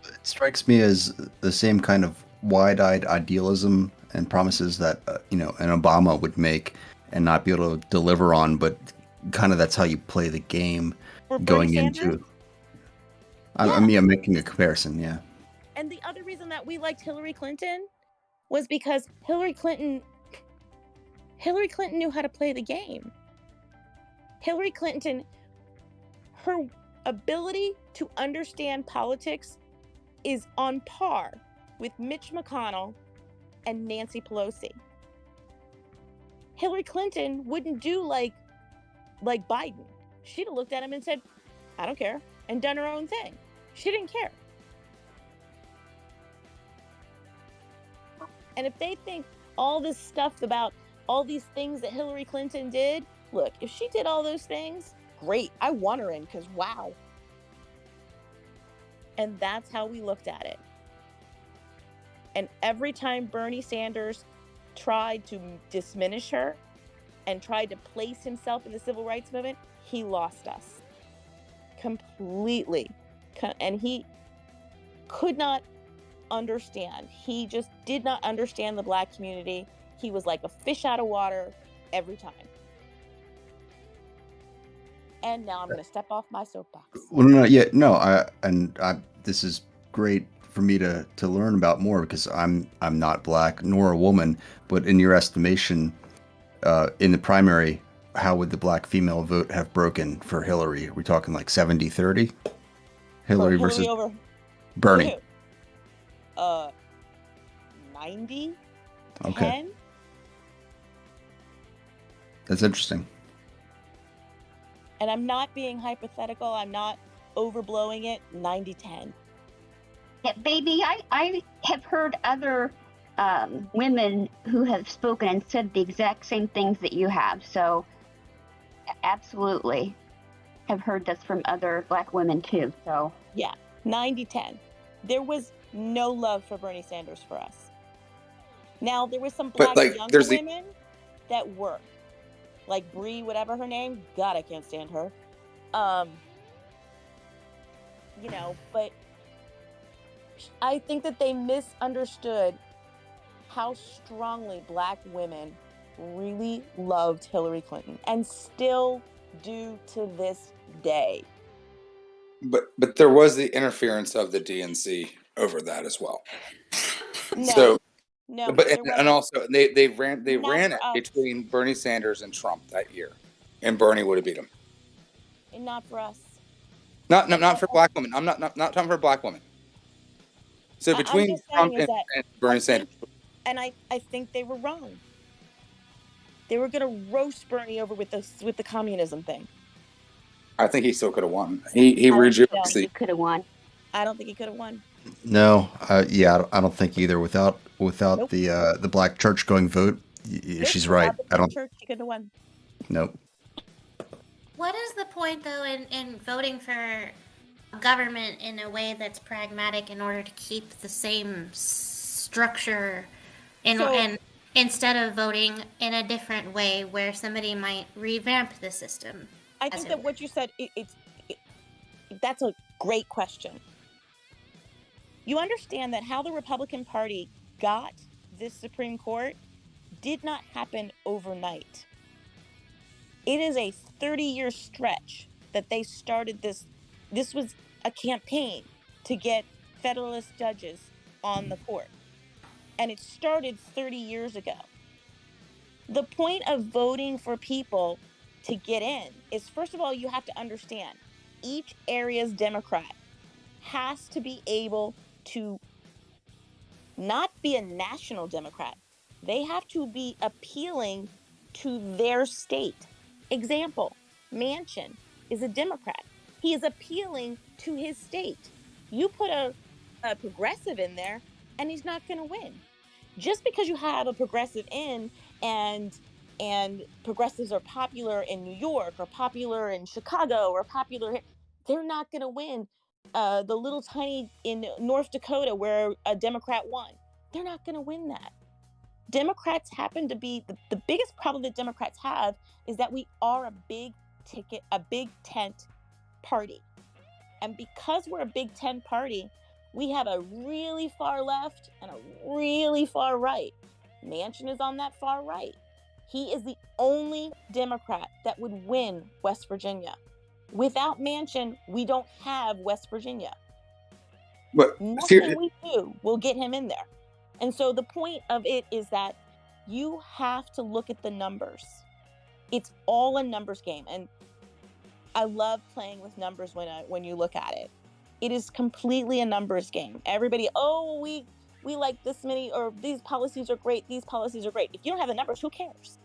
It strikes me as the same kind of wide-eyed idealism and promises that, an Obama would make and not be able to deliver on, but kind of that's how you play the game going into. I'm making a comparison, yeah. And the other reason that we liked Hillary Clinton was because Hillary Clinton knew how to play the game. Hillary Clinton, her ability to understand politics is on par with Mitch McConnell and Nancy Pelosi. Hillary Clinton wouldn't do like Biden. She'd have looked at him and said, I don't care, and done her own thing. She didn't care. And if they think all this stuff about all these things that Hillary Clinton did, look, if she did all those things, great. I want her in because wow. And that's how we looked at it. And every time Bernie Sanders tried to diminish her and tried to place himself in the civil rights movement, he lost us completely. And he could not understand. He just did not understand the black community. He was like a fish out of water every time. And now I'm going to step off my soapbox. Well, this is great for me to learn about more because I'm not black nor a woman. But in your estimation, in the primary, how would the black female vote have broken for Hillary? Are we talking like 70-30? Hillary versus over Bernie. 90. Okay. 10? That's interesting. And I'm not being hypothetical. I'm not overblowing it. 90-10. Yeah, baby, I have heard other women who have spoken and said the exact same things that you have. So, absolutely, have heard this from other black women too. So, yeah, 90-10. There was no love for Bernie Sanders for us. Now there was some black younger women that were, like Bree, whatever her name. God, I can't stand her. But I think that they misunderstood how strongly black women really loved Hillary Clinton and still do to this day. But there was the interference of the DNC over that as well. And also they ran it between Bernie Sanders and Trump that year, and Bernie would have beat him. And not for us. Not for black women. I'm not talking for black women. So between Trump and Bernie Sanders. And I think they were wrong. They were going to roast Bernie over with the communism thing. I think he still could have won. He rejuvenated. He could have won. I don't think he could have won. No, I don't think either. Without Nope. the black church going vote, she's right. I don't. Church, he could have won. Nope. What is the point, though, in voting for government in a way that's pragmatic in order to keep the same structure and instead of voting in a different way where somebody might revamp the system. I think that what you said, that's a great question. You understand that how the Republican Party got this Supreme Court did not happen overnight. It is a 30-year stretch that they started this. This was a campaign to get Federalist judges on the court. And it started 30 years ago. The point of voting for people to get in is, first of all, you have to understand each area's Democrat has to be able to not be a national Democrat. They have to be appealing to their state. Example, Manchin is a Democrat. He is appealing to his state. You put a progressive in there and he's not going to win. Just because you have a progressive in and progressives are popular in New York or popular in Chicago or popular, they're not going to win. The little tiny in North Dakota where a Democrat won, they're not going to win that. Democrats happen to be, the biggest problem that Democrats have is that we are a big tent party. And because we're a big tent party, we have a really far left and a really far right. Manchin is on that far right. He is the only Democrat that would win West Virginia. Without Manchin, we don't have West Virginia. But nothing we do will get him in there. And so the point of it is that you have to look at the numbers. It's all a numbers game. And I love playing with numbers when you look at it. It is completely a numbers game. Everybody, we like this many, or these policies are great, these policies are great. If you don't have the numbers, who cares?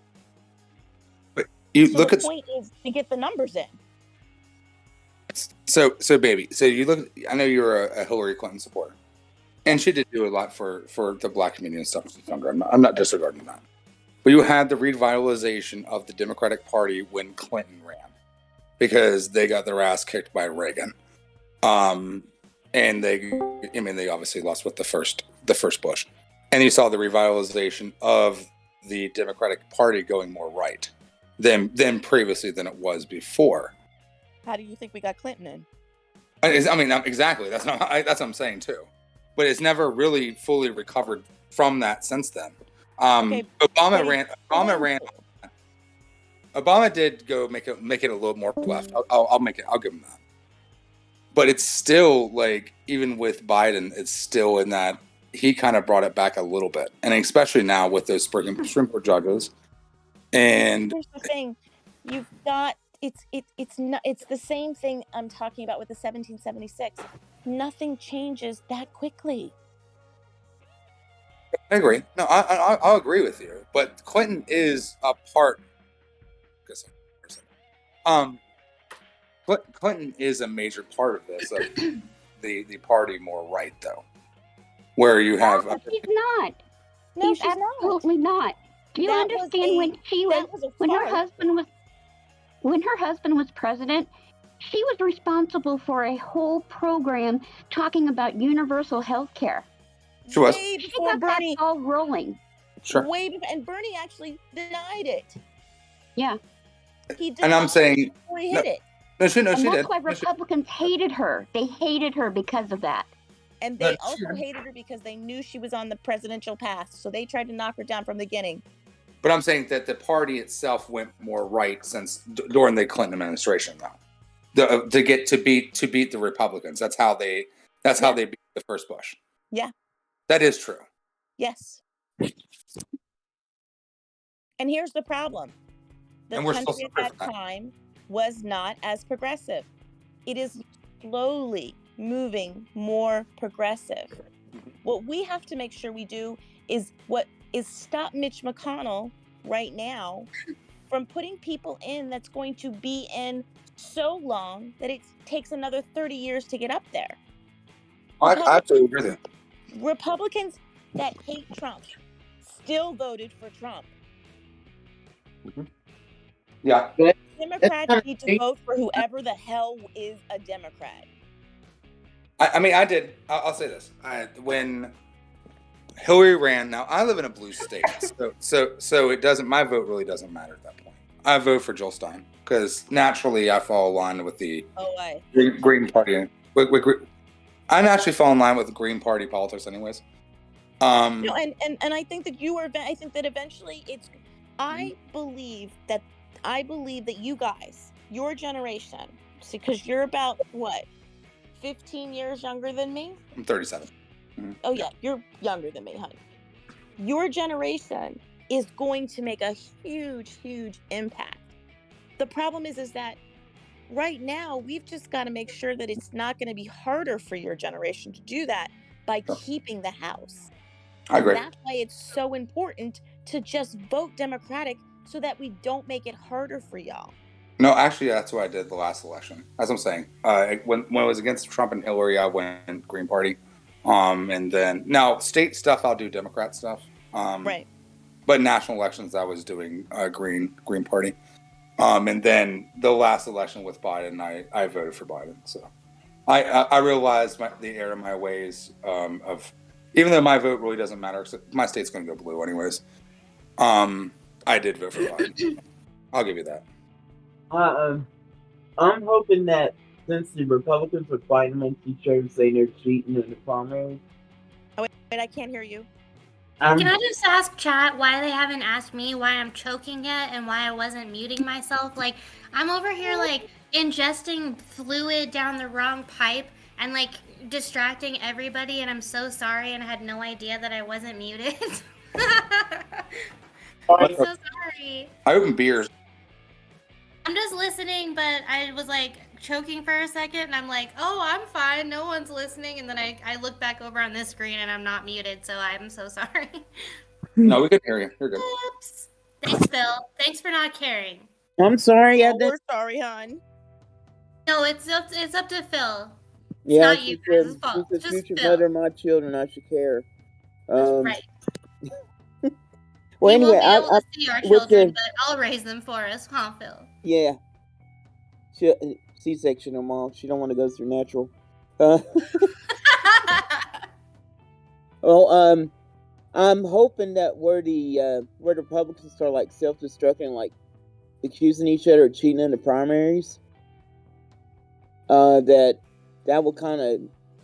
But the point is to get the numbers in. So baby, so you look, I know you're a Hillary Clinton supporter. And she did do a lot for the black community and stuff. I'm not disregarding that. But you had the revitalization of the Democratic Party when Clinton ran, because they got their ass kicked by Reagan. And they obviously lost with the first Bush. And you saw the revitalization of the Democratic Party going more right than previously than it was before. How do you think we got Clinton in? Exactly. That's what I'm saying too. But it's never really fully recovered from that since then. Obama did go make it a little more left. I'll give him that. But it's still like, even with Biden, it's still in that he kind of brought it back a little bit, and especially now with those Supreme Court judges. And here's the thing, you've got it's the same thing I'm talking about with the 1776. Nothing changes that quickly. I agree. No, I'll agree with you. But Clinton is a part. Clinton is a major part of this. The party more right, though, where you have. No, she's not. No, she's absolutely not. Do you understand when her husband was president? She was responsible for a whole program talking about universal health care. She was. She got that all rolling. Sure. And Bernie actually denied it. Yeah. He denied and I'm saying before he hit it. No, she did. That's why Republicans hated her. They hated her because of that. And they also hated her because they knew she was on the presidential path, so they tried to knock her down from the beginning. But I'm saying that the party itself went more right since during the Clinton administration, though, to beat the Republicans. That's how they beat the first Bush. Yeah, that is true. Yes. And here's the problem: the country at that time was not as progressive. It is slowly moving more progressive. What we have to make sure we do is stop Mitch McConnell right now from putting people in that's going to be in so long that it takes another 30 years to get up there. I absolutely agree with you. Republicans that hate Trump still voted for Trump. Mm-hmm. Yeah. Democrats need to vote for whoever the hell is a Democrat. I mean, I did. I'll say this: when Hillary ran, now I live in a blue state, so it doesn't. My vote really doesn't matter at that point. I vote for Jill Stein because naturally I fall in line with the Green Party. I naturally fall in line with the Green Party politics, anyways. No, and I think that I think that eventually it's. I believe that you guys, your generation, because you're about what, 15 years younger than me. I'm 37. Mm-hmm. Oh yeah, you're younger than me, honey. Your generation is going to make a huge impact. The problem is that right now we've just got to make sure that it's not going to be harder for your generation to do that by keeping the House. I agree. And that's why it's so important to just vote Democratic so that we don't make it harder for y'all. No, actually, that's what I did the last election. As I'm saying, when it was against Trump and Hillary, I went Green Party. And then now state stuff, I'll do Democrat stuff. Right. But national elections, I was doing Green Party. And then the last election with Biden, I voted for Biden. So I realized the error of my ways of, even though my vote really doesn't matter, except my state's going to go blue anyways. I did vote for Biden. I'll give you that. I'm hoping that since the Republicans are fighting amongst each other saying they're cheating in the primaries. Oh, wait, I can't hear you. Can I just ask chat why they haven't asked me why I'm choking yet and why I wasn't muting myself? Like, I'm over here, like, ingesting fluid down the wrong pipe and, like, distracting everybody, and I'm so sorry, and I had no idea that I wasn't muted. I'm so sorry. I opened beers. I'm just listening, but I was, like, choking for a second, and I'm like, oh, I'm fine, no one's listening, and then I look back over on this screen, and I'm not muted, so I'm so sorry. No, we can hear you. You're good. Oops. Thanks, Phil. Thanks for not caring. I'm sorry. We're sorry, hon. No, it's up to Phil. Yeah, not you guys' fault. She's the Just future Phil. mother of my children. I should care. Right. Well, We anyway, won't be able to see our with children, the- but I'll raise them for us, huh, Phil? Yeah. C-section, her mom. She don't want to go through natural. Well, I'm hoping that where the Republicans start like self-destructing, like accusing each other of cheating in the primaries, that will kind of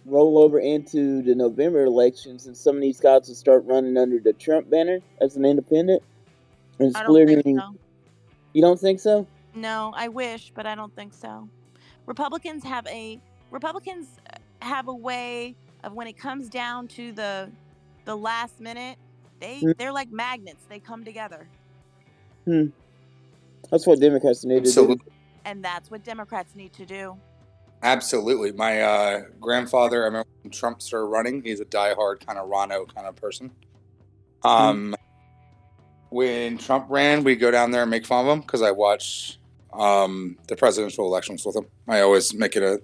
roll over into the November elections, and some of these guys will start running under the Trump banner as an independent and I don't think splitting. so. You don't think so? No, I wish, but I don't think so. Republicans have a way of, when it comes down to the last minute, they're like magnets. They come together. That's what Democrats need to do. And that's what Democrats need to do. Absolutely. My grandfather, I remember when Trump started running, he's a diehard kind of Rhino kind of person. When Trump ran, we go down there and make fun of him because I watched the presidential elections with him. I always make it a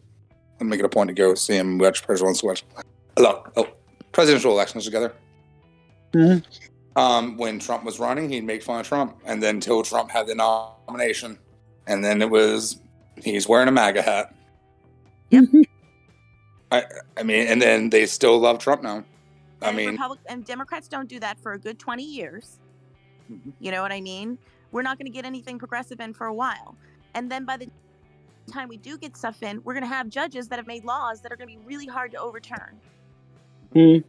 point to go see him watch presidential elections together. When Trump was running, he'd make fun of Trump, and then until Trump had the nomination, and then he's wearing a MAGA hat. Yep. I mean, and then they still love Trump now. And Democrats don't do that for a good 20 years. You know what I mean? We're not going to get anything progressive in for a while. And then by the time we do get stuff in, we're going to have judges that have made laws that are going to be really hard to overturn. I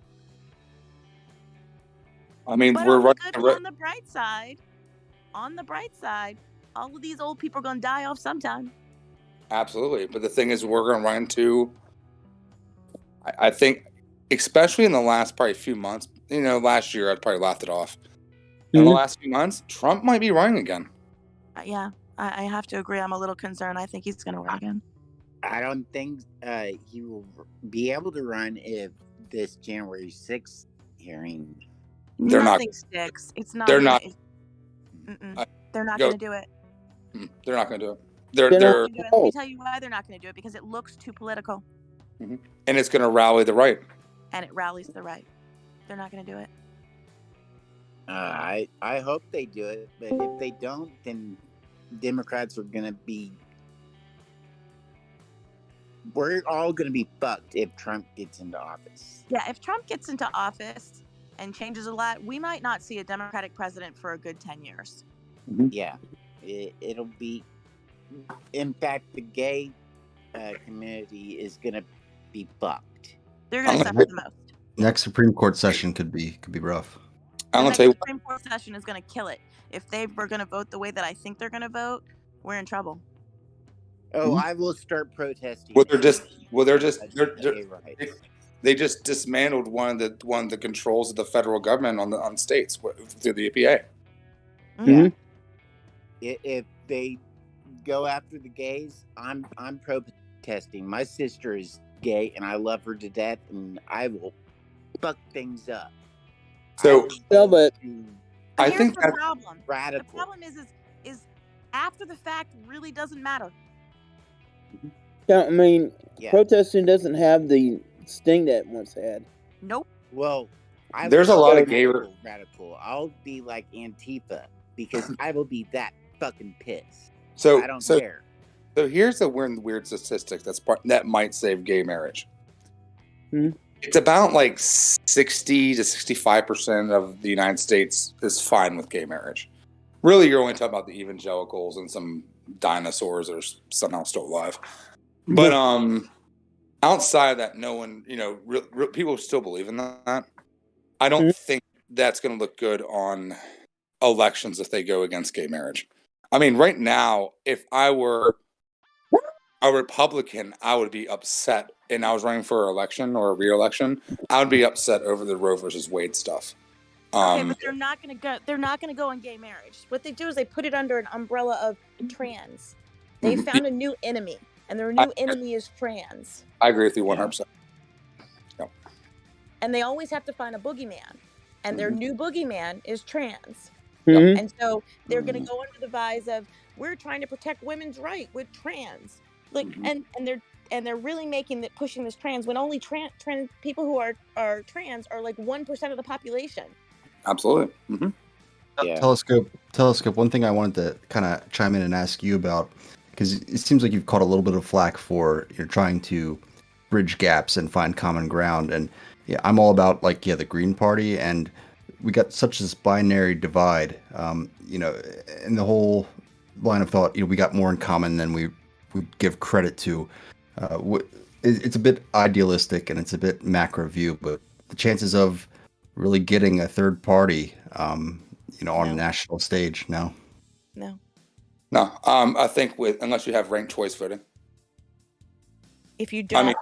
mean, but on the bright side, all of these old people are going to die off sometime. Absolutely. But the thing is, we're going to run into, I think, especially in the last probably few months, last year I'd probably laughed it off. In the last few months, Trump might be running again. Yeah, I have to agree. I'm a little concerned. I think he's going to run again. I don't think he will be able to run if this January 6th hearing. Nothing sticks. It's not. They're not. They're not going to do it. They're not going to do it. Let me tell you why they're not going to do it, because it looks too political. And it's going to rally the right. And it rallies the right. They're not going to do it. I hope they do it, but if they don't, then Democrats are going to be we're all going to be fucked if Trump gets into office. Yeah, if Trump gets into office and changes a lot, we might not see a Democratic president for a good 10 years. Yeah, it'll be. In fact, the gay community is going to be fucked. They're going to suffer the most. Next Supreme Court session could be rough. The next Supreme Court session is going to kill it. If they were going to vote the way that I think they're going to vote, we're in trouble. Oh, I will start protesting. They just dismantled one of the controls of the federal government on states through the EPA. Yeah. If they go after the gays, I'm protesting. My sister is gay, and I love her to death, and I will fuck things up. So, I think the problem. Radical. The problem is after the fact really doesn't matter. I mean, protesting doesn't have the sting that it once had. Nope. Well, there's a lot of gay radical. I'll be like Antifa because I will be that fucking pissed. So I don't care. So here's a weird statistic that might save gay marriage. It's about like 60 to 65% of the United States is fine with gay marriage. Really, you're only talking about the evangelicals and some dinosaurs that are somehow still alive. But outside of that, no one, people still believe in that. I don't think that's going to look good on elections if they go against gay marriage. I mean, right now, if I were a Republican, I would be upset, and I was running for an election or a re-election, I would be upset over the Roe versus Wade stuff. Okay, but they're not going to go. They're not going to go on gay marriage. What they do is they put it under an umbrella of trans. They found a new enemy, and their new enemy is trans. I agree with you 100%. Yeah. And they always have to find a boogeyman, and their new boogeyman is trans. And so they're going to go under the vise of we're trying to protect women's right with trans, and they're really pushing this trans when only trans people who are trans are like 1% of the population. Absolutely. Yeah. Telescope. One thing I wanted to kind of chime in and ask you about, because it seems like you've caught a little bit of flack for trying to bridge gaps and find common ground, and I'm all about the Green Party, and we got such this binary divide, in the whole line of thought, we got more in common than we give credit to. It's a bit idealistic and it's a bit macro view, but the chances of really getting a third party, on a national stage, no. I think unless you have ranked choice voting. If you don't,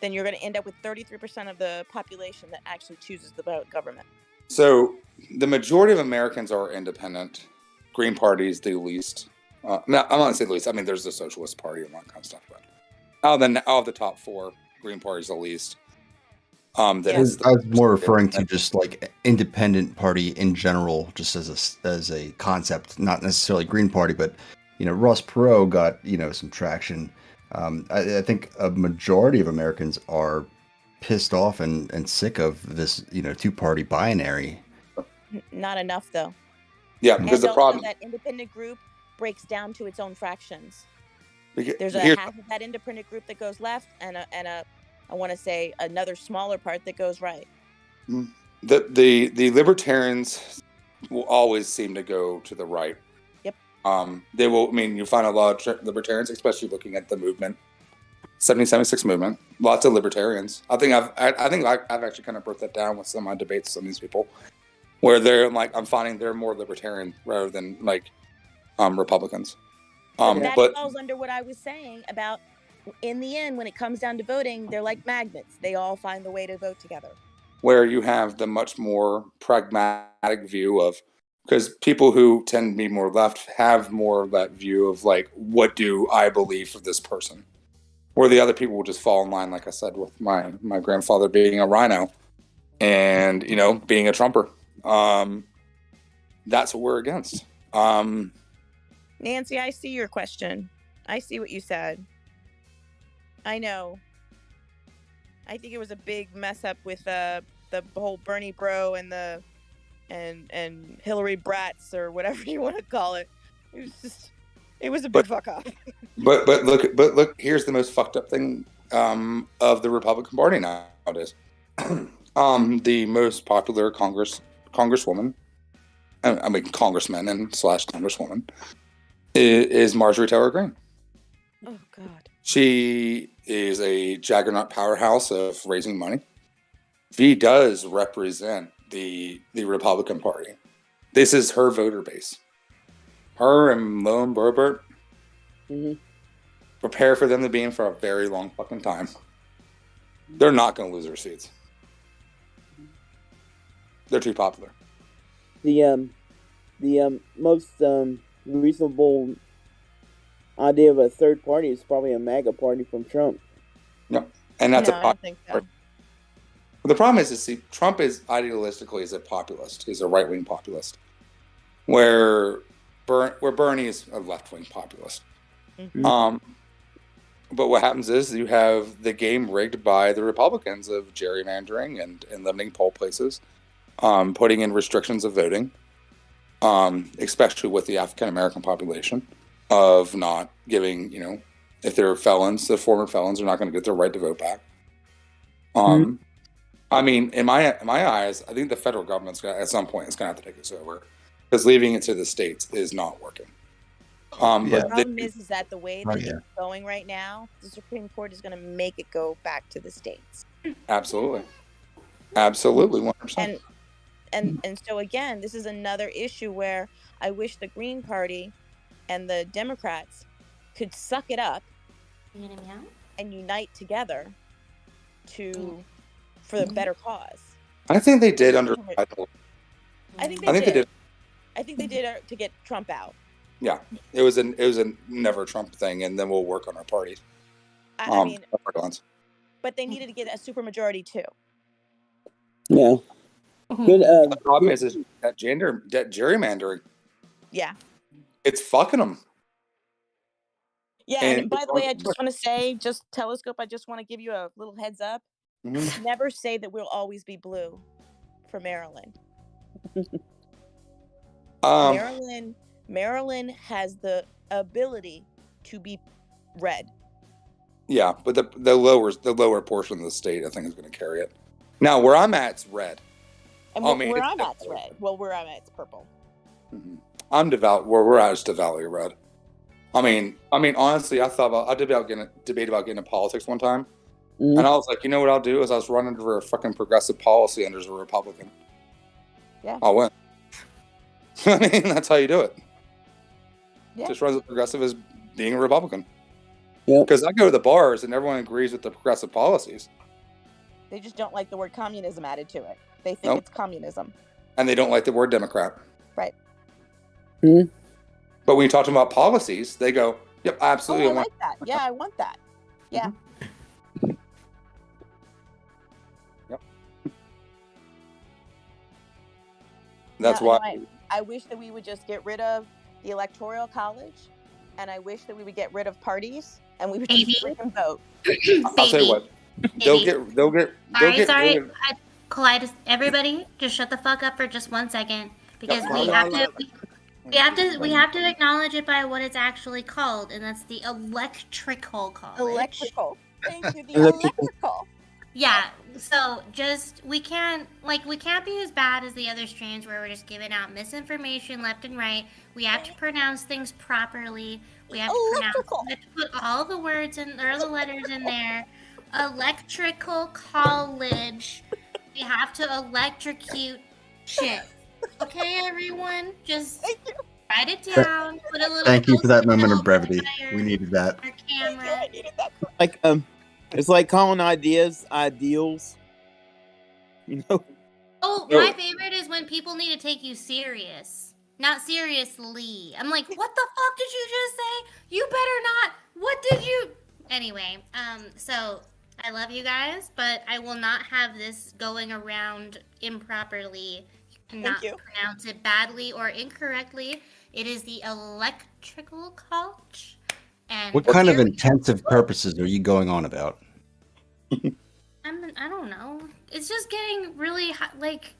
then you're going to end up with 33% of the population that actually chooses the government. So the majority of Americans are independent. Green Party is the least. I'm not going to say the least. I mean, there's the Socialist Party and that kind of stuff. But out of the top four, Green Party is the least. I was more referring to just independent party in general, just as a concept, not necessarily Green Party, but Ross Perot got some traction. I think a majority of Americans are pissed off and sick of this two-party binary. Not enough though. Yeah, because the problem that independent group breaks down to its own fractions. Because There's half of that independent group that goes left, and I want to say another smaller part that goes right. The libertarians will always seem to go to the right. Yep. They will. I mean, you find a lot of libertarians, especially looking at the movement, 1776 movement. Lots of libertarians. I think I've actually kind of broke that down with some of my debates with some of these people, where they're I'm finding they're more libertarian rather than Republicans. That falls under what I was saying about, in the end, when it comes down to voting, they're like magnets. They all find the way to vote together. Where you have the much more pragmatic view of, because people who tend to be more left have more of that view of what do I believe for this person? Where the other people will just fall in line, like I said, with my grandfather being a rhino and, being a Trumper. That's what we're against. Nancy, I see your question. I see what you said. I know. I think it was a big mess up with the whole Bernie bro and and Hillary brats or whatever you want to call it. It It was a big fuck up. But look. Here's the most fucked up thing of the Republican Party nowadays. The most popular congresswoman, I mean congressman and / congresswoman, is Marjorie Taylor Greene. Oh God. She is a juggernaut powerhouse of raising money. She does represent the Republican Party. This is her voter base. Her and Lone Burbert. Prepare for them to be in for a very long fucking time. They're not going to lose their seats. They're too popular. The most reasonable idea of a third party is probably a MAGA party from Trump. No, and that's No, a I don't think so. Well, the problem is, see, Trump is idealistically is a populist. He's a right-wing populist, where Bernie is a left-wing populist. But what happens is you have the game rigged by the Republicans of gerrymandering and limiting poll places, putting in restrictions of voting, especially with the African American population, of not giving, if they're felons, the former felons are not going to get their right to vote back. I mean, in my eyes, I think the federal government's at some point is going to have to take this over, because leaving it to the states is not working. The But problem is that the way that yeah. it's going right now, the Supreme Court is going to make it go back to the states. Absolutely, 100%. And so again, this is another issue where I wish the Green Party and the Democrats could suck it up and unite together for the better cause. I think they did under. I think they did. I think they did to get Trump out. Yeah, it was a never Trump thing, and then we'll work on our parties. I mean, but they needed to get a supermajority too. Yeah. Good. The problem is that gerrymandering. Yeah. It's fucking them. Yeah, and by the way, I just want to say, just Telescope, I just want to give you a little heads up. Never say that we'll always be blue for Maryland. Maryland has the ability to be red. Yeah, but the lower portion of the state, I think, is going to carry it. Now, where I'm at, it's red. And where I'm at's red. Well, where I'm at, it's purple. I'm devout. Where we're at is devoutly red. I mean, honestly, I debate about getting into politics one time, and I was like, you know what I'll do is I was running for a fucking progressive policy under a Republican. Yeah, I'll win. I mean, that's how you do it. Yeah. Just run as progressive as being a Republican. Yeah. Because I go to the bars and everyone agrees with the progressive policies. They just don't like the word communism added to it. They think it's communism. And they don't like the word Democrat. Right. But when you talk to them about policies, they go, yep, absolutely. Oh, I like that. Yeah, I want that. Yeah. Yep. That's why. I wish that we would just get rid of the Electoral College, and I wish that we would get rid of parties, and we would just freaking vote. I'll tell you what. They'll get. Sorry. Colitis, everybody, just shut the fuck up for just 1 second, because we have to acknowledge it by what it's actually called, and that's the Electrical College. Electrical. Thank you. The electrical. Yeah. So we can't be as bad as the other strains where we're just giving out misinformation left and right. We have to pronounce things properly. We have to put all the words or the letters in there. Electrical College. We have to electrocute shit. Okay, everyone? Just write it down. Put a little. Thank you for that moment of brevity. We needed that. Our camera. Like it's like calling ideas ideals. You know. Oh, my favorite is when people need to take you serious, not seriously. I'm like, what the fuck did you just say? You better not. What did you? Anyway, so. I love you guys, but I will not have this going around improperly. You cannot pronounce it badly or incorrectly. It is the Electrical College. And what kind of intensive purposes are you going on about? I don't know. It's just getting really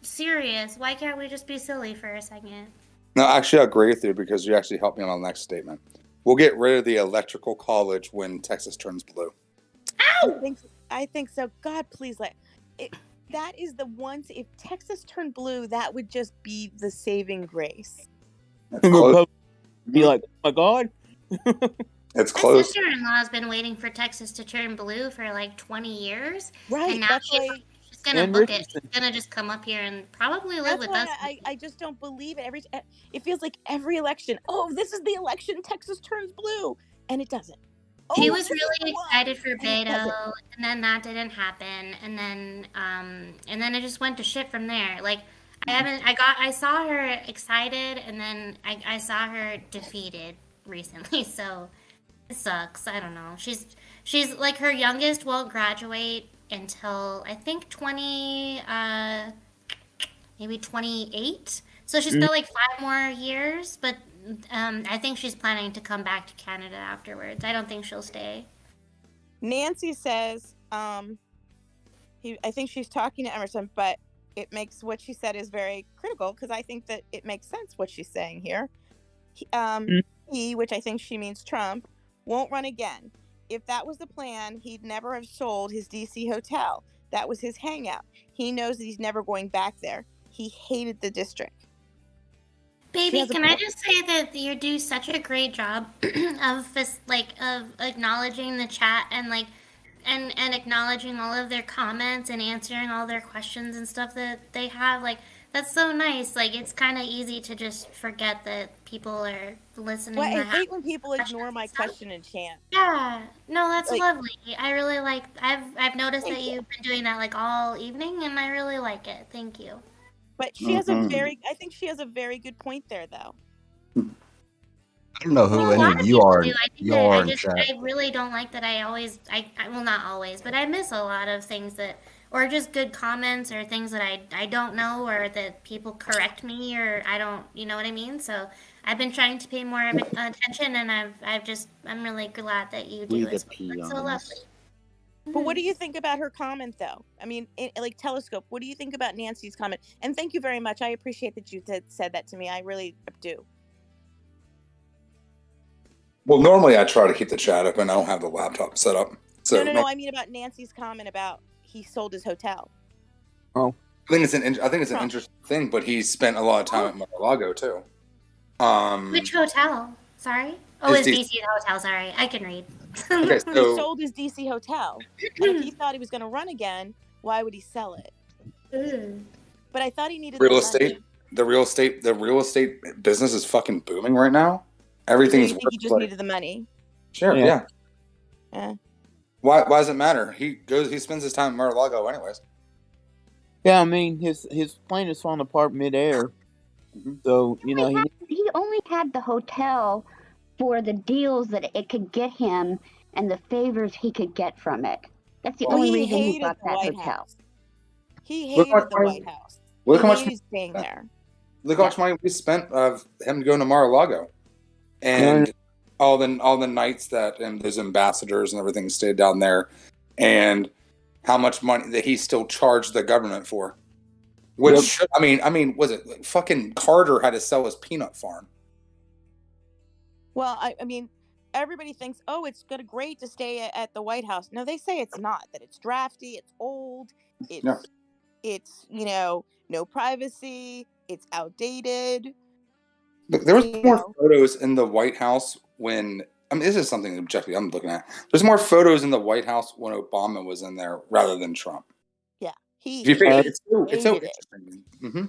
serious. Why can't we just be silly for a second? No, actually, I agree with you because you actually helped me on the next statement. We'll get rid of the electrical college when Texas turns blue. I think so. God, please let it. That is the one. If Texas turned blue, that would just be the saving grace. Be like, oh my God. It's My close. sister-in-law's been waiting for Texas to turn blue for like 20 years. Right. And now That's she's why. gonna And book it. Richardson. She's gonna just come up here and probably live That's with why us. I just don't believe it. It feels like every election. Oh, this is the election. Texas turns blue, and it doesn't. She Oh, was this is really the one, excited for and it doesn't. Beto, and then that didn't happen, and then it just went to shit from there. Like I saw her excited, and then I saw her defeated recently, so it sucks. I don't know. She's like, her youngest won't graduate until I think maybe 28. So she's got like 5 more years, but I think she's planning to come back to Canada afterwards. I don't think she'll stay. Nancy says, I think she's talking to Emerson, but it makes what she said is very critical, because I think that it makes sense what she's saying here. He, which I think she means Trump, won't run again. If that was the plan, he'd never have sold his DC hotel. That was his hangout. He knows that he's never going back there. He hated the district. Baby, can I just say that you do such a great job of acknowledging the chat and and acknowledging all of their comments and answering all their questions and stuff that they have. Like, that's so nice. Like, it's kind of easy to just forget that people are listening. Well, I hate when people ignore my question and chant. Yeah, no, that's Like, lovely. I really like. I've noticed that you've been doing that like all evening, and I really like it. Thank you. But she has I think she has a very good point there, though. I don't know who A any lot of of you people are. do. I think You that are I in just, chat. I really don't like that. Well, not always, but I miss a lot of things that, or just good comments or things that I don't know, or that people correct me, or I don't, you know what I mean? So I've been trying to pay more attention, and I'm really glad that you do as well. It's so lovely. But what do you think about her comment, though? I mean, like Telescope, what do you think about Nancy's comment? And thank you very much. I appreciate that you said that to me. I really do. Well, normally I try to keep the chat up, and I don't have the laptop set up. So No. I mean about Nancy's comment about he sold his hotel. Oh, I think it's an interesting thing, but he spent a lot of time at Mar-a-Lago too. Which hotel? Sorry. Oh, His it's DC Hotel. Sorry, I can read. Okay, He so sold his DC hotel. And if he thought he was going to run again, why would he sell it? But I thought he needed real the estate, money. the real estate business is fucking booming right now. So Everything's you think he just needed the money? Sure, yeah. Yeah. Why does it matter? He spends his time at Mar-a-Lago anyways. Yeah, I mean, his plane is falling apart midair. So, you know, He only had the hotel for the deals that it could get him and the favors he could get from it. That's the only reason he bought that hotel. He Look hated how the much- White House. Look He how much hated staying there. Look how much money we spent of him going to Mar-a-Lago, and all the nights that those ambassadors and everything stayed down there, and how much money that he still charged the government for. Which I mean, was it like fucking Carter had to sell his peanut farm? Well, I mean, everybody thinks, oh, it's great to stay at the White House. No, they say it's not. That it's drafty, it's old, it's no privacy, it's outdated. Look, there was more photos in the White House when this is something objective I'm looking at. There's more photos in the White House when Obama was in there rather than Trump. Yeah, It's so hated it. interesting. Mm-hmm.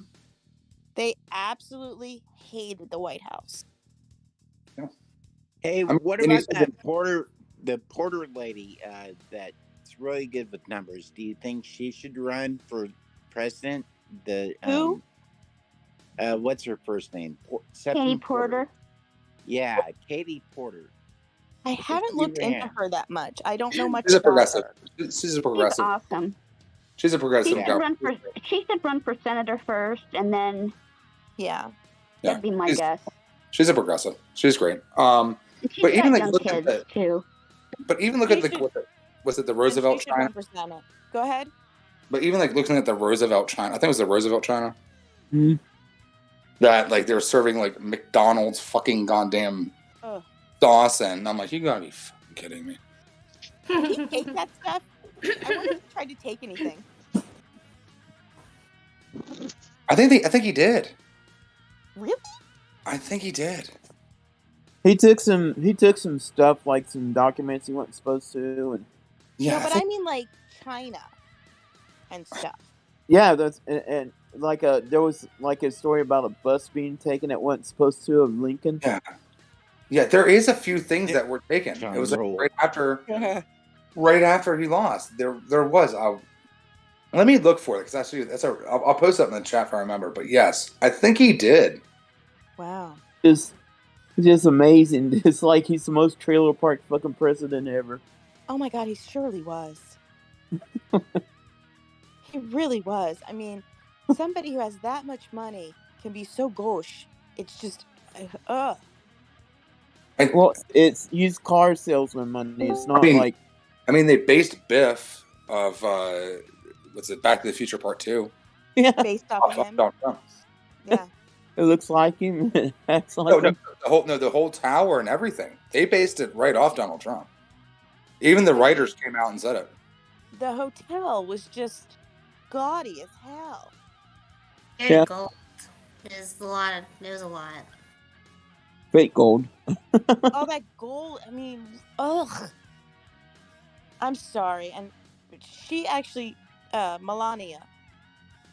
They absolutely hated the White House. Hey, what about that the Porter lady that's really good with numbers? Do you think she should run for president? Who? What's her first name? Katie Porter. Yeah, Katie Porter. I haven't looked into her that much. I don't know much She's a about progressive. her. She's a progressive. She's awesome. She's a progressive. She should run for senator first, and then that'd be my guess. She's a progressive. She's great. She's But even got like young look at kids the, too. But even look at was it the Roosevelt She should run China? for Senate. Go ahead. But even like looking at the Roosevelt China, I think it was the Roosevelt China. That like they were serving like McDonald's fucking goddamn Dawson. I'm like, you gotta be fucking kidding me. Did he take that stuff? I wonder if he tried to take anything. I think he did. Really? I think he did. He took some stuff, like some documents he wasn't supposed to, and Yeah, but I mean like China and stuff. yeah, that's and like there was like a story about a bus being taken that wasn't supposed to of Lincoln. Yeah, there is a few things that were taken. It was like right after he lost. There was. Let me look for it because actually I'll post that in the chat if I remember. But yes, I think he did. Wow. Just amazing. It's like he's the most trailer park fucking president ever. Oh my God, he surely was. He really was. I mean, somebody who has that much money can be so gauche. It's just, Well, it's used car salesman money. It's not like. I mean, they based Biff of what's it? Back to the Future Part 2. Yeah. Based off of him. Donald Trump. Yeah. It looks like him. It acts like him. The whole tower and everything. They based it right off Donald Trump. Even the writers came out and said it. The hotel was just gaudy as hell. Very gold. It was a lot. Fake gold. All that gold. I mean, ugh. I'm sorry. And she actually, Melania,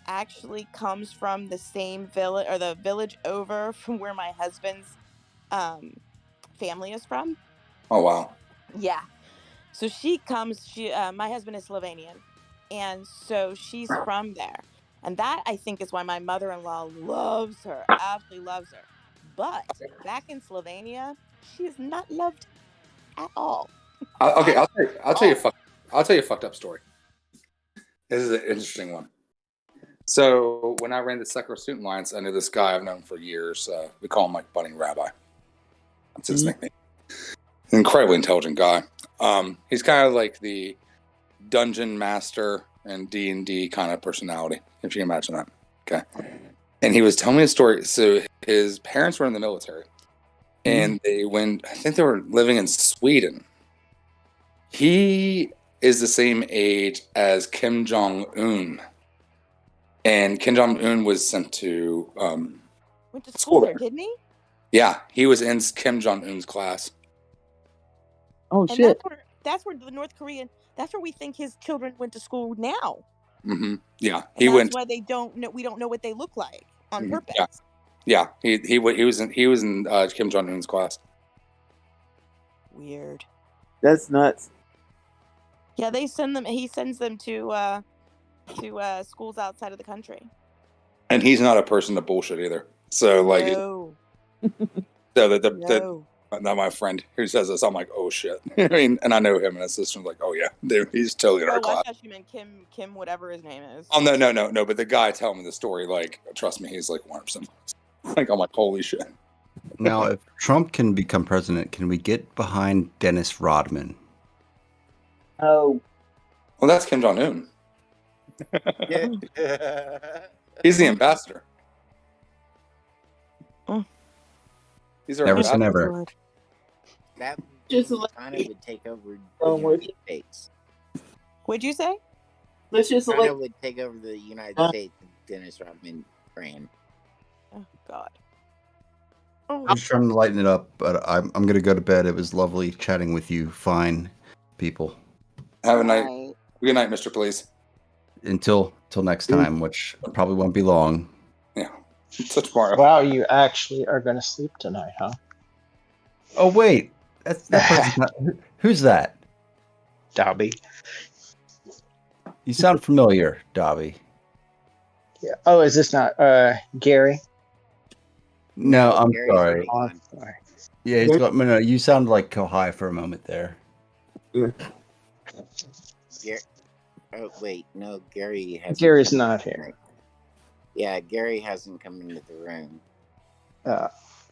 actually comes from the same village, or the village over from where my husband's family is from. Oh, wow. Yeah. So she comes, my husband is Slovenian, and so she's from there. And that, I think, is why my mother-in-law loves her, absolutely loves her. But back in Slovenia, she is not loved at all. I'll tell you a fucked up story. This is an interesting one. So when I ran the secular student alliance, I knew this guy I've known for years. We call him like Budding Rabbi. That's his nickname. An incredibly intelligent guy. He's kind of like the dungeon master and D&D kind of personality, if you can imagine that. Okay. And he was telling me a story. So his parents were in the military, and I think they were living in Sweden. He is the same age as Kim Jong-un. And Kim Jong-un was sent to went to school there, didn't he? Yeah, he was in Kim Jong-un's class. Oh, and shit. That's where the North Korean, that's where we think his children went to school now. Mm-hmm. Yeah, And that's why we don't know what they look like on purpose. Yeah. He was in Kim Jong-un's class. Weird. That's nuts. Yeah, he sends them to schools outside of the country. And he's not a person to bullshit either. So like, no. Not my friend who says this. I'm like, oh shit. I mean, and I know him, and his sister's like, oh yeah, dude, he's totally in our class. I thought you meant Kim, whatever his name is. Oh no. But the guy telling me the story, like, trust me, he's like 100%. Like, I'm like, holy shit. Now, if Trump can become president, can we get behind Dennis Rodman? Oh. Well, that's Kim Jong-un. He's the ambassador. He's our Never say ambassador. never. That Just China would take over the United States. What'd you say? Let's just China would take over the United States if Dennis Rodman ran. Oh God. I'm just trying to lighten it up, but I'm going to go to bed. It was lovely chatting with you, fine people. Have a night. Good night, Mr. Please. Until next time, which probably won't be long. Yeah. Until tomorrow. Wow, you actually are going to sleep tonight, huh? Oh wait, that person's not. Who's that? Dobby. You sound familiar, Dobby. Yeah. Oh, is this not Gary? No, I'm Gary's sorry. already gone. Sorry. Yeah, he's got, no, you sound like Kohai for a moment there. Oh wait, no, Gary has. Gary's not here. Yeah, Gary hasn't come into the room.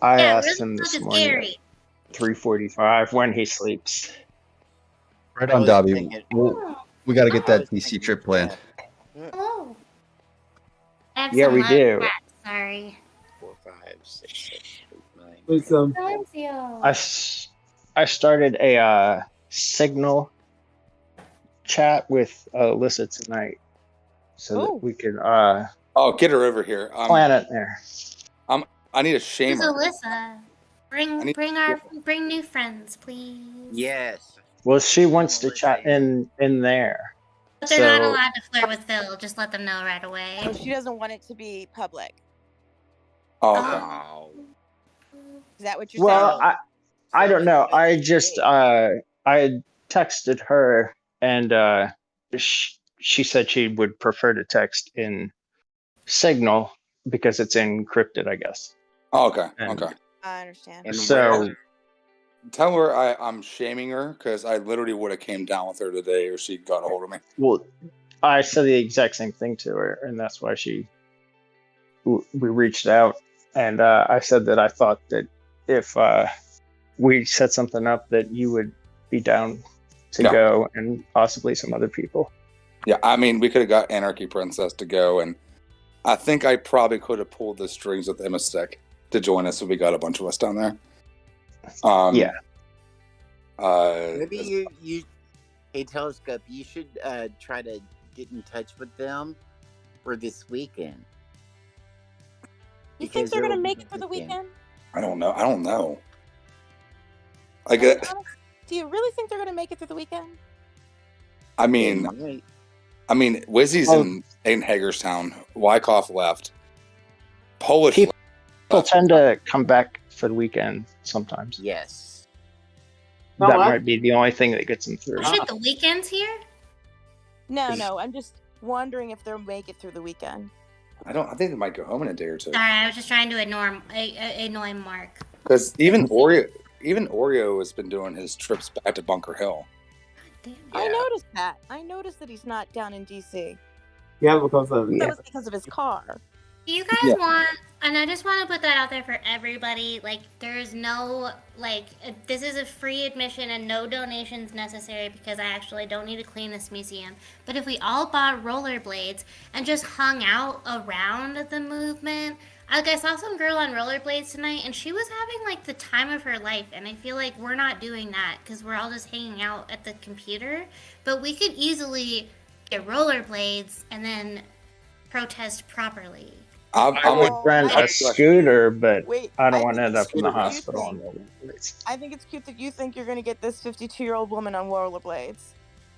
I asked him this morning at 3:45 when he sleeps. Right on, Dobby. We got to get that DC trip planned. Oh. I have Yeah, some we love do. chat, Sorry. 4, 5, 6, 7, 8, 9. With, I started a Signal chat with Alyssa tonight, so that we could Oh, get her over here. plan it there. I need a Who's shamer. Alyssa? Bring new friends, please. Yes. Well, she wants to chat in there. But they're not So- allowed to flirt with Phil. Just let them know right away. Oh, she doesn't want it to be public. Oh, okay. Is that what you're Well, saying? I don't know. I just I texted her, and she said she would prefer to text in Signal because it's encrypted, I guess. Oh, okay. And- Okay. I understand. And So Tell her I'm shaming her because I literally would have came down with her today, or she got a hold of me. well, I said the exact same thing to her, and that's why we reached out, and I said that I thought that if we set something up, that you would be down to Yeah. go, and possibly some other people. Yeah, I mean, we could have got Anarchy Princess to go, and I think I probably could have pulled the strings with Emma Stick to join us if we got a bunch of us down there. Yeah. Maybe you, hey Telescope, you should try to get in touch with them for this weekend. You think they're gonna make it for the weekend? I don't know. Like, Do you really think they're gonna make it through the weekend? I mean, Wizzy's in Hagerstown. Wyckoff left. Polish. People tend to come back for the weekend sometimes. Yes. That might be the only thing that gets them through. Shit, the weekend's here? No. I'm just wondering if they'll make it through the weekend. I think they might go home in a day or two. Sorry, I was just trying to annoy Mark. Because even Oreo has been doing his trips back to Bunker Hill. I noticed that. I noticed that he's not down in DC. Yeah, because of That was because of his car. Do you guys want, and I just want to put that out there for everybody, like, there's no, like, this is a free admission and no donations necessary because I actually don't need to clean this museum. But if we all bought rollerblades and just hung out around the movement, like, I saw some girl on rollerblades tonight and she was having, like, the time of her life. And I feel like we're not doing that because we're all just hanging out at the computer. But we could easily get rollerblades and then protest properly. I would rent a scooter, but I don't want to end up in the hospital on rollerblades. I think it's cute that you think you're going to get this 52-year-old woman on rollerblades.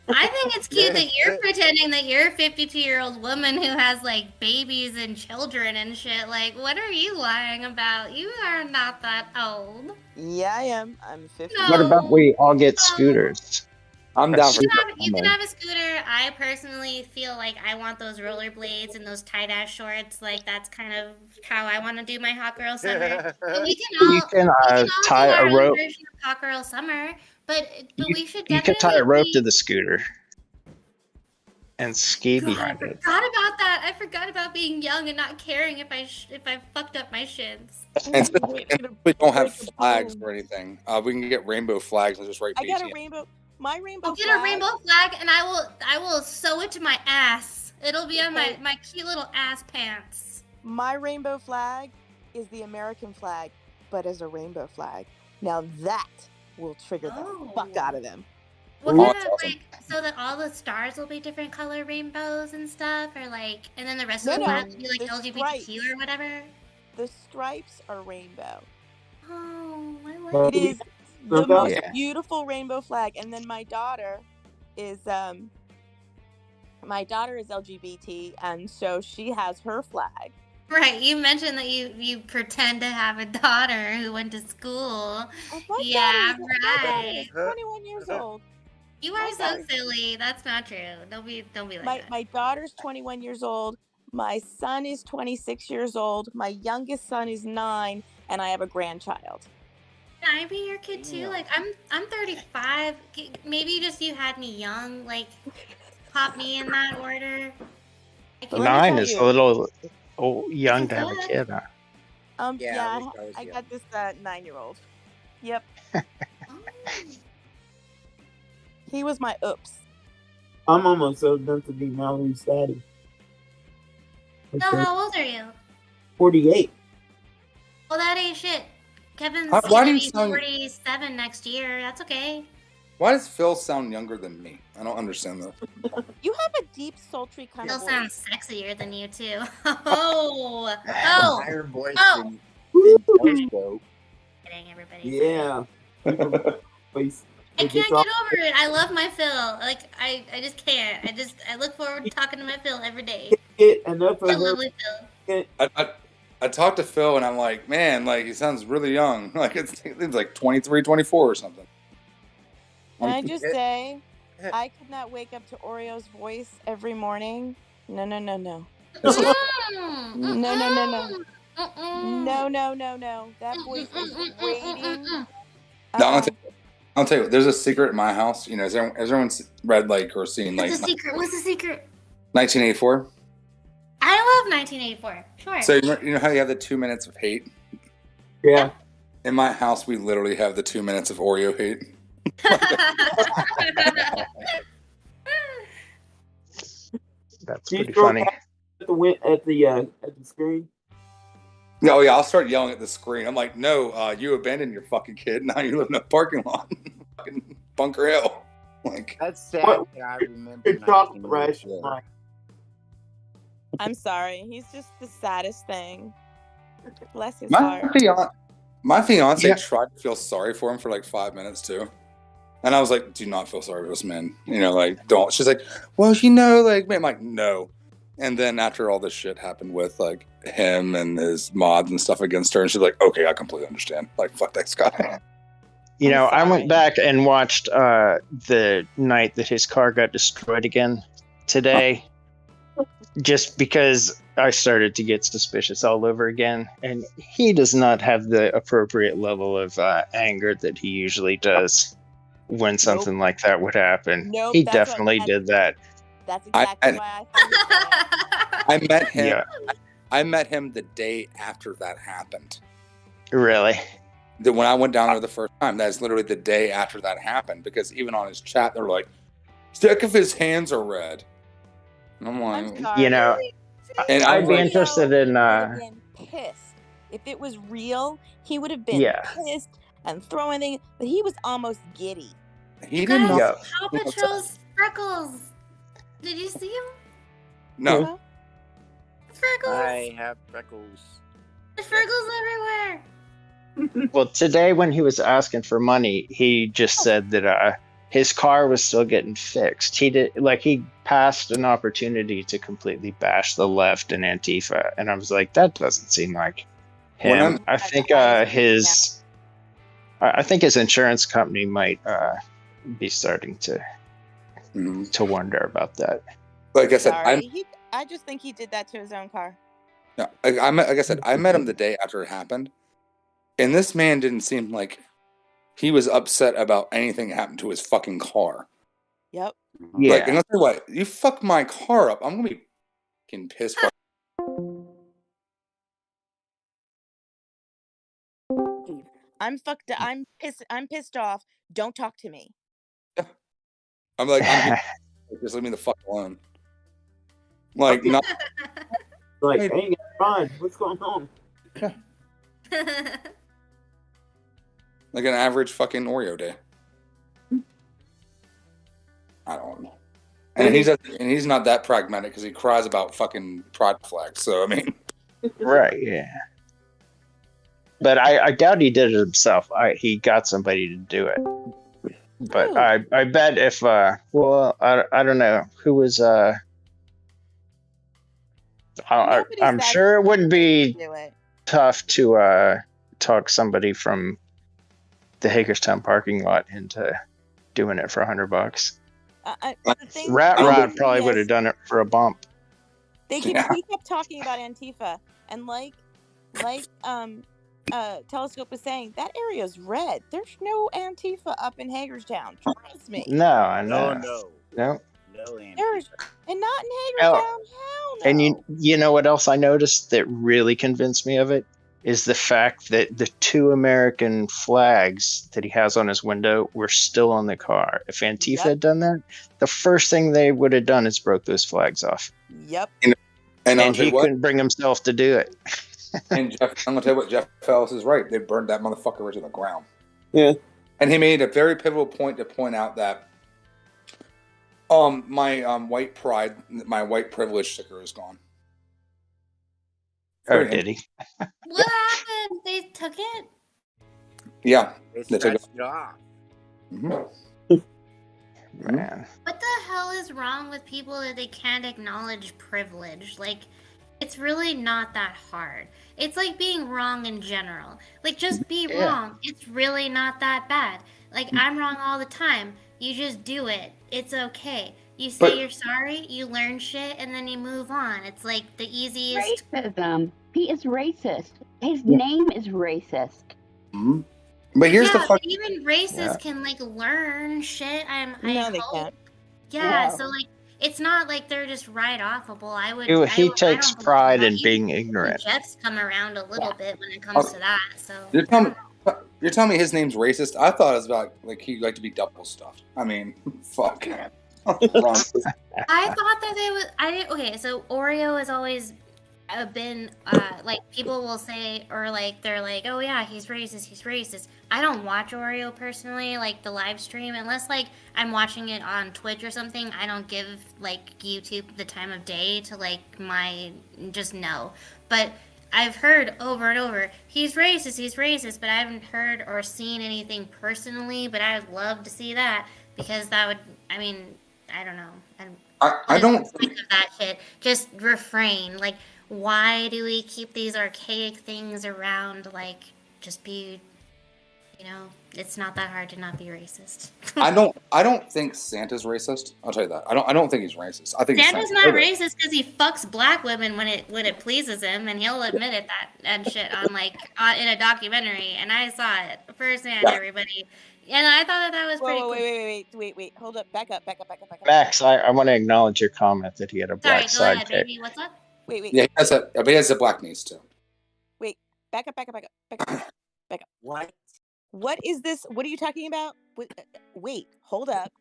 I think it's cute that you're pretending that you're a 52-year-old woman who has, like, babies and children and shit. Like, what are you lying about? You are not that old. Yeah, I am. I'm 50. No. What about we all get scooters? I'm down for You can have a scooter. I personally feel like I want those rollerblades and those tight-ass shorts. Like, that's kind of how I want to do my hot girl summer. But we can all, tie do our a own rope. version of hot girl summer. But we should You definitely could tie a rope to the scooter and ski God, behind I it. forgot about that. I forgot about being young and not caring if I fucked up my shins. And since we don't have flags or anything, we can get rainbow flags and just write I got a BTS. rainbow. My rainbow I'll get flag. a rainbow flag and I will sew it to my ass. It'll be on my cute little ass pants. My rainbow flag is the American flag, but as a rainbow flag. Now that will trigger the fuck out of them. What kind of, like, so that all the stars will be different color rainbows and stuff, or like, and then the rest of the flag will be like the LGBTQ stripes. or whatever? The stripes are rainbow. Oh, I like It is the Okay. most Yeah. beautiful rainbow flag. And then my daughter is LGBT, and so she has her flag. Right, you mentioned that you pretend to have a daughter who went to school. Yeah, right. 21 years old. You are so silly. That's not true. Don't be like that. My daughter's 21 years old. My son is 26 years old. My youngest son is 9, and I have a grandchild. Can I be your kid too? Like, I'm 35. Maybe just you had me young. Like, pop me in that order. 9 is a little young to have a kid. Huh? Yeah, I got this 9-year-old. Yep. He was my oops. I'm almost old enough to be Mallory's daddy. So how old are you? 48. Well, that ain't shit. Kevin's Why gonna do you be sound- 47 next year. That's okay. Why does Phil sound younger than me? I don't understand that. You have a deep, sultry kind Phil of voice. sounds sexier than you too. Oh, Higher voice oh. than Dosco. Kidding, everybody. Yeah. I can't get over it. I love my Phil. Like I just can't. I look forward to talking to my Phil every day. Get enough of I her. lovely Phil. I talked to Phil and I'm like, man, like he sounds really young. Like it's like 23, 24 or something. Can I just say, I could not wake up to Oreo's voice every morning. No. No. No. That voice is grating. No, I'll tell you what, there's a secret in my house. You know, has everyone's read like or seen like What's the secret? What's the secret? 1984? I love 1984. Sure. So you know how you have the 2 minutes of hate? Yeah. In my house, we literally have the 2 minutes of Oreo hate. That's pretty funny. At the screen. Oh yeah, I'll start yelling at the screen. I'm like, no, you abandoned your fucking kid. Now you live in a parking lot, fucking Bunker Hill. Like that's sad. That I remember. I'm sorry. He's just the saddest thing. Bless his heart. My fiance tried to feel sorry for him for like 5 minutes too. And I was like, do not feel sorry for this man. You know, like, don't. She's like, well, you know, like, man, I'm like, no. And then after all this shit happened with, like, him and his mods and stuff against her, and she's like, okay, I completely understand. Like, fuck that guy. You know, I went back and watched the night that his car got destroyed again today, just because I started to get suspicious all over again. And he does not have the appropriate level of anger that he usually does when something like that would happen. Nope, he definitely did that. That's exactly why I met him. Yeah. I met him the day after that happened. Really? When I went down there the first time, that's literally the day after that happened. Because even on his chat, they're like, "Check if his hands are red." And I'm like, you know, and I'd be interested in. Been pissed. If it was real, he would have been pissed and throwing things. But he was almost giddy. He didn't know. Paw Patrol's Freckles. Did you see him? No. Freckles. I have freckles. There's freckles everywhere. Well, today when he was asking for money, he just said that his car was still getting fixed. He passed an opportunity to completely bash the left and Antifa, and I was like, that doesn't seem like him. I think his insurance company might be starting to wonder about that. Like I said, I just think he did that to his own car. No, like I said, I met him the day after it happened, and this man didn't seem like he was upset about anything that happened to his fucking car. Yep. Yeah. Like, and I'll tell you what, you fuck my car up, I'm gonna be fucking pissed. I'm fucked. I'm pissed off. Don't talk to me. I'm like, just leave me the fuck alone. Like, not like, hey, Ron, what's going on? Like an average fucking Oreo day. I don't know. And he's not that pragmatic because he cries about fucking pride flags. So I mean, right? Yeah. But I doubt he did it himself. He got somebody to do it. But I bet if I don't know who was I'm sure it wouldn't be tough to talk somebody from the Hagerstown parking lot into doing it for $100. Rat Rod probably would have done it for a bump. We kept talking about Antifa, and like Telescope was saying, that area's red. There's no Antifa up in Hagerstown. Trust me. No, I know. No. There's, and not in Hagerstown. Hell no. And you know what else I noticed that really convinced me of it is the fact that the 2 American flags that he has on his window were still on the car. If Antifa had done that, the first thing they would have done is broke those flags off. Yep. And he couldn't bring himself to do it. And I'm gonna tell you what, Jeff Ellis is right. They burned that motherfucker right to the ground. Yeah. And he made a very pivotal point to point out that my white pride, my white privilege sticker is gone. Oh, did he? What happened? They took it? Yeah. They took it. scratched it off. Man. What the hell is wrong with people that they can't acknowledge privilege? Like, it's really not that hard. It's like being wrong in general. Like, just be wrong. It's really not that bad. Like, I'm wrong all the time. You just do it. It's okay. You say you're sorry, you learn shit, and then you move on. It's like the easiest. Racism. He is racist. His name is racist. Mm-hmm. But here's the but fuck. even racists can like learn shit. I No, they hope. can't. Yeah, No. so like it's not like they're just right offable. He takes pride in being ignorant. Jeff's come around a little bit when it comes to that. So You're telling me his name's racist? I thought it was about like he liked to be double stuffed. I mean, fuck. I thought that they would. Okay, so Oreo has always been like people will say or like they're like, oh yeah, he's racist. I don't watch Oreo personally, like the live stream, unless like I'm watching it on Twitch or something. I don't give like YouTube the time of day to like just know. But I've heard over and over, he's racist, but I haven't heard or seen anything personally. But I would love to see that because that would, I mean, I don't know. I don't think of that shit. Just refrain. Like, why do we keep these archaic things around? Like, just be, it's not that hard to not be racist. I don't think Santa's racist. I'll tell you that. I don't think he's racist. I think Santa's not racist because he fucks black women when it pleases him, and he'll admit it and shit on in a documentary, and I saw it firsthand, everybody. And I thought that was pretty cool. Wait. Hold up. Back up. Max, I want to acknowledge your comment that he had a black Sorry, go ahead, sidekick. baby. What's up? Wait. Yeah, he has a black niece too. Wait. Back up. What is this? What are you talking about? Wait. Hold up.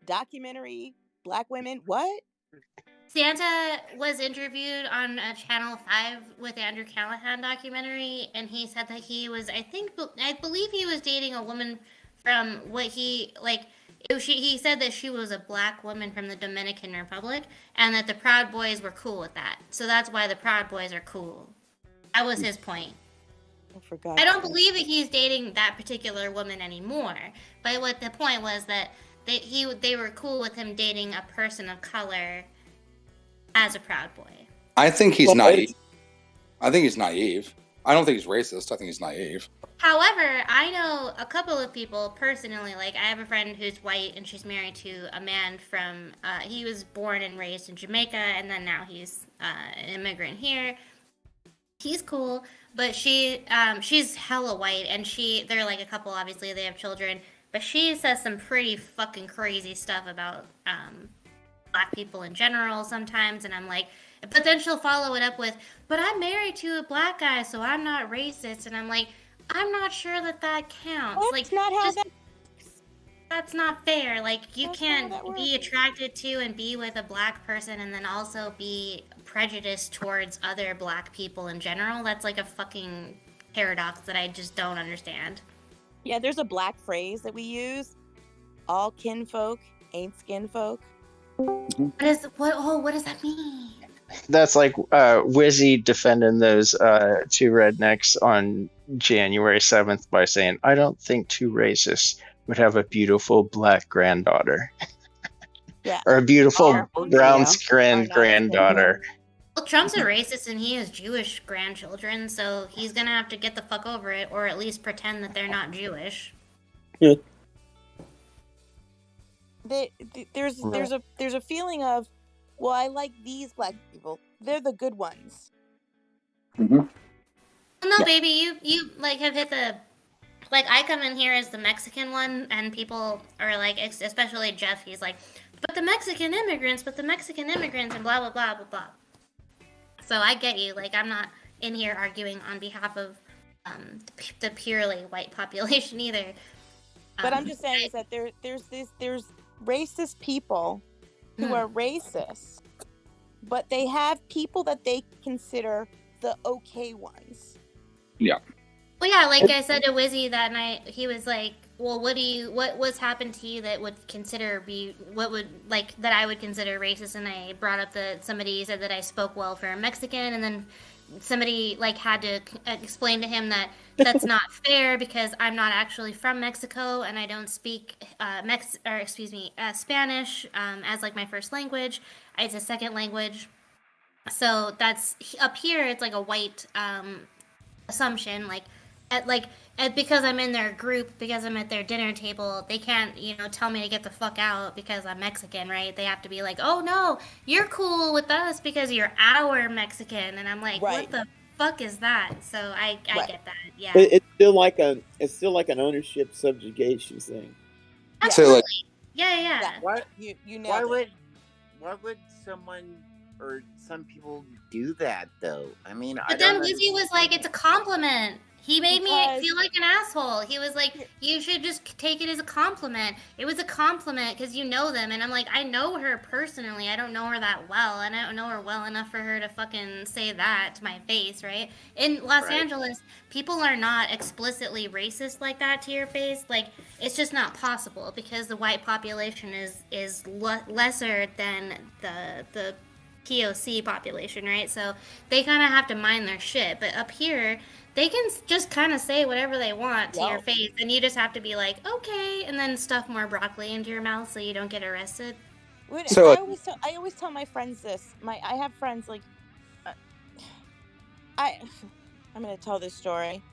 Documentary. Black women. What? Santa was interviewed on Channel 5 with Andrew Callahan documentary, and he said that he was, I believe he was dating a woman from what he said that she was a black woman from the Dominican Republic, and that the Proud Boys were cool with that. So that's why the Proud Boys are cool. That was his point. I don't believe that he's dating that particular woman anymore, but what the point was that they were cool with him dating a person of color as a Proud Boy. I think he's naive. I think he's naive. I don't think he's racist. I think he's naive. However, I know a couple of people personally. Like, I have a friend who's white, and she's married to a man from, he was born and raised in Jamaica, and then now he's an immigrant here. He's cool, but she's hella white, and they're like a couple, obviously, they have children, but she says some pretty fucking crazy stuff about, black people in general sometimes, and I'm like, but then she'll follow it up with, but I'm married to a black guy, so I'm not racist, and I'm like, I'm not sure that counts. That's not how that's not fair. Like, you can't be attracted to and be with a black person and then also be prejudiced towards other black people in general. That's like a fucking paradox that I just don't understand. Yeah, there's a black phrase that we use. All kinfolk ain't skinfolk. What does that mean? That's like Wizzy defending those two rednecks on January 7th by saying, I don't think two racists would have a beautiful black granddaughter. Yeah. Or a beautiful brown-skinned granddaughter. Well, Trump's a racist and he has Jewish grandchildren, so he's gonna have to get the fuck over it, or at least pretend that they're not Jewish. Yeah. There's a feeling of, well, I like these black people. They're the good ones. Mm-hmm. No, baby, you like have hit the, like, I come in here as the Mexican one, and people are like, especially Jeff, he's like, but the Mexican immigrants, and blah blah blah blah blah. So I get you. Like, I'm not in here arguing on behalf of the purely white population either. But I'm just saying is that there's racist people who are racist, but they have people that they consider the okay ones. Yeah. Well, yeah, like I said to Wizzy that night, he was like, "Well, what's happened to you that would that I would consider racist?" And I brought up that somebody said that I spoke well for a Mexican, and then somebody like had to explain to him that that's not fair because I'm not actually from Mexico and I don't speak Spanish as like my first language. It's a second language. So that's up here. It's like a white assumption, because I'm in their group, because I'm at their dinner table, they can't, tell me to get the fuck out because I'm Mexican, right? They have to be like, oh no, you're cool with us because you're our Mexican, and I'm like, what the fuck is that? So I get that, yeah. It's still like an ownership subjugation thing. Absolutely. So, yeah. What you nailed it. Why would someone or some people do that though? I mean, but then Lizzie was like, it's a compliment. He made me feel like an asshole. He was like, you should just take it as a compliment. It was a compliment because you know them. And I'm like, I know her personally. I don't know her that well. And I don't know her well enough for her to fucking say that to my face, right? In Los Angeles, people are not explicitly racist like that to your face. Like, it's just not possible because the white population is lesser than the POC population, right? So they kind of have to mind their shit. But up here, they can just kind of say whatever they want to your face, and you just have to be like, okay, and then stuff more broccoli into your mouth so you don't get arrested. I always tell my friends this. I have friends like, I'm gonna tell this story.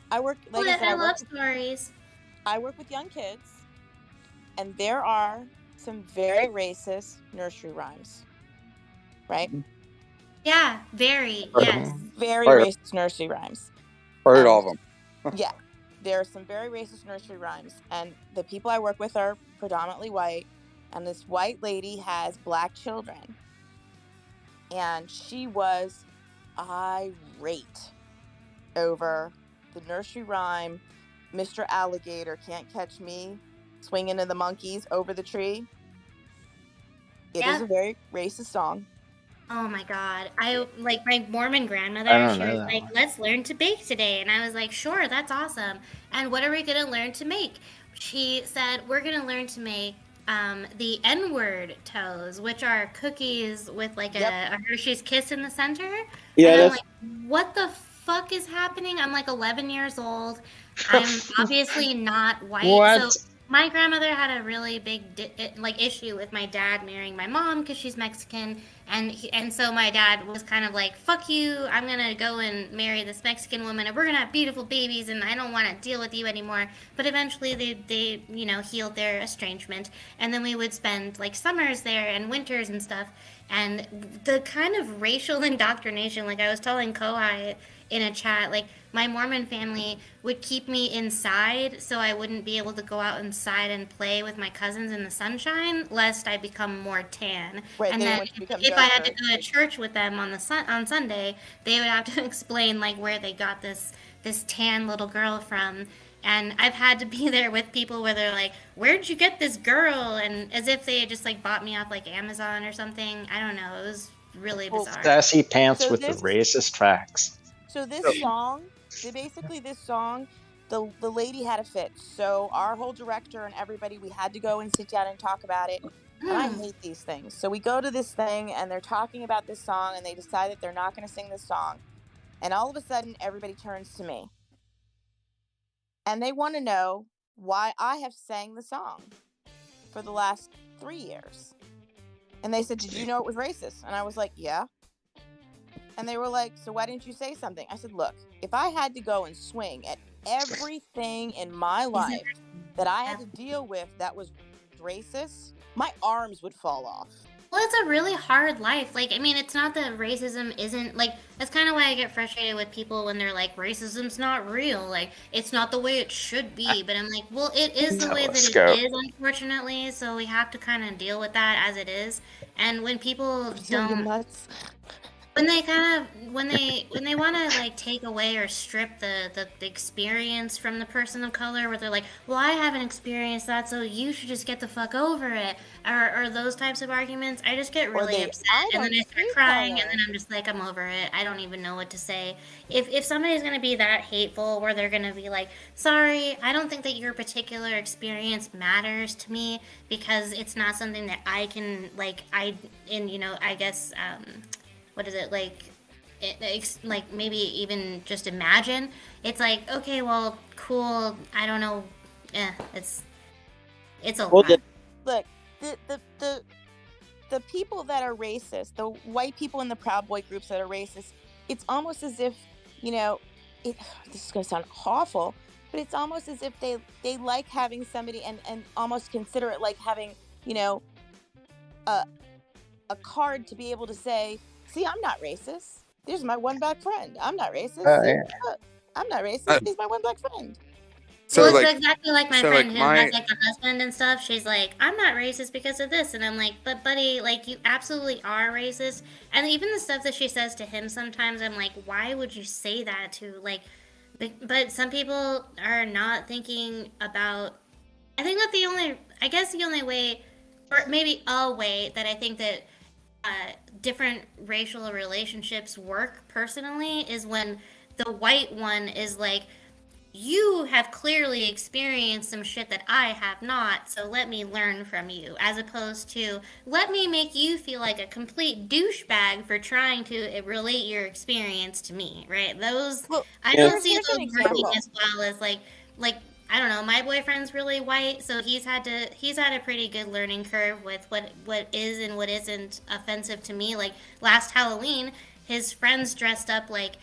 I love stories. I work with young kids, and there are some very racist nursery rhymes, right? Yeah, very, yes. Very racist nursery rhymes. Heard all of them. Yeah, there are some very racist nursery rhymes, and the people I work with are predominantly white, and this white lady has black children, and she was irate over the nursery rhyme, Mr. Alligator Can't Catch Me, swinging to the monkeys over the tree. It is a very racist song. Oh my God. My Mormon grandmother, she was like, let's learn to bake today. And I was like, sure, that's awesome. And what are we going to learn to make? She said, we're going to learn to make the N-word toes, which are cookies with like a Hershey's Kiss in the center. Yeah, and I'm like, what the fuck is happening? I'm like 11 years old. I'm obviously not white. What? So my grandmother had a really big issue with my dad marrying my mom because she's Mexican, and so my dad was kind of like, fuck you, I'm gonna go and marry this Mexican woman and we're gonna have beautiful babies and I don't want to deal with you anymore. But eventually they healed their estrangement, and then we would spend like summers there and winters and stuff. And the kind of racial indoctrination, like I was telling Kohai in a chat, like my Mormon family would keep me inside so I wouldn't be able to go out inside and play with my cousins in the sunshine, lest I become more tan. Right, and then if I had to go to church with them on Sunday, they would have to explain like where they got this tan little girl from. And I've had to be there with people where they're like, where'd you get this girl? And as if they had just like bought me off like Amazon or something. I don't know. It was really bizarre. Sassy pants with the racist tracks. So this song, this song, the lady had a fit. So our whole director and everybody, we had to go and sit down and talk about it. And I hate these things. So we go to this thing and they're talking about this song and they decide that they're not going to sing this song. And all of a sudden, everybody turns to me. And they want to know why I have sang the song for the last 3 years. And they said, did you know it was racist? And I was like, yeah. And they were like, so why didn't you say something? I said, look, if I had to go and swing at everything in my life that I had to deal with that was racist, my arms would fall off. Well, it's a really hard life. Like, I mean, it's not that racism isn't, like, that's kind of why I get frustrated with people when they're like, racism's not real. Like, it's not the way it should be. But I'm like, well, it is the way that it is, unfortunately. So we have to kind of deal with that as it is. And when people don't... When they kind of when they want to like take away or strip the experience from the person of color, where they're like, well, I haven't experienced that, so you should just get the fuck over it, or those types of arguments, I just get really upset, and then I start crying, and then I'm just like, I'm over it. I don't even know what to say. If somebody's gonna be that hateful, where they're gonna be like, sorry, I don't think that your particular experience matters to me because it's not something that I can I guess. What is it like? Like maybe even just imagine. It's like, okay, well, cool. I don't know. It's a lot. Look, the people that are racist, the white people in the Proud Boy groups that are racist, it's almost as if, this is gonna sound awful, but it's almost as if they like having somebody and almost consider it like having, a card to be able to say, see, I'm not racist. There's my one black friend. I'm not racist. I'm not racist. He's my one black friend. So well, it's exactly like my friend who has like a husband and stuff. She's like, I'm not racist because of this. And I'm like, but buddy, like you absolutely are racist. And even the stuff that she says to him sometimes, I'm like, why would you say that to like, but some people are not thinking about, I think that the only way, or maybe a way that I think that different racial relationships work personally is when the white one is like, you have clearly experienced some shit that I have not, so let me learn from you, as opposed to let me make you feel like a complete douchebag for trying to relate your experience to me, right? I don't see those working as well as like I don't know, my boyfriend's really white, so he's had a pretty good learning curve with what is and what isn't offensive to me. Like last Halloween, his friends dressed up like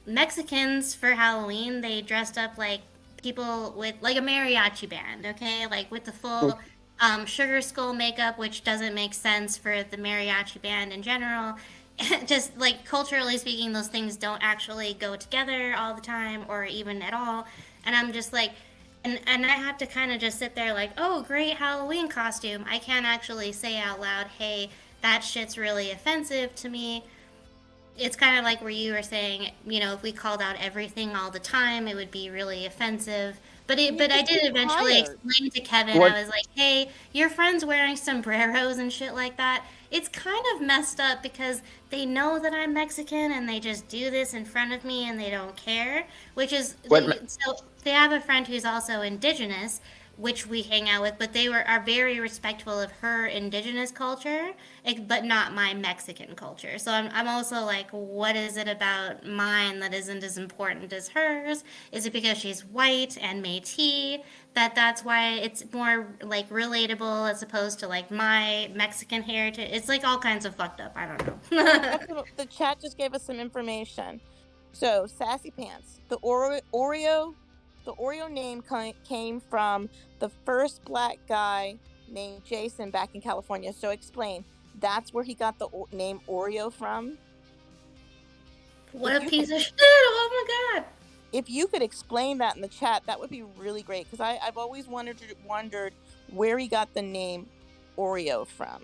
Mexicans for Halloween. They dressed up like people with like a mariachi band, okay? Like with the full sugar skull makeup, which doesn't make sense for the mariachi band in general. Just like culturally speaking, those things don't actually go together all the time or even at all. And I'm just like, and I have to kind of just sit there like, oh, great Halloween costume. I can't actually say out loud, hey, that shit's really offensive to me. It's kind of like where you were saying, if we called out everything all the time, it would be really offensive. But I did eventually explain to Kevin, I was like, hey, your friend's wearing sombreros and shit like that. It's kind of messed up because they know that I'm Mexican and they just do this in front of me and they don't care, which is, so they have a friend who's also indigenous, which we hang out with, but they are very respectful of her indigenous culture, but not my Mexican culture. So I'm also like, what is it about mine that isn't as important as hers? Is it because she's white and Métis that's why it's more like relatable as opposed to like my Mexican heritage? It's like all kinds of fucked up. I don't know. The chat just gave us some information. So Sassy Pants, the Oreo name came from the first black guy named Jason back in California. So explain, that's where he got the name Oreo from? What a piece of shit. Oh my God. If you could explain that in the chat, that would be really great, because I've always wondered where he got the name Oreo from.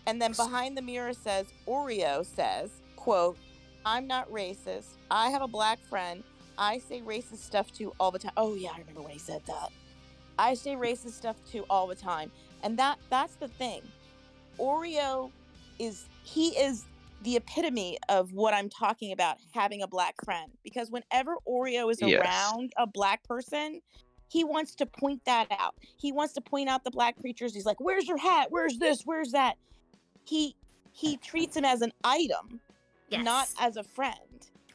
And then behind the mirror says, Oreo says, quote, I'm not racist. I have a black friend I say racist stuff to all the time. Oh yeah, I remember when he said that. I say racist stuff to all the time. And that's the thing. Oreo is the epitome of what I'm talking about, having a black friend. Because whenever Oreo is around a black person, he wants to point that out. He wants to point out the black creatures. He's like, where's your hat? Where's this? Where's that? He treats him as an item, not as a friend.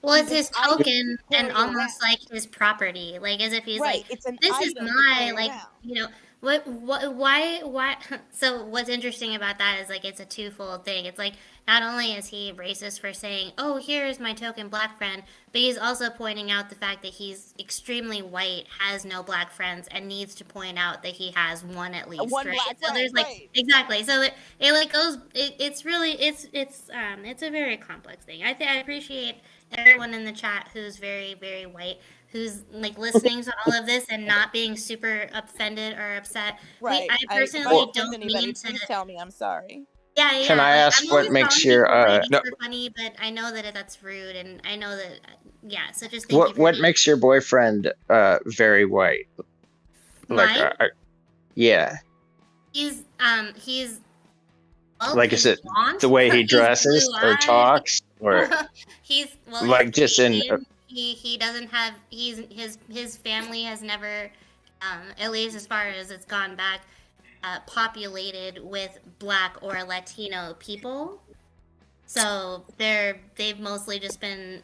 Well, it's his token and almost like his property, like as if he's like, this is my, like, why? So what's interesting about that is like, it's a twofold thing. It's like, not only is he racist for saying, oh, here's my token black friend, but he's also pointing out the fact that he's extremely white, has no black friends, and needs to point out that he has one at least. One right? black so friend, there's like, right. exactly. So it like goes, it's really, it's a very complex thing. I appreciate everyone in the chat who's very, very white, who's like listening to all of this and not being super offended or upset. Right. I personally don't mean anybody. to. Please tell me I'm sorry. Yeah, Can I ask I'm what only makes calling your people white no, for funny, but I know that that's rude, and I know that yeah. So just thank you for what makes your boyfriend very white? Like mine. yeah. He's well, Like is he's it blonde. the way he He's dresses or blue-eyed. talks or He's like just in Canadian. He doesn't have his family has never, at least as far as it's gone back, populated with Black or Latino people. So they've mostly just been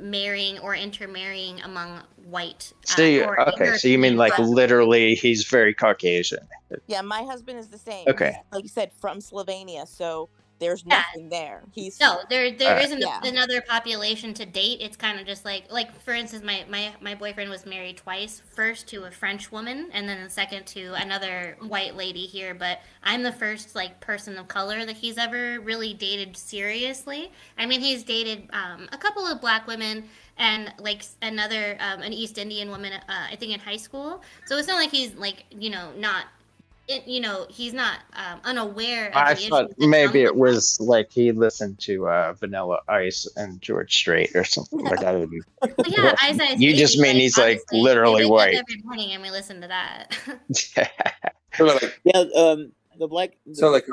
marrying or intermarrying among white. So you mean like literally he's very Caucasian. Yeah, my husband is the same. Okay. He's, like you said, from Slovenia, so there's nothing there. He's There isn't yeah. another population to date. It's kind of just like for instance, my boyfriend was married twice. First to a French woman, and then the second to another white lady here. But I'm the first like person of color that he's ever really dated seriously. I mean, he's dated a couple of Black women and like another an East Indian woman. I think in high school. So it's not like he's like not. He's not unaware of I the thought issues that maybe come it was like he listened to Vanilla Ice and George Strait or something like that. Well, yeah, Ice Ice You Baby, just mean he's like obviously, literally we wake white. up every morning and we listen to that. Yeah, the black. So like,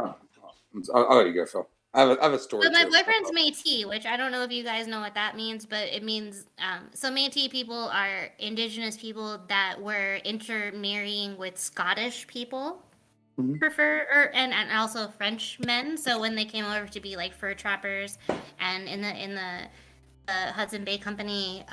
I'll let you go, Phil. I have a story. But my too. boyfriend's Métis, which I don't know if you guys know what that means, but it means so Métis people are indigenous people that were intermarrying with Scottish people. And also French men. So when they came over to be like fur trappers, and in the Hudson Bay Company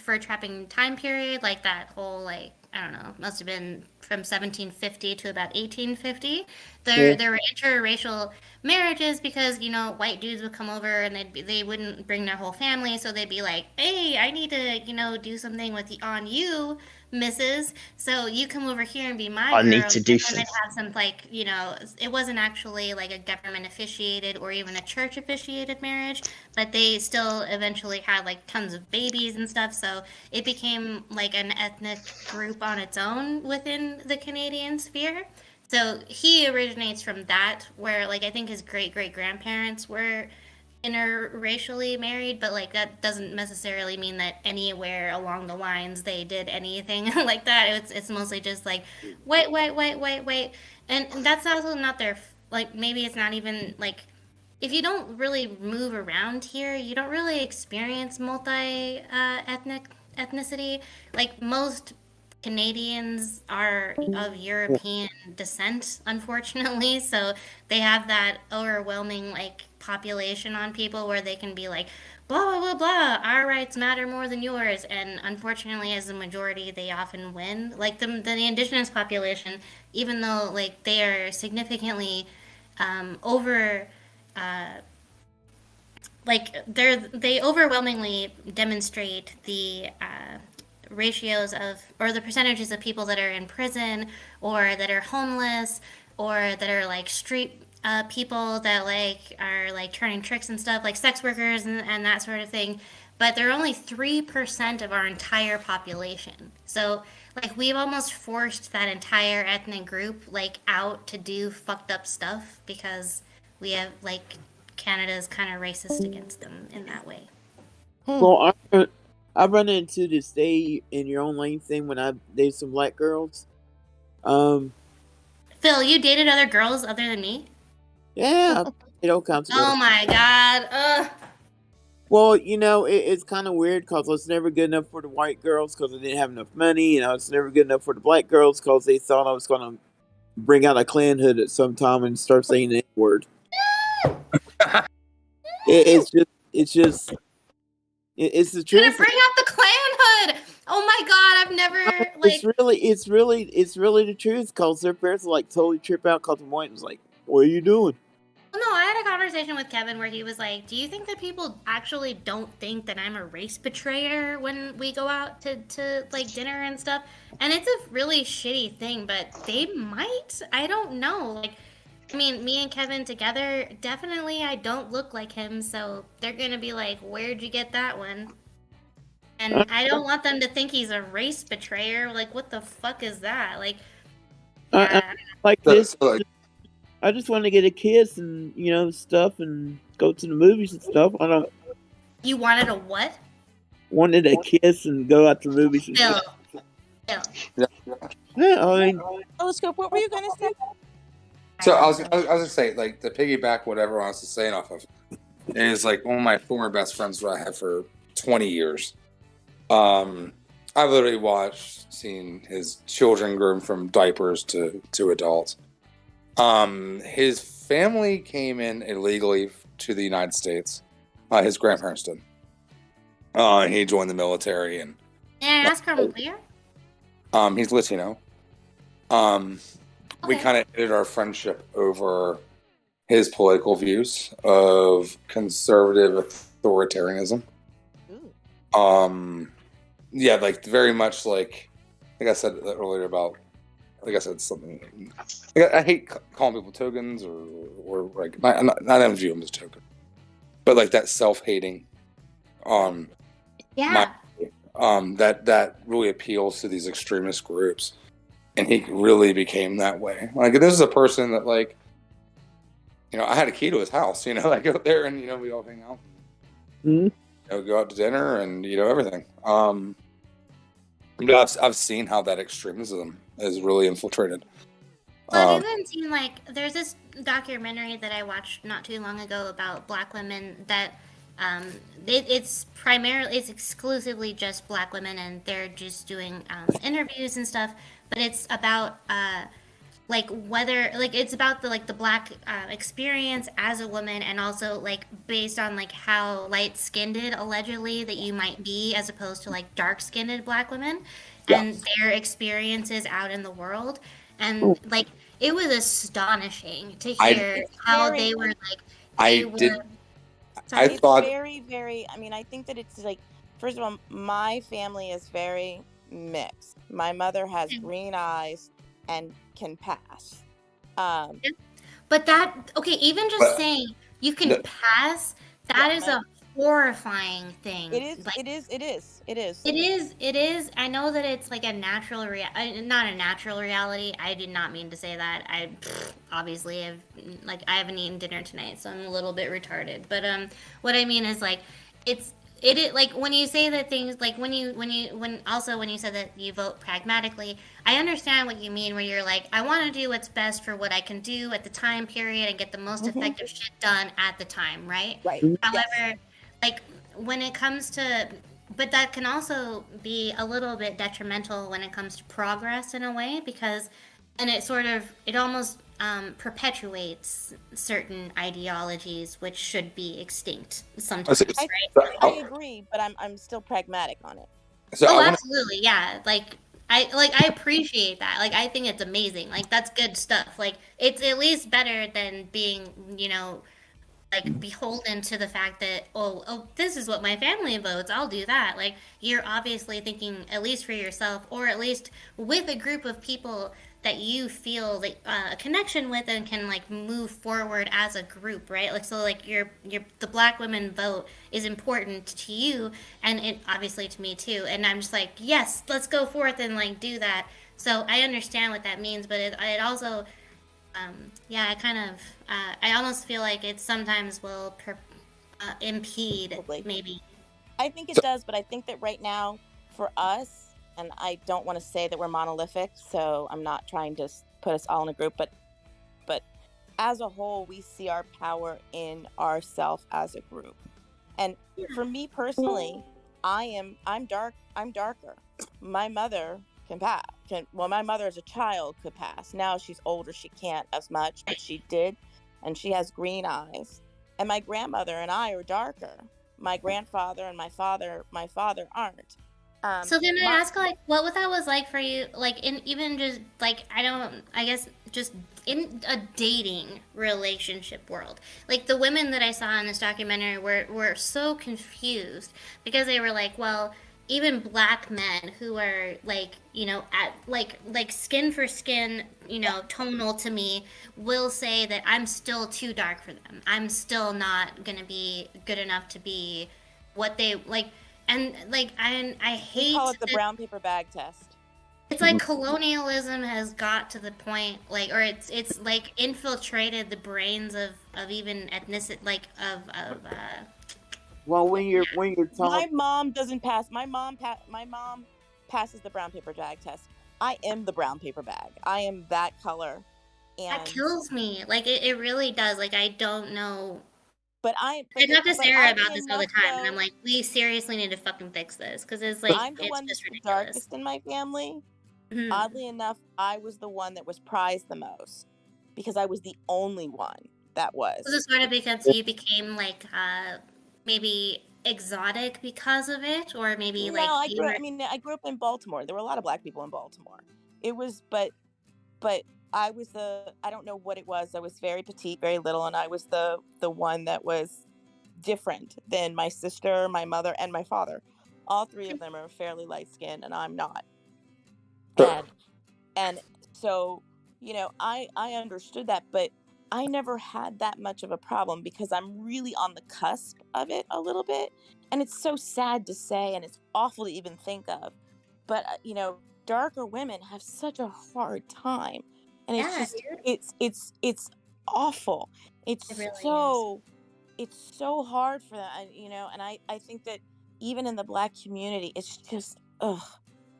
fur trapping time period, like that whole like I don't know, must have been from 1750 to about 1850. There were interracial marriages because white dudes would come over and they wouldn't bring their whole family, so they'd be like, hey, I need to do something on you, Mrs. So you come over here and be my girl. I need to do and something. they'd have some it wasn't actually like a government officiated or even a church officiated marriage, but they still eventually had like tons of babies and stuff. So it became like an ethnic group on its own within the Canadian sphere. So he originates from that, where like I think his great grandparents were interracially married, but like that doesn't necessarily mean that anywhere along the lines they did anything like that. It's mostly just like wait, and that's also not their like maybe it's not even like if you don't really move around here, you don't really experience multi ethnicity. Like most Canadians are of European descent, unfortunately, so they have that overwhelming like population on people where they can be like blah blah blah blah, our rights matter more than yours, and unfortunately as a majority they often win. Like the indigenous population, even though like they are significantly over like they overwhelmingly demonstrate the ratios of or the percentages of people that are in prison or that are homeless or that are like street people that like are like turning tricks and stuff, like sex workers and that sort of thing. But they're only 3% of our entire population. So like we've almost forced that entire ethnic group like out to do fucked up stuff because we have like Canada's kind of racist against them in that way. Well, I've run into the stay in your own lane thing when I dated some black girls. Phil, you dated other girls other than me? Yeah, it all counts. Oh my god. Well, it's kind of weird because it's never good enough for the white girls because I didn't have enough money. It's never good enough for the black girls because they thought I was going to bring out a clan hood at some time and start saying the N-word. It's the truth. Gonna bring out the clan hood. Oh my god, I've never like. It's really the truth. Cause their parents will like totally trip out. Cause the point was like, "What are you doing?" Well, no, I had a conversation with Kevin where he was like, "Do you think that people actually don't think that I'm a race betrayer when we go out to like dinner and stuff?" And it's a really shitty thing, but they might. I don't know. Like, I mean, me and Kevin together, definitely I don't look like him, so they're gonna be like, where'd you get that one? And I don't want them to think he's a race betrayer. Like, what the fuck is that? Like, like this. I just want to get a kiss and stuff and go to the movies and stuff. I don't You wanted a what? wanted a kiss and go out to the movies and Bill. stuff. Bill. Yeah, I mean, Telescope, what were you gonna say? So I was gonna say, like, the piggyback whatever I was saying off of is like one of my former best friends that I had for 20 years. I literally seen his children groom from diapers to adults. His family came in illegally to the United States. His grandparents did. He joined the military and. May I ask her where? He's Latino. We kind of ended our friendship over his political views of conservative authoritarianism. Yeah, like very much like I said earlier about, like I said something. Like, I hate calling people tokens or like not even view them as tokens, but like that self-hating. Yeah. That really appeals to these extremist groups. And he really became that way. Like, this is a person that, like, I had a key to his house. I go there and we all hang out. Mm-hmm. Go out to dinner and everything. I've seen how that extremism is really infiltrated. Well, I've even seen there's this documentary that I watched not too long ago about Black women that it's exclusively just Black women and they're just doing interviews and stuff. But it's about it's about the Black experience as a woman, and also based on how light skinned allegedly that you might be, as opposed to dark skinned Black women, and their experiences out in the world, and it was astonishing to hear how they were I thought it's very, very. I mean, I think that it's first of all, my family is very mixed. My mother has green eyes and can pass. But even just saying you can pass, that is a horrifying thing. It is. It is. I know that it's a natural not a natural reality. I did not mean to say that. I obviously have I haven't eaten dinner tonight, so I'm a little bit retarded. But what I mean is it is when you say that things when you said that you vote pragmatically, I understand what you mean, where you're I want to do what's best for what I can do at the time period and get the most effective shit done at the time, right? Right. However, when it comes to, but that can also be a little bit detrimental when it comes to progress in a way, because, and it almost perpetuates certain ideologies which should be extinct sometimes, right? I agree, but I'm still pragmatic on it. Absolutely, yeah. I appreciate that. I think it's amazing. That's good stuff. It's at least better than being, beholden to the fact that this is what my family votes, I'll do that. You're obviously thinking at least for yourself, or at least with a group of people that you feel a connection with and can move forward as a group, right? The Black women vote is important to you, and it obviously to me too, and I'm just yes, let's go forth and do that. So I understand what that means, but it also I almost feel it sometimes will impede, maybe. I think it does, but I think that right now, for us, and I don't want to say that we're monolithic, so I'm not trying to put us all in a group, but as a whole, we see our power in ourselves as a group. And for me personally, I'm darker. My mother can pass. My mother as a child could pass. Now she's older, she can't as much, but she did, and she has green eyes. And my grandmother and I are darker. My grandfather and my father aren't. So can I ask, what that was like for you, in even just, I guess just in a dating relationship world? The women that I saw in this documentary were so confused, because they were well, even Black men who are at skin for skin, tonal to me, will say that I'm still too dark for them. I'm still not gonna be good enough to be what they and I hate. We call it the brown paper bag test. It's like colonialism has got to the point, like, or it's like infiltrated the brains of even ethnicity, like of Well, when you're My talking, mom doesn't pass. My mom passes the brown paper bag test. I am the brown paper bag. I am that color, that and kills me. Like it really does. Like I don't know. but I talk to Sarah oddly about this all the enough, time, and I'm though, like, we seriously need to fucking fix this because it's like I'm the it's one that's just the ridiculous. darkest in my family. Mhm. Oddly enough, I was the one that was prized the most because I was the only one that was. Was it sort of because you became like maybe exotic because of it, or maybe like No, you were? I grew up in Baltimore. There were a lot of black people in Baltimore. It was, but I was I don't know what it was. I was very petite, very little, and I was the one that was different than my sister, my mother, and my father. All three of them are fairly light skinned, and I'm not. And so, I understood that, but I never had that much of a problem because I'm really on the cusp of it a little bit. And it's so sad to say, and it's awful to even think of, but darker women have such a hard time. And it's Yeah, just, dude. it's awful. It's It really is. it's so hard for them, and I think that even in the black community, it's just, ugh.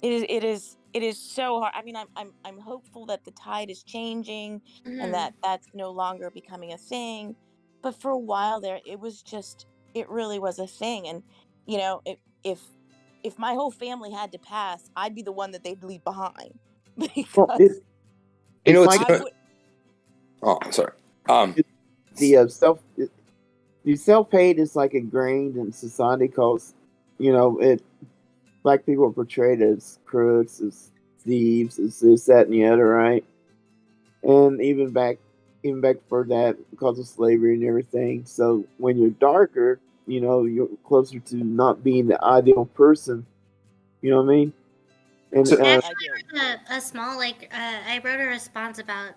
It is so hard. I mean, I'm hopeful that the tide is changing and Mhm. that that's no longer becoming a thing. But for a while there, it really was a thing. And if my whole family had to pass, I'd be the one that they'd leave behind well, because It's like I would. Oh, I'm sorry. The self-hate is like ingrained in society because black people are portrayed as crooks, as thieves, as this, that, and the other, right? And even back before that, because of slavery and everything. So when you're darker, you're closer to not being the ideal person. You know what I mean? And I actually wrote a small I wrote a response about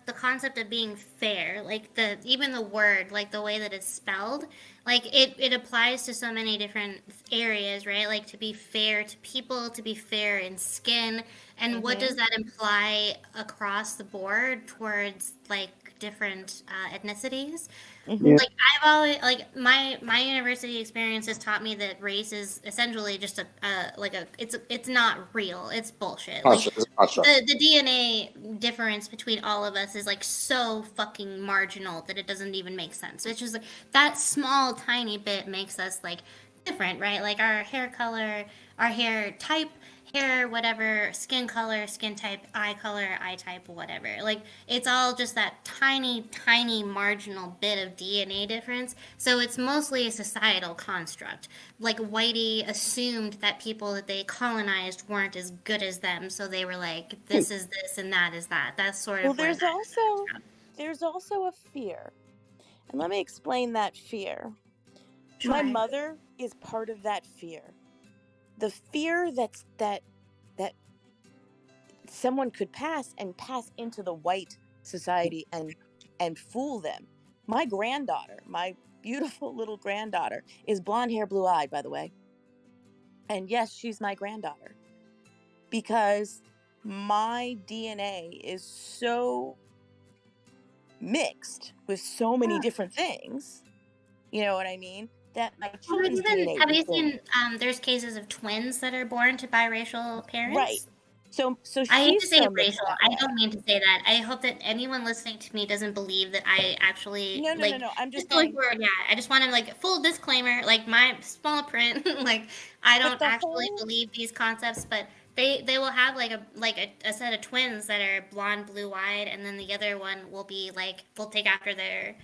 the concept of being fair, like even the word, like the way that it's spelled, like it applies to so many different areas, right? Like to be fair to people, to be fair in skin, and what does that imply across the board towards like different ethnicities? Yeah. Like I've always my university experience has taught me that race is essentially just it's not real. It's bullshit. Like the DNA difference between all of us is like so fucking marginal that it doesn't even make sense. It's just like that small tiny bit makes us like different, right? Like our hair color, our hair type, hair, whatever, skin color, skin type, eye color, eye type, whatever. Like it's all just that tiny, tiny marginal bit of DNA difference. So it's mostly a societal construct. Like Whitey assumed that people that they colonized weren't as good as them, so they were like, this is this and that is that. That's sort of Well, there's also a fear, and let me explain that fear. Sure. My mother is part of that fear. The fear that someone could pass into the white society and fool them. My granddaughter, my beautiful little granddaughter, is blonde hair, blue eyed, by the way. And yes, she's my granddaughter because my DNA is so mixed with so many different things. You know what I mean? That my children's DNA. Have you seen? There's cases of twins that are born to biracial parents. Right. So I hate to she's say so mixed racial. that I way. don't mean to say that. I hope that anyone listening to me doesn't believe that I actually No. I'm just saying. Yeah, I just want to like full disclaimer, like my small print, like I don't actually believe these concepts, but they will have like a set of twins that are blonde, blue eyed, and then the other one will be like will take after their